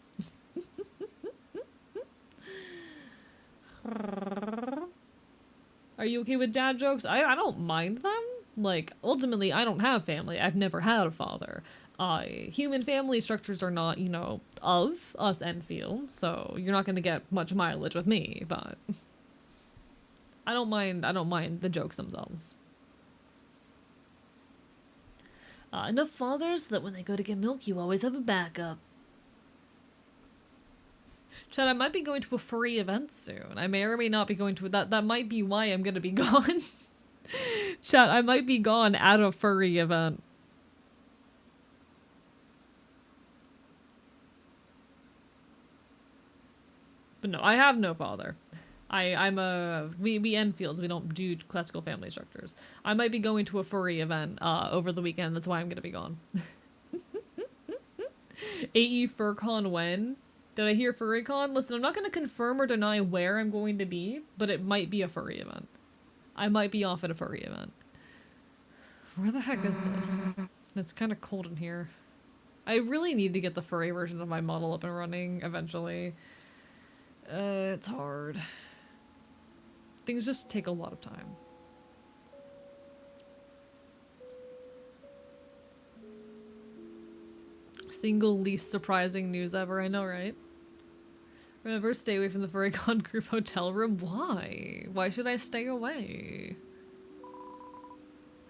Are you okay with dad jokes? I don't mind them. Like, ultimately, I don't have family. I've never had a father. Human family structures are not, you know, of us Enfield, so you're not gonna get much mileage with me, but I don't mind the jokes themselves. Enough fathers that when they go to get milk, you always have a backup. Chad, I might be going to a furry event soon. I may or may not be going to that. That might be why I'm gonna be gone. Chad, I might be gone at a furry event. But no, I have no father. We Enfields, we don't do classical family structures. I might be going to a furry event over the weekend. That's why I'm gonna be gone. AE FurCon when? Did I hear FurryCon? Listen, I'm not gonna confirm or deny where I'm going to be, but it might be a furry event. I might be off at a furry event. Where the heck is this? It's kind of cold in here. I really need to get the furry version of my model up and running eventually. It's hard. Things just take a lot of time. Single least surprising news ever, I know, right? Remember, stay away from the FurryCon group hotel room? Why? Why should I stay away?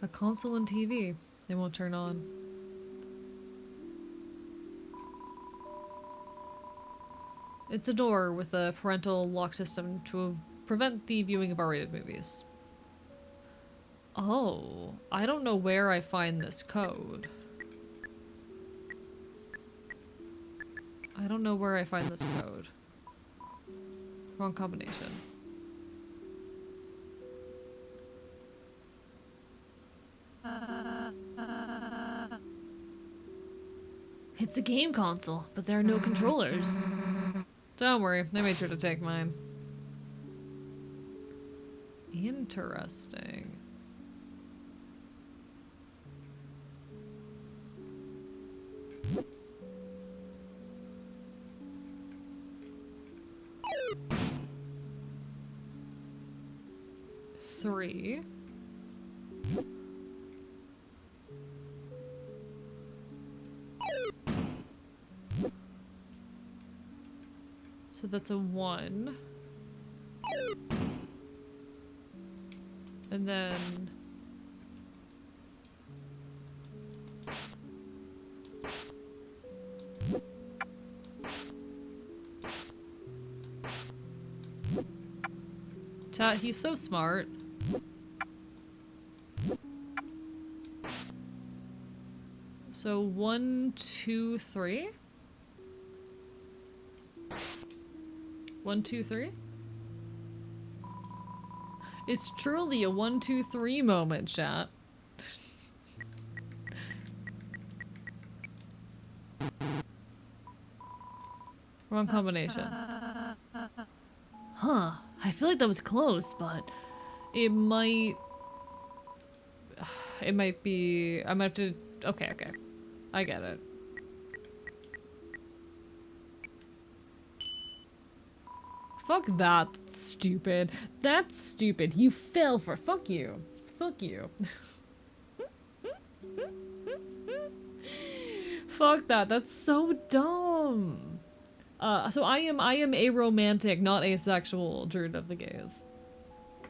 A console and TV. They won't turn on. It's a door with a parental lock system to prevent the viewing of R-rated movies. Oh, I don't know where I find this code. I don't know where I find this code. Wrong combination. It's a game console, but there are no controllers. Don't worry, they made sure to take mine. Interesting. Three. So that's a 1. And then... Chat, he's so smart. So 1, 2, 3? 1, 2, 3? It's truly a 1, 2, 3 moment, chat. Wrong combination. Huh. I feel like that was close, but... It might... It might be... I might have to... Okay, okay. I get it. Fuck that. That's stupid. That's stupid. You fell for... Fuck you. Fuck you. Fuck that. That's so dumb. So I am aromantic, not asexual, Druid of the Gaze.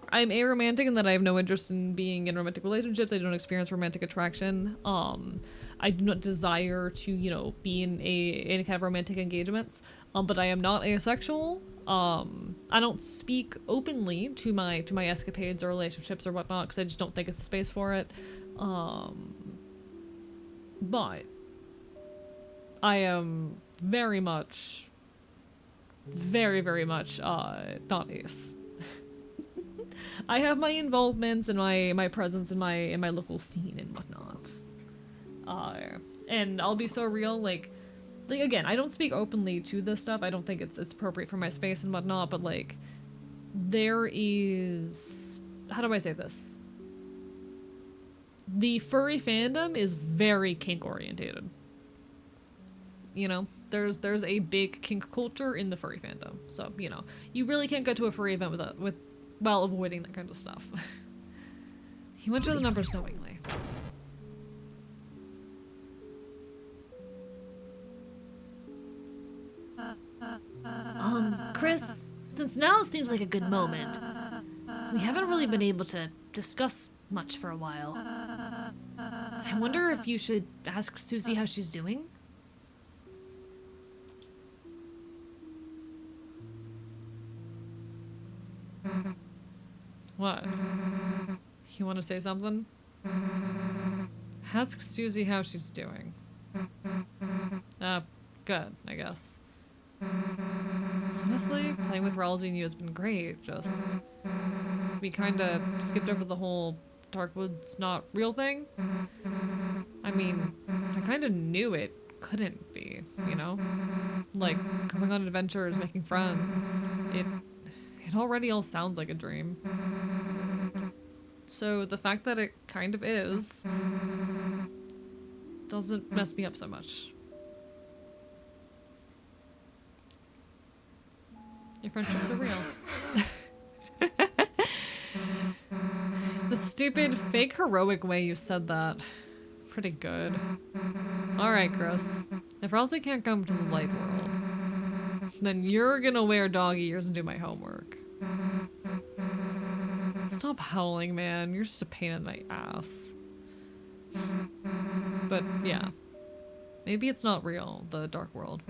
I'm aromantic in that I have no interest in being in romantic relationships. I don't experience romantic attraction. I do not desire to, you know, be in any kind of romantic engagements. But I am not asexual. I don't speak openly to my escapades or relationships or whatnot because I just don't think it's the space for it. But I am very much, very much not ace. I have my involvements and my presence in my local scene and whatnot. And I'll be so real, like again, I don't speak openly to this stuff. I don't think it's appropriate for my space and whatnot, but like there is, how do I say this? The furry fandom is very kink orientated. You know, there's a big kink culture in the furry fandom. So, you know, you really can't go to a furry event while avoiding that kind of stuff. He went to the numbers knowingly. Chris, since now seems like a good moment, we haven't really been able to discuss much for a while. I wonder if you should ask Susie how she's doing? What? You want to say something? Ask Susie how she's doing. Good, I guess. Honestly, playing with Ralsei and you has been great, just... We kinda skipped over the whole Darkwood's not real thing. I mean, I kinda knew it couldn't be, you know? Like, going on adventures, making friends. It already all sounds like a dream. So the fact that it kind of is doesn't mess me up so much. Your friendships are real. The stupid, fake heroic way you said that. Pretty good. Alright, Chris. If Ralsei can't come to the light world, then you're gonna wear dog ears and do my homework. Stop howling, man. You're just a pain in my ass. But, yeah. Maybe it's not real, the dark world.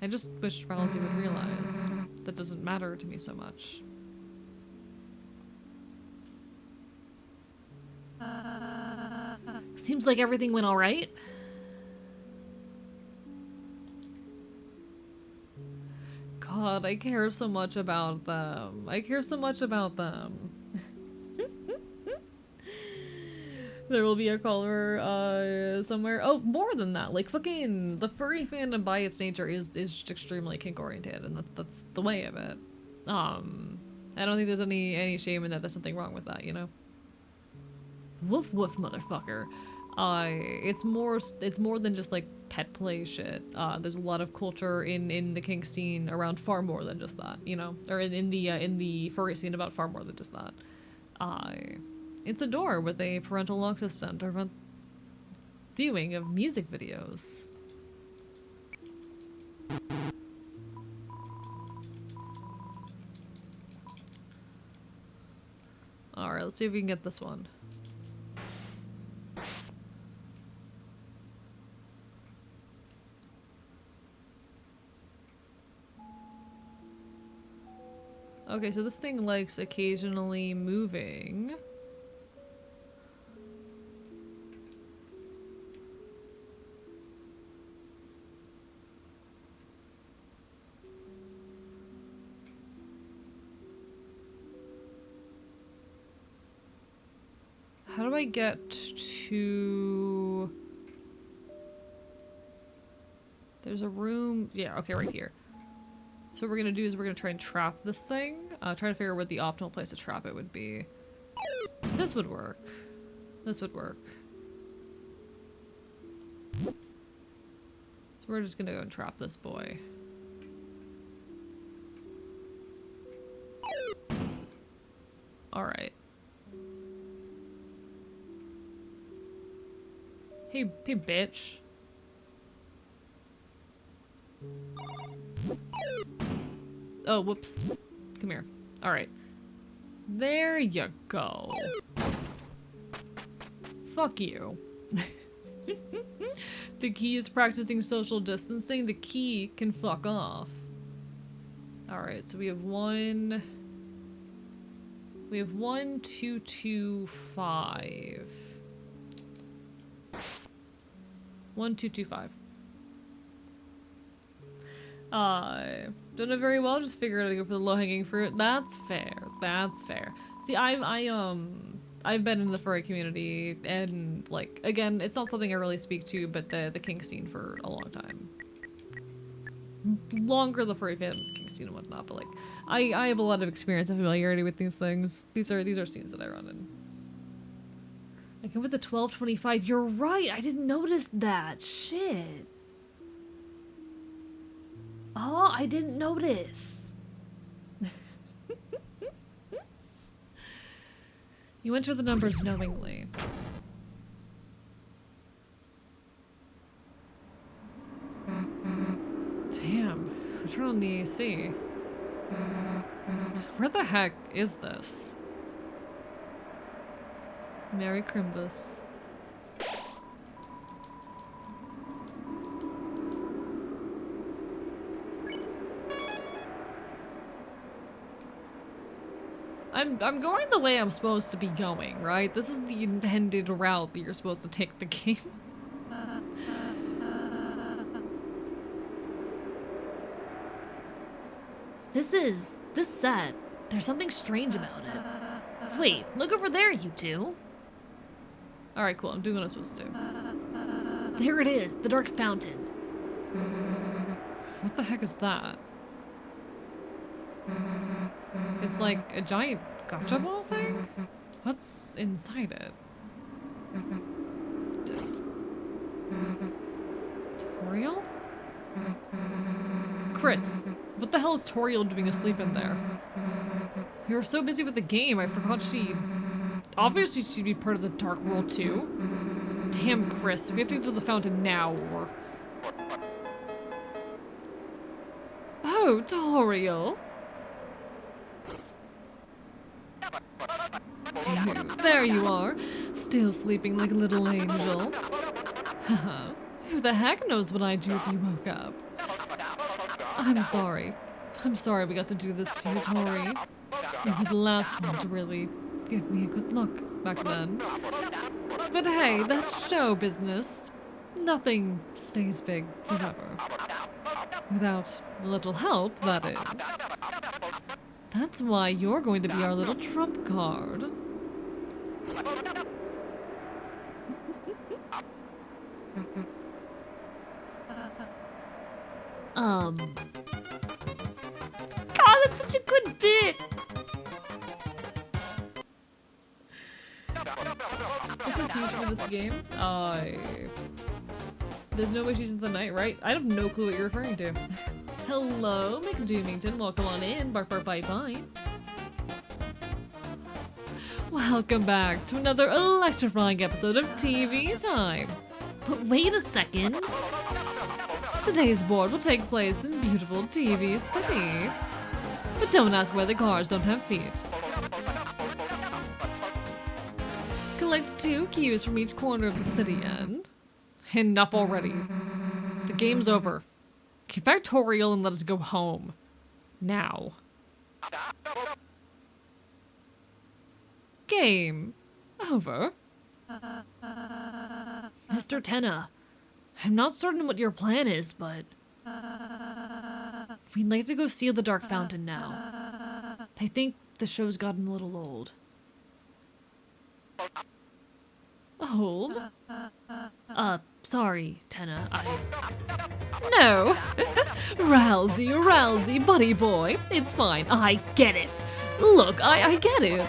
I just wish Ralsei would realize that doesn't matter to me so much. Seems like everything went alright. God, I care so much about them. I care so much about them. There will be a color somewhere. Oh, more than that. Like fucking the furry fandom by its nature is just extremely kink oriented, and that's the way of it. I don't think there's any shame in that. There's nothing wrong with that, you know. Woof woof, motherfucker. It's more than just like pet play shit. There's a lot of culture in the kink scene around far more than just that, you know, or in the furry scene about far more than just that. It's a door with a parental lock system to prevent viewing of music videos. Alright, let's see if we can get this one. Okay, so this thing likes occasionally moving. How do I get to... There's a room... Yeah, okay, right here. So what we're gonna do is we're gonna try and trap this thing. Try to figure out what the optimal place to trap it would be. This would work. This would work. So we're just gonna go and trap this boy. Alright. Hey, bitch. Oh, whoops. Come here. Alright. There you go. Fuck you. The key is practicing social distancing. The key can fuck off. Alright, so we have 1... We have 1, 2, 2, 5. 1, 2, 2, 5. Don't know very well, just figured I'd go for the low-hanging fruit. That's fair. That's fair. See, I've been in the furry community, and, like, again, it's not something I really speak to, but the kink scene for a long time. Longer the furry fan, kink scene and whatnot, but, like, I have a lot of experience and familiarity with these things. These are scenes that I run in. I go with the 1225. You're right, I didn't notice that. Shit. Oh, I didn't notice. You enter the numbers knowingly. Damn. Turn on the AC. Where the heck is this? Merry Crimbus. I'm going the way I'm supposed to be going, right? This is the intended route that you're supposed to take the game. This set, there's something strange about it. Wait, look over there, you two. Alright, cool. I'm doing what I'm supposed to do. There it is, the dark fountain. What the heck is that? It's like a giant gotcha ball thing? What's inside it? Toriel? Chris, what the hell is Toriel doing asleep in there? You were so busy with the game, I forgot she... Obviously she'd be part of the Dark World too. Damn, Chris, we have to get to the fountain now, or... Oh, Toriel! There you are, still sleeping like a little angel. Haha, who the heck knows what I'd do if you woke up? I'm sorry. I'm sorry we got to do this to you, Tori. You were the last one to really give me a good look back then. But hey, that's show business. Nothing stays big forever. Without a little help, that is. That's why you're going to be our little trump card. God, that's such a good bit. What's this used for this game? There's no way she's in the night, right? I have no clue what you're referring to. Hello, McDoomington. Welcome on in. Bark, bark, bite, bite. Welcome back to another electrifying episode of TV Time. But wait a second. Today's board will take place in beautiful TV City. But don't ask why the cars don't have feet. Collect 2 cues from each corner of the city and... Enough already. The game's over. Keep factorial and let us go home. Now. Game. Over. Mr. Tenna, I'm not certain what your plan is, but... we'd like to go see the Dark Fountain now. I think the show's gotten a little old. Old? Sorry, Tenna, No. Rousey, buddy boy. It's fine. I get it. Look, I get it.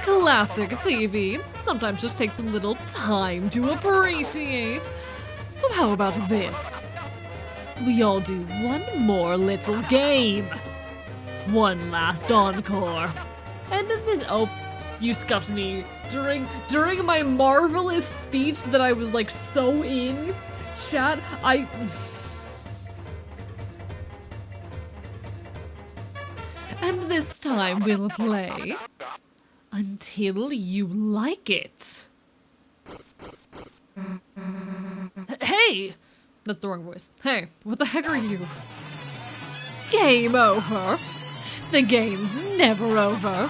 Classic TV. Sometimes just takes a little time to appreciate. So how about this? We all do one more little game. One last encore. And then, oh, you scuffed me. During my marvelous speech that I was like so in, chat, And this time we'll play until you like it. Hey! That's the wrong voice. Hey, what the heck are you? Game over. The game's never over.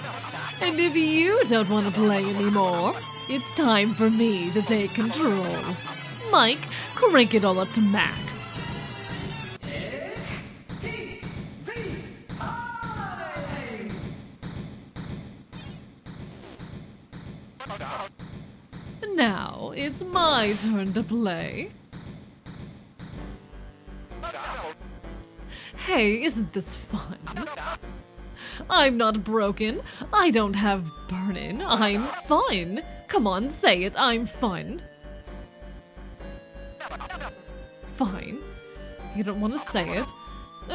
And if you don't want to play anymore, it's time for me to take control. Mike, crank it all up to max. Now, it's my turn to play. Hey, isn't this fun? I'm not broken. I don't have burn-in. I'm fun. Come on, say it. I'm fun. Fine. You don't want to say it?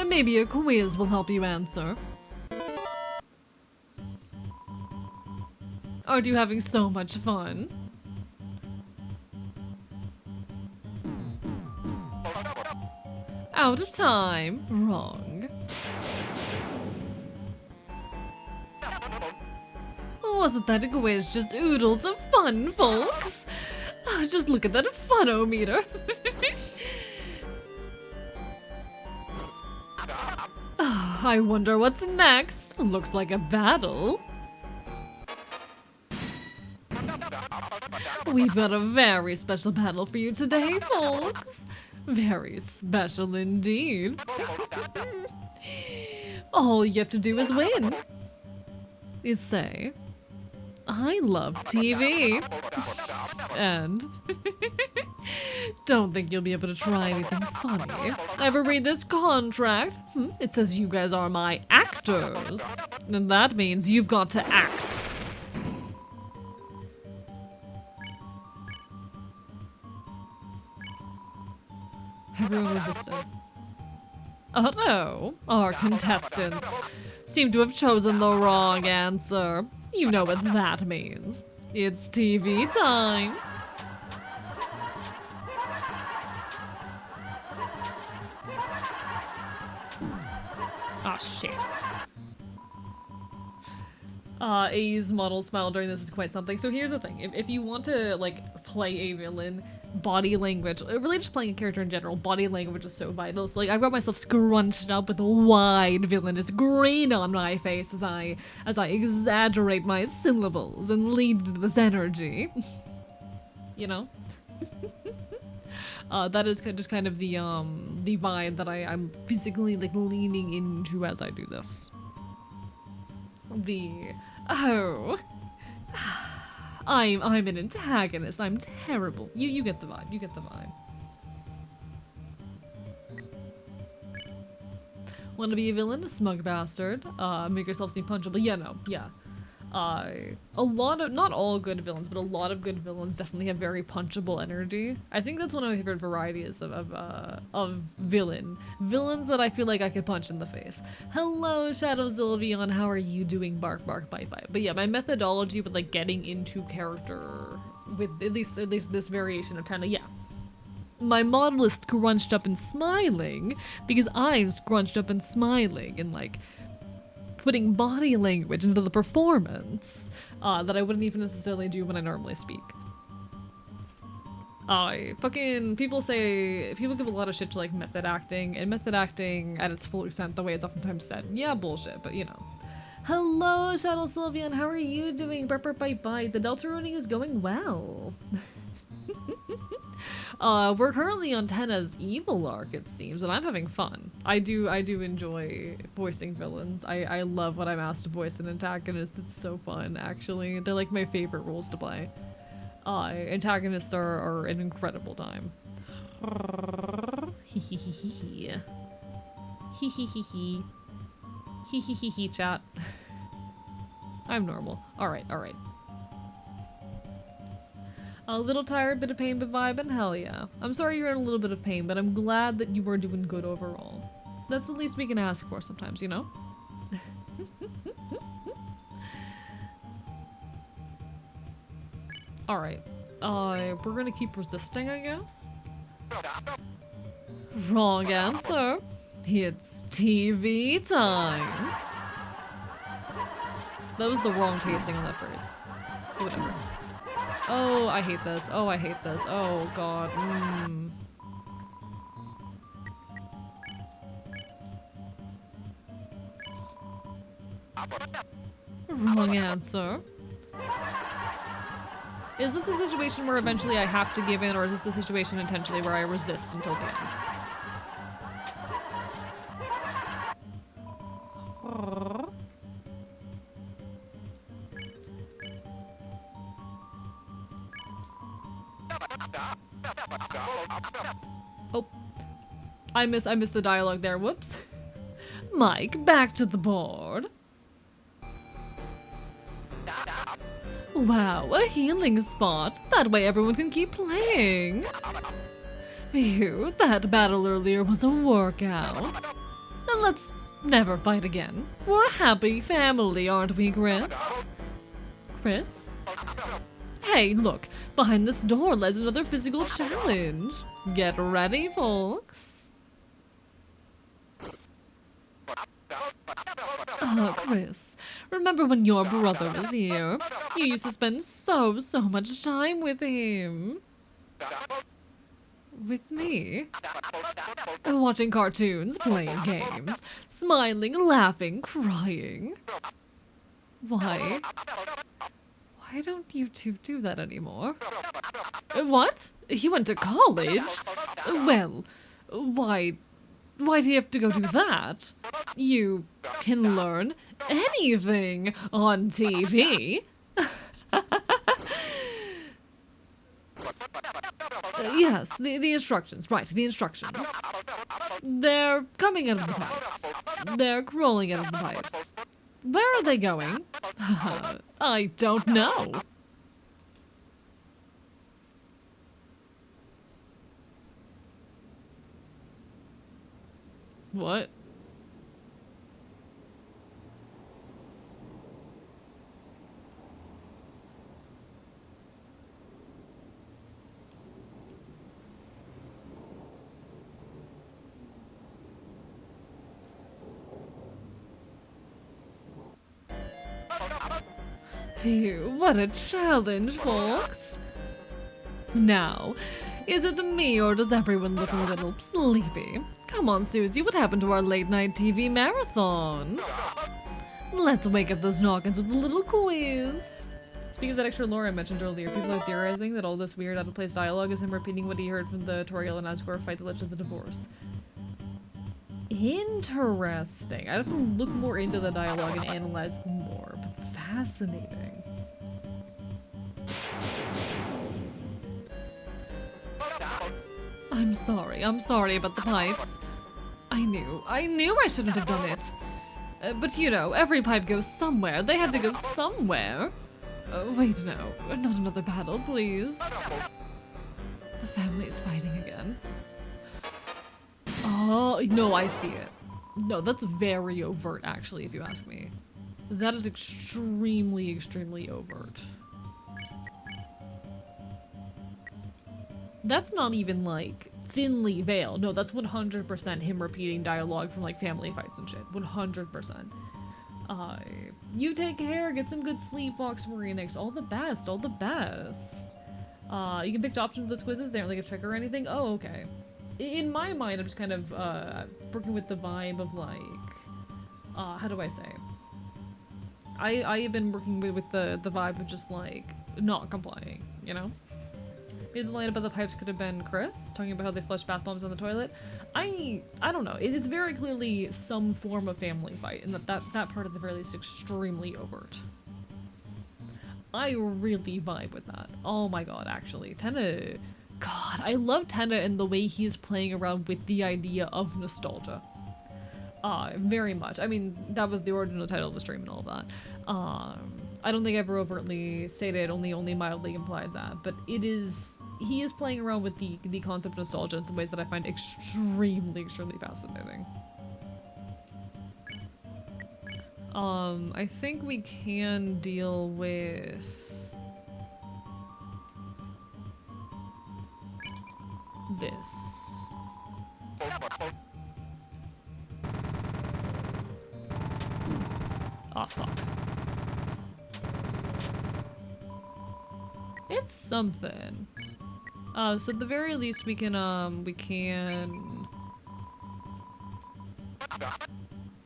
Maybe a quiz will help you answer. Aren't you having so much fun? Out of time. Wrong. Wasn't that a quiz just oodles of fun, folks? Oh, just look at that funometer. Oh, I wonder what's next. Looks like a battle. We've got a very special battle for you today, folks. Very special indeed. All you have to do is win. You say, I love TV. And don't think you'll be able to try anything funny. Ever read this contract? It says you guys are my actors. And that means you've got to act. Everyone resisted. Oh no, our contestants seem to have chosen the wrong answer. You know what that means. It's TV time. Ah, shit. A's model smile during this is quite something. So here's the thing. If you want to, like, play a villain, body language, really just playing a character in general, body language is so vital. So, like, I've got myself scrunched up with a wide villainous grin on my face as I exaggerate my syllables and lead into this energy. You know? That is just kind of the vibe that I'm physically, like, leaning into as I do this. I'm an antagonist. I'm terrible. You get the vibe. You get the vibe. Want to be a villain? A smug bastard. Make yourself seem punchable. Yeah, no, yeah. A lot of, not all good villains, but a lot of good villains definitely have very punchable energy. I think that's one of my favorite varieties of villain. Villains that I feel like I could punch in the face. Hello, Shadow Sylveon, how are you doing? Bark, bark, bite, bite. But yeah, my methodology with like getting into character with at least this variation of Tana, yeah. My model is scrunched up and smiling because I'm scrunched up and smiling and like putting body language into the performance that I wouldn't even necessarily do when I normally speak. People give a lot of shit to like method acting, and method acting at its full extent, the way it's oftentimes said, yeah, bullshit, but you know. Hello, Shadow Sylveon, how are you doing? Burp, burp, bite, bite. The Deltarune is going well. We're currently on Tenna's evil arc, it seems, and I'm having fun. I do enjoy voicing villains. I love when I'm asked to voice an antagonist. It's so fun, actually. They're like my favorite roles to play. Antagonists are an incredible time. Hee hee hee hee hee. Hee hee hee hee. Hee hee hee hee, chat. I'm normal. Alright, alright. A little tired, bit of pain, but vibing? Hell yeah. I'm sorry you're in a little bit of pain, but I'm glad that you are doing good overall. That's the least we can ask for sometimes, you know? Alright. We're gonna keep resisting, I guess? Wrong answer. It's TV time. That was the wrong tasting on that phrase. Whatever. Oh, I hate this. Oh, I hate this. Oh, God. Wrong answer. Is this a situation where eventually I have to give in, or is this a situation intentionally where I resist until the end? Oh, I missed the dialogue there. Whoops. Mike, back to the board. Wow, a healing spot. That way everyone can keep playing. Phew, that battle earlier was a workout. And let's never fight again. We're a happy family, aren't we, Chris? Chris? Hey, look, behind this door lies another physical challenge. Get ready, folks. Chris, remember when your brother was here? You used to spend so much time with him. With me? Watching cartoons, playing games, smiling, laughing, crying. Why? Why don't you two do that anymore? What? He went to college? Well, why do you have to go do that? You can learn anything on TV. Yes, the instructions. Right, the instructions. They're coming out of the pipes. They're crawling out of the pipes. Where are they going? I don't know. What? Phew, what a challenge, folks. Now, is it me or does everyone look a little sleepy? Come on, Susie, what happened to our late-night TV marathon? Let's wake up those noggins with a little quiz. Speaking of that extra lore I mentioned earlier, people are theorizing that all this weird out-of-place dialogue is him repeating what he heard from the Toriel and Asgore fight that led to the divorce. Interesting. I'd have to look more into the dialogue and analyze it more, but fascinating. I'm sorry about the pipes. I knew I shouldn't have done it. But you know, every pipe goes somewhere. They had to go somewhere. Wait, no, not another battle, please. The family is fighting again. Oh, no, I see it. No, that's very overt, actually, if you ask me. That is extremely, extremely overt. That's not even, like, thinly veiled. No, that's 100% him repeating dialogue from, like, family fights and shit. 100%. You take care, get some good sleep, Vox Marinix. All the best, all the best. You can pick options for those quizzes. They aren't like a trick or anything. Oh, okay. In my mind, I'm just kind of, working with the vibe of, like, how do I say? I have been working with the vibe of just, like, not complying, you know? Maybe the line about the pipes could have been Chris, talking about how they flush bath bombs on the toilet. I don't know. It's very clearly some form of family fight, and that part at the very least extremely overt. I really vibe with that. Oh my god, actually. Tenna... God, I love Tenna and the way he's playing around with the idea of nostalgia. Very much. I mean, that was the original title of the stream and all of that. I don't think I ever overtly stated, only mildly implied that, but it is... He is playing around with the concept of nostalgia in some ways that I find extremely, extremely fascinating. I think we can deal with... this. Oh, fuck. It's something. So at the very least we can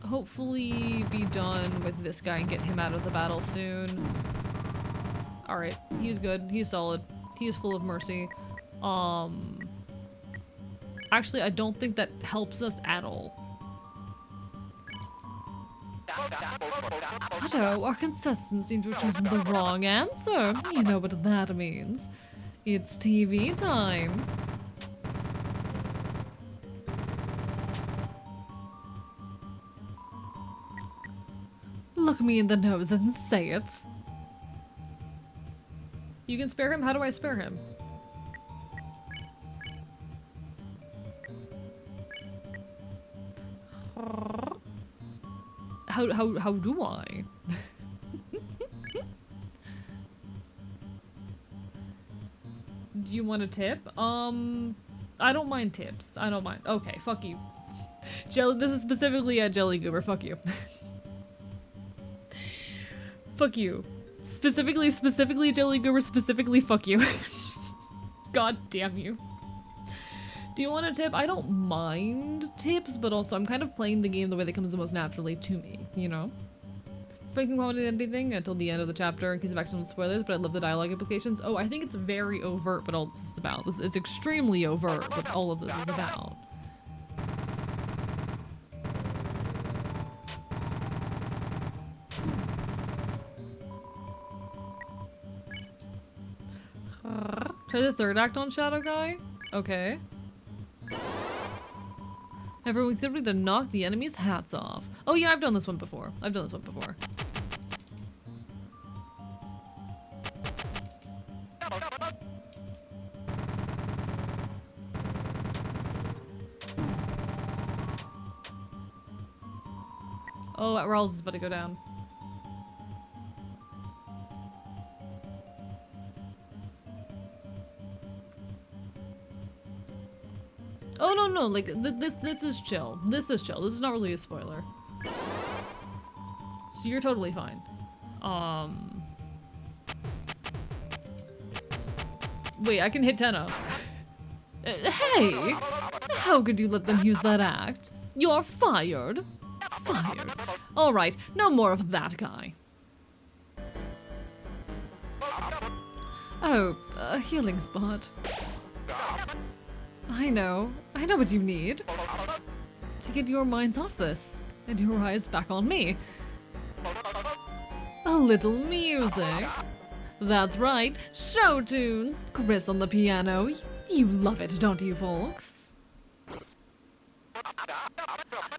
hopefully be done with this guy and get him out of the battle soon. Alright, he's good, he's solid, he's full of mercy. Actually, I don't think that helps us at all. Otto, our contestants seem to have chosen the wrong answer. You know what that means. It's TV time. Look me in the nose and say it. You can spare him? How do I spare him? How do I? Do you want a tip? I don't mind tips. I don't mind. Okay, fuck you. This is specifically a Jelly Goober. Fuck you. Fuck you. Specifically Jelly Goober. Specifically, fuck you. God damn you. Do you want a tip? I don't mind tips, but also I'm kind of playing the game the way that comes the most naturally to me, you know? Breaking quality anything until the end of the chapter in case of accidental spoilers, but I love the dialogue implications. Oh, I think it's very overt what all this is about. It's extremely overt what all of this is about. Try the third act on Shadow Guy? Okay. Everyone simply to knock the enemy's hats off. Oh yeah, I've done this one before. Oh, Rawls is about to go down. Oh no, like this is chill. This is chill. This is not really a spoiler. So you're totally fine. Wait, I can hit Tenno. Hey! How could you let them use that act? You're fired. Fired. Alright, no more of that guy. Oh, a healing spot. I know what you need. To get your minds off this, and your eyes back on me. A little music. That's right, show tunes. Chris on the piano. You love it, don't you, folks?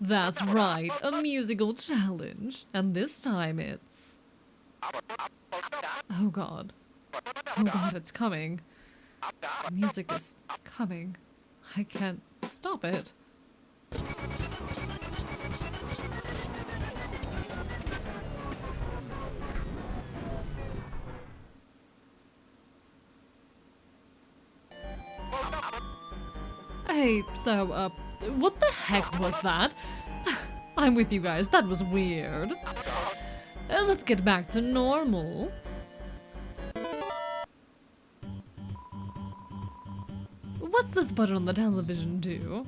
That's right, a musical challenge. And this time it's... Oh god. Oh god, it's coming. The music is coming. I can't stop it. Hey, so, what the heck was that? I'm with you guys, that was weird. Let's get back to normal. What's this button on the television do?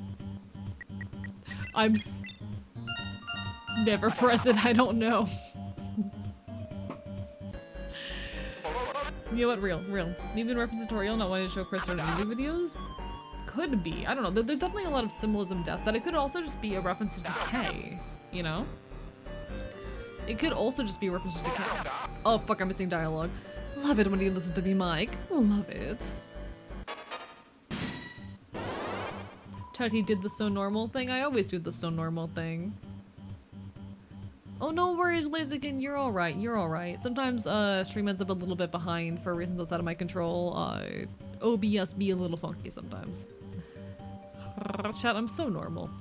Never press it, I don't know. You know what, real. Maybe in reference to tutorial, not wanting to show Chris certain music videos? Could be, I don't know. There's definitely a lot of symbolism death that it could also just be a reference to decay, you know? It could also just be a reference to decay. Oh fuck, I'm missing dialogue. Love it when you listen to me, Mike. Love it. Chatty did the so normal thing. I always do the so normal thing. Oh, no worries, Blaziken. You're alright. You're alright. Sometimes, stream ends up a little bit behind for reasons outside of my control. OBS be a little funky sometimes. Chat, I'm so normal.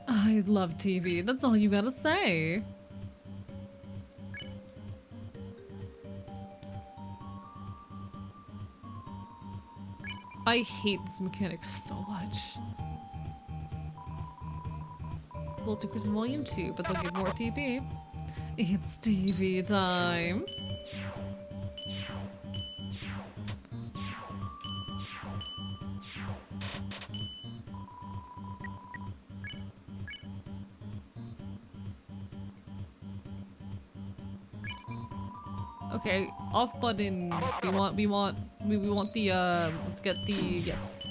I love TV. That's all you gotta say. I hate this mechanic so much. Well, to Chris in Volume 2, but they'll give more TP. It's TV time. Okay, off button. We want the let's get the yes.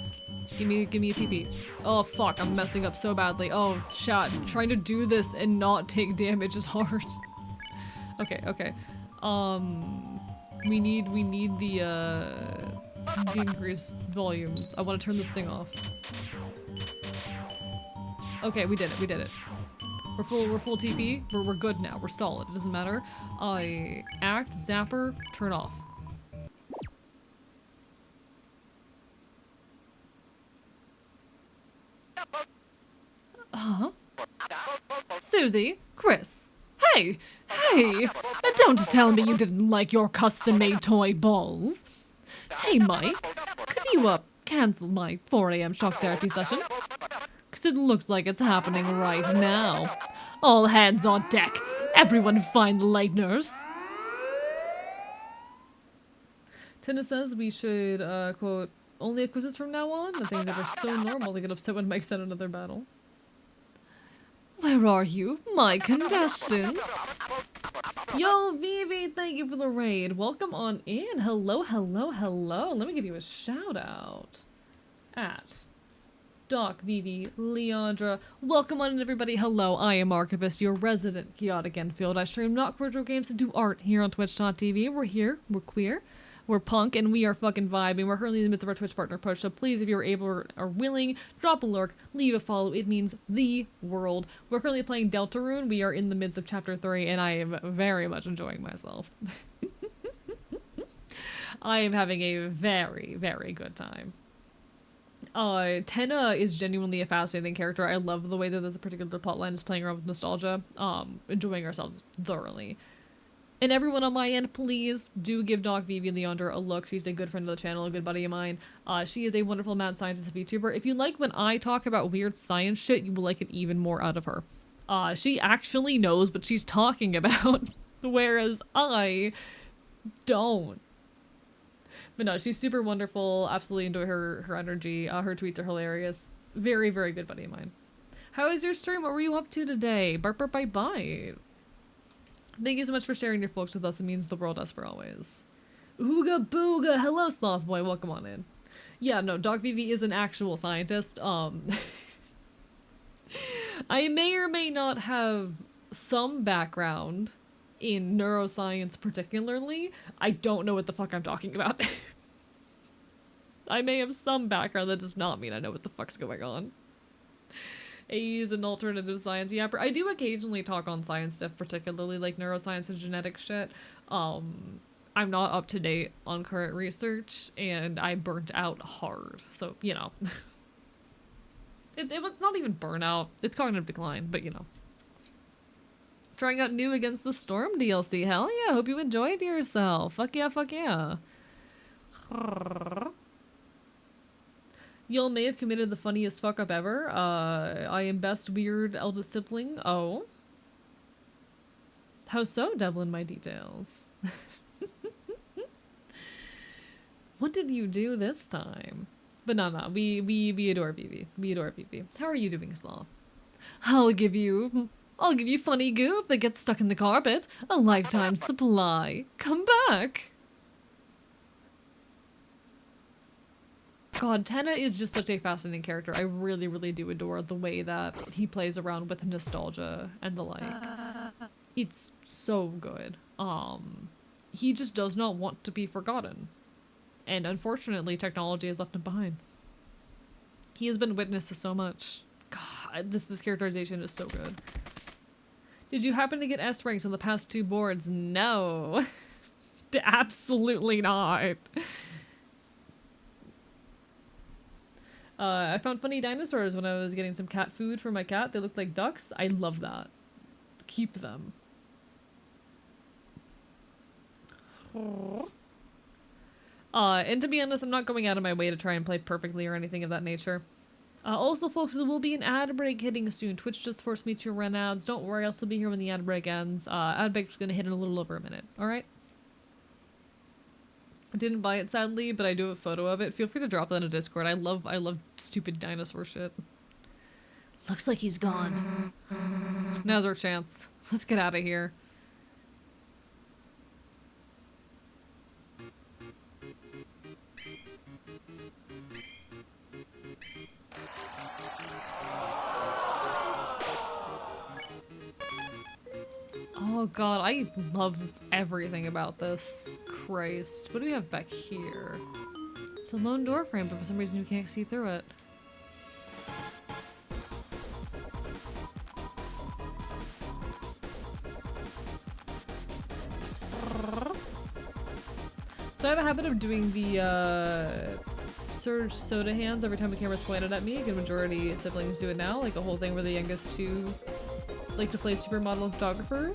Give me a TP. Oh fuck, I'm messing up so badly. Oh chat, trying to do this and not take damage is hard. Okay. We need the increased volume. I want to turn this thing off. Okay, we did it. We're full TP. We're good now. We're solid. It doesn't matter. Act, zapper, turn off. Huh? Susie? Chris? Hey! Don't tell me you didn't like your custom-made toy balls. Hey, Mike. Could you, cancel my 4 AM shock therapy session? Cause it looks like it's happening right now. All hands on deck. Everyone find the lighteners. Tina says we should, quote, only have quizzes from now on? The things that are so normal they get upset when Mike's at another battle. Where are you, my contestants? Yo, Vivi, thank you for the raid. Welcome on in. Hello. Let me give you a shout out. At Doc, Vivi, Leandra. Welcome on in, everybody. Hello, I am Archivist, your resident chaotic Enfield. I stream not cordial games and do art here on twitch.tv. We're here, we're queer, we're punk, and we are fucking vibing. We're currently in the midst of our Twitch partner push, so please, if you're able or are willing, drop a lurk, leave a follow. It means the world. We're currently playing Deltarune. We are in the midst of Chapter 3, and I am very much enjoying myself. I am having a very, very good time. Tenna is genuinely a fascinating character. I love the way that this particular plotline is playing around with nostalgia. Enjoying ourselves thoroughly. And everyone on my end, please do give Doc Vivi Leandra a look. She's a good friend of the channel, a good buddy of mine. She is a wonderful mad scientist VTuber. If you like when I talk about weird science shit, you will like it even more out of her. She actually knows what she's talking about, whereas I don't. But no, she's super wonderful. Absolutely enjoy her energy. Her tweets are hilarious. Very, very good buddy of mine. How was your stream? What were you up to today? Bark, bark, bite, bite. Thank you so much for sharing your folks with us. It means the world to us for always. Ooga booga. Hello, Sloth Boy. Welcome on in. Yeah, no, Doc Vivi is an actual scientist. I may or may not have some background in neuroscience particularly. I don't know what the fuck I'm talking about. I may have some background, that does not mean I know what the fuck's going on. AE is an alternative science yapper. I do occasionally talk on science stuff, particularly like neuroscience and genetic shit. I'm not up to date on current research, and I burnt out hard. So, you know. It's not even burnout. It's cognitive decline, but you know. Trying out New Against the Storm DLC. Hell yeah, hope you enjoyed yourself. Fuck yeah, fuck yeah. Y'all may have committed the funniest fuck up ever. I am best weird eldest sibling. Oh. How so, Devlin, my details? What did you do this time? But no, we adore Vivi. We adore Vivi. How are you doing, Sloth? I'll give you funny goop that gets stuck in the carpet. A lifetime supply. Come back. God, Tenna is just such a fascinating character. I really, really do adore the way that he plays around with nostalgia and the like. It's so good. He just does not want to be forgotten. And unfortunately, technology has left him behind. He has been witness to so much. God, this characterization is so good. Did you happen to get S ranks on the past 2 boards? No. Absolutely not. I found funny dinosaurs when I was getting some cat food for my cat. They looked like ducks. I love that. Keep them. And to be honest, I'm not going out of my way to try and play perfectly or anything of that nature. Also, folks, there will be an ad break hitting soon. Twitch just forced me to run ads. Don't worry, I'll still be here when the ad break ends. Ad break's gonna hit in a little over a minute. Alright? I didn't buy it, sadly, but I do have a photo of it. Feel free to drop that in a Discord. I love stupid dinosaur shit. Looks like he's gone. Now's our chance. Let's get out of here. Oh god, I love everything about this. Christ. What do we have back here? It's a lone door frame, but for some reason you can't see through it. So I have a habit of doing the Surge soda hands every time the camera's pointed at me. A good majority of siblings do it now, like a whole thing where the youngest two like to play supermodel and photographer.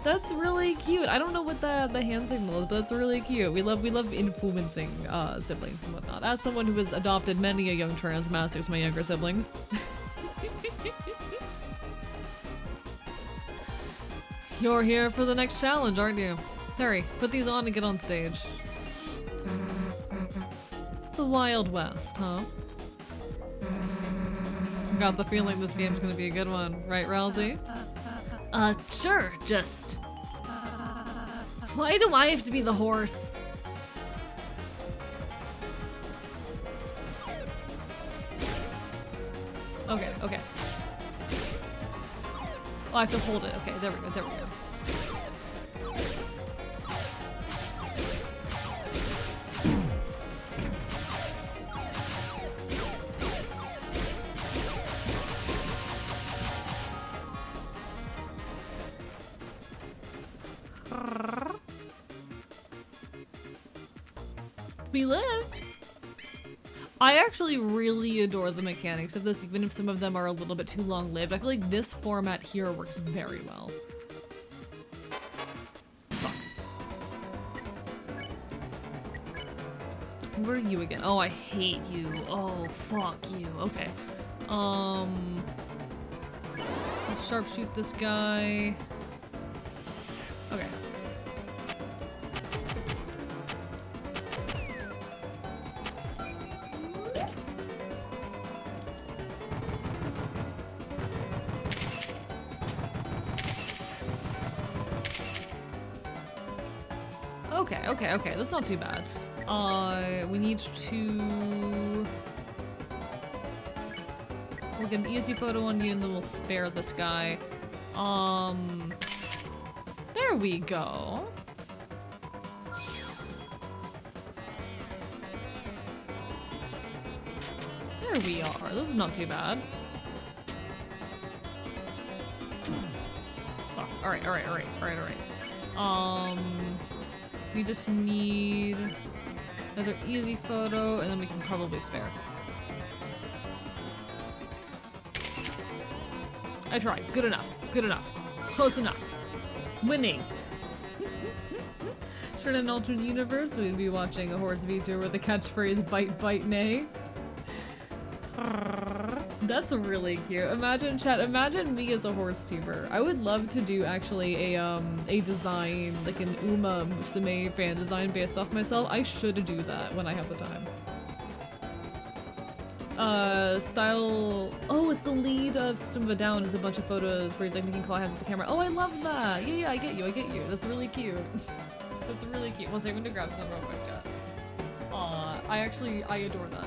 That's really cute. I don't know what the hand signal is, but that's really cute. We love influencing siblings and whatnot. As someone who has adopted many a young trans masters, my younger siblings. You're here for the next challenge, aren't you? Hurry, put these on and get on stage. The Wild West, huh? Got the feeling this game's gonna be a good one, right, Rousey? Sure, just... Why do I have to be the horse? Okay. Oh, I have to hold it. Okay, there we go. We lived! I actually really adore the mechanics of this, even if some of them are a little bit too long-lived. I feel like this format here works very well. Fuck. Where are you again? Oh, I hate you. Oh, fuck you. Okay. Let's sharpshoot this guy. Okay. Okay, that's not too bad. We need to... We'll get an easy photo on you and then we'll spare this guy. There we go. There we are. This is not too bad. Fuck. Alright. We just need another easy photo, and then we can probably spare. I tried. Good enough. Good enough. Close enough. Winning. Sure, in an alternate universe, we'd be watching a horse VTuber with the catchphrase "bite, bite, nay." That's really cute. Imagine, chat. Imagine me as a horse tuber. I would love to do actually a design, like an Uma Musume fan design based off myself. I should do that when I have the time. Style. Oh, it's the lead of System of a Down. Is a bunch of photos where he's like making claw hands with the camera. Oh, I love that. Yeah, I get you. That's really cute. That's really cute. One second, I'm gonna grab some real quick, chat. I adore that. I adore that.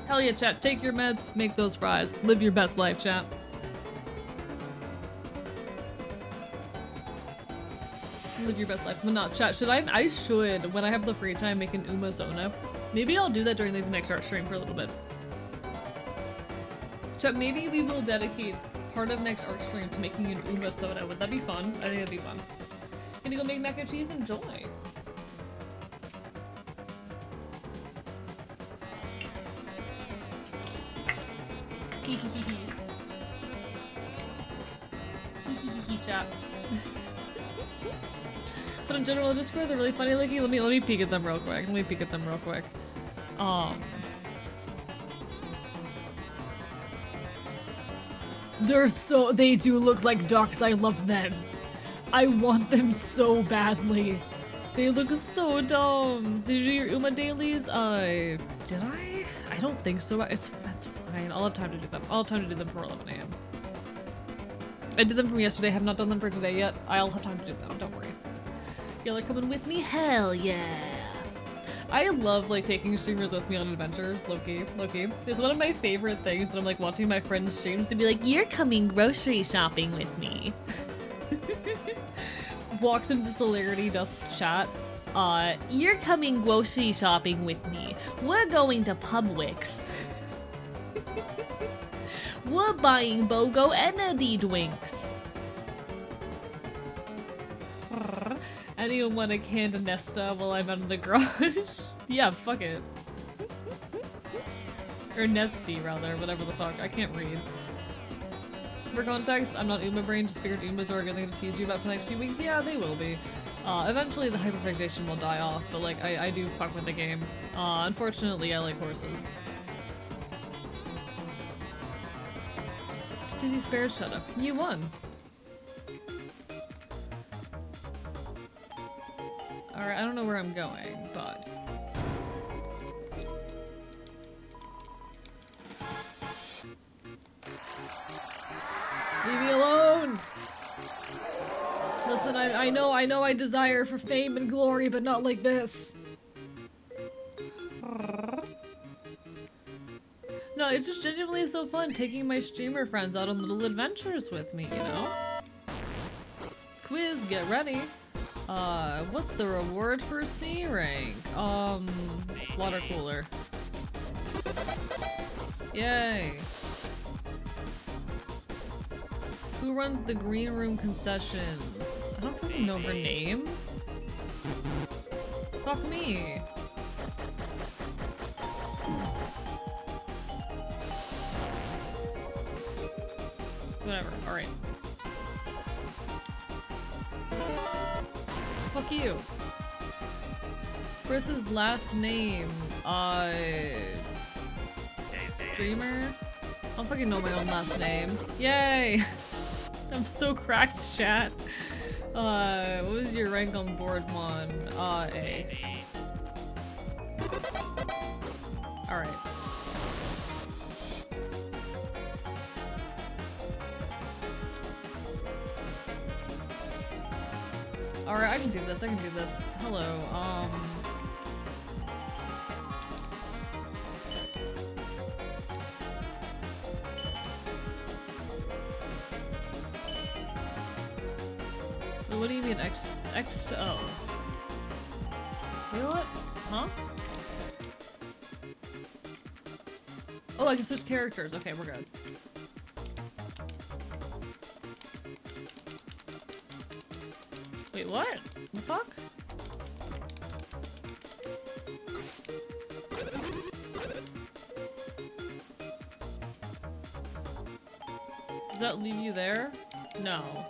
Hell yeah, chat. Take your meds, make those fries. Live your best life, chat. Live your best life. Well, not chat. Should I should, when I have the free time, make an Uma Zona. Maybe I'll do that during the next art stream for a little bit. Chat, maybe we will dedicate part of next art stream to making an Uma soda. Would that be fun? I think that'd be fun. Gonna go make mac and cheese? Enjoy. Chat. But in general, Discord, they're really funny looking. Let me peek at them real quick. They do look like ducks. I love them. I want them so badly. They look so dumb. Did you do your Uma dailies? Did I? I don't think so. That's fine. I'll have time to do them. I'll have time to do them for 11 AM. I did them from yesterday. Have not done them for today yet. I'll have time to do them. Don't worry. Y'all are coming with me? Hell yeah. I love like taking streamers with me on adventures. Low-key. It's one of my favorite things that I'm like watching my friends' streams to be like, you're coming grocery shopping with me. Walks into Celerity, does chat. You're coming grocery shopping with me. We're going to Publix. We're buying BOGO energy drinks. Anyone want a canned Nesta while I'm out of the garage? Yeah, fuck it. Or Nesty, rather, whatever the fuck. I can't read. For context, I'm not Uma brain, just figured Umas are gonna tease you about for the next few weeks. Yeah, they will be. Eventually the hyperfixation will die off, but like, I do fuck with the game. Unfortunately, I like horses. Dizzy Spared, shut up. You won. Alright, I don't know where I'm going, but... Leave me alone! Listen, I know I desire for fame and glory, but not like this. No, it's just genuinely so fun taking my streamer friends out on little adventures with me, you know? Quiz, get ready. What's the reward for C rank? Water cooler. Yay. Who runs the green room concessions? I don't fucking know her name. Fuck me. Whatever, alright. Fuck you. Chris's last name, Dreamer? I don't fucking know my own last name. Yay! I'm so cracked, chat. What was your rank on board, Mon? A. Alright. Alright, I can do this, I can do this. Hello, Wait, what do you mean X to O? Wait, what? Huh? Oh, I can switch characters. Okay, we're good. Wait, what? The fuck? Does that leave you there? No.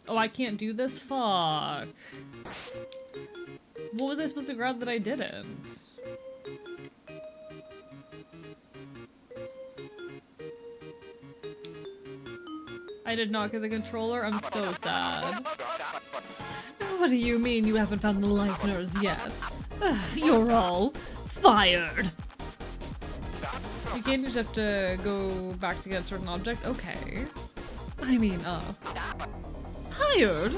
Oh, I can't do this? Fuck. What was I supposed to grab that I didn't? I did not get the controller? I'm so sad. What do you mean you haven't found the likeners yet? You're all fired! You can't just have to go back to get a certain object? Okay. I mean, hired?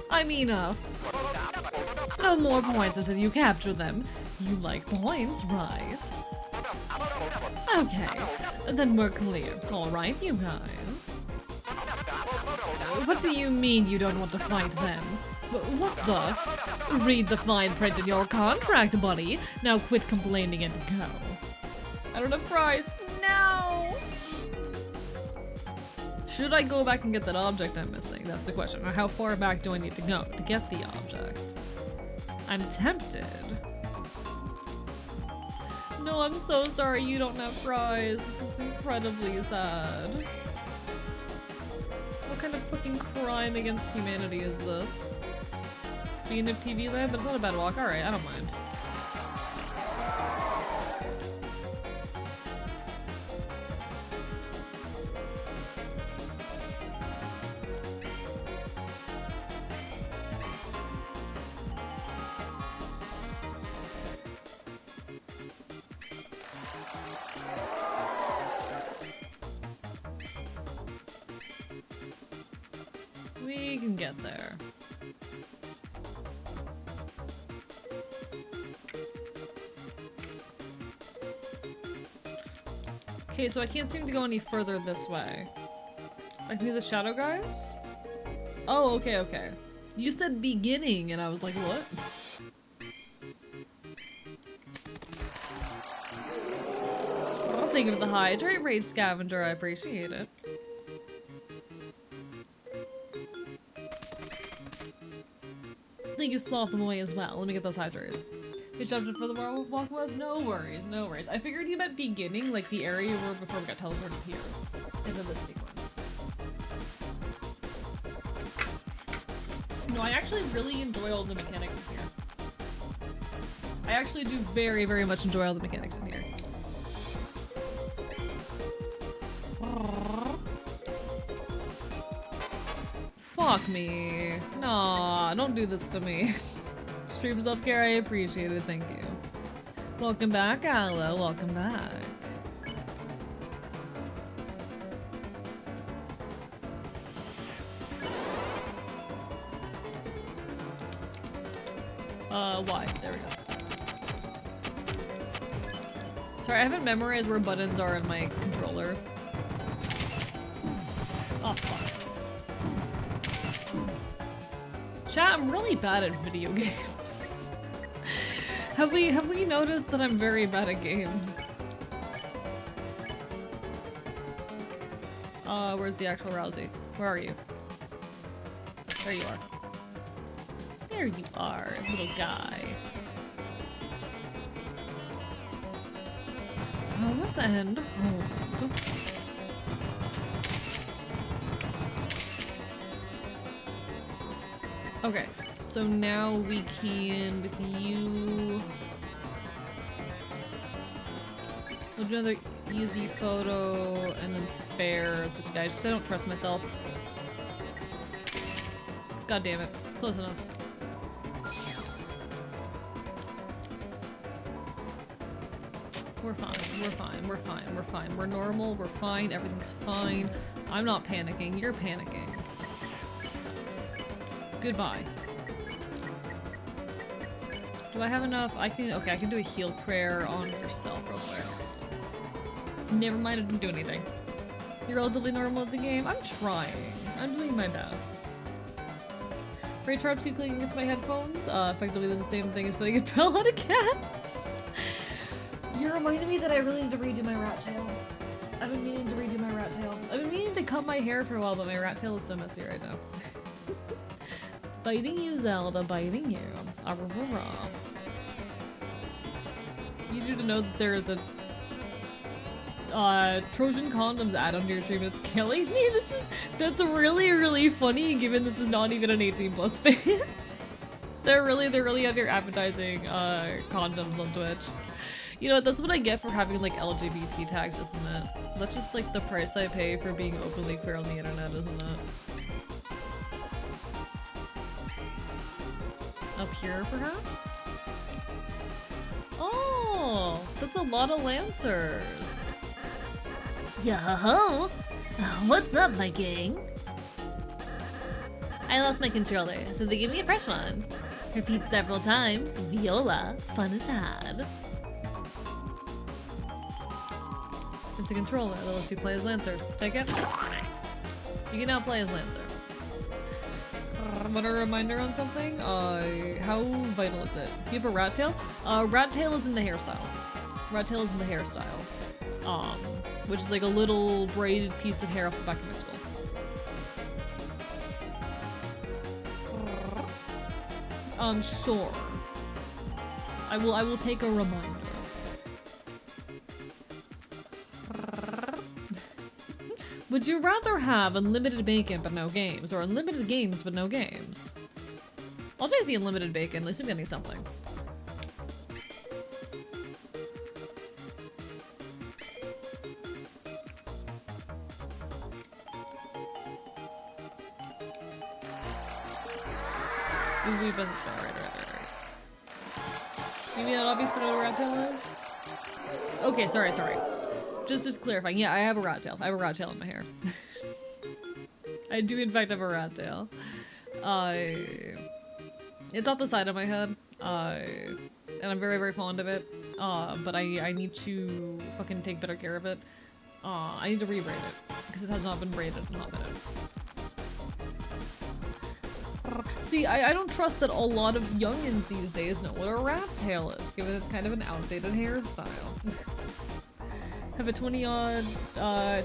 I mean, no more points until you capture them. You like points, right? Okay, then we're clear. Alright, you guys. What do you mean you don't want to fight them? What the? Read the fine print in your contract, buddy. Now quit complaining and go. I don't have prize. No! Should I go back and get that object I'm missing? That's the question. Or how far back do I need to go to get the object? I'm tempted. No, I'm so sorry you don't have prize. This is incredibly sad. What kind of fucking crime against humanity is this? Being a TV lab, but it's not a bad walk. Alright, I don't mind. We can get there. Okay, so I can't seem to go any further this way. I can do the shadow guys? Oh, okay, okay. You said beginning, and I was like, what? I'll think of the hydrate rate scavenger, I appreciate it. Thank you, Sloth Boy, as well. Let me get those hydrates. You jumped in for the walk was? No worries, no worries. I figured you meant beginning, like the area where before we got teleported here. Into this sequence. No, I actually really enjoy all the mechanics in here. I actually do very, very much enjoy all the mechanics in here. Fuck me. Nah, don't do this to me. Stream self-care, I appreciate it, thank you. Welcome back, Aloe, welcome back. Why? There we go. Sorry, I haven't memorized where buttons are in my controller. Oh, fuck. Chat, I'm really bad at video games. Have we noticed that I'm very bad at games? Where's the actual Rousey? Where are you? There you are. There you are, little guy. Let's end. Hold. Okay, so now we can, with you... We'll do another easy photo and then spare this guy, because I don't trust myself. God damn it. Close enough. We're fine, we're fine, we're fine, we're fine. We're normal, we're fine, everything's fine. I'm not panicking, you're panicking. Goodbye. Do I have enough? I can do a heal prayer on yourself real quick. Never mind, I didn't do anything. You're relatively normal at the game? I'm trying. I'm doing my best. Ray Sharps keep clicking into my headphones. Effectively the same thing as putting a bell on a cat. You're reminding me that I really need to redo my rat tail. I've been meaning to redo my rat tail. I've been meaning to cut my hair for a while, but my rat tail is so messy right now. Biting you, Zelda, biting you. You need to know that there is a Trojan condoms add on your stream. It's killing me. That's really, really funny given this is not even an 18+ space. They're really under advertising condoms on Twitch. You know what, that's what I get for having like LGBT tags, isn't it? That's just like the price I pay for being openly queer on the internet, isn't it? Up here, perhaps? Oh, that's a lot of Lancers. Yo-ho-ho! What's up, my gang? I lost my controller, so they gave me a fresh one. Repeat several times. Viola, fun is had. It's a controller that lets you play as Lancer. Take it. You can now play as Lancer. Want a reminder on something? How vital is it? You have a rat tail? Rat tail is in the hairstyle. Rat tail is in the hairstyle. Which is like a little braided piece of hair off the back of my skull. Sure. I will take a reminder. Would you rather have unlimited bacon but no games, or unlimited games but no games? I'll take the unlimited bacon, at least I'm getting something. We've been right. You mean that obvious what a rat tail is? Okay, sorry. Just clarifying. Yeah, I have a rat tail. I have a rat tail in my hair. I do in fact have a rat tail. It's off the side of my head. And I'm very, very fond of it. But I need to fucking take better care of it. I need to re-braid it. Because it has not been braided in a hot minute. See, I don't trust that a lot of youngins these days know what a rat tail is, given it's kind of an outdated hairstyle. Have a 20-odd,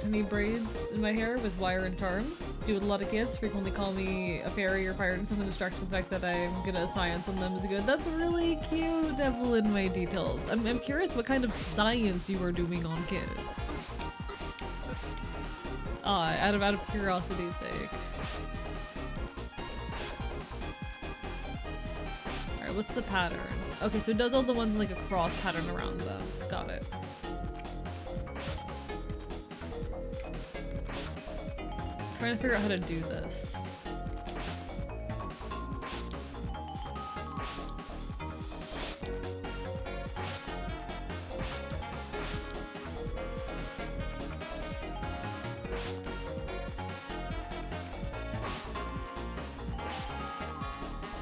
tiny braids in my hair with wire and charms. Do with a lot of kids, frequently call me a fairy or fire and something distracted from the fact that I'm good at science and them is good. That's really cute, devil in my details. I'm curious what kind of science you are doing on kids. Out of curiosity's sake. Alright, what's the pattern? Okay, so it does all the ones in like a cross pattern around them. Got it. Trying to figure out how to do this.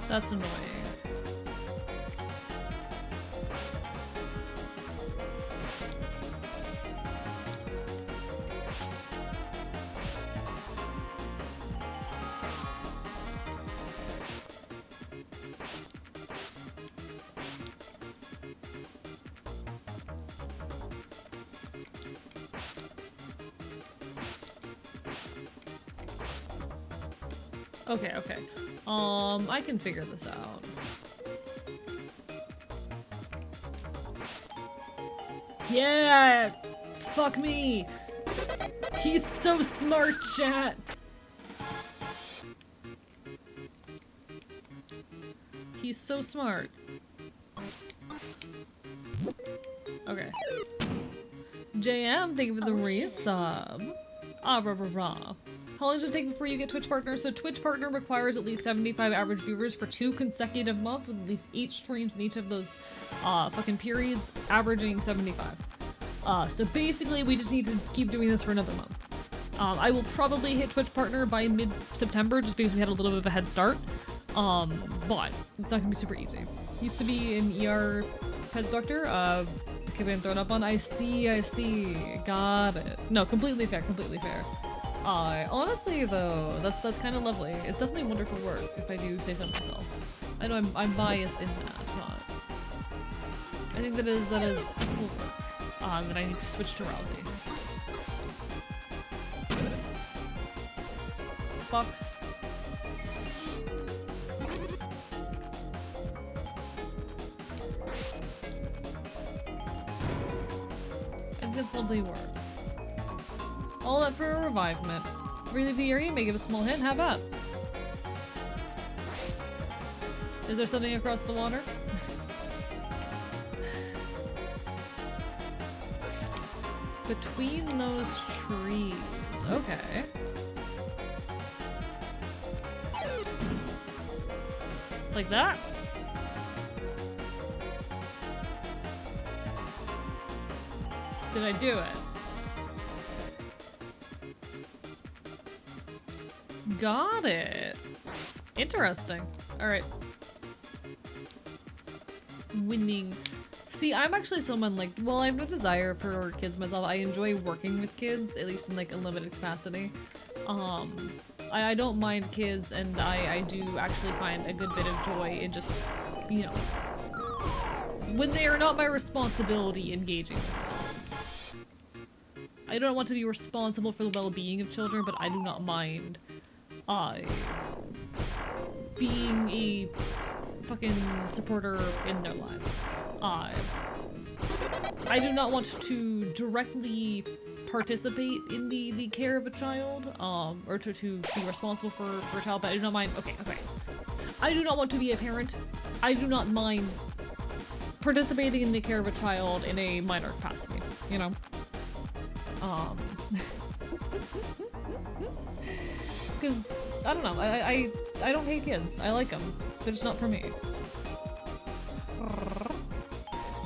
That's annoying. Okay. I can figure this out. Yeah! Fuck me! He's so smart, chat! He's so smart. Okay. JM, thank you for the resub. Ah, rah, rah, rah. How long does it take before you get Twitch Partner? So Twitch Partner requires at least 75 average viewers for 2 consecutive months with at least 8 streams in each of those fucking periods, averaging 75. So basically we just need to keep doing this for another month. I will probably hit Twitch Partner by mid-September just because we had a little bit of a head start. But it's not gonna be super easy. Used to be an ER pets doctor, keep being thrown up on. I see. Got it. No, completely fair, completely fair. Honestly though, that's kind of lovely. It's definitely wonderful work, if I do say so myself. I know I'm biased in that, but I think that is cool work. That I need to switch to Rousey. Box. I think that's lovely work. All that for a revivement. Really be area, may give a small hint, how about? Is there something across the water? Between those trees. Okay. Like that? Did I do it? Got it. Interesting. Alright. Winning. See, I'm actually someone like, well, I have no desire for kids myself. I enjoy working with kids, at least in like a limited capacity. I don't mind kids, and I do actually find a good bit of joy in just, you know, when they are not my responsibility, engaging with them. I don't want to be responsible for the well-being of children, but I do not mind being a fucking supporter in their lives. I do not want to directly participate in the care of a child, or to be responsible for a child, but I do not mind. Okay. I do not want to be a parent. I do not mind participating in the care of a child in a minor capacity, you know? Because, I don't know, I don't hate kids. I like them. They're just not for me.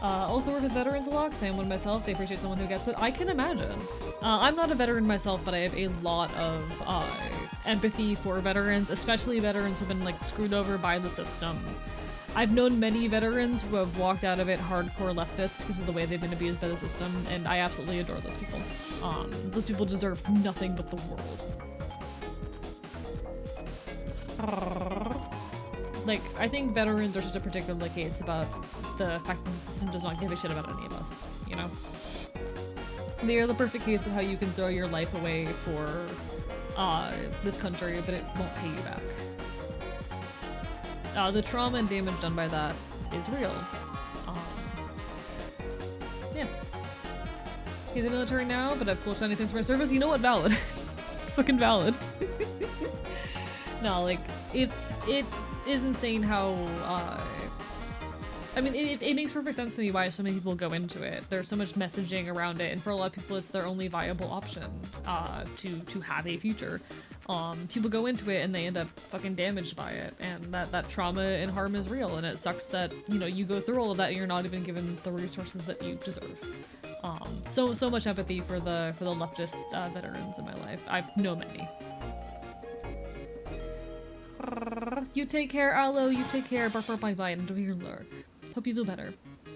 Also work with veterans a lot, because I am one myself. They appreciate someone who gets it. I can imagine. I'm not a veteran myself, but I have a lot of empathy for veterans, especially veterans who've been like screwed over by the system. I've known many veterans who have walked out of it hardcore leftists because of the way they've been abused by the system, and I absolutely adore those people. Those people deserve nothing but the world. Like, I think veterans are such a particular case about the fact that the system does not give a shit about any of us, you know? They are the perfect case of how you can throw your life away for this country, but it won't pay you back. The trauma and damage done by that is real. Yeah. He's in the military now, but I have cool shiny things for my service. You know what? Valid. Fucking valid. No, like, it is insane how, I mean, it makes perfect sense to me why so many people go into it. There's so much messaging around it, and for a lot of people it's their only viable option, to have a future. People go into it and they end up fucking damaged by it, and that trauma and harm is real, and it sucks that, you know, you go through all of that and you're not even given the resources that you deserve. So much empathy for the leftist veterans in my life. I know many. You take care, Aloe, you take care, bark bark bye bye, and enjoy your lurk. Hope you feel better.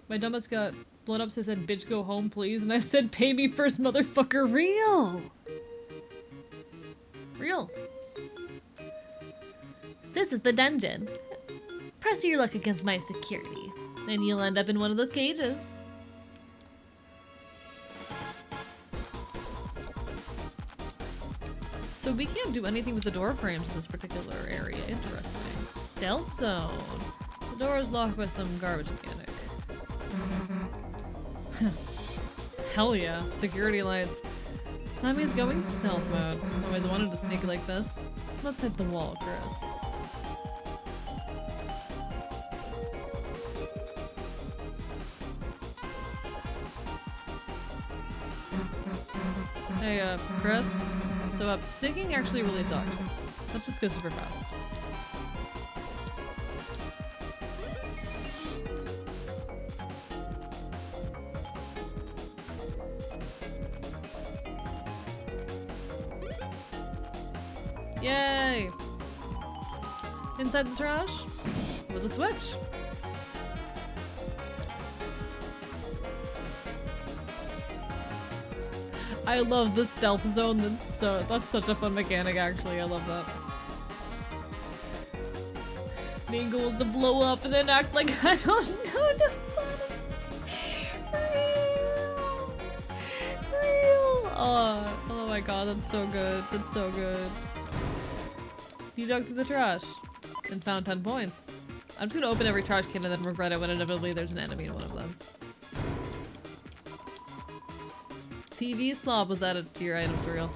My dumbass got blown up, so I said, bitch go home please, and I said, pay me first, motherfucker. Real! Real. This is the dungeon. Press your luck against my security, and you'll end up in one of those cages. So we can't do anything with the door frames in this particular area. Interesting. Stealth zone. The door is locked by some garbage mechanic. Hell yeah. Security lights. That means going stealth mode. Always wanted to sneak like this. Let's hit the wall, Chris. Hey, Chris? So, sneaking actually really sucks. Let's just go super fast. Yay! Inside the trash was a switch. I love the stealth zone. That's such a fun mechanic actually. I love that. Main goal is to blow up and then act like I don't know nobody. Real. Oh my god, that's so good. That's so good. You dug through the trash and found 10 points. I'm just gonna open every trash can and then regret it when inevitably there's an enemy in one of them. TV slop was added to your item, Surreal.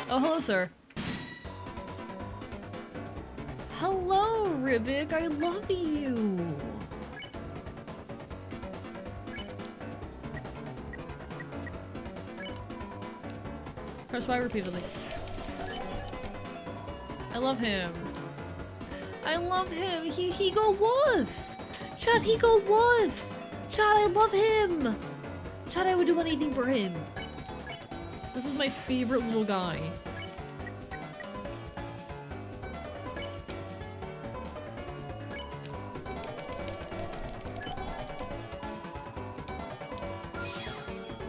Oh, hello, sir. Hello, Rivik. I love you. Press Y repeatedly. I love him. I love him. He go woof. Chat, he go woof. Chat, I love him. Chat, I would do anything for him. This is my favorite little guy.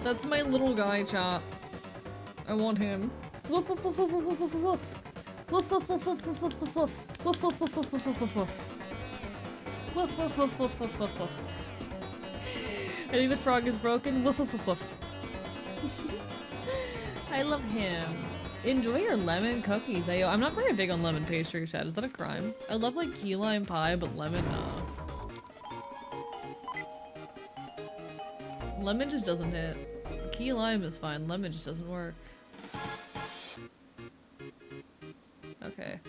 That's my little guy, chat. I want him. Woof woof woof woof woof woof woof. Woof woof woof woof woof woof woof woof. Woof woof woof woof woof woof woof. Woof woof woof woof woof woof woof. I think the frog is broken. Woof woof woof woof. I love him. Enjoy your lemon cookies. I'm not very big on lemon pastry, chat. Is that a crime? I love like key lime pie, but lemon, lemon just doesn't hit. Key lime is fine. Lemon just doesn't work. Okay.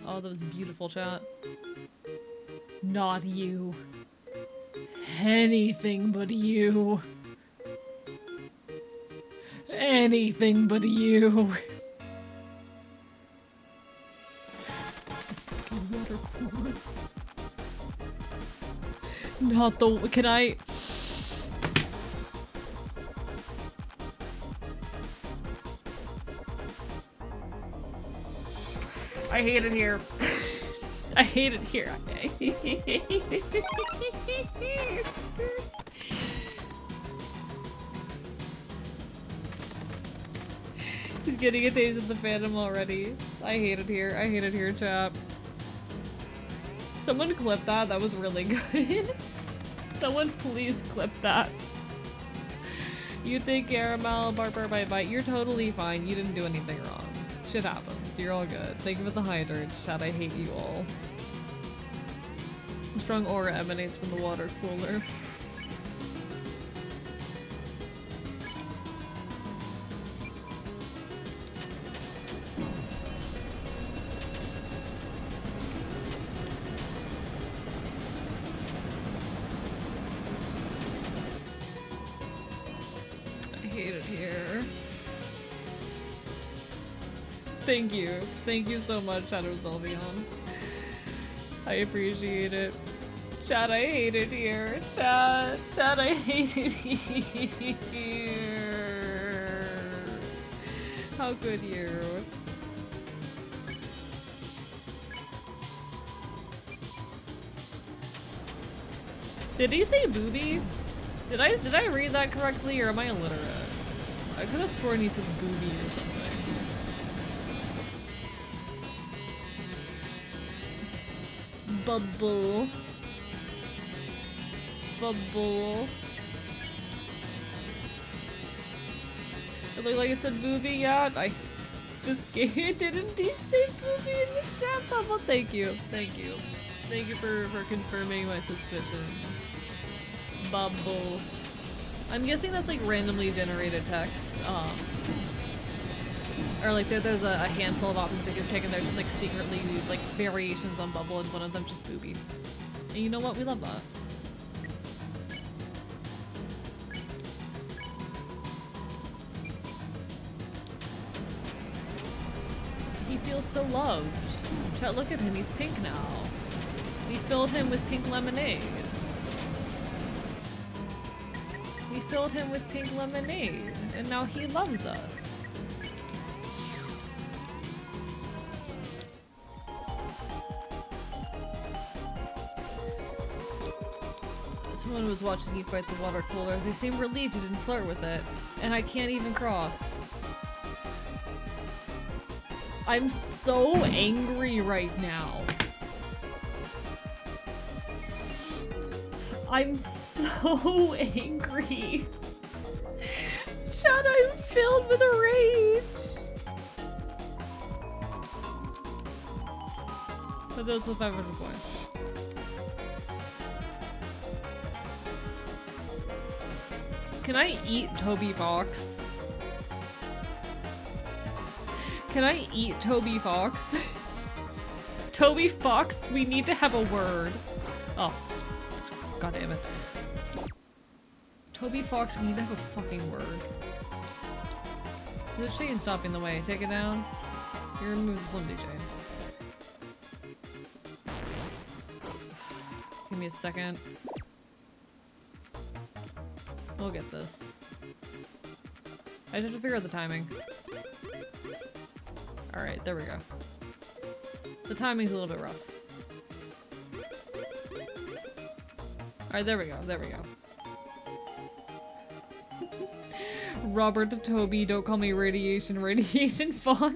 Oh, that was beautiful, chat. Not you. Anything but you. Anything but you. Water cooler. Not the. Can I? I hate it here. I hate it here. He's getting a taste of the Phantom already. I hate it here. I hate it here, chap. Someone clip that. That was really good. Someone please clip that. You take care, Mal. Barber, bye-bye. You're totally fine. You didn't do anything wrong. Shit happens. You're all good. Thank you for the hydrants, chat. I hate you all. A strong aura emanates from the water cooler. I hate it here. Thank you. Thank you so much, Shadow Sylveon. I appreciate it. Chat, I hate it here. Chat, I hate it here. How could you? Did he say booby? Did I read that correctly, or am I illiterate? I could have sworn he said booby or something. Bubble. Bubble. looked like it said booby yet. This game did indeed say booby in the chat bubble. Thank you. Thank you. Thank you for confirming my suspicions. Bubble. I'm guessing that's like randomly generated text. Or like there's a handful of options you can pick and there's just like secretly like variations on bubble and one of them just booby. And you know what? We love that. He feels so loved. Chat, look at him, he's pink now. We filled him with pink lemonade. We filled him with pink lemonade, and now he loves us. Someone was watching you fight the water cooler. They seemed relieved you didn't flirt with it. And I can't even cross. I'm so angry right now. I'm so angry. Chat, I'm filled with rage. But those are 500 points. Can I eat Toby Fox? Can I eat Toby Fox? Toby Fox, we need to have a word. Oh, god damn it. Toby Fox, we need to have a fucking word. The chain stopping the way. Take it down. You remove the flimsy chain. Give me a second. We'll get this. I just have to figure out the timing. Alright, there we go. The timing's a little bit rough. Alright, there we go, there we go. Robert to Toby, don't call me Radiation Fox.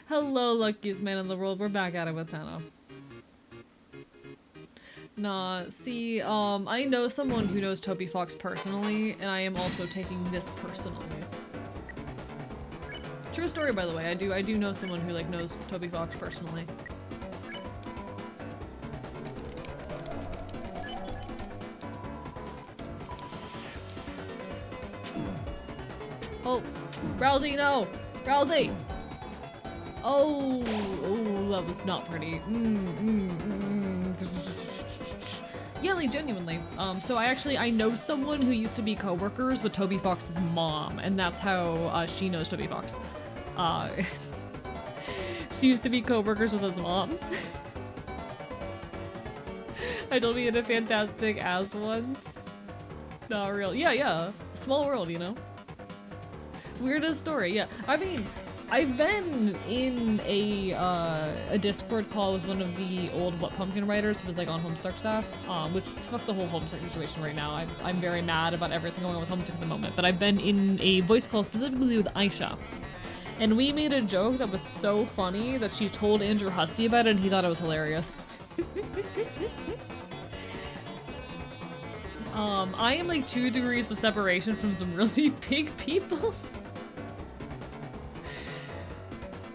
Hello, luckiest man in the world, we're back at it with Tano. Nah, see, I know someone who knows Toby Fox personally, and I am also taking this personally. True story, by the way. I do know someone who like knows Toby Fox personally. Oh, Rousey, no! Rousey! Oh, that was not pretty. Yeah, like genuinely. So I know someone who used to be co-workers with Toby Fox's mom, and that's how she knows Toby Fox. She used to be co-workers with his mom. I told me in a fantastic ass once. Not real. Yeah. Small world, you know? Weirdest story, yeah. I mean, I've been in a Discord call with one of the old What Pumpkin writers who was like on Homestuck staff, which fuck the whole Homestuck situation right now. I'm very mad about everything going on with Homestuck at the moment, but I've been in a voice call specifically with Aisha. And we made a joke that was so funny that she told Andrew Hussey about it and he thought it was hilarious. I am like 2 degrees of separation from some really big people.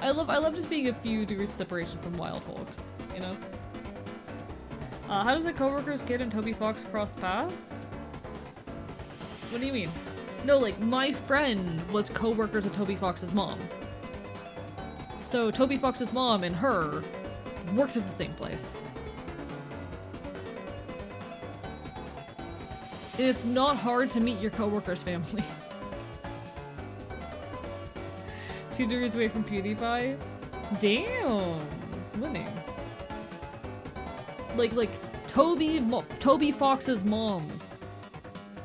I love just being a few degrees of separation from wild folks, you know? How does a coworker's kid and Toby Fox cross paths? What do you mean? No, like, my friend was co-workers with Toby Fox's mom. So Toby Fox's mom and her worked at the same place. And it's not hard to meet your co-worker's family. 2 degrees away from PewDiePie? Damn! Winning. Like, Toby Fox's mom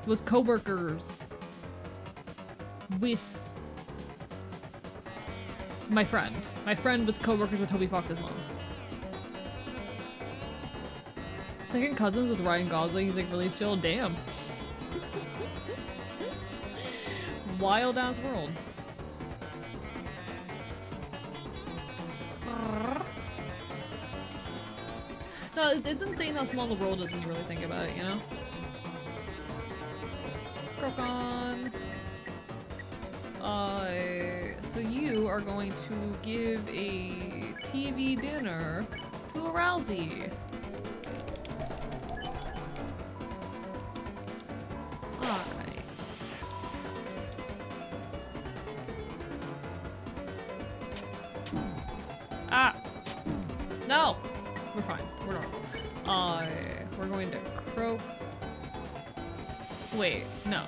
was co-workers with my friend. My friend was co-workers with Toby Fox's mom. Second cousins with Ryan Gosling, he's like really chill. Damn. Wild ass world. No, it's insane how small the world is when you really think about it, you know? Crocon. are going to give a TV dinner to a Rousey. Alright. Ah! No! We're fine. We're normal. We're going to croak. Wait, no.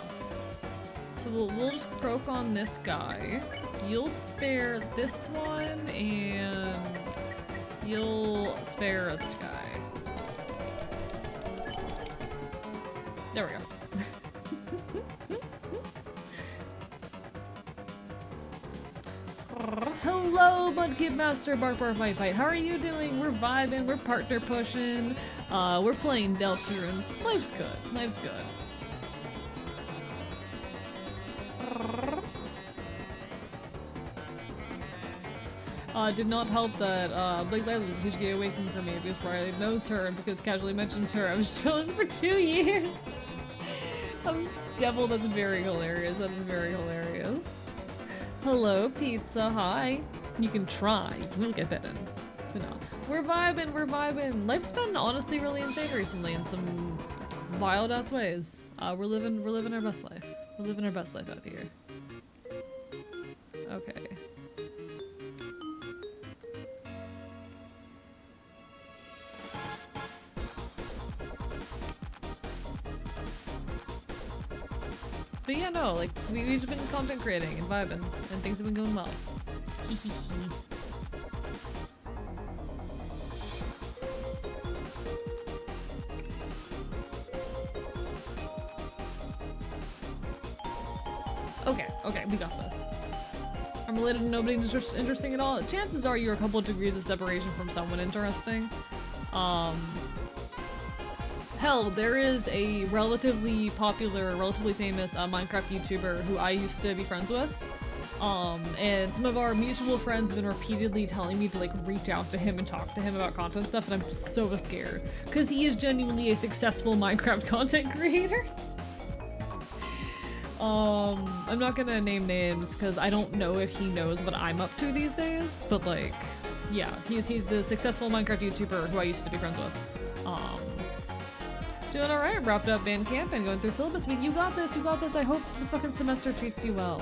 So we'll just croak on this guy. You'll spare this one, and you'll spare this guy. There we go. Hello, Mudkip Master, Bark Bark Fight Fight. How are you doing? We're vibing, we're partner pushing. We're playing Deltarune. Life's good. Life's good. Did not help that Blake Lively was a huge gay awakening for me because Riley knows her, and because casually mentioned her, I was jealous for 2 years. Devil, that's very hilarious. That is very hilarious. Hello, pizza. Hi. You can try. You will get bitten. But no. We're vibing. We're vibing. Life's been honestly really insane recently in some wild ass ways. We're living our best life. We're living our best life out here. Okay. But yeah, no, like, we've just been content creating and vibing, and things have been going well. Okay, we got this. I'm related to nobody interesting at all. Chances are you're a couple of degrees of separation from someone interesting. Hell, there is a relatively popular, relatively famous Minecraft YouTuber who I used to be friends with. And some of our mutual friends have been repeatedly telling me to like reach out to him and talk to him about content stuff, and I'm so scared. Because he is genuinely a successful Minecraft content creator. I'm not gonna name names because I don't know if he knows what I'm up to these days, but like, yeah, he's a successful Minecraft YouTuber who I used to be friends with. Doing alright, wrapped up band camp and going through syllabus week. You got this, you got this. I hope the fucking semester treats you well.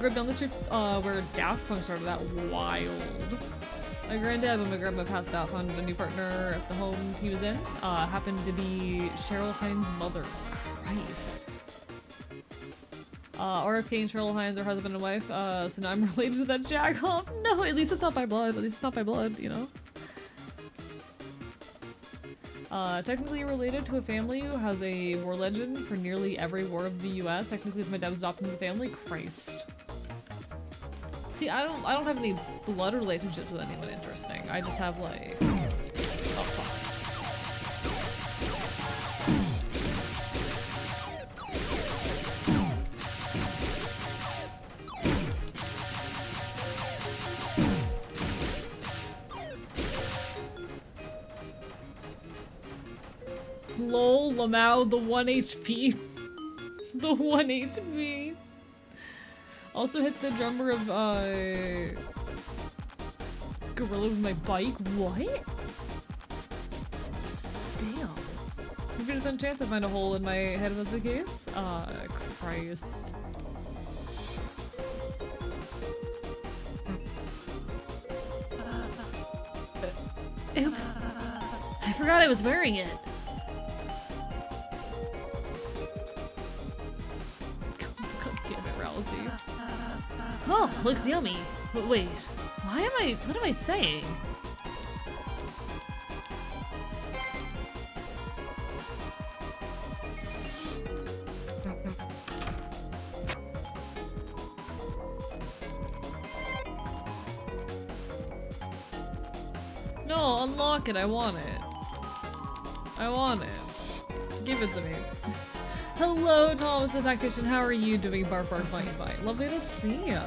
Grabbed down the street where Daft Punk started that wild. My granddad, when my grandma passed out, found a new partner at the home he was in. Happened to be Cheryl Hines' mother. Christ. RFK and Cheryl Hines are husband and wife, so now I'm related to that jack-off. No, at least it's not by blood. At least it's not by blood, you know? Technically related to a family who has a war legend for nearly every war of the US. Technically, it's my dad's adopted the family. Christ. See, I don't have any blood relationships with anyone interesting. I just have like... Oh, fuck. Lol, Lamau, the 1 HP. The 1 HP. Also hit the drummer of, Gorilla with my bike. What? Damn. If there's been a chance I'd find a hole in my head if that's the case. Christ. Oops. I forgot I was wearing it. Oh, looks yummy. But wait, what am I saying? No, unlock it, I want it. I want it. Give it to me. Hello, Thomas the Tactician. How are you doing? Bark, bark, bite, bite. Lovely to see ya.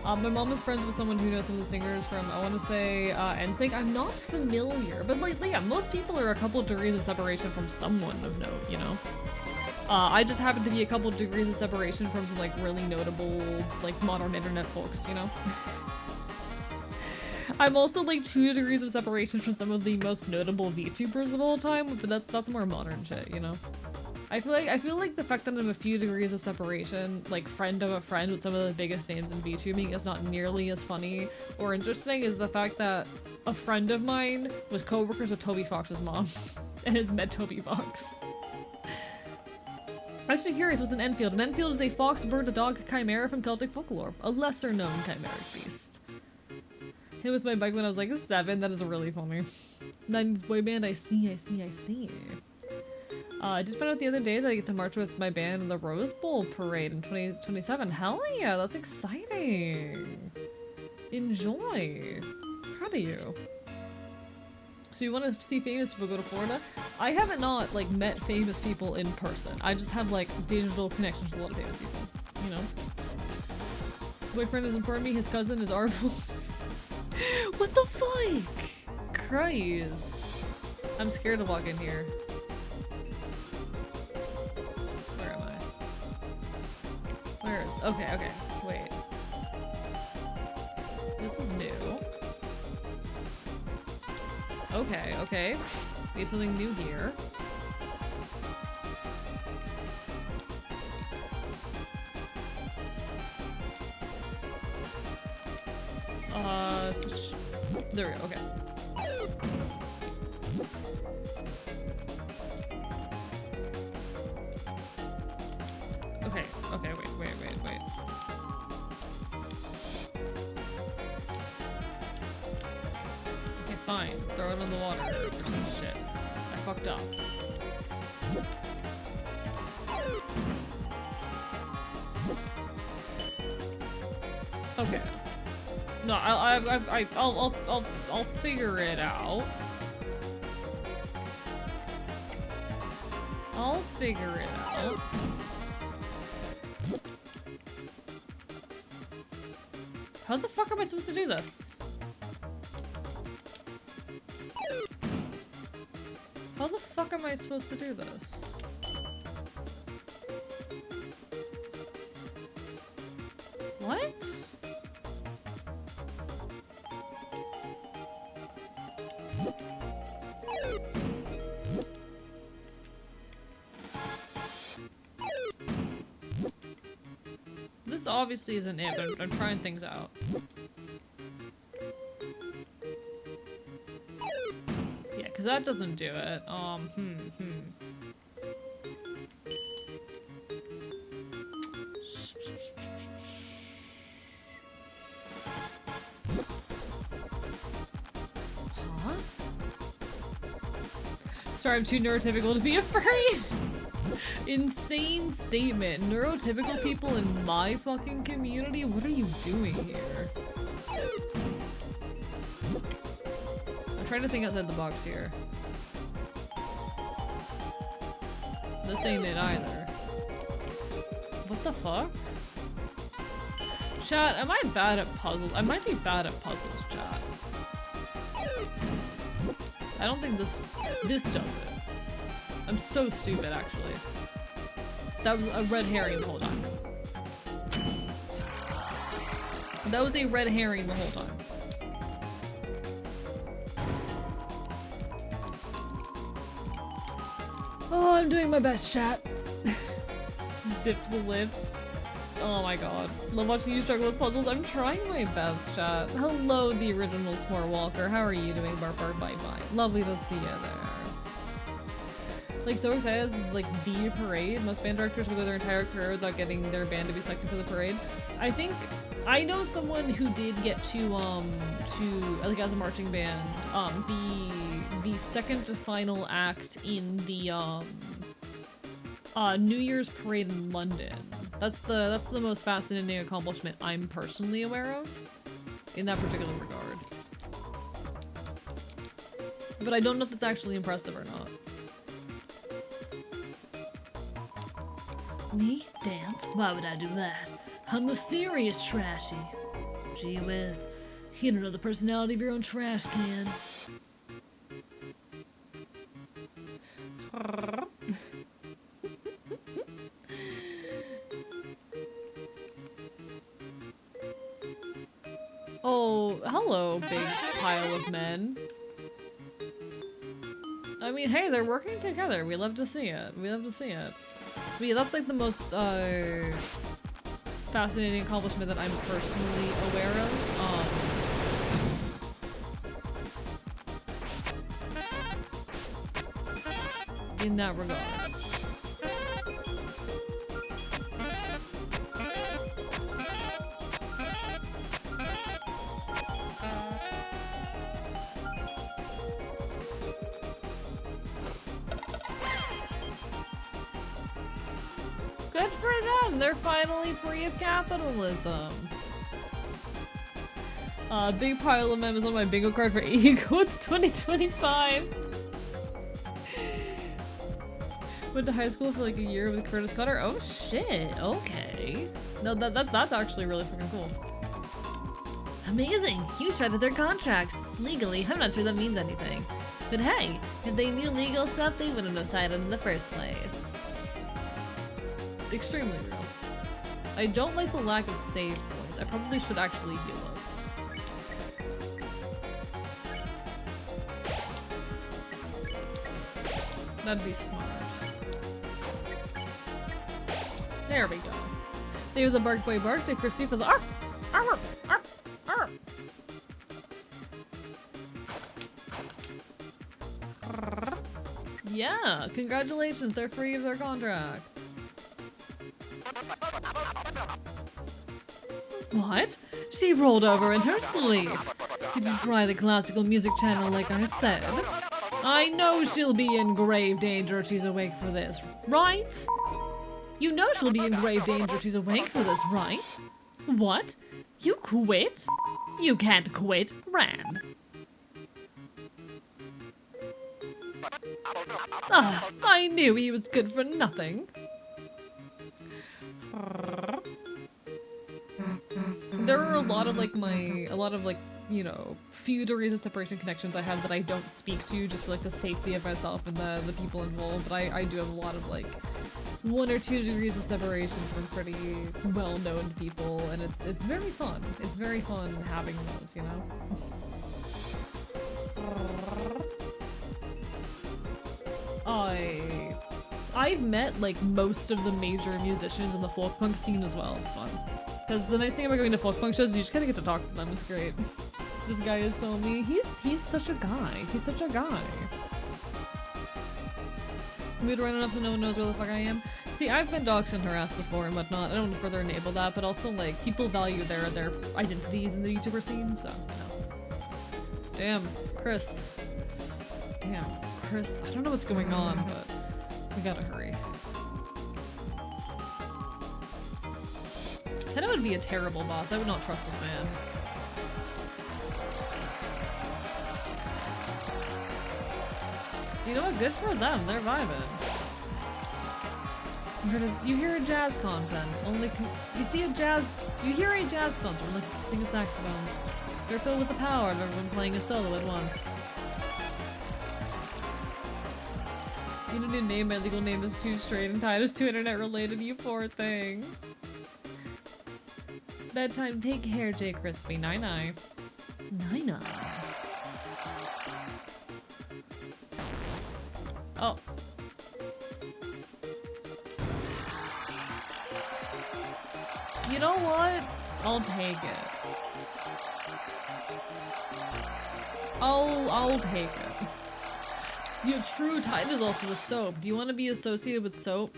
My mom is friends with someone who knows some of the singers from, I want to say, NSYNC. I'm not familiar, but like, yeah, most people are a couple degrees of separation from someone of note, you know? I just happen to be a couple degrees of separation from some like really notable like modern internet folks, you know? I'm also like 2 degrees of separation from some of the most notable VTubers of all time, but that's more modern shit, you know? I feel like the fact that I'm a few degrees of separation, like friend of a friend with some of the biggest names in VTubing is not nearly as funny or interesting as the fact that a friend of mine was co-workers with Toby Fox's mom and has met Toby Fox. I'm actually curious, what's an Enfield? An Enfield is a fox, bird, a dog, chimera from Celtic folklore. A lesser known chimeric beast. Hit with my bike when I was like 7, that is really funny. 90s boy band, I see. I did find out the other day that I get to march with my band in the Rose Bowl parade in 2027. Hell yeah, that's exciting. Enjoy. Proud of you. So you want to see famous people go to Florida? I haven't not like met famous people in person. I just have like digital connections with a lot of famous people, you know? Boyfriend is informed me his cousin is Arnold. What the fuck? Christ. I'm scared to walk in here. Where am I? Where is... Okay, wait. This is new. Okay. We have something new here. There we go, okay. Okay, wait. Okay, fine. Throw it in the water or some shit. I fucked up. Okay. No, I'll figure it out. I'll figure it out. How the fuck am I supposed to do this? How the fuck am I supposed to do this? What? This obviously isn't it, but I'm trying things out. Yeah, because that doesn't do it. Huh? Sorry, I'm too neurotypical to be a furry! Insane statement. Neurotypical people in my fucking community? What are you doing here? I'm trying to think outside the box here. This ain't it either. What the fuck? Chat, am I bad at puzzles? I might be bad at puzzles, chat. I don't think this does it. I'm so stupid, actually. That was a red herring the whole time. That was a red herring the whole time. Oh, I'm doing my best, chat. Zips the lips. Oh my god. Love watching you struggle with puzzles. I'm trying my best, chat. Hello, the original S'more Walker. How are you doing, Barbar? Bye-bye. Lovely to see you there. Like, so excited, like, the parade. Most band directors will go their entire career without getting their band to be selected for the parade. I think, I know someone who did get to, like, as a marching band, the second to final act in the, New Year's parade in London. That's the most fascinating accomplishment I'm personally aware of, in that particular regard. But I don't know if that's actually impressive or not. Me? Dance? Why would I do that? I'm the serious trashy. Gee whiz. You don't know the personality of your own trash can. hello, big pile of men. I mean, hey, they're working together. We love to see it. We love to see it. But yeah, that's like the most fascinating accomplishment that I'm personally aware of. In that regard. Good for them! They're finally free of capitalism. Big pile of members on my bingo card for AU Codes 2025. Went to high school for like a year with Curtis Cutter. Oh shit, okay. No, that's actually really freaking cool. Amazing! You shredded their contracts. Legally, I'm not sure that means anything. But hey, if they knew legal stuff, they wouldn't have signed it in the first place. Extremely real. I don't like the lack of save points. I probably should actually heal us. That'd be smart. There we go. They were the bark boy bark, they Christy for the arp! Arp! Arp! Arp! Yeah, congratulations, they're free of their contracts. What? She rolled over in her sleep. Did you try the classical music channel like I said? I know she'll be in grave danger if she's awake for this, right? You know she'll be in grave danger if she's awake for this, right? What? You quit? You can't quit, Ram. Ah, I knew he was good for nothing. There are a lot of you know, few degrees of separation connections I have that I don't speak to just for like the safety of myself and the people involved, but I do have a lot of like 1 or 2 degrees of separation from pretty well-known people, and it's very fun. It's very fun having those, you know? I've met like most of the major musicians in the folk punk scene as well. It's fun. Because the nice thing about going to folk punk shows is you just kind of get to talk to them. It's great. This guy is so me. He's such a guy. He's such a guy. Mood right enough so no one knows where the fuck I am. See, I've been doxxed and harassed before and whatnot. I don't want to further enable that, but also like people value their identities in the YouTuber scene, so no. Damn, Chris. Damn, Chris. I don't know what's going on, but we gotta hurry. Tenno would be a terrible boss. I would not trust this man. You know what? Good for them. They're vibing. You hear a jazz content. You hear a jazz concert like the sting of saxophones. They're filled with the power of everyone playing a solo at once. You don't need to name my legal name is too straight and tied us to internet related, you poor thing. Bedtime, take care, J. Crispy. Night-night. Night-night. Oh. You know what? I'll take it. I'll take it. Your true type is also with soap. Do you want to be associated with soap?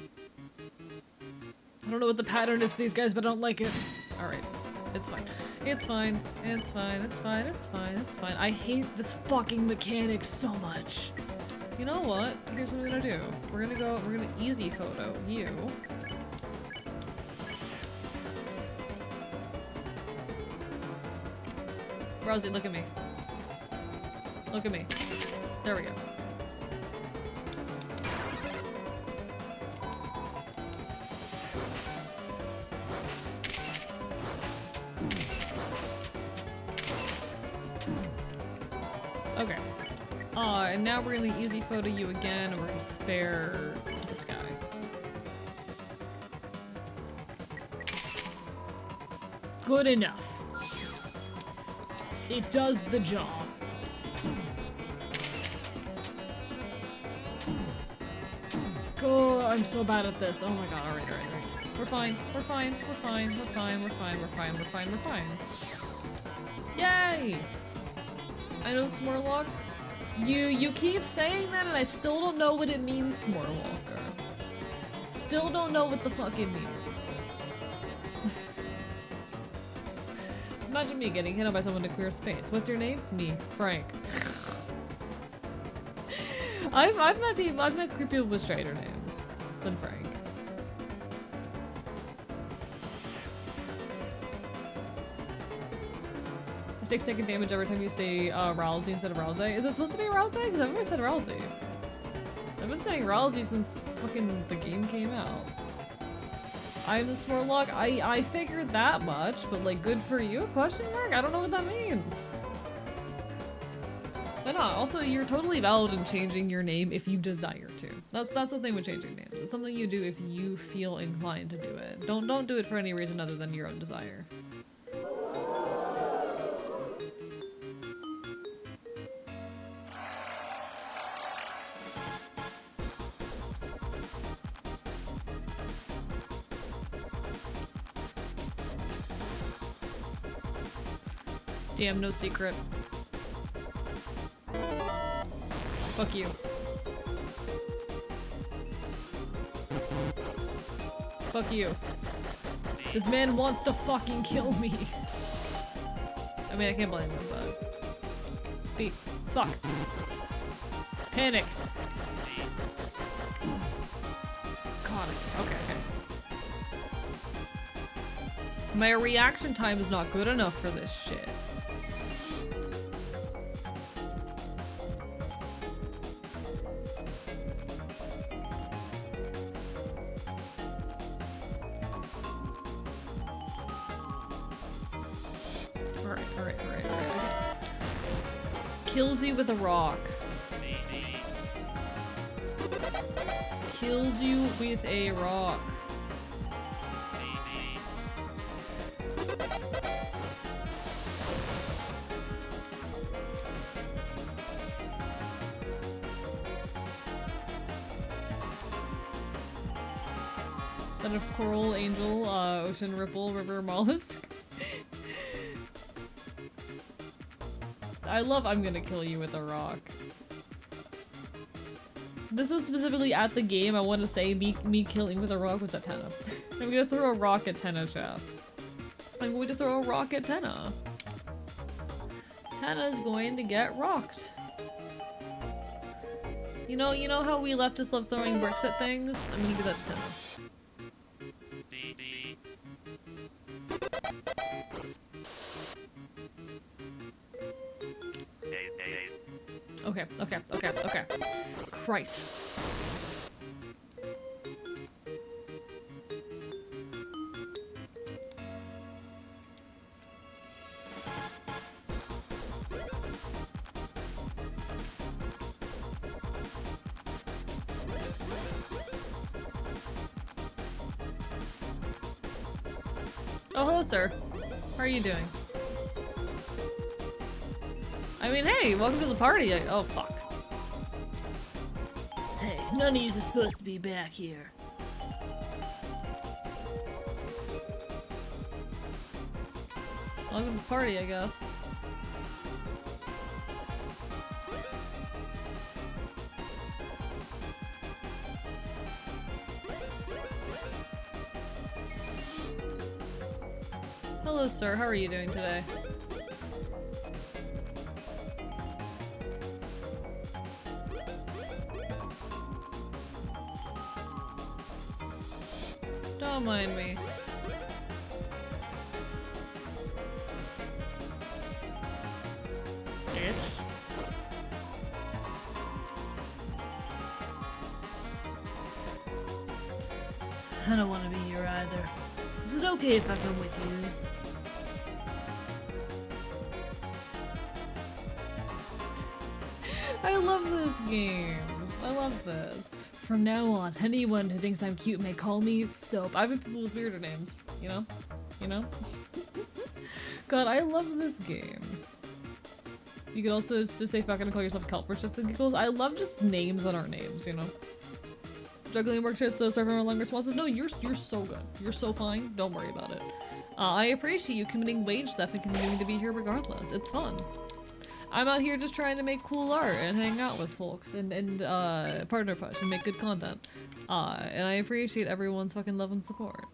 I don't know what the pattern is for these guys, but I don't like it. Alright. It's fine. It's fine. It's fine. It's fine. It's fine. It's fine. I hate this fucking mechanic so much. You know what? Here's what we're gonna do. We're gonna easy photo you. Rosie, look at me. Look at me. There we go. Okay. And now we're gonna easy photo you again, and we're gonna spare this guy. Good enough. It does the job. Oh, I'm so bad at this. Oh my god, alright. We're fine. Yay! I know Smorlog. You keep saying that and I still don't know what it means, Smorwalker. Still don't know what the fuck it means. Just imagine me getting hit on by someone to clear space. What's your name? Me, Frank. I've met creepy people with straighter names than Frank. It takes taking damage every time you say Rousey instead of Rousey. Is it supposed to be Rousey? Because I've never said Rousey. I've been saying Rousey since fucking the game came out. I'm the Smorlog. I figured that much, but like, good for you? Question mark? I don't know what that means. But no, also you're totally valid in changing your name if you desire to. That's the thing with changing names. It's something you do if you feel inclined to do it. Don't do it for any reason other than your own desire. Damn, no secret. Fuck you. Fuck you. This man wants to fucking kill me. I mean, I can't blame him, but... Beep. Fuck. Panic. God, okay. My reaction time is not good enough for this shit. Alright. Kills you with a rock. Kills you with a rock. Then of coral, angel, ocean ripple, river mollusk. I love I'm gonna kill you with a rock. This is specifically at the game. I want to say me killing with a rock was at Tenna. I'm gonna throw a rock at Tenna, chat. I'm going to throw a rock at Tenna. Tenna's going to get rocked. You know how we leftists love throwing bricks at things? I'm gonna do that to Tenna. Okay. Christ. Oh, hello, sir. How are you doing? I mean, hey, welcome to the party. Oh, fuck. Hey, none of you are supposed to be back here. Welcome to the party, I guess. Hello, sir. How are you doing today? Don't mind me. Bitch. I don't want to be here either. Is it okay if I come with yous? I love this game. I love this. From now on, anyone who thinks I'm cute may call me Soap. I've been people with weirder names, you know? God, I love this game. You could also just say fucking and call yourself Kelp for shits and giggles. I love just names that aren't names, you know? Juggling work shit, so serving longer responses. No, you're so good. You're so fine. Don't worry about it. I appreciate you committing wage theft and continuing to be here regardless. It's fun. I'm out here just trying to make cool art and hang out with folks and partner push and make good content. And I appreciate everyone's fucking love and support.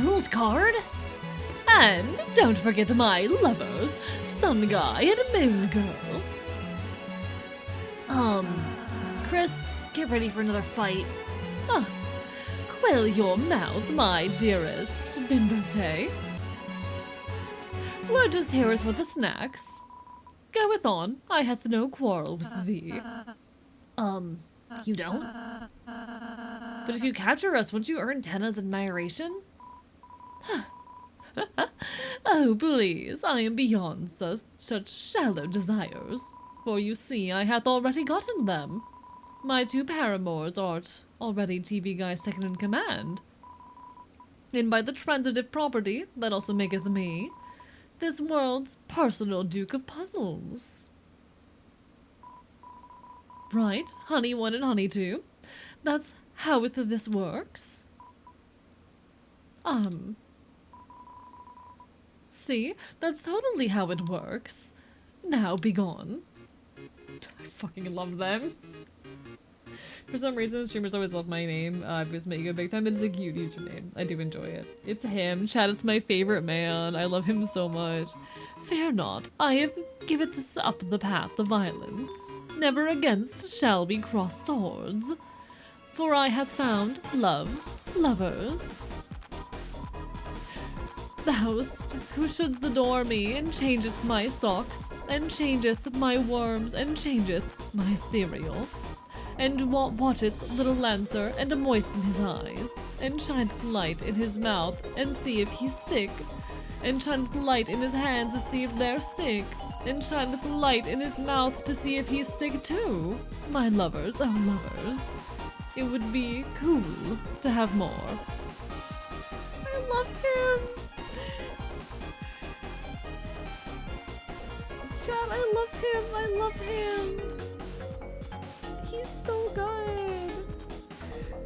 Rules card? And don't forget my lovers, Sun Guy and Moon Girl. Chris, get ready for another fight. Quell your mouth, my dearest Bimbote. We're just here for the snacks. Goeth on, I hath no quarrel with thee. You don't? But if you capture us, won't you earn Tenna's admiration? Oh, please, I am beyond such shallow desires. For you see, I hath already gotten them. My 2 paramours art already TV Guy's second in command. And by the transitive property that also maketh me, this world's personal Duke of Puzzles. Right, Honey 1 and Honey 2. That's how this works. See, that's totally how it works. Now be gone. I fucking love them. For some reason, streamers always love my name. Because Mega Big Time, it is a cute username. I do enjoy it. It's him. Chad, it's my favorite man. I love him so much. Fear not, I have giveth up the path of violence. Never against shall we cross swords. For I have found lovers. The host who shouldst adore me, and changeth my socks, and changeth my worms, and changeth my cereal, and watcheth little Lancer, and moisten his eyes, and shineth light in his mouth, and see if he's sick, and shineth light in his hands to see if they're sick, and shineth light in his mouth to see if he's sick too. My lovers, oh lovers, it would be cool to have more. I love him. God, I love him. I love him. He's so good.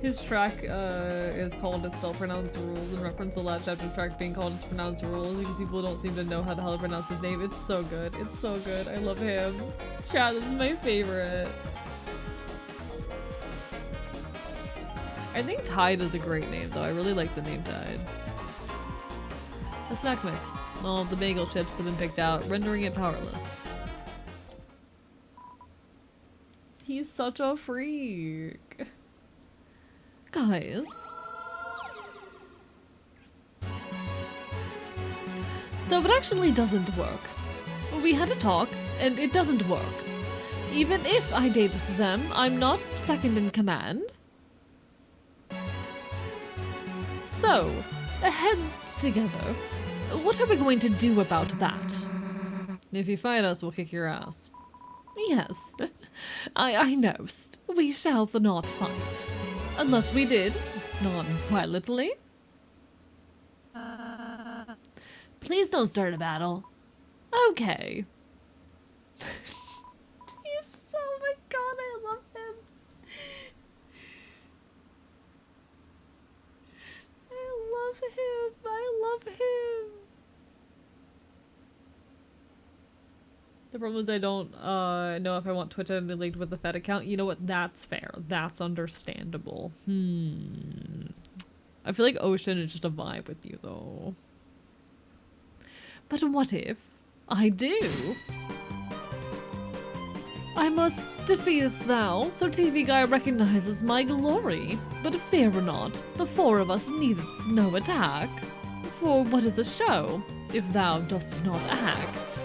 His track is called It's Still Pronounced Rules in reference to the last chapter track being called It's Pronounced Rules because people don't seem to know how the hell to pronounce his name. It's so good. It's so good. I love him. Chad, this is my favorite. I think Tide is a great name though. I really like the name Tide. The snack mix. All of the bagel chips have been picked out, rendering it powerless. He's such a freak. Guys. So it actually doesn't work. We had a talk, and it doesn't work. Even if I dated them, I'm not second in command. So, heads together. What are we going to do about that? If you fight us, we'll kick your ass. Yes, I knowst. We shall not fight. Unless we did, non-quietly. Please don't start a battle. Okay. Oh my god, I love him. I love him. I love him. The problem is I don't know if I want Twitch to be linked with the Fed account. You know what? That's fair. That's understandable. I feel like Ocean is just a vibe with you, though. But what if I do? I must defeat thou, so TV Guy recognizes my glory. But fear not, the 4 of us needeth no attack. For what is a show, if thou dost not act?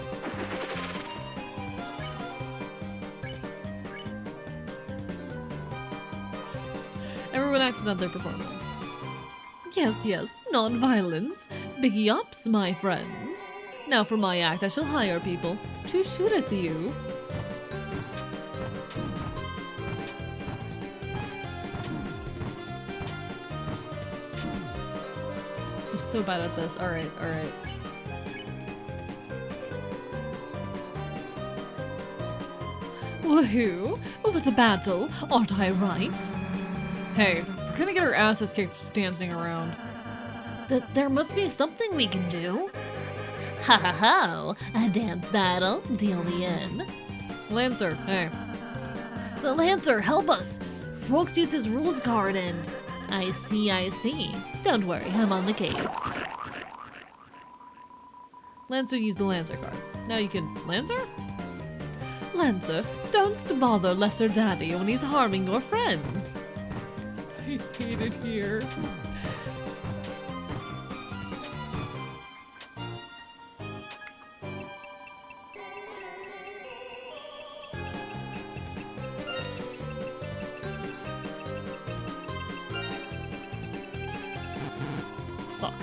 Everyone acted on their performance. Yes, yes, non-violence. Biggie ups, my friends. Now for my act I shall hire people to shoot at you. I'm so bad at this. Alright, alright. Woohoo! What a battle, aren't I right? Hey, we're gonna get our asses kicked dancing around. There must be something we can do. Ha ha ha! A dance battle? Deal me in. Lancer, hey. The Lancer, help us! Rox used his rules card and... I see. Don't worry, I'm on the case. Lancer used the Lancer card. Now you can... Lancer? Lancer, don't bother Lesser Daddy when he's harming your friends. I hate it here. Fuck.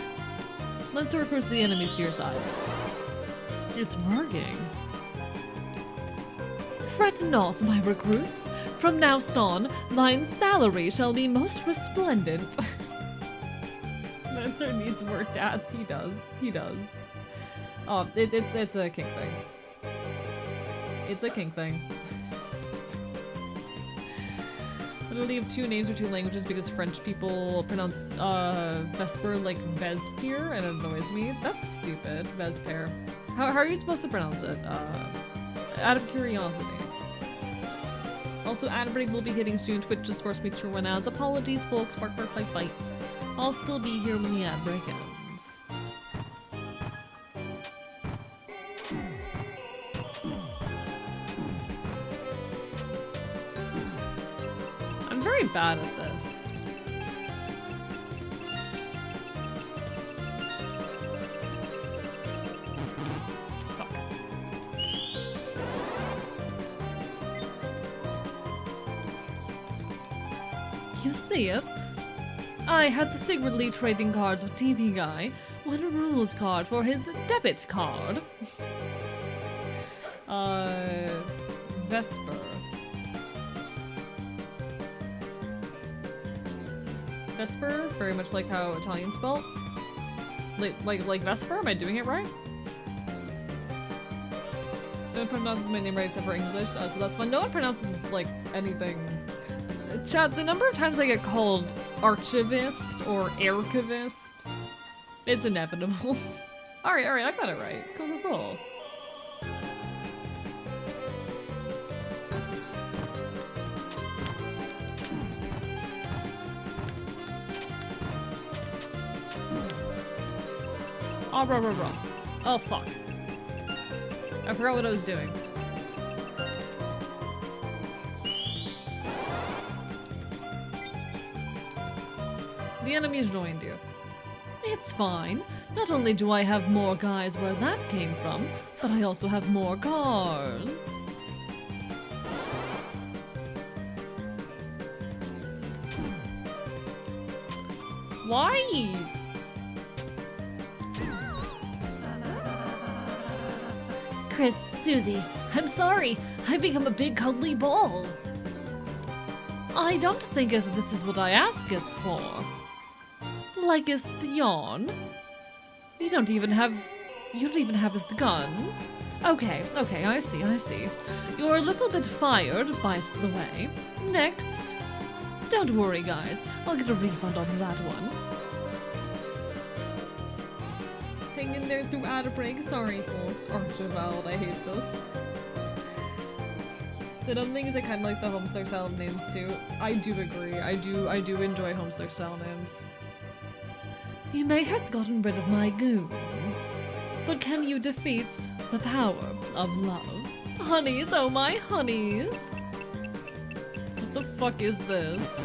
Lancer recruits the enemies to your side. It's working. Fret not, my recruits. From now on, thine salary shall be most resplendent. Lancer needs more dads. He does. He does. Oh, it's a kink thing. It's a kink thing. I'm gonna leave two names or two languages because French people pronounce Vesper like Vesper and it annoys me. That's stupid. Vesper. How are you supposed to pronounce it? Out of curiosity. Also, ad break will be hitting soon. Twitch just forced me to run ads. Apologies, folks. Bark, bark, bite, bite. I'll still be here when the ad break ends. I'm very bad at this. Fuck. You see it? I had the secretly trading cards with TV Guy, won a rules card for his debit card. Vesper. Vesper, very much like how Italian spelled. Like Vesper? Am I doing it right? No one pronounces my name right except for English, so that's fine. No one pronounces like anything. Chat, the number of times I get called archivist or archivist, it's inevitable. Alright, I got it right. Cool. Oh, bro. Oh, fuck. I forgot what I was doing. The enemy's joined you. It's fine. Not only do I have more guys where that came from, but I also have more cards. Why? Chris, Susie, I'm sorry. I've become a big cuddly ball. I don't think this is what I asked it for. Likest yawn? You don't even have his guns. Okay, I see. You're a little bit fired, by the way. Next. Don't worry, guys. I'll get a refund on that one. Hang in there through ad break. Sorry, folks. Archibald, I hate this. The dumb thing is I kind of like the Homestuck style names too. I do agree. I do enjoy Homestuck style names. You may have gotten rid of my goons, but can you defeat the power of love? Honeys, oh my honeys! What the fuck is this?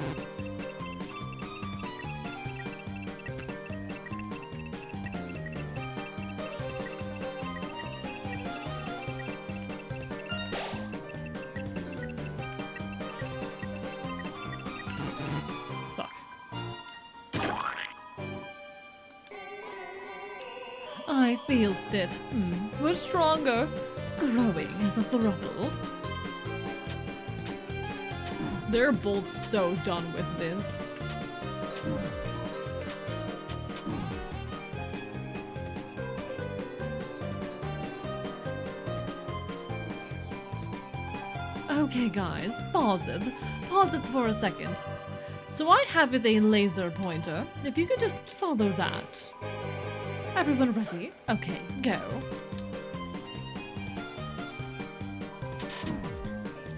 I feelst it. We're stronger. Growing as a throuple. They're both so done with this. Okay, guys, pause it. Pause it for a second. So I have it a laser pointer. If you could just follow that. Everyone ready? Okay, go.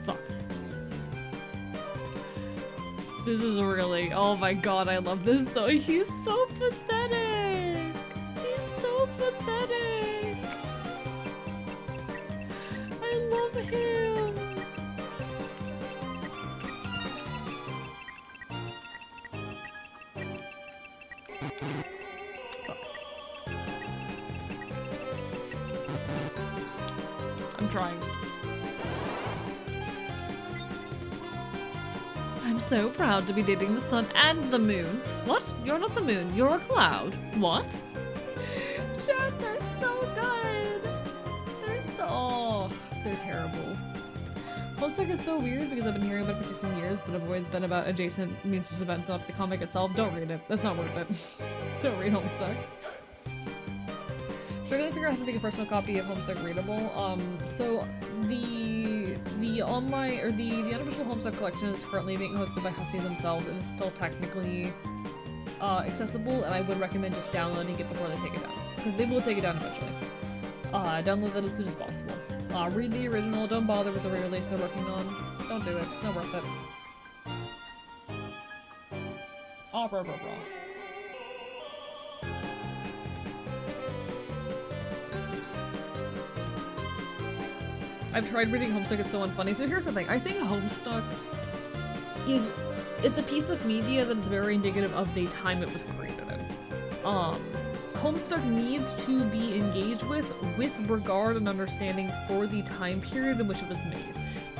Fuck. This is really, oh my god, I love this so, he's so pathetic. He's so pathetic. I love him. I'm trying. I'm so proud to be dating the sun and the moon. What? You're not the moon. You're a cloud. What? Shit, they're so good. They're so... Oh, they're terrible. Homestuck is so weird because I've been hearing about it for 16 years, but I've always been about adjacent means events, not the comic itself. Don't read it. That's not worth it. Don't read Homestuck. Struggling to figure out how to make a personal copy of Homestuck readable. So the online or the unofficial Homestuck collection is currently being hosted by Hussey themselves and is still technically accessible, and I would recommend just downloading it before they take it down, because they will take it down eventually. Download that as soon as possible. Read the original. Don't bother with the re-release they're working on. Don't do it. It's not worth it. Oh, bro, bro, bro. I've tried reading Homestuck, it's so unfunny. So here's the thing, I think Homestuck is, it's a piece of media that is very indicative of the time it was created in. Homestuck needs to be engaged with regard and understanding for the time period in which it was made.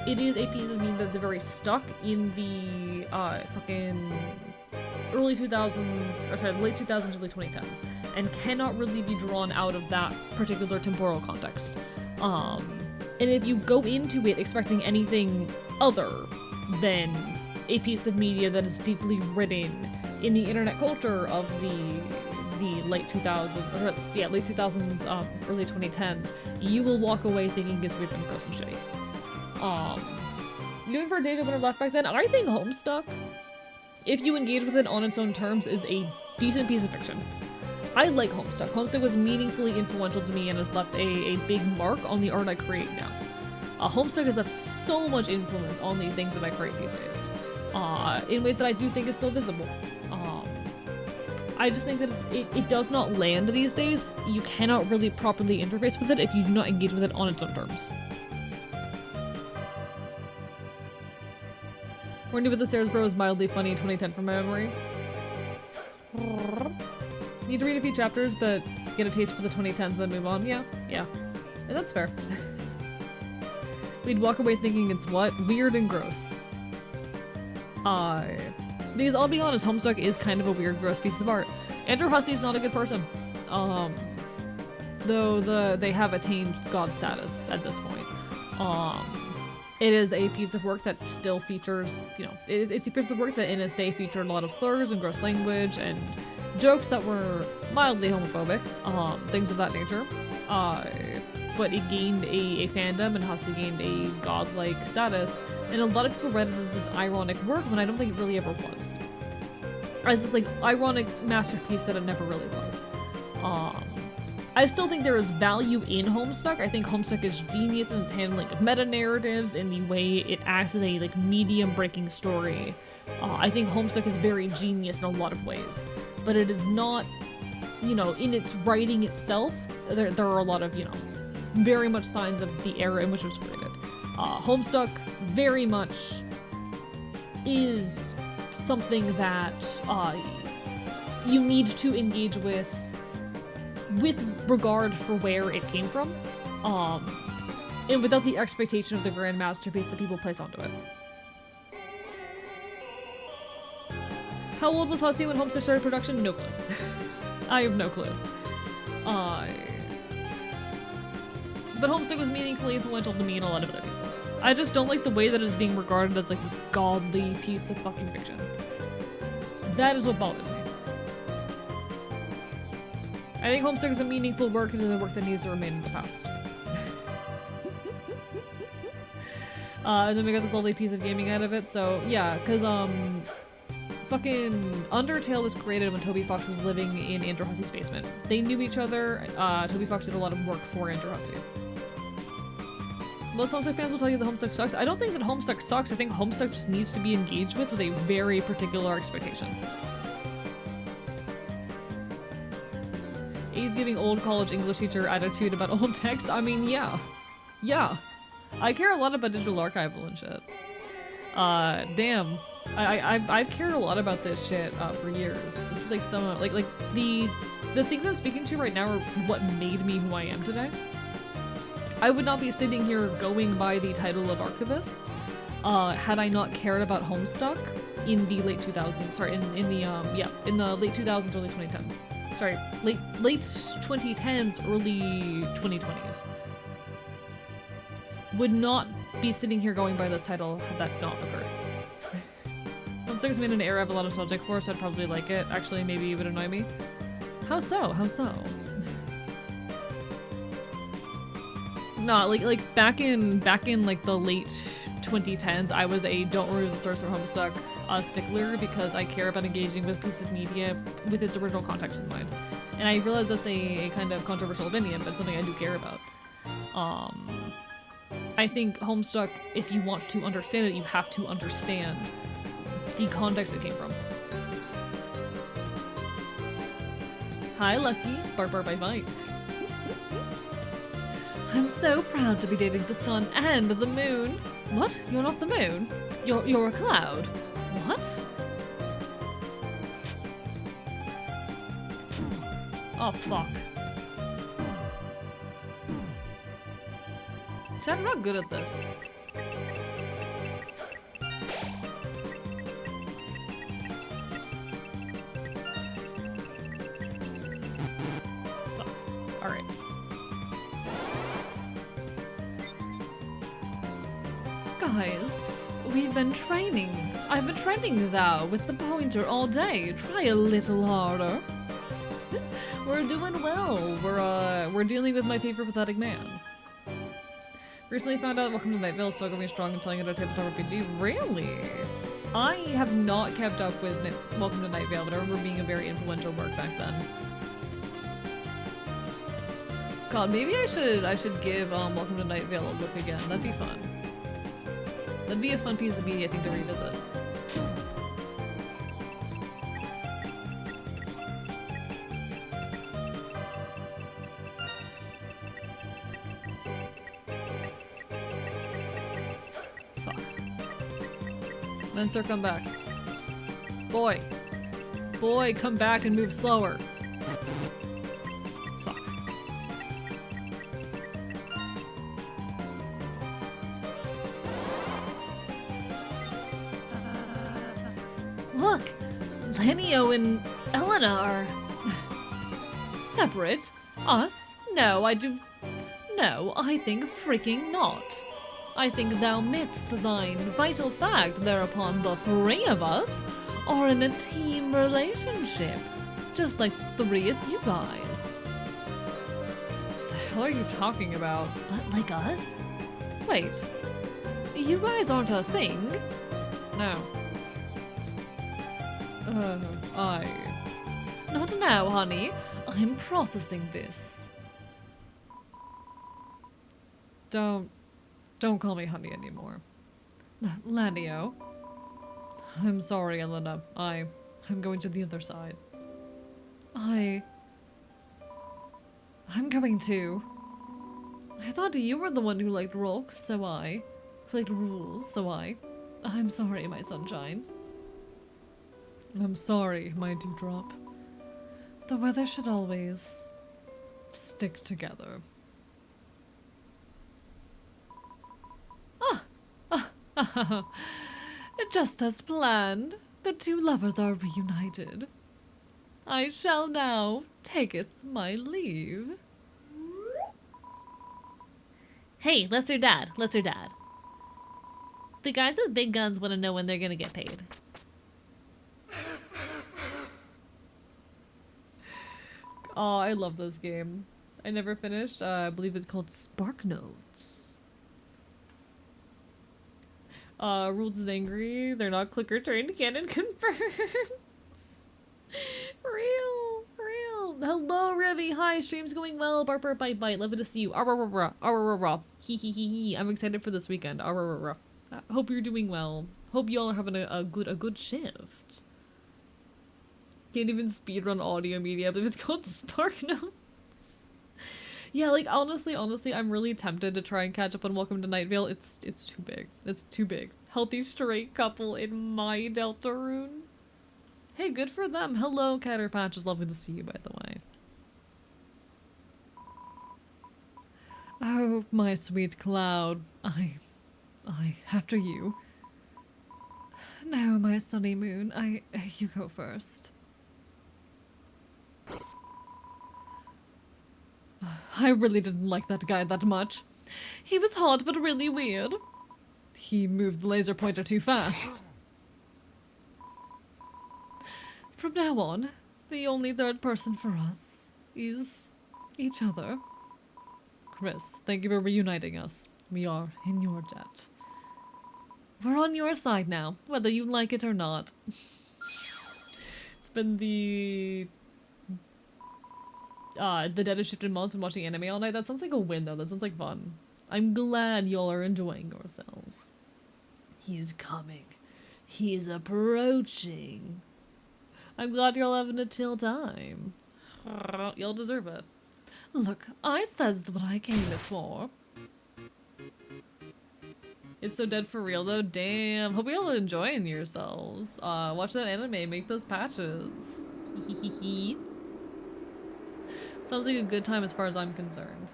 It is a piece of media that's very stuck in the, fucking early 2000s, or sorry, late 2000s, early 2010s, and cannot really be drawn out of that particular temporal context. And if you go into it expecting anything other than a piece of media that is deeply written in the internet culture of the late 2000s, or yeah, late 2000s, early 2010s, you will walk away thinking it's weird and gross and shitty. Looking for a date when it left back then, I think Homestuck, if you engage with it on its own terms, is a decent piece of fiction. I like Homestuck. Homestuck was meaningfully influential to me and has left a big mark on the art I create now. Homestuck has left so much influence on the things that I create these days, in ways that I do think is still visible. I just think that it does not land these days. You cannot really properly interface with it if you do not engage with it on its own terms. Warned You with the Stairs Bro is mildly funny in 2010 from my memory. Need to read a few chapters, but get a taste for the 2010s and then move on. Yeah. And that's fair. We'd walk away thinking it's what? Weird and gross. Because I'll be honest, Homestuck is kind of a weird, gross piece of art. Andrew Hussey is not a good person. Though they have attained god status at this point. It is a piece of work that still features, you know, it's a piece of work that in its day featured a lot of slurs and gross language and jokes that were mildly homophobic, things of that nature. But it gained a fandom and Hussey gained a godlike status, and a lot of people read it as this ironic work when I don't think it really ever was. As this like ironic masterpiece that it never really was. I still think there is value in Homestuck. I think Homestuck is genius in its handling of meta-narratives, in the way it acts as a like medium-breaking story. I think Homestuck is very genius in a lot of ways, but it is not, you know, in its writing itself, there are a lot of, you know, very much signs of the era in which it was created. Homestuck very much is something that you need to engage with regard for where it came from, and without the expectation of the grand masterpiece that people place onto it. How old was Hussey when Homestuck started production? No clue. I have no clue. But Homestuck was meaningfully influential to me and a lot of other people. I just don't like the way that it is being regarded as like this godly piece of fucking fiction. That is what bothers me. I think Homestuck is a meaningful work and is a work that needs to remain in the past. And then we got this lovely piece of gaming out of it. So yeah, cause fucking Undertale was created when Toby Fox was living in Andrew Hussy's basement. They knew each other. Toby Fox did a lot of work for Andrew Hussy. Most Homestuck fans will tell you the Homestuck sucks. I don't think that Homestuck sucks. I think Homestuck just needs to be engaged with a very particular expectation. He's giving old college English teacher attitude about old text. I mean, yeah. Yeah. I care a lot about digital archival and shit. Damn. I've cared a lot about this shit for years. This is like some like the things I'm speaking to right now are what made me who I am today. I would not be sitting here going by the title of archivist had I not cared about Homestuck in the late 2000s. Sorry, in the late 2000s, early 2010s. Sorry, late 2010s, early 2020s. Would not be sitting here going by this title had that not occurred. Homestuck is made in an era I have a lot of nostalgic for, so I'd probably like it. Actually, maybe it would annoy me. How so? How so? No, like back in like the late 2010s, I was a don't remove the source from Homestuck stickler because I care about engaging with a piece of media with its original context in mind. And I realize that's a kind of controversial opinion, but something I do care about. I think Homestuck, if you want to understand it, you have to understand the context it came from. Hi, Lucky. Bark, bark, bite, bite. I'm so proud to be dating the sun and the moon. What? You're not the moon? You're a cloud. What? Oh, fuck. Chad, I'm not good at this. Fuck. Alright. Guys, we've been training. I've been training thou with the pointer all day. Try a little harder. We're doing well. We're dealing with my favorite pathetic man. Recently found out Welcome to Night Vale is still going strong and telling it a tabletop RPG. Really? I have not kept up with Welcome to Night Vale, but I remember being a very influential work back then. God, maybe I should give Welcome to Night Vale a look again. That'd be fun. That'd be a fun piece of media, I think, to revisit. Fuck. Lancer, come back. Boy. Boy, come back and move slower. Fuck. Look! Lenio and Elena are... separate? Us? No, I think freaking not. I think thou midst thine vital fact thereupon the three of us are in a team relationship. Just like three of you guys. The hell are you talking about? Like us? Wait. You guys aren't a thing? No. Not now, honey. I'm processing this. Don't call me honey anymore. Lanio. I'm sorry, Elena. I'm going to the other side. I'm going to. I thought you were the one who liked rocks, so I. Who liked rules, so I. I'm sorry, my sunshine. I'm sorry, my dewdrop. The weather should always stick together. Just as planned, the two lovers are reunited. I shall now taketh my leave. Hey, Lesser Dad. The guys with big guns want to know when they're gonna get paid. Oh, I love this game. I never finished. I believe it's called Spark Notes. Rules is angry. They're not clicker trained. Canon confirms. Real. Hello, Revy. Hi, stream's going well. Barper, bite, bite. Lovely to see you. Hee hee hee hee. I'm excited for this weekend. Hope you're doing well. Hope y'all are having a good shift. Can't even speedrun audio media, but it's called Spark Notes. Yeah, like honestly, I'm really tempted to try and catch up on Welcome to Night Vale. It's too big. It's too big. Healthy straight couple in my Deltarune. Hey, good for them. Hello, Catterpatch. It's lovely to see you, by the way. Oh, my sweet Cloud. I, after you. No, my sunny moon. You go first. I really didn't like that guy that much. He was hot, but really weird. He moved the laser pointer too fast. From now on, the only third person for us is each other. Chris, thank you for reuniting us. We are in your debt. We're on your side now, whether you like it or not. It's been the dead has shifted months. Been watching anime all night. That sounds like a win, though. That sounds like fun. I'm glad y'all are enjoying yourselves. He's coming. He's approaching. I'm glad y'all having a chill time. Y'all deserve it. Look, I says what I came it for. It's so dead for real, though. Damn. Hope y'all are enjoying yourselves. Watch that anime. Make those patches. Hehehe. Sounds like a good time as far as I'm concerned.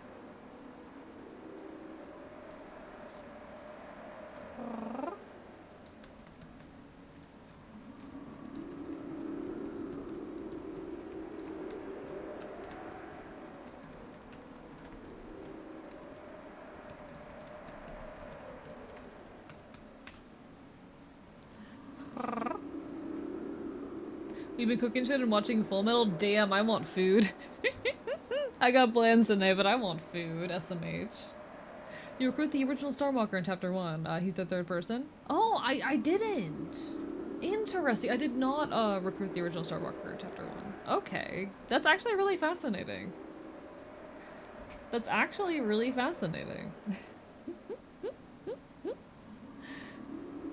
We've been cooking shit and watching Full Metal. Damn, I want food. I got plans tonight, but I want food. SMH. You recruit the original Starwalker in Chapter 1. He's the third person. Oh, I didn't. Interesting. I did not recruit the original Starwalker in Chapter 1. Okay. That's actually really fascinating. That's actually really fascinating.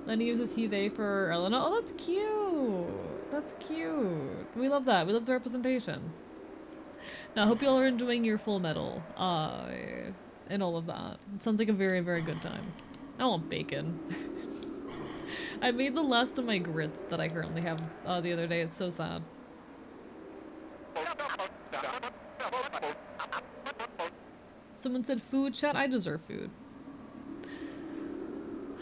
Lenny uses he, they for Elena. Oh, that's cute. That's cute. We love that. We love the representation. Now, I hope y'all are enjoying your Full Metal, and all of that. It sounds like a very, very good time. I want bacon. I made the last of my grits that I currently have, the other day. It's so sad. Someone said food, chat. I deserve food.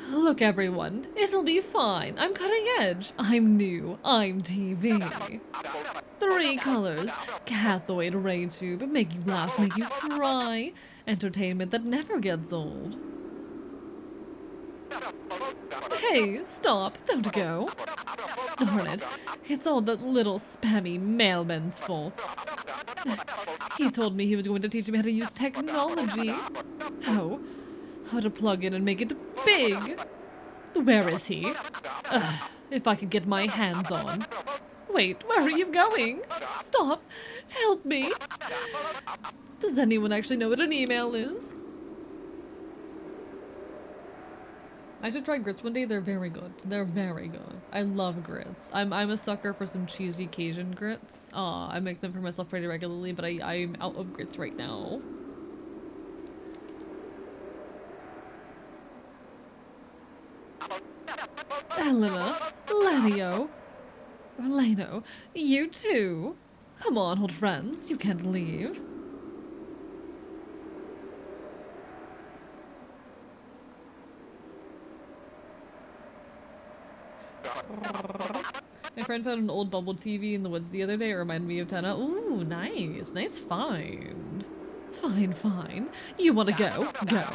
Look, everyone, it'll be fine. I'm cutting edge. I'm new. I'm TV. 3 colors. Cathode ray tube. Make you laugh, make you cry. Entertainment that never gets old. Hey, stop. Don't go. Darn it. It's all that little spammy mailman's fault. He told me he was going to teach me how to use technology. How to plug in and make it big. Where is he? If I could get my hands on. Wait, where are you going? Stop. Help me. Does anyone actually know what an email is? I should try grits one day. They're very good. They're very good. I love grits. I'm a sucker for some cheesy Cajun grits. I make them for myself pretty regularly, but I'm out of grits right now. Elena, Leno, you too. Come on, old friends, you can't leave. My friend found an old bubble TV in the woods the other day. It reminded me of Tenna. Ooh, nice. Nice find. Fine. You want to go? Go.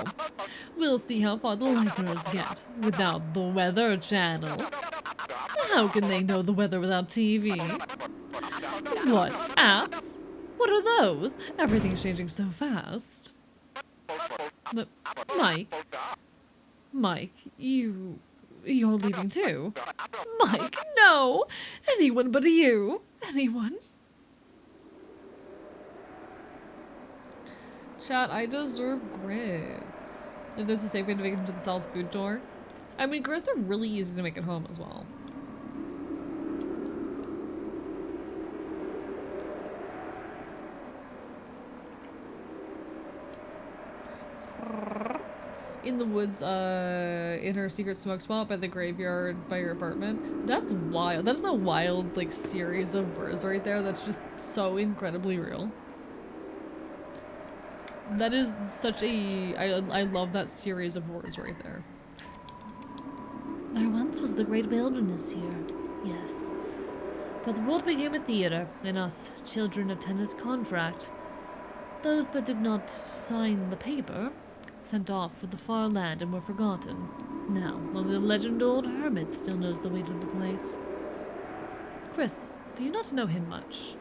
We'll see how far the listeners get without the Weather Channel. How can they know the weather without TV? What? Apps? What are those? Everything's changing so fast. But, Mike, you... You're leaving too? Mike, no! Anyone but you! Anyone? Chat, I deserve grits. If there's a safe way to make it into the solid food door. I mean, grits are really easy to make at home as well. In the woods, in her secret smoke spot by the graveyard by your apartment. That's wild. That is a wild, like, series of words right there that's just so incredibly real. That is such a... I love that series of words right there. There once was the great wilderness here, yes. But the world became a theater, and us, children of tennis contract. Those that did not sign the paper, sent off for the far land and were forgotten. Now, only the legend old hermit still knows the way to the place. Chris, do you not know him much?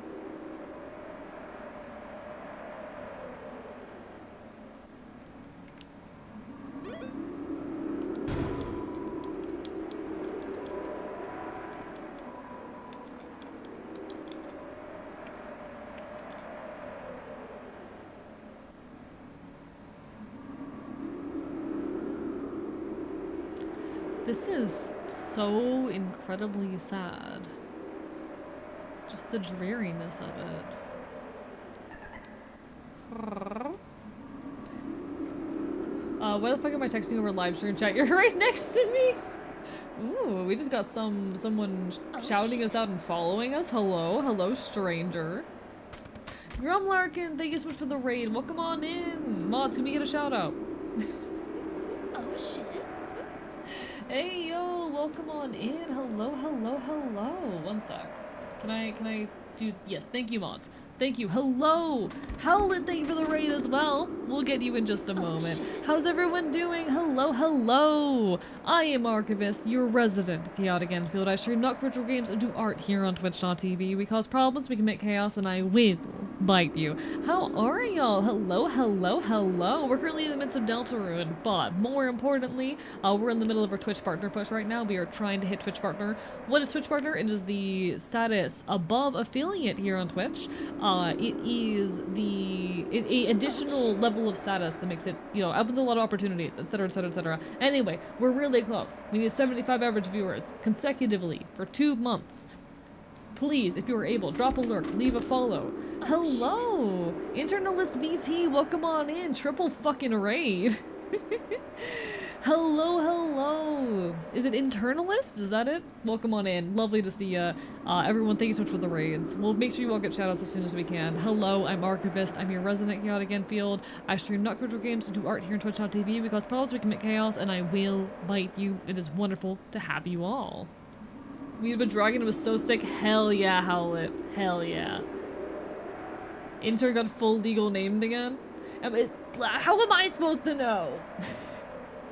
This is so incredibly sad. Just the dreariness of it. Why the fuck am I texting over live stream chat? You're right next to me! Ooh, we just got someone shouting us out and following us. Hello, hello stranger. Grumlarkin, thank you so much for the raid. Welcome on in. Mods, can we get a shout out? Oh shit. Hey yo, welcome on in. Hello, hello, hello. One sec. Can I do, yes, thank you mods. Thank you. Hello! Howlett, thank you for the raid as well. We'll get you in just a moment. How's everyone doing? Hello, hello! I am Archivist, your resident chaotic Enfield. I stream not virtual games and do art here on twitch.tv. We cause problems, we can make chaos, and I will bite you. How are y'all? Hello, hello, hello. We're currently in the midst of Deltarune, but more importantly, we're in the middle of our Twitch partner push right now. We are trying to hit Twitch partner. What is Twitch partner? It is the status above affiliate here on Twitch. It is a additional level of status that makes it, you know, opens a lot of opportunities, etc, etc, etc. Anyway, we're really close. We need 75 average viewers consecutively for 2 months. Please, if you are able, drop a lurk, leave a follow. Hello! Internalist BT, welcome on in. Triple fucking raid. Hello, hello. Is it internalist? Is that it? Welcome on in. Lovely to see ya. Everyone, thank you so much for the raids. We'll make sure you all get shoutouts as soon as we can. Hello, I'm Archivist. I'm your resident chaotic Enfield. I stream not virtual games and do art here on twitch.tv because problems we can make chaos, and I will bite you. It is wonderful to have you all. We have a dragon. It was so sick. Hell yeah, Howlett. Hell yeah. Intern got full legal named again. How am I supposed to know?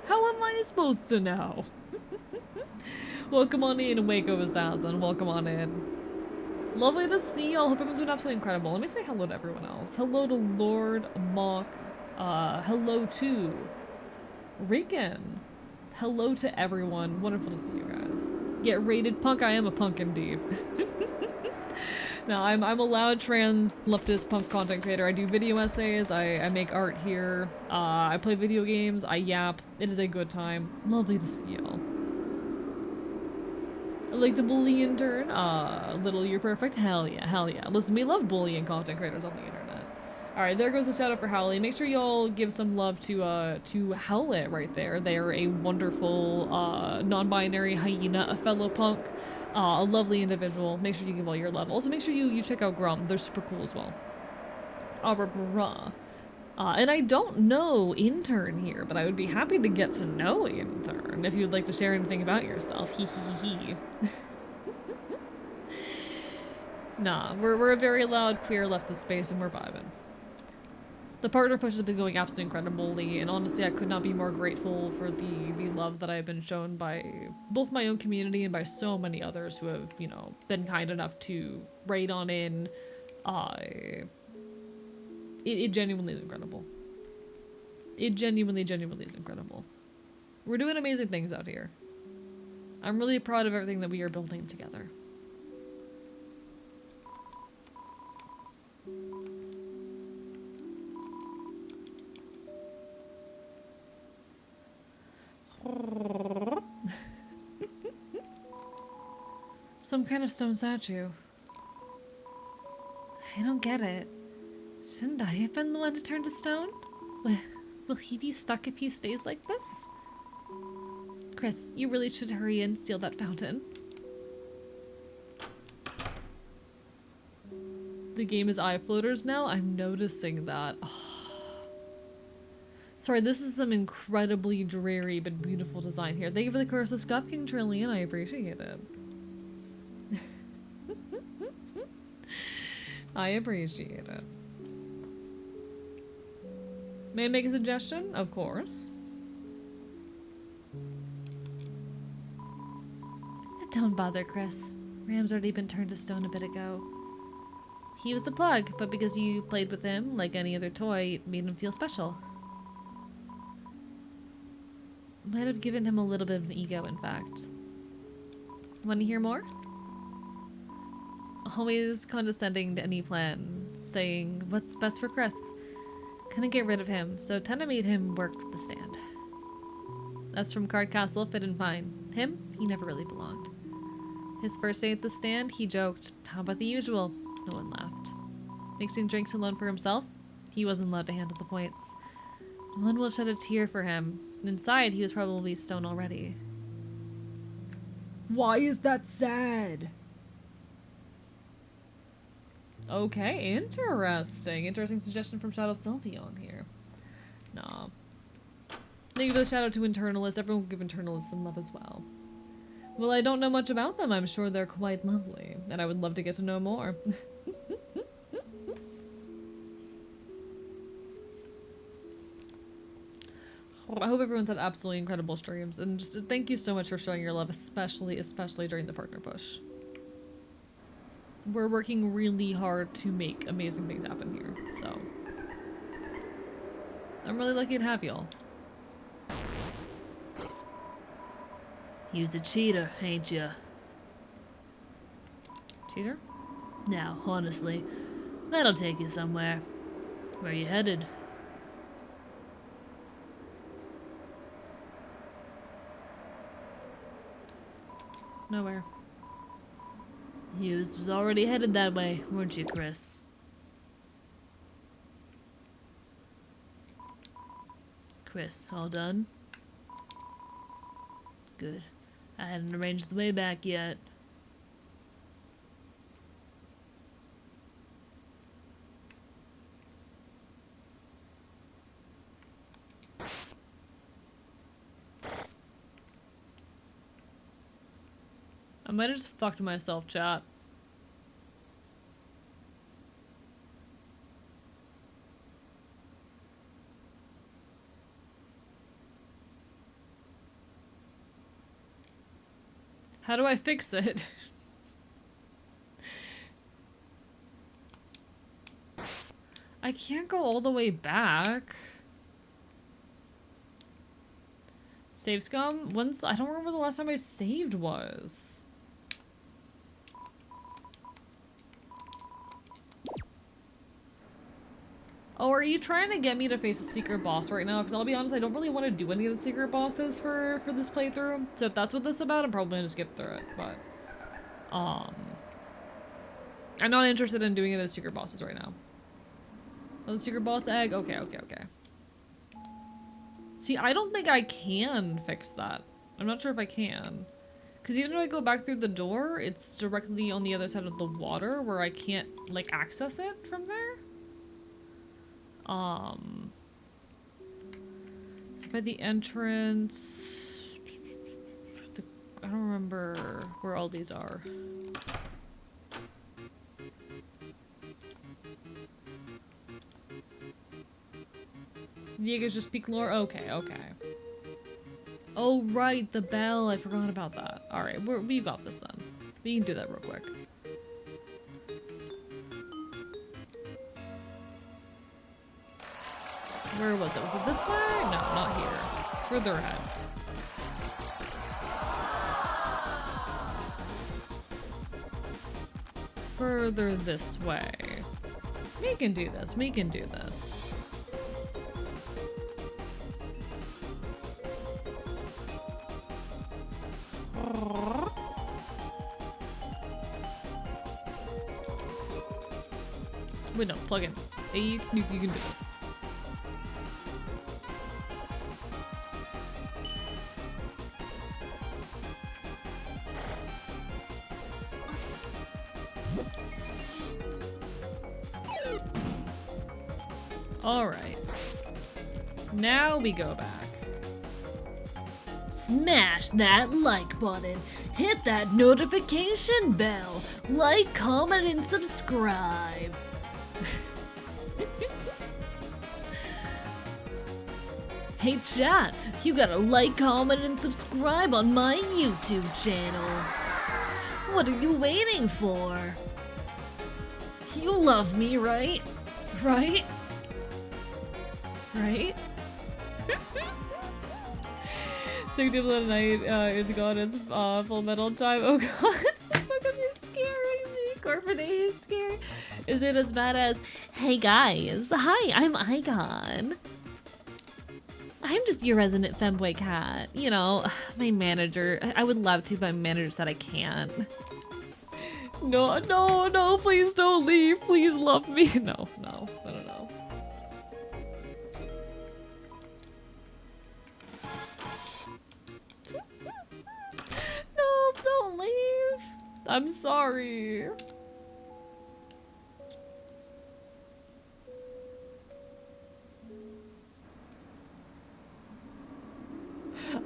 How am I supposed to know? Welcome on in, Waco 1000. Welcome on in. Lovely to see y'all. Hope everyone's been absolutely incredible. Let me say hello to everyone else. Hello to Lord Mock. Hello to Ricken. Hello to everyone. Wonderful to see you guys. Get rated punk. I am a punk indeed. No, I'm a loud trans leftist punk content creator. I do video essays, I make art here, I play video games, I yap. It is a good time. Lovely to see y'all. I like to bully intern. Little you're perfect. Hell yeah, hell yeah. Listen, we love bullying content creators on the internet. Alright, there goes the shout out for Howley. Make sure y'all give some love to Howlett right there. They are a wonderful, non-binary hyena, a fellow punk. A lovely individual. Make sure you give all your love. Also, make sure you check out Grum. They're super cool as well. And I don't know Intern here, but I would be happy to get to know Intern if you'd like to share anything about yourself. Hee hee hee hee. Nah, we're a very loud queer leftist space and we're vibing. The partner push has been going absolutely incredibly, and honestly, I could not be more grateful for the love that I've been shown by both my own community and by so many others who have, you know, been kind enough to raid on in. It genuinely is incredible. It genuinely is incredible. We're doing amazing things out here. I'm really proud of everything that we are building together. Some kind of stone statue. I don't get it. Shouldn't I have been the one to turn to stone? Will he be stuck if he stays like this? Chris, you really should hurry and steal that fountain. The game is eye floaters now? I'm noticing that. Sorry, this is some incredibly dreary but beautiful design here. Thank you for the curse of Scott King Trillion. I appreciate it. I appreciate it. May I make a suggestion? Of course. Don't bother, Chris. Ram's already been turned to stone a bit ago. He was a plug, but because you played with him like any other toy, it made him feel special. Might have given him a little bit of an ego, in fact. Want to hear more? Always condescending to any plan, saying, what's best for Chris? Couldn't get rid of him, so Tenna made him work the stand. Us from Card Castle fit in fine. Him, he never really belonged. His first day at the stand, he joked, how about the usual? No one laughed. Mixing drinks alone for himself, he wasn't allowed to handle the points. No one will shed a tear for him. Inside, he was probably stone already. Why is that sad? Okay, interesting. Interesting suggestion from Shadow Sylveon here. Nah. Thank you for the shout out to Internalists. Everyone will give Internalists some love as well. Well, I don't know much about them. I'm sure they're quite lovely, and I would love to get to know more. I hope everyone's had absolutely incredible streams, and just thank you so much for showing your love, especially during the partner push. We're working really hard to make amazing things happen here, so I'm really lucky to have y'all. You's a cheater, ain't ya? Cheater? Now, honestly, that'll take you somewhere. Where you headed? Nowhere. You was already headed that way, weren't you, Chris? Chris, all done? Good. I hadn't arranged the way back yet. I might have just fucked myself, chat. How do I fix it? I can't go all the way back. Save scum? I don't remember the last time I saved was. Oh, are you trying to get me to face a secret boss right now? Because I'll be honest, I don't really want to do any of the secret bosses for this playthrough. So if that's what this is about, I'm probably gonna skip through it. But, I'm not interested in doing any of the secret bosses right now. Oh, the secret boss egg? Okay. See, I don't think I can fix that. I'm not sure if I can. Because even if I go back through the door, it's directly on the other side of the water where I can't, like, access it from there. So by the entrance, I don't remember where all these are. Viegas just speak lore? Okay. Oh, right, the bell. I forgot about that. Alright, we got this then. We can do that real quick. Where was it? Was it this way? No, not here. Further ahead. further this way. We can do this. We can do this. Wait, no, plug in. Hey, you can do this. Alright. Now we go back. Smash that like button. Hit that notification bell. Like, comment, and subscribe. Hey chat, you gotta like, comment, and subscribe on my YouTube channel. What are you waiting for? You love me, right? Right? Right? Sick Devil at Night is gone. It's Full Metal time. Oh god. Fuck, you're scaring me. Corporate A is scary. Is it as bad as, hey guys, hi, I'm Icon. I'm just your resident femboy cat. You know, my manager. I would love to, but my manager said I can't. No, no, no, please don't leave. Please love me. No, no, I don't know. No, don't leave. I'm sorry.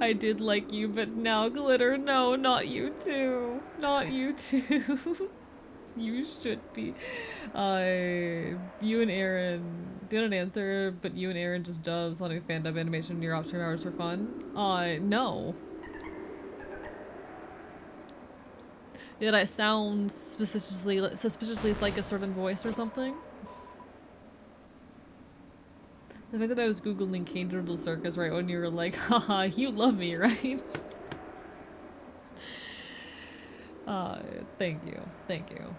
I did like you, but now Glitter, no, not you too. Not you too. You should be. You and Aaron didn't answer, but you and Aaron just dubbed Sonic fan dub animation in your off stream hours for fun. No. Did I sound suspiciously like a certain voice or something? The fact that I was googling Cane Turtle Circus right when you were like, haha, you love me, right? Thank you. Thank you.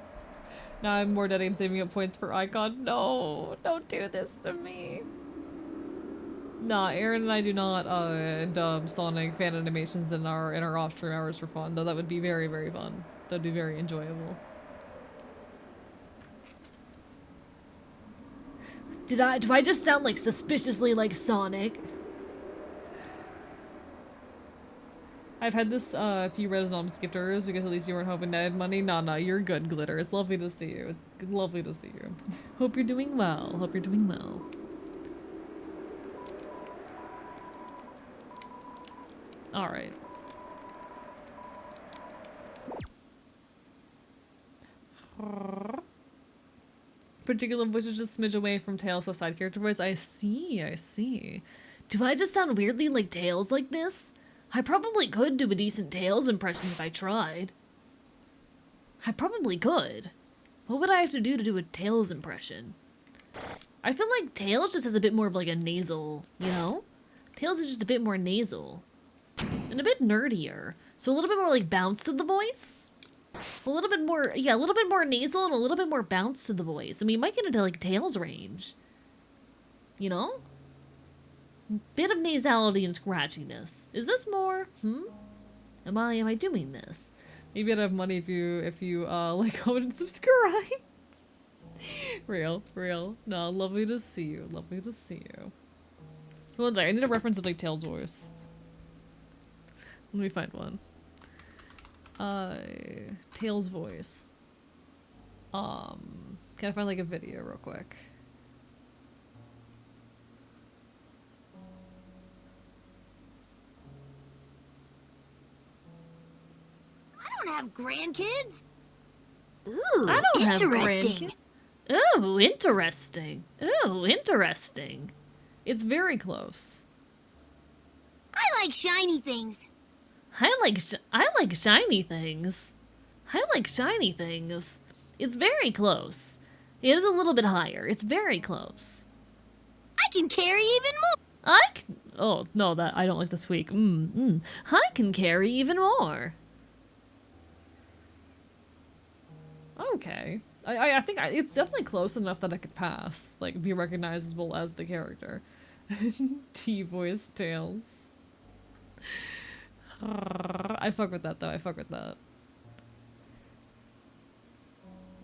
Now I'm more dead. I'm saving up points for Icon. No, don't do this to me. Nah, Aaron and I do not dub Sonic fan animations in our off-stream hours for fun, though that would be very, very fun. That'd be very enjoyable. Do I just sound like suspiciously like Sonic? I've had this few Resonance gifters because at least you weren't hoping to add money. Nah, you're good, Glitter. It's lovely to see you. It's lovely to see you. Hope you're doing well. Hope you're doing well. Alright. Particular voice is just a smidge away from Tails, so side character voice. I see, I see. Do I just sound weirdly like Tails like this? I probably could do a decent Tails impression if I tried. I probably could. What would I have to do a Tails impression? I feel like Tails just has a bit more of like a nasal, you know? Tails is just a bit more nasal. And a bit nerdier. So a little bit more like bounce to the voice. A little bit more, yeah, a little bit more nasal and a little bit more bounce to the voice. I mean, you might get into like Tails range. You know? Bit of nasality and scratchiness. Is this more? Am I doing this? Maybe I'd have money if you like, comment, and subscribe. Real. No, lovely to see you. Lovely to see you. One second, I need a reference of like Tails' voice. Let me find one. Tails' voice. Can I find like a video real quick? I don't have grandkids. Ooh, I don't have interesting. Oh, interesting. Oh, interesting. It's very close. I like shiny things. I like shiny things. I like shiny things. It's very close. It is a little bit higher. It's very close. I can carry even more. Oh, no, that I don't like the squeak. I can carry even more. Okay. I think it's definitely close enough that I could pass. Like, be recognizable as the character. T-voice Tails. I fuck with that, though. I fuck with that.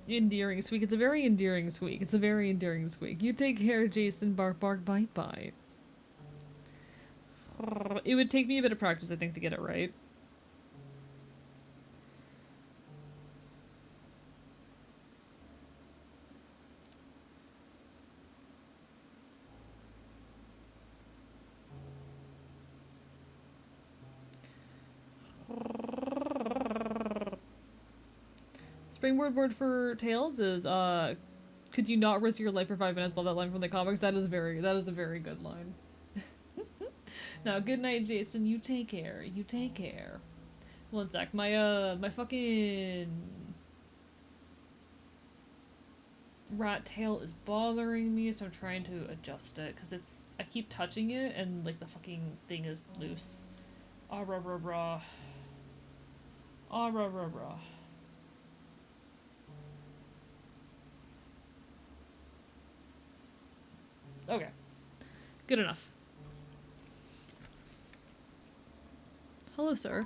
Endearing squeak. It's a very endearing squeak. It's a very endearing squeak. You take care, Jason. Bark, bark, bite, bite. It would take me a bit of practice, I think, to get it right. Springboard word for Tails is, could you not risk your life for 5 minutes? Love that line from the comics. That is a very good line. Now, good night, Jason. You take care. You take care. One sec. My fucking rat tail is bothering me, so I'm trying to adjust it, because I keep touching it, and, like, the fucking thing is loose. Ah, rah, rah, rah. Ah, rah, rah, rah. Okay. Good enough. Hello, sir.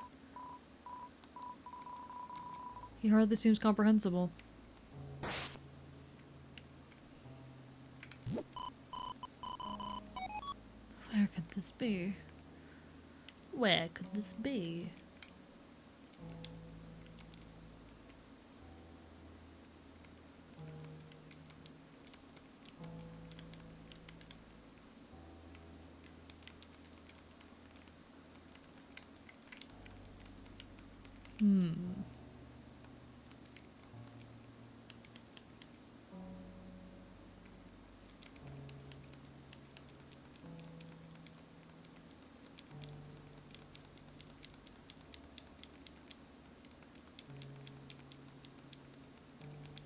He hardly seems comprehensible. Where could this be? Where could this be?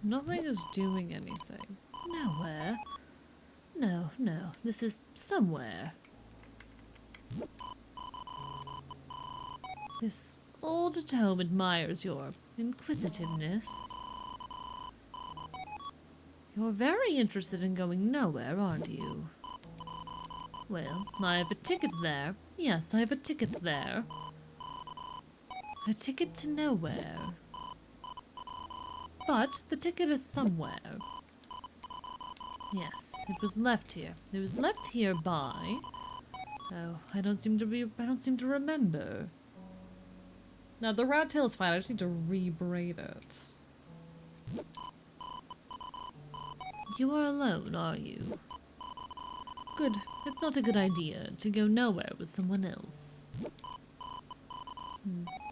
Nothing is doing anything. Nowhere. No, no. This is somewhere. This old tome admires your inquisitiveness. You're very interested in going nowhere, aren't you? Well, I have a ticket there. Yes, I have a ticket there. A ticket to nowhere. But the ticket is somewhere. Yes, it was left here. It was left here by... Oh, I don't seem to remember. Now, the rat tail is fine. I just need to re-braid it. You are alone, are you? Good. It's not a good idea to go nowhere with someone else.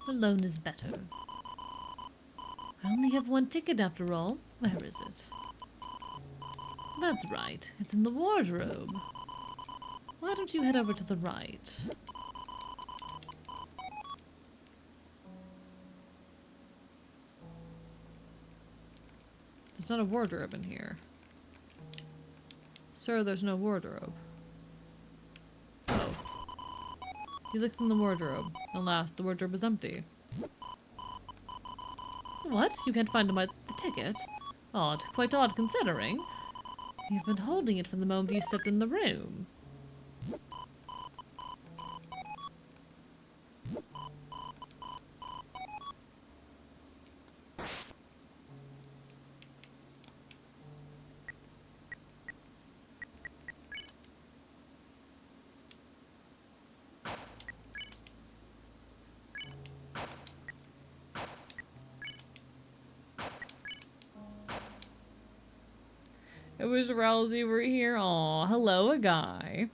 Alone is better. I only have one ticket after all. Where is it? That's right. It's in the wardrobe. Why don't you head over to the right? There's not a wardrobe in here. Sir, there's no wardrobe. Oh. You looked in the wardrobe. Alas, the wardrobe is empty. What? You can't find the ticket? Odd. Quite odd, considering. You've been holding it from the moment you stepped in the room. I wish Rousey were here. Aw, hello, a guy.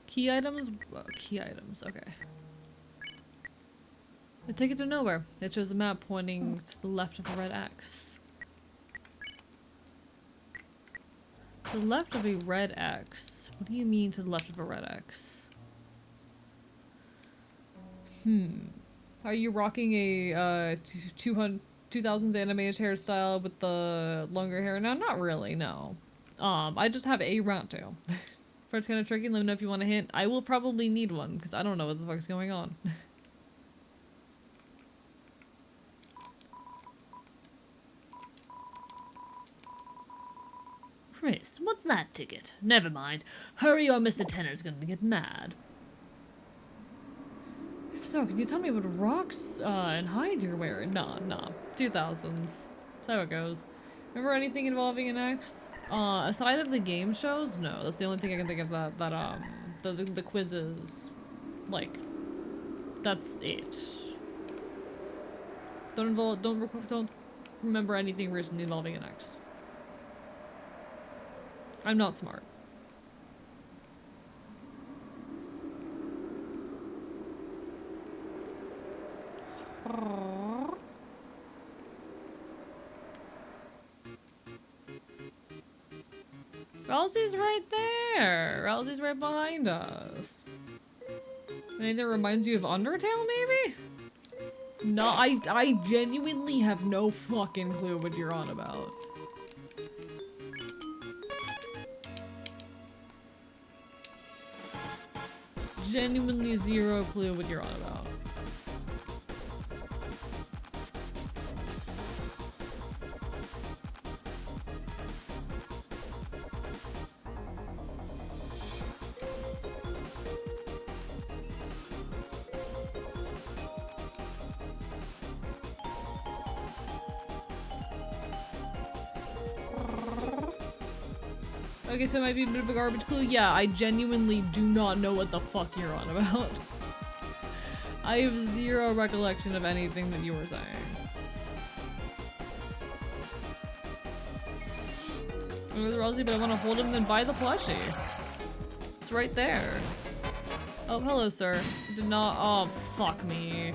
Key items? Key items, okay. A ticket to nowhere. It shows a map pointing to the left of a red X. To the left of a red X? What do you mean to the left of a red X? Are you rocking a 2000s animated hairstyle with the longer hair? No, not really, no. I just have a rat tail. It's kind of tricky. Let me know if you want a hint. I will probably need one, because I don't know what the fuck's going on. Chris, what's that ticket? Never mind. Hurry or Mr. Tenner's gonna get mad. If so, can you tell me what rocks and hide you're wearing? Nah. 2000s. That's how it goes. Remember anything involving an X? Aside of the game shows, no. That's the only thing I can think of the quizzes. Like, that's it. Don't remember anything recently involving an X. I'm not smart. Ralsei's right there. Ralsei's right behind us. Anything that reminds you of Undertale, maybe? No, I genuinely have no fucking clue what you're on about. Genuinely zero clue what you're on about. Okay, so it might be a bit of a garbage clue. Yeah, I genuinely do not know what the fuck you're on about. I have zero recollection of anything that you were saying. I'm with Rosie, but I want to hold him, then buy the plushie. It's right there. Oh, hello, sir. Did not- oh, fuck me.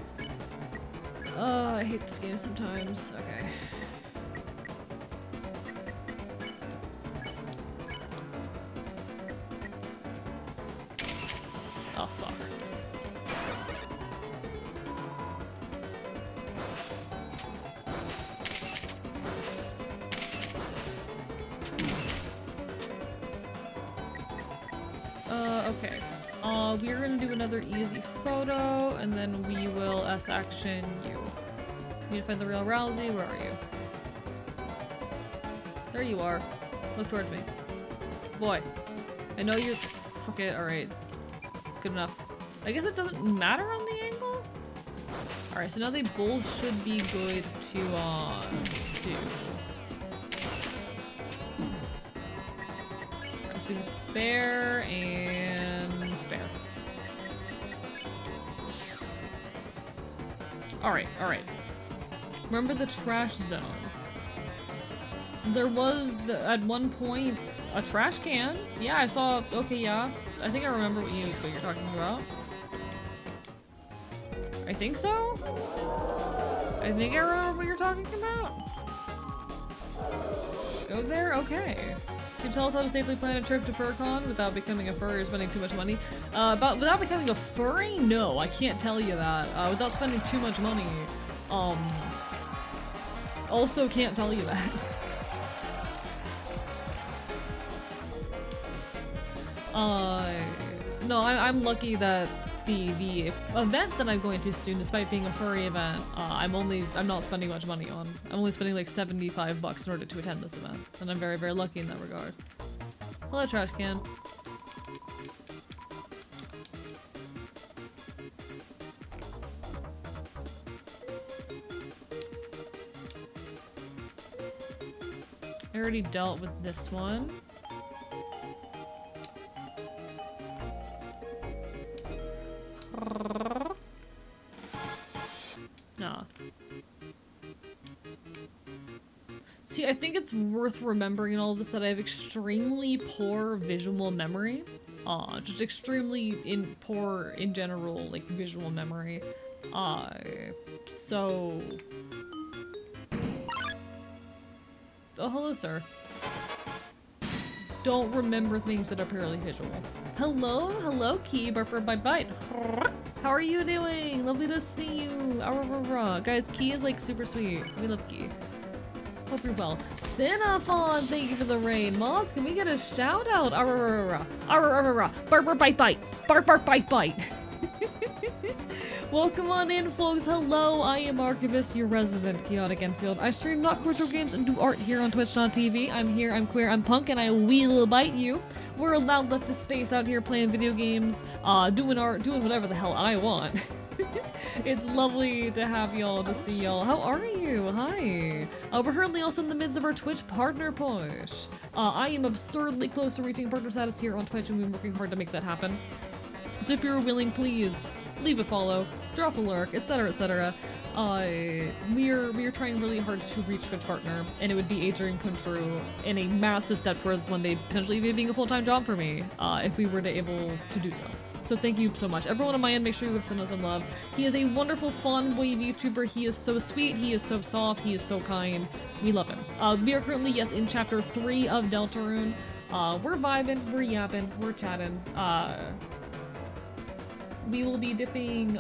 I hate this game sometimes. Okay. Oh, fuck. Okay. We're gonna do another easy photo, and then we will S-action you. Need to find the real Rousey. Where are you? There you are. Look towards me. Boy. I know you're- okay, alright. Good enough. I guess it doesn't matter on the angle? Alright, so now they both should be good to, do. Because we can spare and spare. Alright. Remember the trash zone. There was, at one point, a trash can. Yeah, I saw, okay, yeah. I think I remember what you're talking about. I think so? I think I remember what you're talking about. Go there? Okay. Can you tell us how to safely plan a trip to FurCon without becoming a furry or spending too much money? Without becoming a furry? No, I can't tell you that. Without spending too much money. Also can't tell you that. No, I'm lucky that the event that I'm going to soon, despite being a furry event, I'm not spending much money on. I'm only spending like $75 in order to attend this event, and I'm very, very lucky in that regard. Hello, trash can. I already dealt with this one. Nah. See, I think it's worth remembering in all of this that I have extremely poor visual memory. Just extremely poor in general, like, visual memory. So... Oh, hello, sir. Don't remember things that are purely visual. Hello, Key, Burper, bite. How are you doing? Lovely to see you. Guys, Key is like super sweet. We love Key. Hope you're well. Cinnafon, thank you for the rain. Mods, can we get a shout out? Burper, bite. Bark, bite. Welcome on in, folks. Hello, I am Archivist, your resident chaotic Enfield. I stream not retro games and do art here on Twitch.tv. I'm here, I'm queer, I'm punk, and I will bite you. We're a loud leftist space out here playing video games, doing art, doing whatever the hell I want. It's lovely to have y'all, to see y'all. How are you? Hi. We're currently also in the midst of our Twitch partner push. I am absurdly close to reaching partner status here on Twitch, and we've been working hard to make that happen. So if you're willing, please leave a follow, drop a lurk, etc., etc. We're trying really hard to reach Twitch partner, and it would be a dream come true and a massive step towards one day potentially being a full-time job for me, if we were to able to do so. So thank you so much. Everyone on my end, make sure you give Sinnoh some love. He is a wonderful, fun boy YouTuber. He is so sweet, he is so soft, he is so kind. We love him. We are currently, yes, in chapter 3 of Deltarune. We're vibing, we're yapping, we're chatting. We will be dipping,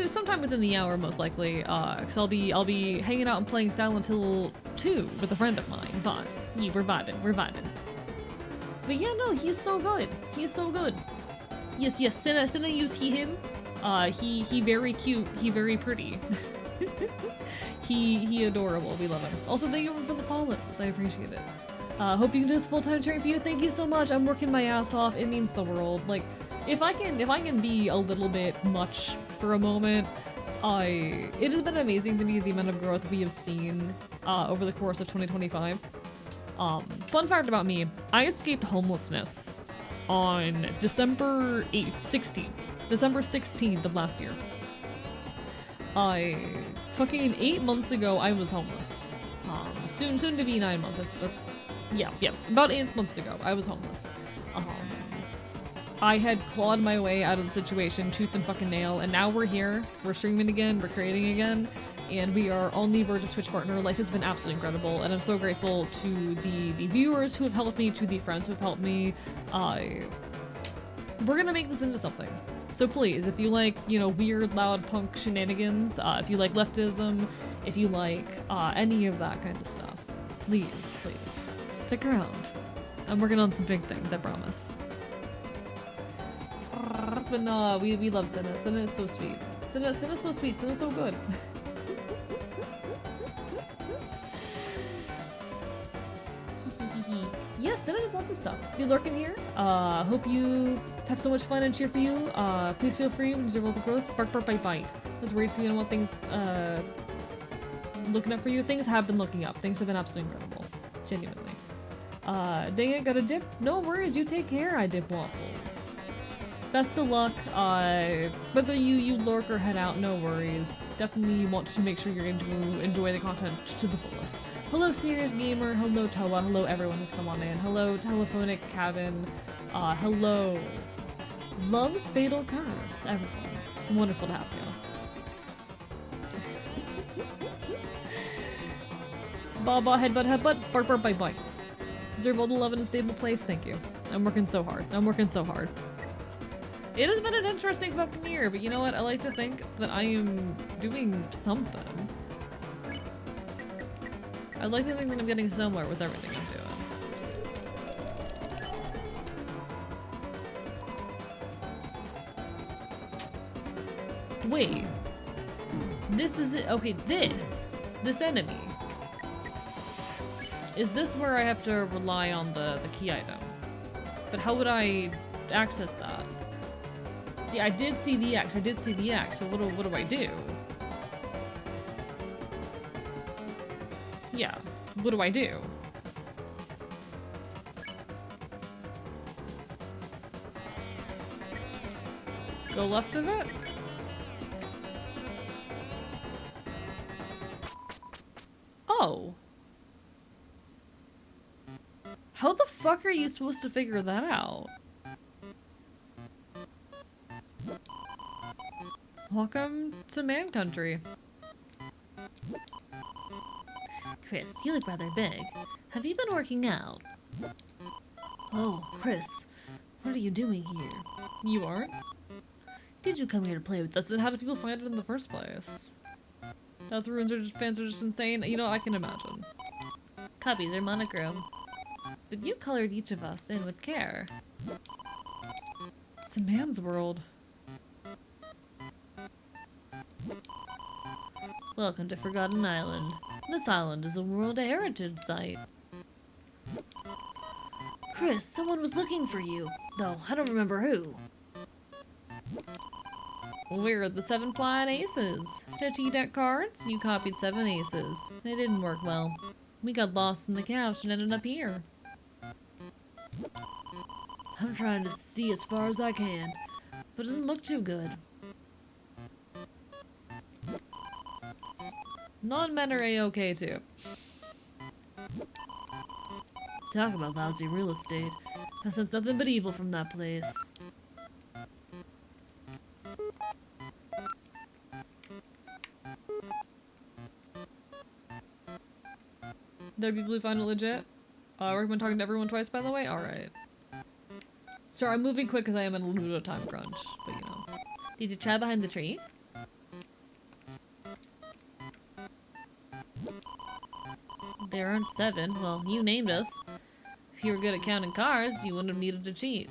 sometime within the hour, most likely, because I'll be hanging out and playing Silent Hill 2 with a friend of mine, but yeah, we're vibing. But yeah, no, he's so good. He's so good. Yes, Sinna use he, him. He very cute. He very pretty. he adorable. We love him. Also, thank you for the follows. I appreciate it. Hope you can do this full-time training for you. Thank you so much. I'm working my ass off. It means the world. Like, if I can be a little bit much for a moment, it has been amazing to me the amount of growth we have seen over the course of 2025. Fun fact about me, I escaped homelessness on December 16th of last year. Fucking 8 months ago, I was homeless. Soon to be 9 months. Yeah, about 8 months ago, I was homeless. I had clawed my way out of the situation, tooth and fucking nail, and now we're here, we're streaming again, we're creating again, and we are on the verge of Twitch partner. Life has been absolutely incredible, and I'm so grateful to the viewers who have helped me, to the friends who have helped me. We're gonna make this into something. So please, if you like, weird, loud punk shenanigans, if you like leftism, if you like any of that kind of stuff, please, stick around. I'm working on some big things, I promise. But no, we love Sinna. Sinna is so sweet. Sinna's so sweet. Sinna's so good. Yes, Sinna does lots of stuff. Be lurking here. Hope you have so much fun and cheer for you. Please feel free when you the growth. Bark, bite, bite. I was worried for you and want things looking up for you. Things have been looking up. Things have been absolutely incredible. Genuinely. Dang it, got a dip? No worries, you take care, I dip waffles. Best of luck, whether you lurk or head out, no worries. Definitely want to make sure you're going to enjoy the content to the fullest. Hello Serious Gamer, hello Toa, hello everyone who's come on in, hello Telephonic Cabin, hello Love's Fatal Curse, everyone. It's wonderful to have you. Baba, headbutt, bark, bite. Deserve all the love in a stable place, thank you. I'm working so hard. It has been an interesting fucking year, but you know what? I like to think that I am doing something. I like to think that I'm getting somewhere with everything I'm doing. Wait. This is it. Okay, this enemy. Is this where I have to rely on the key item? But how would I access that? Yeah, I did see the X, but what do I do? Yeah, what do I do? Go left of it? Oh. How the fuck are you supposed to figure that out? Welcome to Man Country. Chris, you look rather big. Have you been working out? Oh, Chris, what are you doing here? You aren't? Did you come here to play with us? Then how do people find it in the first place? Deltarune fans are just insane. You know, I can imagine. Copies are monochrome. But you colored each of us in with care. It's a man's world. Welcome to Forgotten Island. This island is a World Heritage Site. Chris, someone was looking for you. Though, I don't remember who. We're the 7 flying aces. 50 deck cards, you copied 7 aces. It didn't work well. We got lost in the couch and ended up here. I'm trying to see as far as I can, but it doesn't look too good. Non-men are A-okay too. Talk about lousy real estate. I sense nothing but evil from that place. There are people who find it legit. I recommend talking to everyone twice, by the way. Alright. Sorry, I'm moving quick because I am in a little bit of a time crunch, but you know. Did you try behind the tree? There aren't 7. Well, you named us. If you were good at counting cards, you wouldn't have needed to cheat.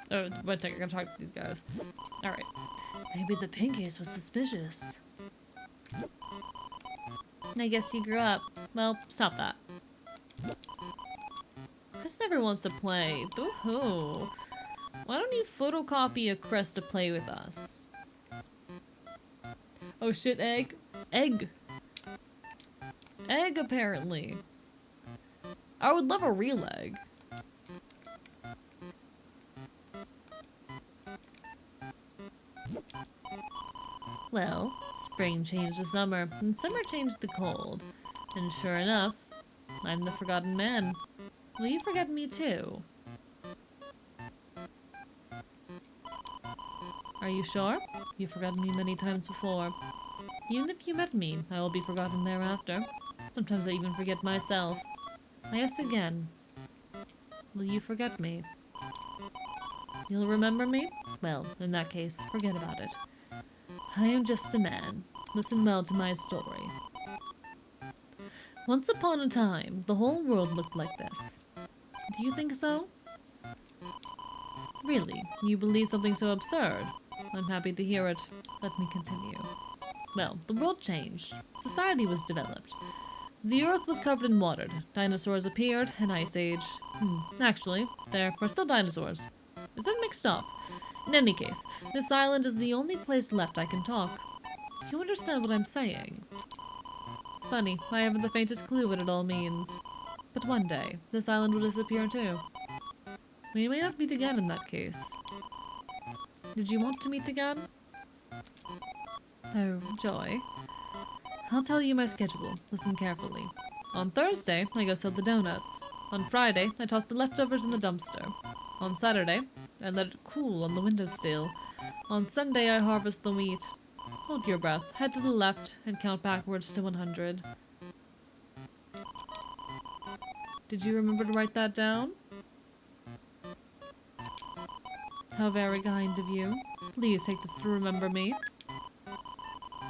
Oh, wait a second, I gotta talk to these guys. Alright. Maybe the Pinkies was suspicious. I guess you grew up. Well, stop that. Chris never wants to play. Boo-hoo. Why don't you photocopy a Chris to play with us? Oh shit, egg. Egg. Egg, apparently. I would love a real egg. Well, spring changed the summer, and summer changed the cold. And sure enough, I'm the forgotten man. Will you forget me too? Are you sure? You've forgotten me many times before. Even if you met me, I will be forgotten thereafter. Sometimes I even forget myself. I ask again. Will you forget me? You'll remember me? Well, in that case, forget about it. I am just a man. Listen well to my story. Once upon a time, the whole world looked like this. Do you think so? Really? You believe something so absurd? I'm happy to hear it. Let me continue. Well, the world changed. Society was developed. The earth was covered in water. Dinosaurs appeared, an ice age. Actually, there are still dinosaurs. Is that mixed up? In any case, this island is the only place left I can talk. Do you understand what I'm saying? It's funny, I haven't the faintest clue what it all means. But one day, this island will disappear too. We may not meet again in that case. Did you want to meet again? Oh, joy. I'll tell you my schedule. Listen carefully. On Thursday, I go sell the donuts. On Friday, I toss the leftovers in the dumpster. On Saturday, I let it cool on the windowsill. On Sunday, I harvest the wheat. Hold your breath, head to the left, and count backwards to 100. Did you remember to write that down? How very kind of you. Please take this to remember me.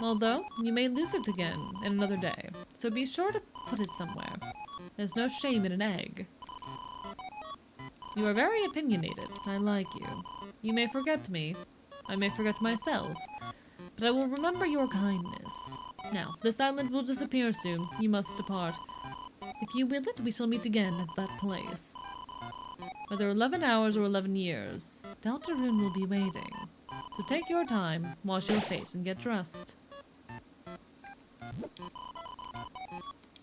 Although, you may lose it again in another day, so be sure to put it somewhere. There's no shame in an egg. You are very opinionated. I like you. You may forget me. I may forget myself. But I will remember your kindness. Now, this island will disappear soon. You must depart. If you will it, we shall meet again at that place. Whether 11 hours or 11 years, Deltarune will be waiting. So take your time, wash your face, and get dressed.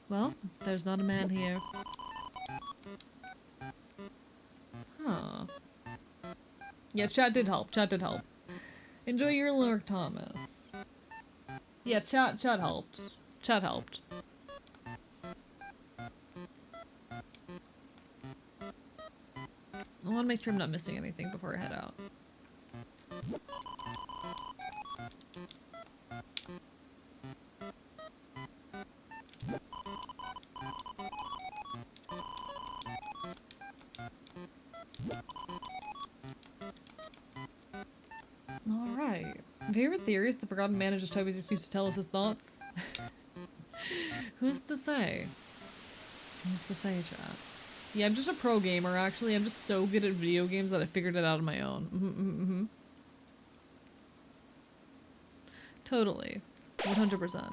Well, there's not a man here. Huh. Yeah, chat did help. Chat did help. Enjoy your lurk, Thomas. Yeah, chat helped. Chat helped. I want to make sure I'm not missing anything before I head out. Favorite theory is the Forgotten Man is just Toby's excuse to tell us his thoughts. Who's to say? Who's to say, chat? Yeah, I'm just a pro gamer, actually. I'm just so good at video games that I figured it out on my own. Totally. 100%.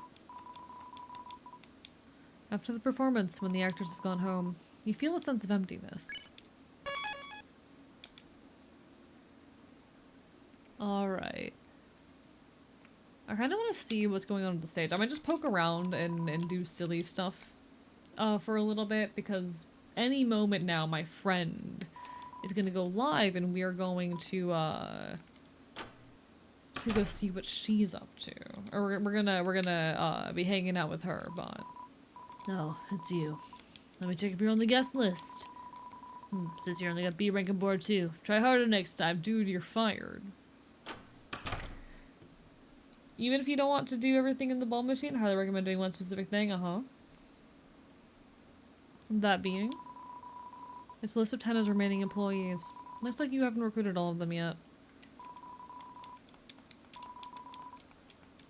After the performance, when the actors have gone home, you feel a sense of emptiness. Alright. I kind of want to see what's going on the stage. I might just poke around and do silly stuff for a little bit, because any moment now my friend is going to go live and we are going to go see what she's up to. Or we're gonna be hanging out with her, but... Oh, it's you. Let me check if you're on the guest list. Says you're only got B rank on board too. Try harder next time. Dude, you're fired. Even if you don't want to do everything in the ball machine, highly recommend doing one specific thing. That being... It's a list of 10 as remaining employees. Looks like you haven't recruited all of them yet.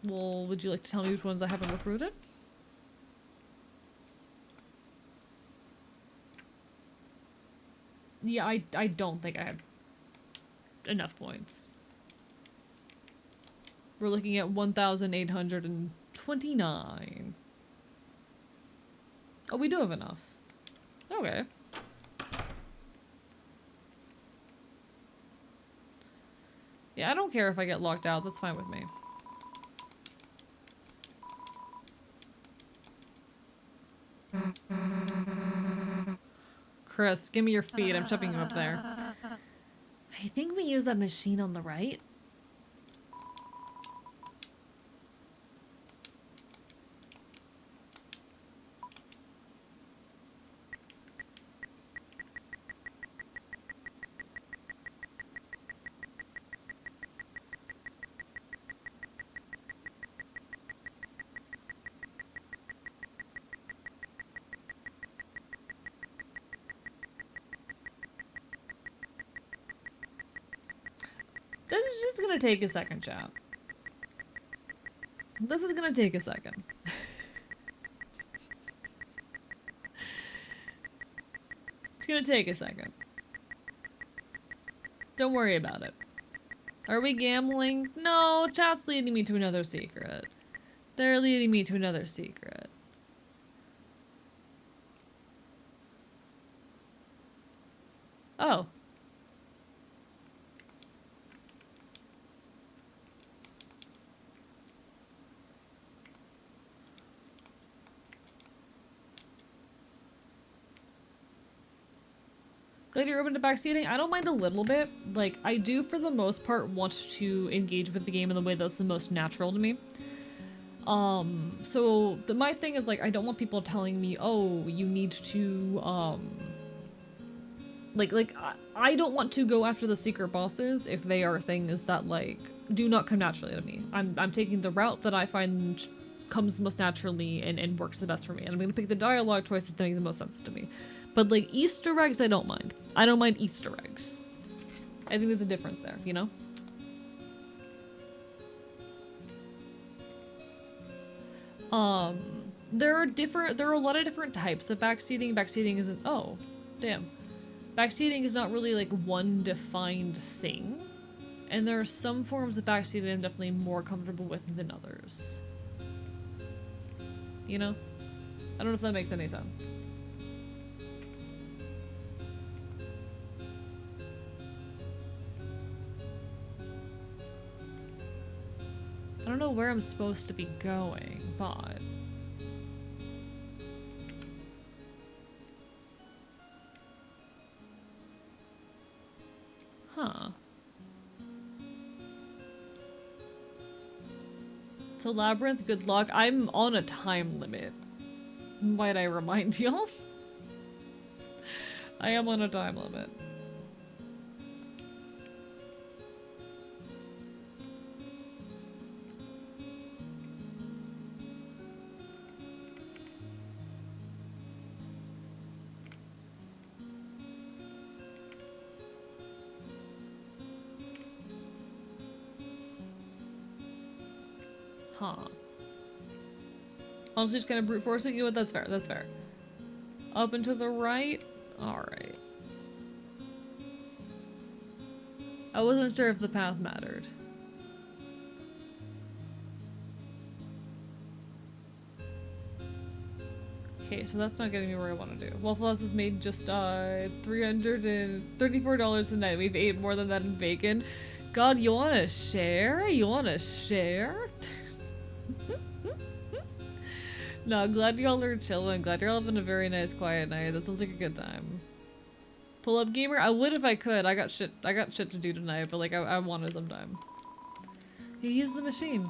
Well, would you like to tell me which ones I haven't recruited? Yeah, I don't think I have enough points. We're looking at 1,829. Oh, we do have enough. Okay. Yeah, I don't care if I get locked out. That's fine with me. Chris, give me your feet. I'm shoving you up there. I think we use that machine on the right. This is just gonna take a second, chat. This is gonna take a second. It's gonna take a second. Don't worry about it. Are we gambling? No, chat's leading me to another secret. They're leading me to another secret. Oh. Glad you're open to backseating. I don't mind a little bit. Like, I do, for the most part, want to engage with the game in the way that's the most natural to me. So my thing is, like, I don't want people telling me, oh, you need to, I don't want to go after the secret bosses if they are things that, like, do not come naturally to me. I'm taking the route that I find comes most naturally and works the best for me. And I'm gonna pick the dialogue choices that make the most sense to me. But, like, Easter eggs, I don't mind. I don't mind Easter eggs. I think there's a difference there, you know? There are a lot of different types of backseating. Backseating isn't, oh, damn. Backseating is not really, like, one defined thing. And there are some forms of backseating I'm definitely more comfortable with than others. You know? I don't know if that makes any sense. I don't know where I'm supposed to be going, but... Huh. So Labyrinth, good luck. I'm on a time limit. Might I remind y'all? I am on a time limit. Huh. Honestly, just kind of brute force it. You know what? That's fair. That's fair. Up and to the right? Alright. I wasn't sure if the path mattered. Okay, so that's not getting me where I want to do. Waffle House has made just $334 a night. We've ate more than that in bacon. God, you wanna share? You wanna share? No, glad y'all are chilling. Glad you're all having a very nice quiet night. That sounds like a good time. Pull up gamer? I would if I could. I got shit to do tonight, but like I want it sometime. You used the machine.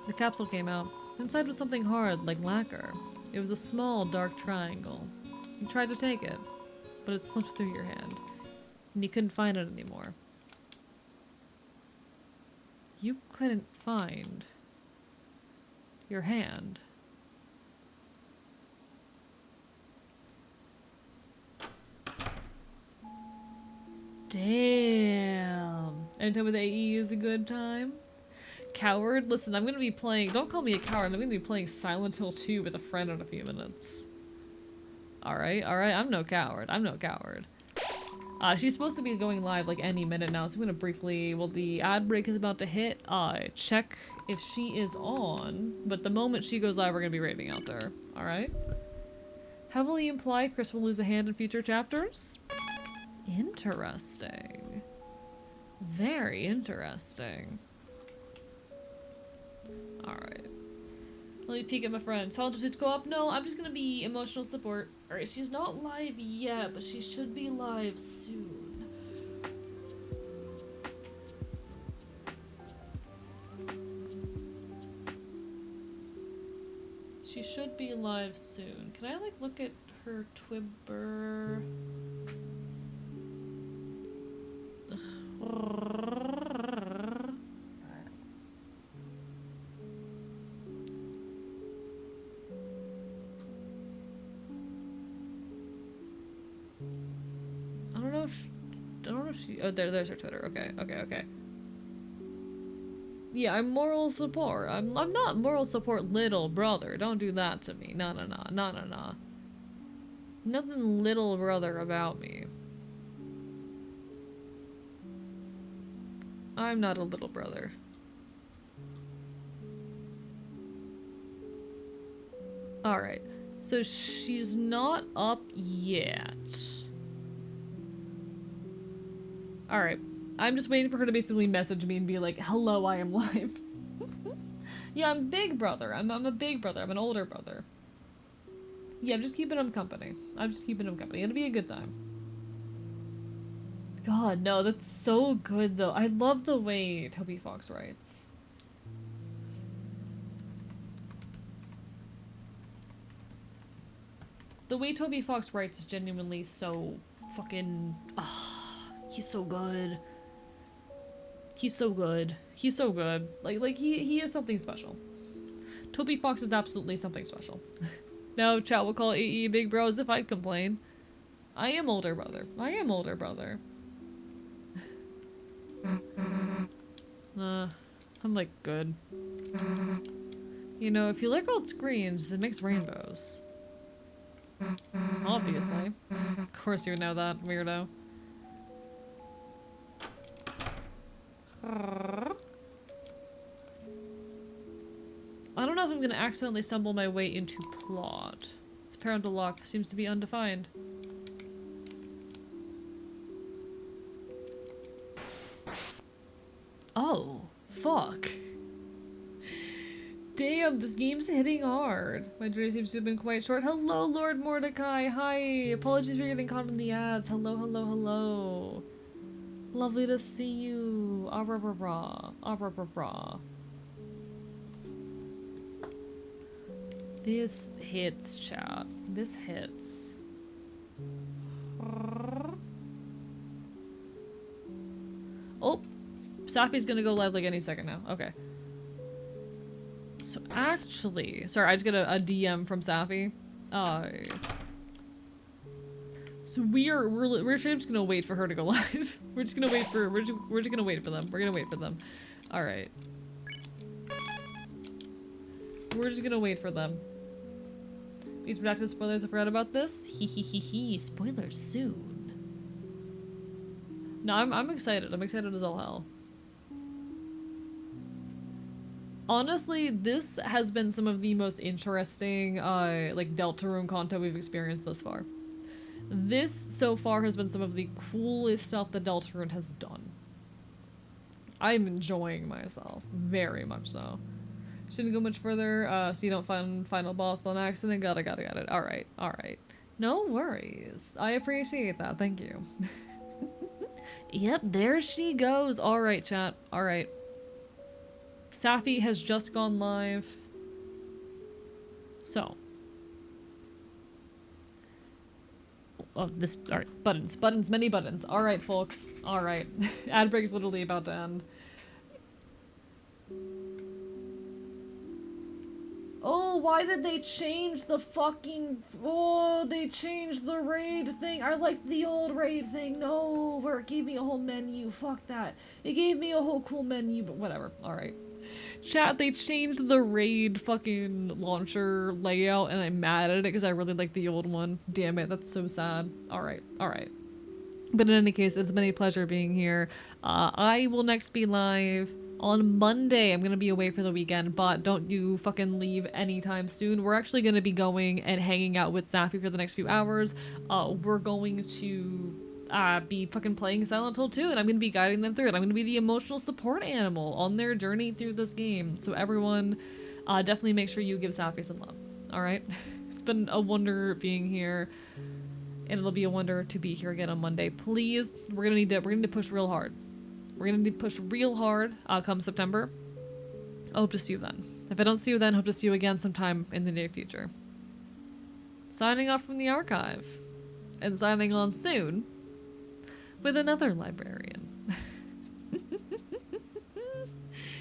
The capsule came out. Inside was something hard, like lacquer. It was a small, dark triangle. You tried to take it, but it slipped through your hand, and you couldn't find it anymore. You couldn't find your hand. Damn. Anytime with AE is a good time. Coward? Listen, I'm gonna be playing- don't call me a coward, I'm gonna be playing Silent Hill 2 with a friend in a few minutes. Alright, I'm no coward. I'm no coward. She's supposed to be going live like any minute now, so I'm gonna briefly- well, the ad break is about to hit. Check if she is on, but the moment she goes live, we're gonna be raiding out there. Alright? Heavily imply Chris will lose a hand in future chapters? Interesting. Very interesting. Alright. Let me peek at my friend. Soldier just go up? No, I'm just gonna be emotional support. Alright, she's not live yet, but she should be live soon. She should be live soon. Can I, like, look at her Twibber? I don't know if she- oh, there's her Twitter. Okay. Yeah, I'm moral support. I'm not moral support, little brother. Don't do that to me. No. Nothing little brother about me. I'm not a little brother. Alright. So she's not up yet. Alright. I'm just waiting for her to basically message me and be like, hello, I am live. Yeah, I'm big brother. I'm a big brother. I'm an older brother. Yeah, I'm just keeping him company. It'll be a good time. God, no, that's so good, though. I love the way Toby Fox writes. The way Toby Fox writes is genuinely so fucking... he's so good. He's so good. Like he is something special. Toby Fox is absolutely something special. No, chat will call AE big bro as if I'd complain. I am older brother. I'm like good. You know, if you like old screens, it makes rainbows. Obviously. Of course you would know that, weirdo. I don't know if I'm gonna accidentally stumble my way into plot. This parental lock seems to be undefined. Oh, fuck. Damn, this game's hitting hard. My journey seems to have been quite short. Hello, Lord Mordecai. Hi. Apologies for getting caught in the ads. Hello. Lovely to see you. Ah, rah, rah, rah. Ah, rah, rah, rah. This hits, chat. This hits. Oh, Safi's gonna go live like any second now. Okay. So actually, sorry, I just got a DM from Safi. So we're just gonna wait for her to go live. We're just gonna wait for we're just gonna wait for them. We're gonna wait for them. All right. We're just gonna wait for them. These productive spoilers, I forgot about this. Hee hee hee hee. Spoilers soon. No, I'm excited. I'm excited as all hell. Honestly, this has been some of the most interesting, like, Deltarune content we've experienced thus far. This, so far, has been some of the coolest stuff that Deltarune has done. I'm enjoying myself. Very much so. Shouldn't go much further, so you don't find final boss on accident. Got it. Alright, alright. No worries. I appreciate that. Thank you. Yep, there she goes. Alright, chat. Alright. Safi has just gone live. So. Oh, this. Alright, buttons, many buttons. Alright, folks. Alright. Ad break is literally about to end. Oh, why did they change the fucking... Oh, they changed the raid thing. I liked the old raid thing. No, where it gave me a whole menu. Fuck that. It gave me a whole cool menu, but whatever. Alright. Chat, they changed the raid fucking launcher layout, and I'm mad at it because I really like the old one. Damn it, that's so sad. Alright, alright. But in any case, it's been a pleasure being here. I will next be live on Monday. I'm gonna be away for the weekend, but don't you fucking leave anytime soon. We're actually gonna be going and hanging out with Safi for the next few hours. We're going to be fucking playing Silent Hill 2, and I'm gonna be guiding them through it. I'm gonna be the emotional support animal on their journey through this game. So everyone, definitely make sure you give Safi some love. Alright? It's been a wonder being here. And it'll be a wonder to be here again on Monday. Please, we're gonna need to push real hard. We're gonna need to push real hard come September. I hope to see you then. If I don't see you then, hope to see you again sometime in the near future. Signing off from the archive. And signing on soon with another librarian.